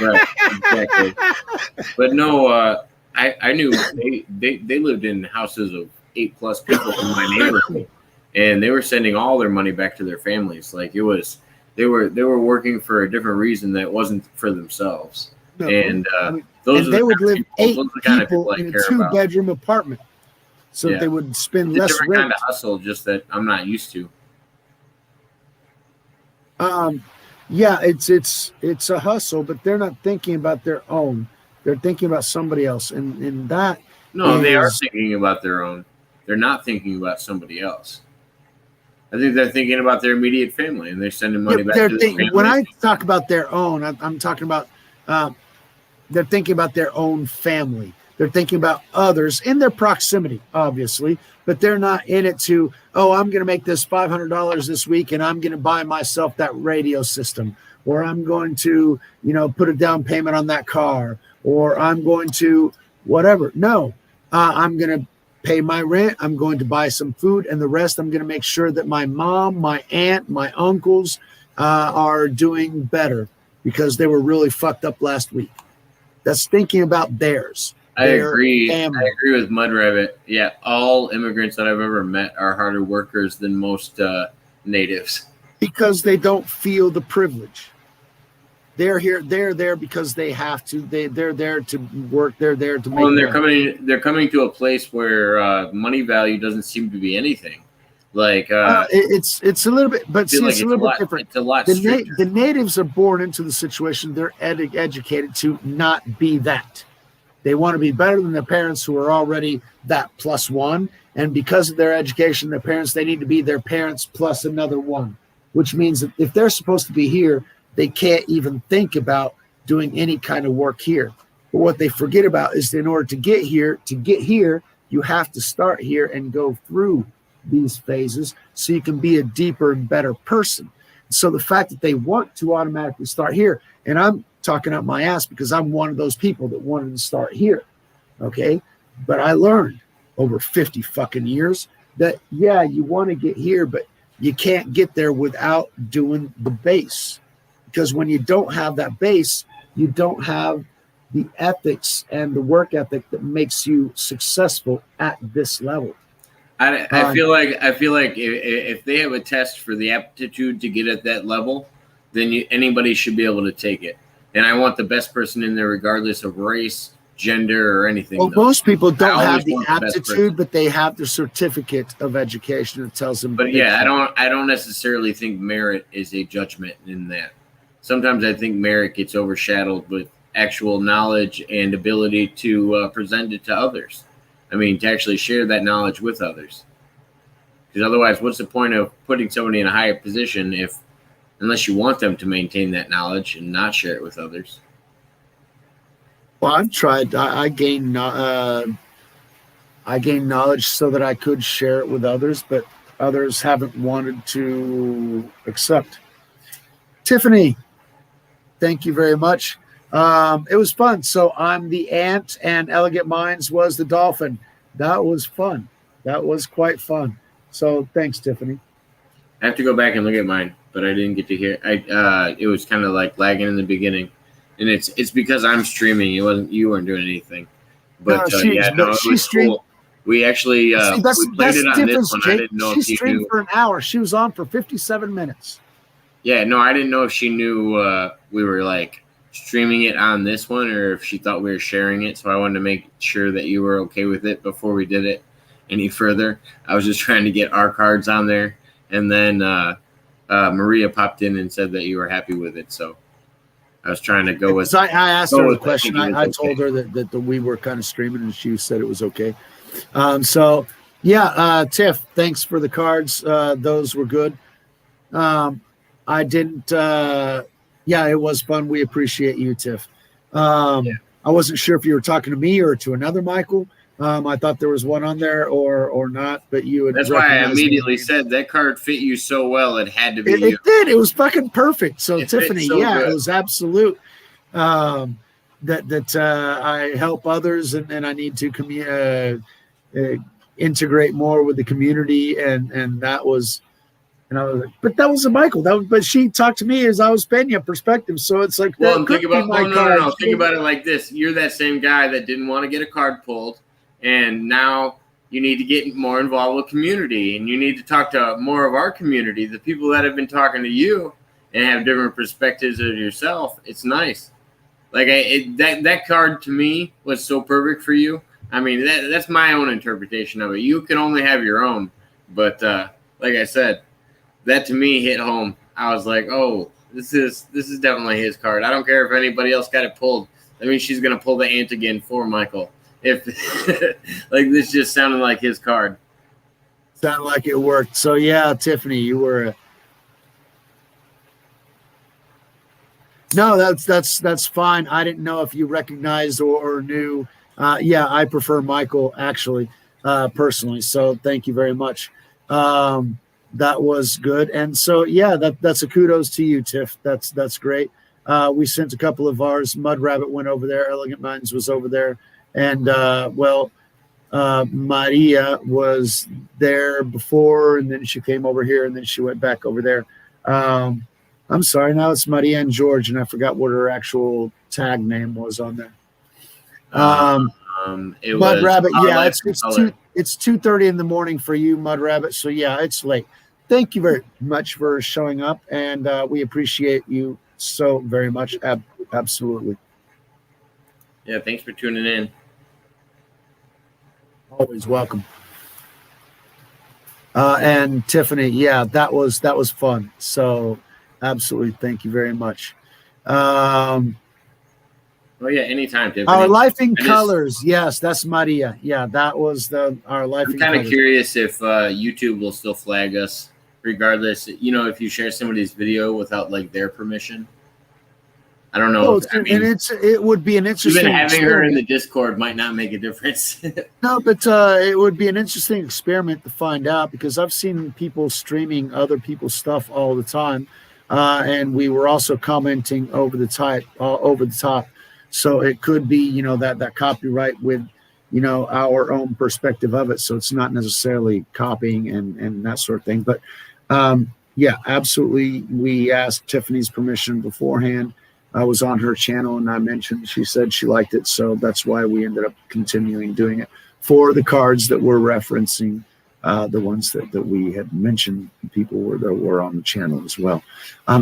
Right, exactly. But no, I knew they lived in houses of 8+ people in my neighborhood, and they were sending all their money back to their families. Like they were working for a different reason that wasn't for themselves. No, and they would live 8 people in a 2-bedroom apartment, so they would spend less different rent. Kind of hustle, just that I'm not used to. Yeah, it's a hustle, but they're not thinking about their own. They're thinking about somebody else, and that. No, they are thinking about their own. They're not thinking about somebody else. I think they're thinking about their immediate family, and they're sending money back to their family. When I talk about their own, I'm talking about. They're thinking about their own family. They're thinking about others in their proximity, obviously, but they're not in it to, I'm going to make this $500 this week and I'm going to buy myself that radio system, or I'm going to, put a down payment on that car, or I'm going to whatever. No, I'm going to pay my rent. I'm going to buy some food, and the rest I'm going to make sure that my mom, my aunt, my uncles are doing better because they were really fucked up last week. That's thinking about theirs. I agree. Family. I agree with Mud Rabbit. Yeah, all immigrants that I've ever met are harder workers than most natives. Because they don't feel the privilege. They're here. They're there because they have to. They're there to work. They're there to make. Well, and they're coming to a place where money value doesn't seem to be anything. Like it's a little bit, but see, like it's a little bit different. It's a lot stricter. The natives are born into the situation. They're educated to not be that. They want to be better than their parents who are already that plus one. And because of their education, their parents, they need to be their parents plus another one, which means that if they're supposed to be here, they can't even think about doing any kind of work here. But what they forget about is that in order to get here, you have to start here and go through these phases so you can be a deeper and better person. So the fact that they want to automatically start here, and I'm talking out my ass because I'm one of those people that wanted to start here, okay? But I learned over 50 fucking years that, yeah, you want to get here, but you can't get there without doing the base. Because when you don't have that base, you don't have the ethics and the work ethic that makes you successful at this level. I feel like if they have a test for the aptitude to get at that level, then anybody should be able to take it. And I want the best person in there, regardless of race, gender, or anything. Well, most people don't have the want the aptitude, but they have the certificate of education that tells them. But yeah, I don't necessarily think merit is a judgment in that. Sometimes I think merit gets overshadowed with actual knowledge and ability to present it to others. I mean, to actually share that knowledge with others. Because otherwise, what's the point of putting somebody in a higher position unless you want them to maintain that knowledge and not share it with others? Well, I've tried. I gained knowledge so that I could share it with others, but others haven't wanted to accept. Tiffany, thank you very much. It was fun. So I'm the ant and Elegant Minds was the dolphin. That was fun. That was quite fun. So thanks, Tiffany. I have to go back and look at mine, but I didn't get to hear. It was kind of like lagging in the beginning, and it's because I'm streaming. You weren't doing anything. But it was cool. We actually we played it on this one. I didn't know if she streamed for an hour. She was on for 57 minutes. Yeah, no, I didn't know if she knew we were like streaming it on this one or if she thought we were sharing it. So I wanted to make sure that you were okay with it before we did it any further. I was just trying to get our cards on there. And then Maria popped in and said that you were happy with it. So I was trying to go with. I asked her the question. I told her that we were kind of streaming, and she said it was okay. So yeah, Tiff, thanks for the cards. Those were good. I didn't. Yeah, it was fun. We appreciate you, Tiff. I wasn't sure if you were talking to me or to another Michael. I thought there was one on there or not, but you had. That's why I immediately said that card fit you so well. It had to be. It did. It was fucking perfect. So Tiffany, good. It was absolute. That I help others and I need to integrate more with the community and that was. And I was like, but that was a Michael. But she talked to me as I was Peña Perspective. So it's like, well, think about no. Think about it like this: you're that same guy that didn't want to get a card pulled, and now you need to get more involved with community, and you need to talk to more of our community, the people that have been talking to you and have different perspectives of yourself. It's nice. Like that card to me was so perfect for you. I mean, that's my own interpretation of it. You can only have your own, but like I said. That to me hit home. I was like, oh, this is definitely his card. I don't care if anybody else got it pulled. I mean, she's gonna pull the ant again for Michael. If like this just sounded like his card. Sounded like it worked. So yeah, Tiffany, you were. No, that's fine. I didn't know if you recognized or knew. Yeah, I prefer Michael actually, personally. So thank you very much. That was good. And so, yeah, that's a kudos to you, Tiff. That's great. We sent a couple of ours. Mud Rabbit went over there. Elegant Minds was over there. And, Maria was there before, and then she came over here, and then she went back over there. I'm sorry. Now it's Maria and George, and I forgot what her actual tag name was on there. Mud Rabbit, yeah, it's 2:30 in the morning for you, Mud Rabbit. So yeah, it's late. Thank you very much for showing up, and we appreciate you so very much. Absolutely. Yeah, thanks for tuning in. Always welcome. And Tiffany, yeah, that was fun. So absolutely, thank you very much. Oh yeah, anytime, Tiffany. Our Life in Colors. Yes, that's Maria. Yeah, that was our Life I'm in kind of Colors. curious if YouTube will still flag us, regardless. You know, if you share somebody's video without like their permission. I don't know. It would be an interesting. Even having her in the Discord might not make a difference. No, but it would be an interesting experiment to find out, because I've seen people streaming other people's stuff all the time, and we were also commenting over the top. So it could be, you know, that copyright with, you know, our own perspective of it. So it's not necessarily copying and that sort of thing. But yeah, absolutely. We asked Tiffany's permission beforehand. I was on her channel and I mentioned, she said she liked it. So that's why we ended up continuing doing it for the cards that we're referencing, the ones that we had mentioned, people that were on the channel as well.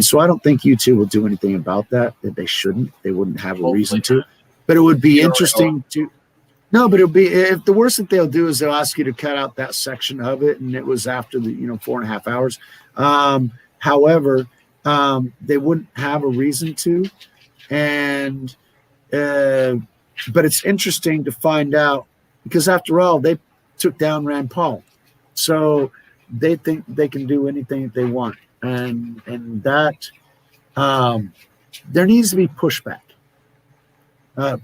So I don't think YouTube will do anything about that they shouldn't. They wouldn't have a reason to. But it would be interesting to. No, but it'll be, if the worst that they'll do is they'll ask you to cut out that section of it, and it was after the 4.5 hours. However, they wouldn't have a reason to, and but it's interesting to find out, because after all, they took down Rand Paul, so they think they can do anything that they want, and that there needs to be pushback.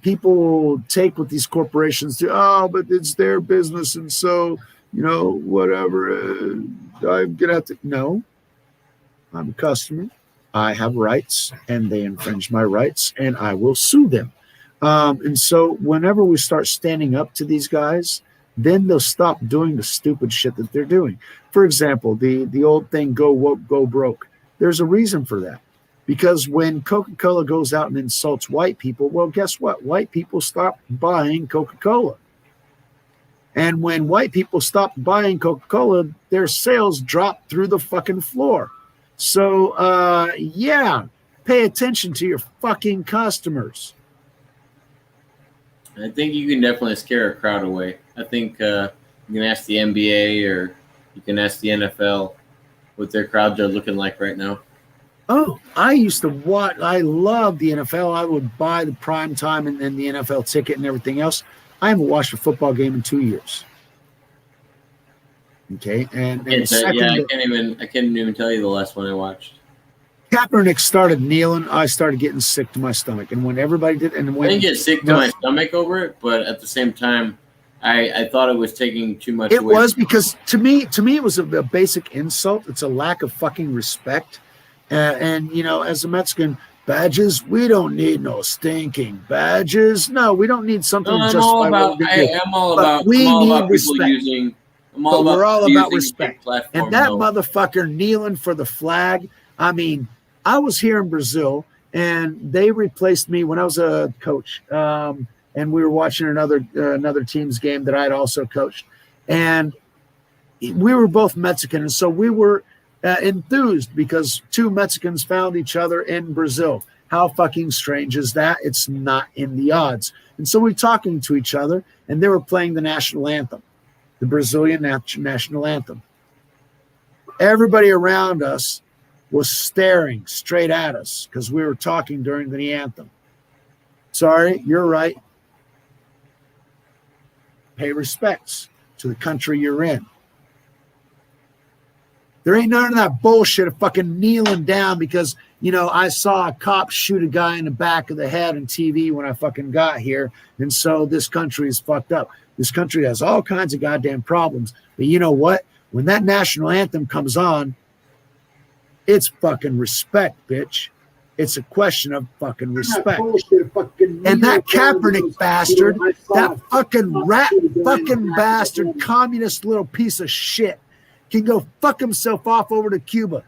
People take what these corporations do. Oh, but it's their business, and so whatever. I'm gonna have to. No, I'm a customer. I have rights, and they infringe my rights, and I will sue them. And so, whenever we start standing up to these guys, then they'll stop doing the stupid shit that they're doing. For example, the old thing, go woke, go broke. There's a reason for that. Because when Coca-Cola goes out and insults white people, well, guess what? White people stop buying Coca-Cola. And when white people stop buying Coca-Cola, their sales drop through the fucking floor. So, yeah, pay attention to your fucking customers. I think you can definitely scare a crowd away. I think you can ask the NBA or you can ask the NFL what their crowds are looking like right now. Oh, I used to watch. I love the NFL. I would buy the prime time and the NFL ticket and everything else. I haven't watched a football game in 2 years. Okay, and I can't even tell you the last one I watched. Kaepernick started kneeling. I started getting sick to my stomach, and when everybody did, and when I didn't get sick to my stomach over it, but at the same time, I thought it was taking too much. It was, because to me, it was a basic insult. It's a lack of fucking respect. And as a Mexican, badges, we don't need no stinking badges. No, we don't need something to justify what we do. I'm all about respect. We're all about respect. And that motherfucker kneeling for the flag. I mean, I was here in Brazil, and they replaced me when I was a coach. And we were watching another team's game that I had also coached. And we were both Mexican, and so we were enthused because two Mexicans found each other in Brazil. How fucking strange is that? It's not in the odds. And so we're talking to each other, and they were playing the national anthem, the Brazilian national anthem. Everybody around us was staring straight at us because we were talking during the anthem. Sorry, you're right. Pay respects to the country you're in. There ain't none of that bullshit of fucking kneeling down because, I saw a cop shoot a guy in the back of the head on TV when I fucking got here. And so this country is fucked up. This country has all kinds of goddamn problems. But you know what? When that national anthem comes on, it's fucking respect, bitch. It's a question of fucking respect. And that Kaepernick bastard, that fucking rat fucking bastard, communist little piece of shit, can go fuck himself off over to Cuba.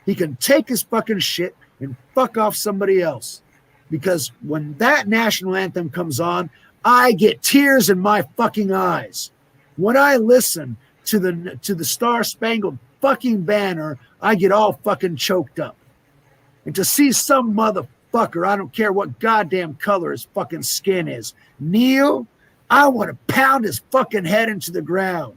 He can take his fucking shit and fuck off somebody else. Because when that national anthem comes on, I get tears in my fucking eyes. When I listen to the Star Spangled fucking Banner, I get all fucking choked up. And to see some motherfucker, I don't care what goddamn color his fucking skin is, kneel, I want to pound his fucking head into the ground.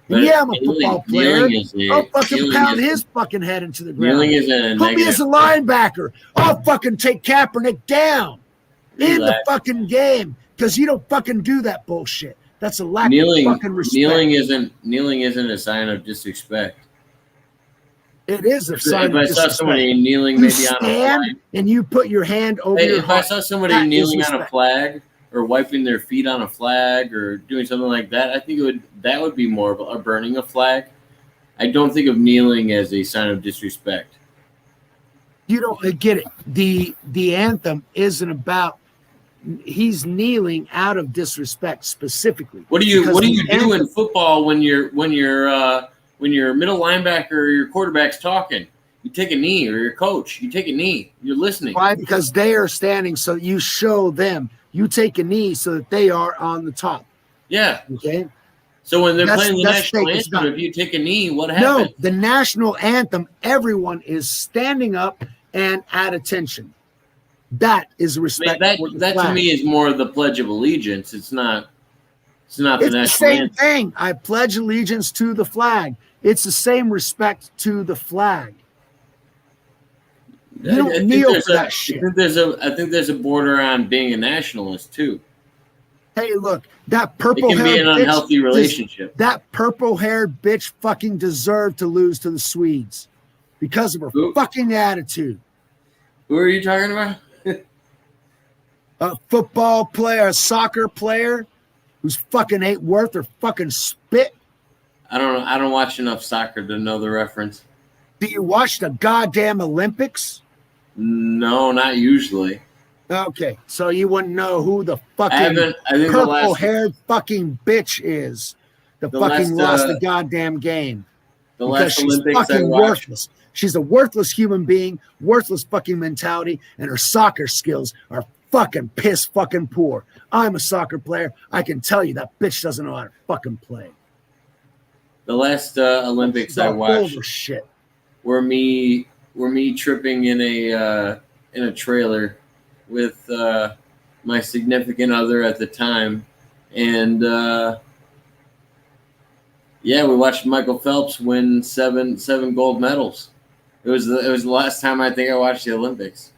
But yeah, I'm a football player. I'll fucking pound his fucking head into the ground. Kneeling is a Put me as a linebacker. I'll fucking take Kaepernick down in the fucking game because you don't fucking do that bullshit. That's a lack of fucking respect. Kneeling isn't a sign of disrespect. It is a sign of disrespect. If I saw somebody kneeling maybe on a flag, and you put your hand over your heart, if I saw somebody kneeling on a flag or wiping their feet on a flag or doing something like that, I think that would be more of a burning a flag. I don't think of kneeling as a sign of disrespect. You don't get it. The anthem isn't about he's kneeling out of disrespect specifically. What do you do in football when your middle linebacker or your quarterback's talking? You take a knee, or your coach, you take a knee. You're listening. Why? Because they are standing, so you show them. You take a knee so that they are on the top. Yeah. Okay. So when they're playing the national anthem, if you take a knee, what happens? No, the national anthem, everyone is standing up and at attention. That is respect. That to me is more the Pledge of Allegiance. It's not the national anthem. It's the same thing. I pledge allegiance to the flag. It's the same respect to the flag. You don't kneel for that shit. I think there's a border on being a nationalist too. Hey, look, that purple-haired bitch. It can be an unhealthy relationship. That purple-haired bitch fucking deserved to lose to the Swedes because of her fucking attitude. Who are you talking about? A football player, a soccer player who's fucking ain't worth her fucking spit. I don't watch enough soccer to know the reference. Do you watch the goddamn Olympics? No, not usually. Okay, so you wouldn't know who the fucking purple-haired fucking bitch is. The fucking lost the goddamn game. The last Olympics she's fucking worthless. She's a worthless human being, worthless fucking mentality, and her soccer skills are fucking piss fucking poor. I'm a soccer player. I can tell you that bitch doesn't know how to fucking play. The last Olympics I watched were me tripping in a trailer with my significant other at the time, and we watched Michael Phelps win seven gold medals. It was the last time I think I watched the Olympics.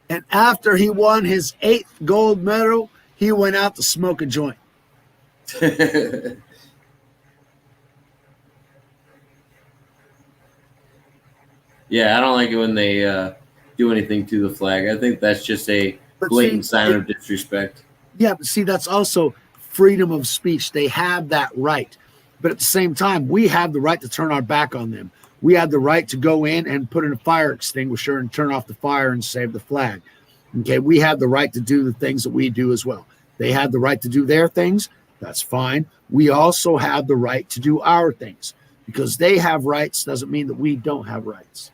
And after he won his 8th gold medal, he went out to smoke a joint. Yeah, I don't like it when they do anything to the flag. I think that's just a blatant sign of disrespect. Yeah, but see, that's also freedom of speech. They have that right. But at the same time, we have the right to turn our back on them. We have the right to go in and put in a fire extinguisher and turn off the fire and save the flag. Okay, we have the right to do the things that we do as well. They have the right to do their things. That's fine. We also have the right to do our things. Because they have rights doesn't mean that we don't have rights.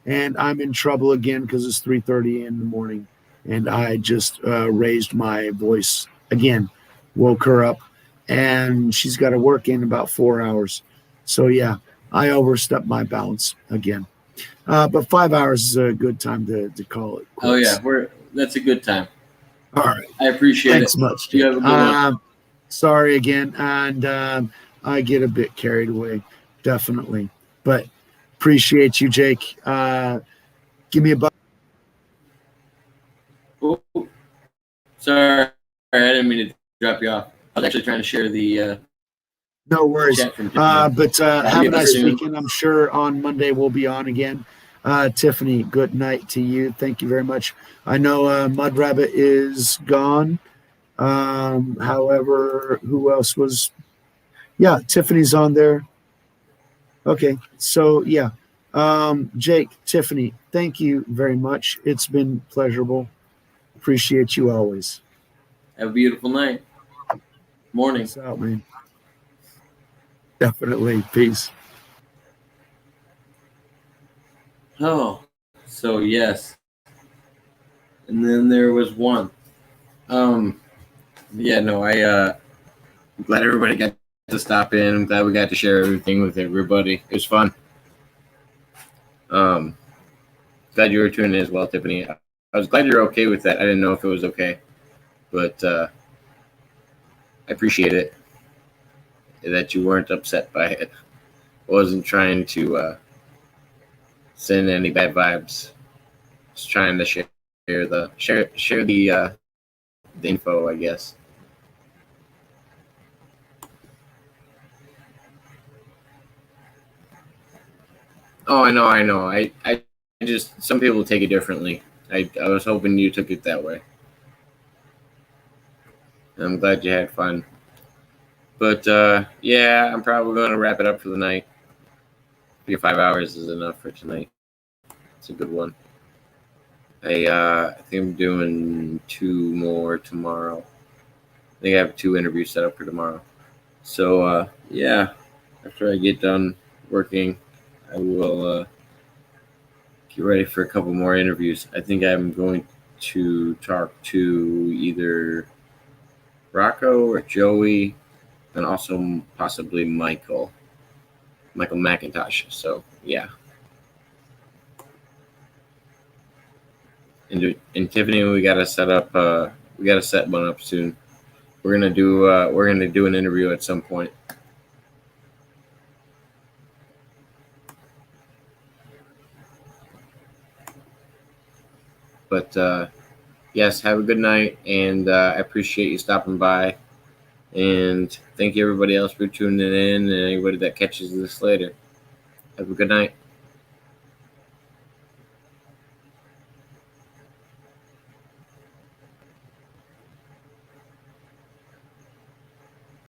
And I'm in trouble again because it's 3:30 in the morning. And I just raised my voice again, woke her up. And she's got to work in about 4 hours. So, yeah, I overstepped my bounds again. But 5 hours is a good time to call it quits. Oh, yeah, that's a good time. All right. I appreciate Thanks much. You have a good one. Sorry again. And I get a bit carried away, definitely. But appreciate you, Jake. Give me a buzz. Oh, sorry. I didn't mean to drop you off. I was actually trying to share the no worries. But have a nice weekend. I'm sure on Monday we'll be on again. Tiffany, good night to you. Thank you very much. I know Mud Rabbit is gone. However, who else was? Yeah, Tiffany's on there. Okay, so yeah. Jake, Tiffany, thank you very much. It's been pleasurable. Appreciate you always. Have a beautiful night. Morning. Peace out, man. Definitely. Peace. Oh, so yes. And then there was one. I'm glad everybody got to stop in. I'm glad we got to share everything with everybody. It was fun. Glad you were tuning in as well, Tiffany. I was glad you're okay with that. I didn't know if it was okay, but I appreciate it. that you weren't upset by it. I wasn't trying to send any bad vibes. Just trying to share the info, I guess. Oh, I know. I just, some people take it differently. I was hoping you took it that way. I'm glad you had fun. But yeah, I'm probably going to wrap it up for the night. 5 hours is enough for tonight. It's a good one. I think I'm doing 2 more tomorrow. I think I have 2 interviews set up for tomorrow. So yeah, after I get done working, I will get ready for a couple more interviews. I think I'm going to talk to either Rocco or Joey, and also possibly Michael McIntosh. So yeah. And Tiffany, we gotta set up. We gotta set one up soon. We're gonna do an interview at some point. But yes, have a good night, and I appreciate you stopping by. And thank you everybody else for tuning in, and anybody that catches this later. Have a good night.